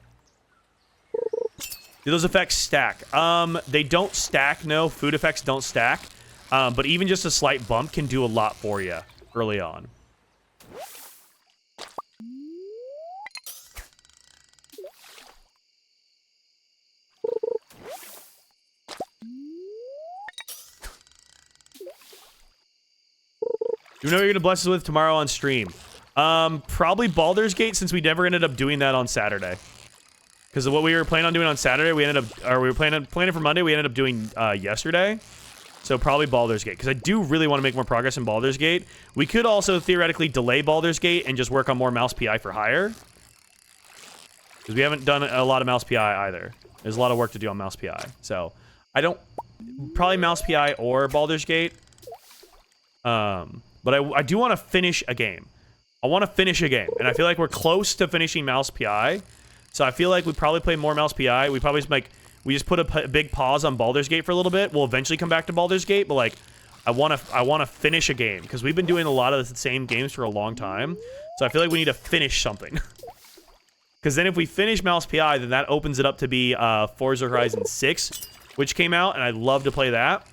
Do those effects stack? They don't stack, no. Food effects don't stack. But even just a slight bump can do a lot for you early on. Do you know what you're gonna bless us with tomorrow on stream? Probably Baldur's Gate, since we never ended up doing that on Saturday. Because of what we were planning on doing on Saturday, we were planning for Monday, we ended up doing yesterday. So probably Baldur's Gate, because I do really want to make more progress in Baldur's Gate. We could also theoretically delay Baldur's Gate and just work on more Mouse PI for hire. Because we haven't done a lot of Mouse PI either. There's a lot of work to do on Mouse PI. So I don't, probably Mouse PI or Baldur's Gate. But I do want to finish a game. I want to finish a game. And I feel like we're close to finishing Mouse PI. So I feel like we probably play more Mouse PI. We probably just we just put a big pause on Baldur's Gate for a little bit. We'll eventually come back to Baldur's Gate, but like, I want to finish a game because we've been doing a lot of the same games for a long time. So I feel like we need to finish something. Because then if we finish Mouse PI, then that opens it up to be Forza Horizon 6, which came out, and I'd love to play that.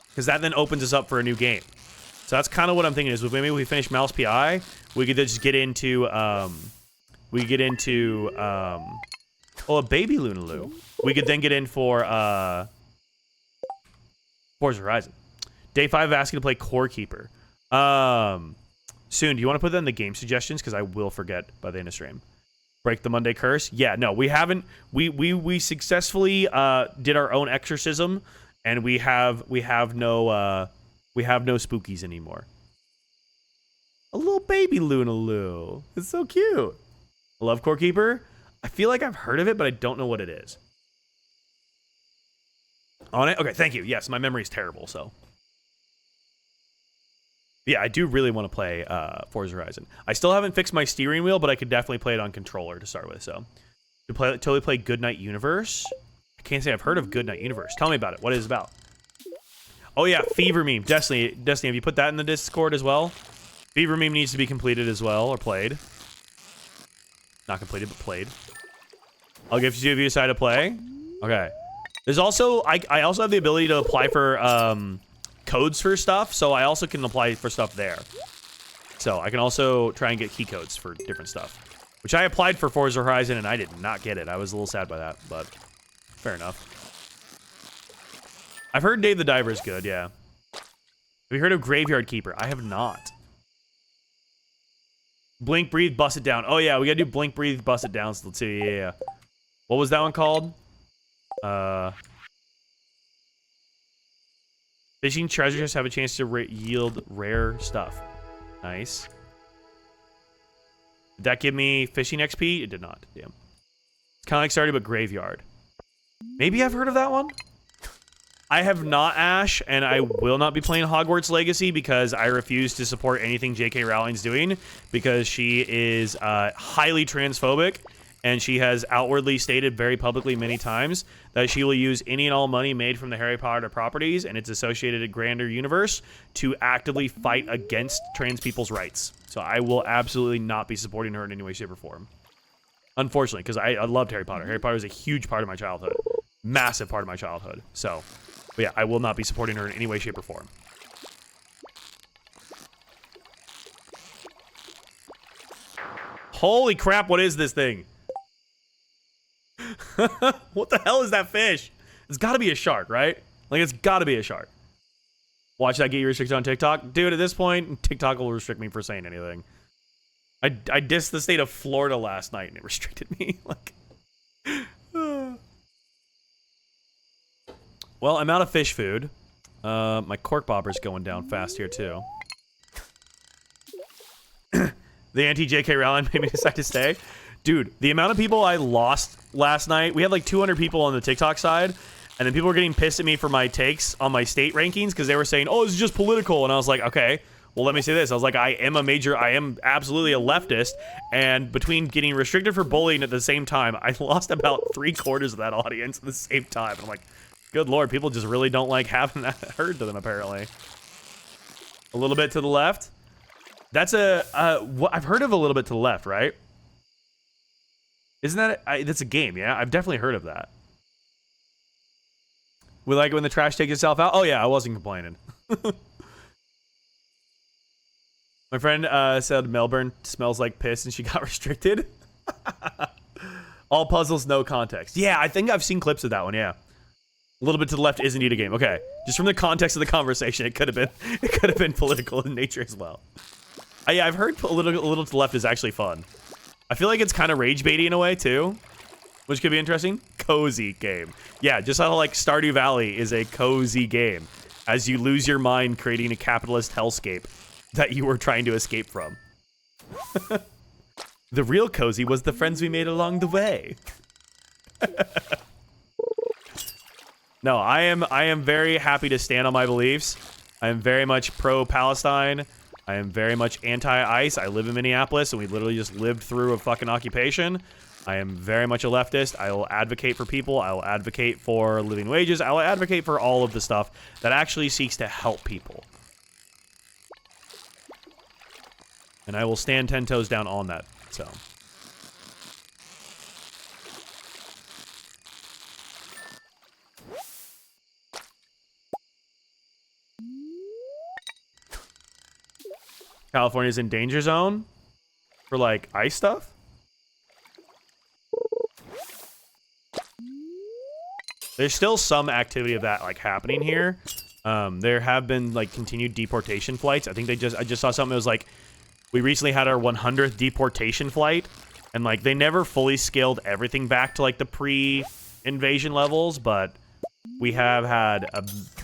Because that then opens us up for a new game. So that's kind of what I'm thinking is maybe we finish Mouse PI, we could just get into a baby Lunaloo. We could then get in for Forza Horizon. Day 5 asking to play Core Keeper. Soon, do you want to put that in the game suggestions? Because I will forget by the end of stream. Break the Monday curse? Yeah, no, we haven't. We successfully did our own exorcism, and we have no spookies anymore. A little baby Lunaloo. It's so cute. I love Core Keeper. I feel like I've heard of it, but I don't know what it is. On it? Okay, thank you. Yes, my memory is terrible, so. Yeah, I do really want to play Forza Horizon. I still haven't fixed my steering wheel, but I could definitely play it on controller to start with, so. Totally play Goodnight Universe? I can't say I've heard of Goodnight Universe. Tell me about it. What is it about? Oh yeah, Fever Meme. Destiny, have you put that in the Discord as well? Fever Meme needs to be completed as well, or played. Not completed, but played. I'll give you if you decide to play. Okay. There's also, I also have the ability to apply for codes for stuff, so I also can apply for stuff there. So I can also try and get key codes for different stuff. Which I applied for Forza Horizon and I did not get it. I was a little sad by that, but fair enough. I've heard Dave the Diver is good, yeah. Have you heard of Graveyard Keeper? I have not. Blink, Breathe, Bust It Down. Oh yeah, we gotta do Blink, Breathe, Bust It Down still too, yeah. What was that one called? Fishing treasures have a chance to yield rare stuff. Nice. Did that give me fishing XP? It did not. Damn. It's kind of like Stardew, but Graveyard. Maybe I've heard of that one? I have not, Ash, and I will not be playing Hogwarts Legacy because I refuse to support anything J.K. Rowling's doing because she is highly transphobic, and she has outwardly stated very publicly many times that she will use any and all money made from the Harry Potter properties and its associated grander universe to actively fight against trans people's rights. So I will absolutely not be supporting her in any way, shape, or form. Unfortunately, because I loved Harry Potter. Harry Potter was a huge part of my childhood. Massive part of my childhood. So, but yeah, I will not be supporting her in any way, shape, or form. Holy crap, what is this thing? What the hell is that fish? It's got to be a shark, right? Like, it's got to be a shark. Watch that get you restricted on TikTok? Dude, at this point, TikTok will restrict me for saying anything. I dissed the state of Florida last night, and it restricted me. Like, well, I'm out of fish food. My cork bobber's going down fast here, too. The anti-JK Rowling made me decide to stay. Dude, the amount of people I lost last night, we had like 200 people on the TikTok side, and then people were getting pissed at me for my takes on my state rankings because they were saying, oh, this is just political. And I was like, okay, well, let me say this. I was like, I am absolutely a leftist, and between getting restricted for bullying at the same time, I lost about 3/4 of that audience at the same time. And I'm like, good Lord, people just really don't like having that heard to them, apparently. A little bit to the left. That's I've heard of a little bit to the left, right? Isn't that that's a game, yeah? I've definitely heard of that. We like it when the trash takes itself out? Oh yeah, I wasn't complaining. My friend said Melbourne smells like piss and she got restricted. All puzzles, no context. Yeah, I think I've seen clips of that one, yeah. A little bit to the left is indeed a game. Okay, just from the context of the conversation, it could have been political in nature as well. Yeah, I've heard a little to the left is actually fun. I feel like it's kind of rage baity in a way too. Which could be interesting. Cozy game. Yeah, just how like Stardew Valley is a cozy game. As you lose your mind creating a capitalist hellscape that you were trying to escape from. The real cozy was the friends we made along the way. No, I am very happy to stand on my beliefs. I am very much pro-Palestine. I am very much anti-ICE. I live in Minneapolis, and we literally just lived through a fucking occupation. I am very much a leftist. I will advocate for people. I will advocate for living wages. I will advocate for all of the stuff that actually seeks to help people. And I will stand 10 toes down on that, so. California's in danger zone for like ice stuff. There's still some activity of that like happening here. There have been like continued deportation flights. I think I just saw something that was like, we recently had our 100th deportation flight, and like they never fully scaled everything back to like the pre-invasion levels, but we have had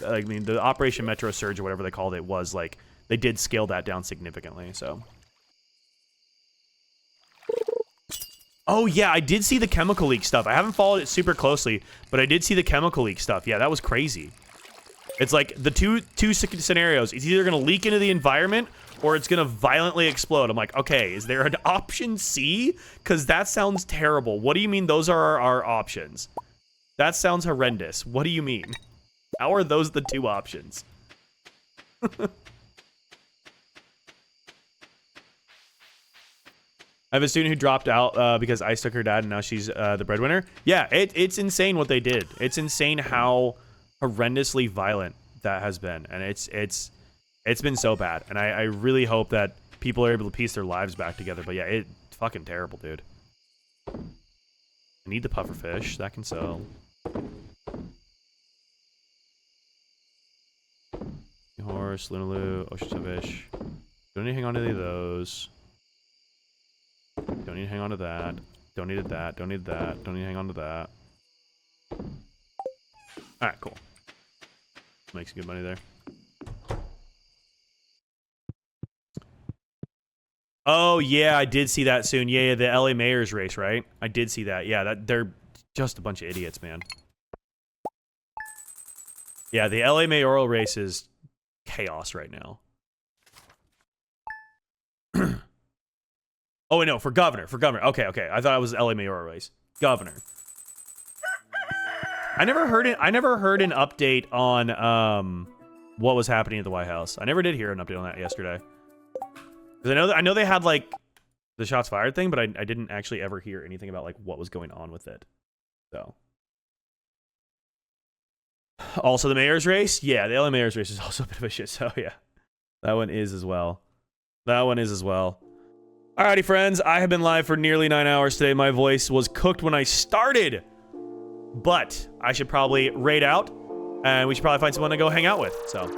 I mean the Operation Metro Surge or whatever they called it was like they did scale that down significantly. So. Oh yeah, I did see the chemical leak stuff. I haven't followed it super closely, but I did see the chemical leak stuff. Yeah, that was crazy. It's like the two scenarios. It's either gonna leak into the environment or it's gonna violently explode. I'm like, okay, is there an option C? Because that sounds terrible. What do you mean those are our options? That sounds horrendous. What do you mean? How are those the two options? I have a student who dropped out because ICE took her dad, and now she's the breadwinner. Yeah, it's insane what they did. It's insane how horrendously violent that has been, and it's been so bad. And I really hope that people are able to piece their lives back together. But yeah, it's fucking terrible, dude. I need the pufferfish. That can sell. Horse, Lunaloo, ocean fish. Don't need to hang on to any of those. Don't need to hang on to that. Don't need that. Don't need that. Don't need to hang on to that. Alright, cool. Make some good money there. Oh, yeah, I did see that soon. Yeah, the LA mayor's race, right? I did see that. Yeah, they're just a bunch of idiots, man. Yeah, the LA mayoral race is chaos right now. Oh, wait, no, for governor. Okay. I thought it was LA mayoral race. Governor. I never heard an update on what was happening at the White House. I never did hear an update on that yesterday. Because I know they had like the shots fired thing, but I didn't actually ever hear anything about like what was going on with it. So. Also the mayor's race? Yeah, the LA mayor's race is also a bit of a shit, so yeah. That one is as well. Alrighty, friends, I have been live for nearly 9 hours today. My voice was cooked when I started, but I should probably raid out, and we should probably find someone to go hang out with, so.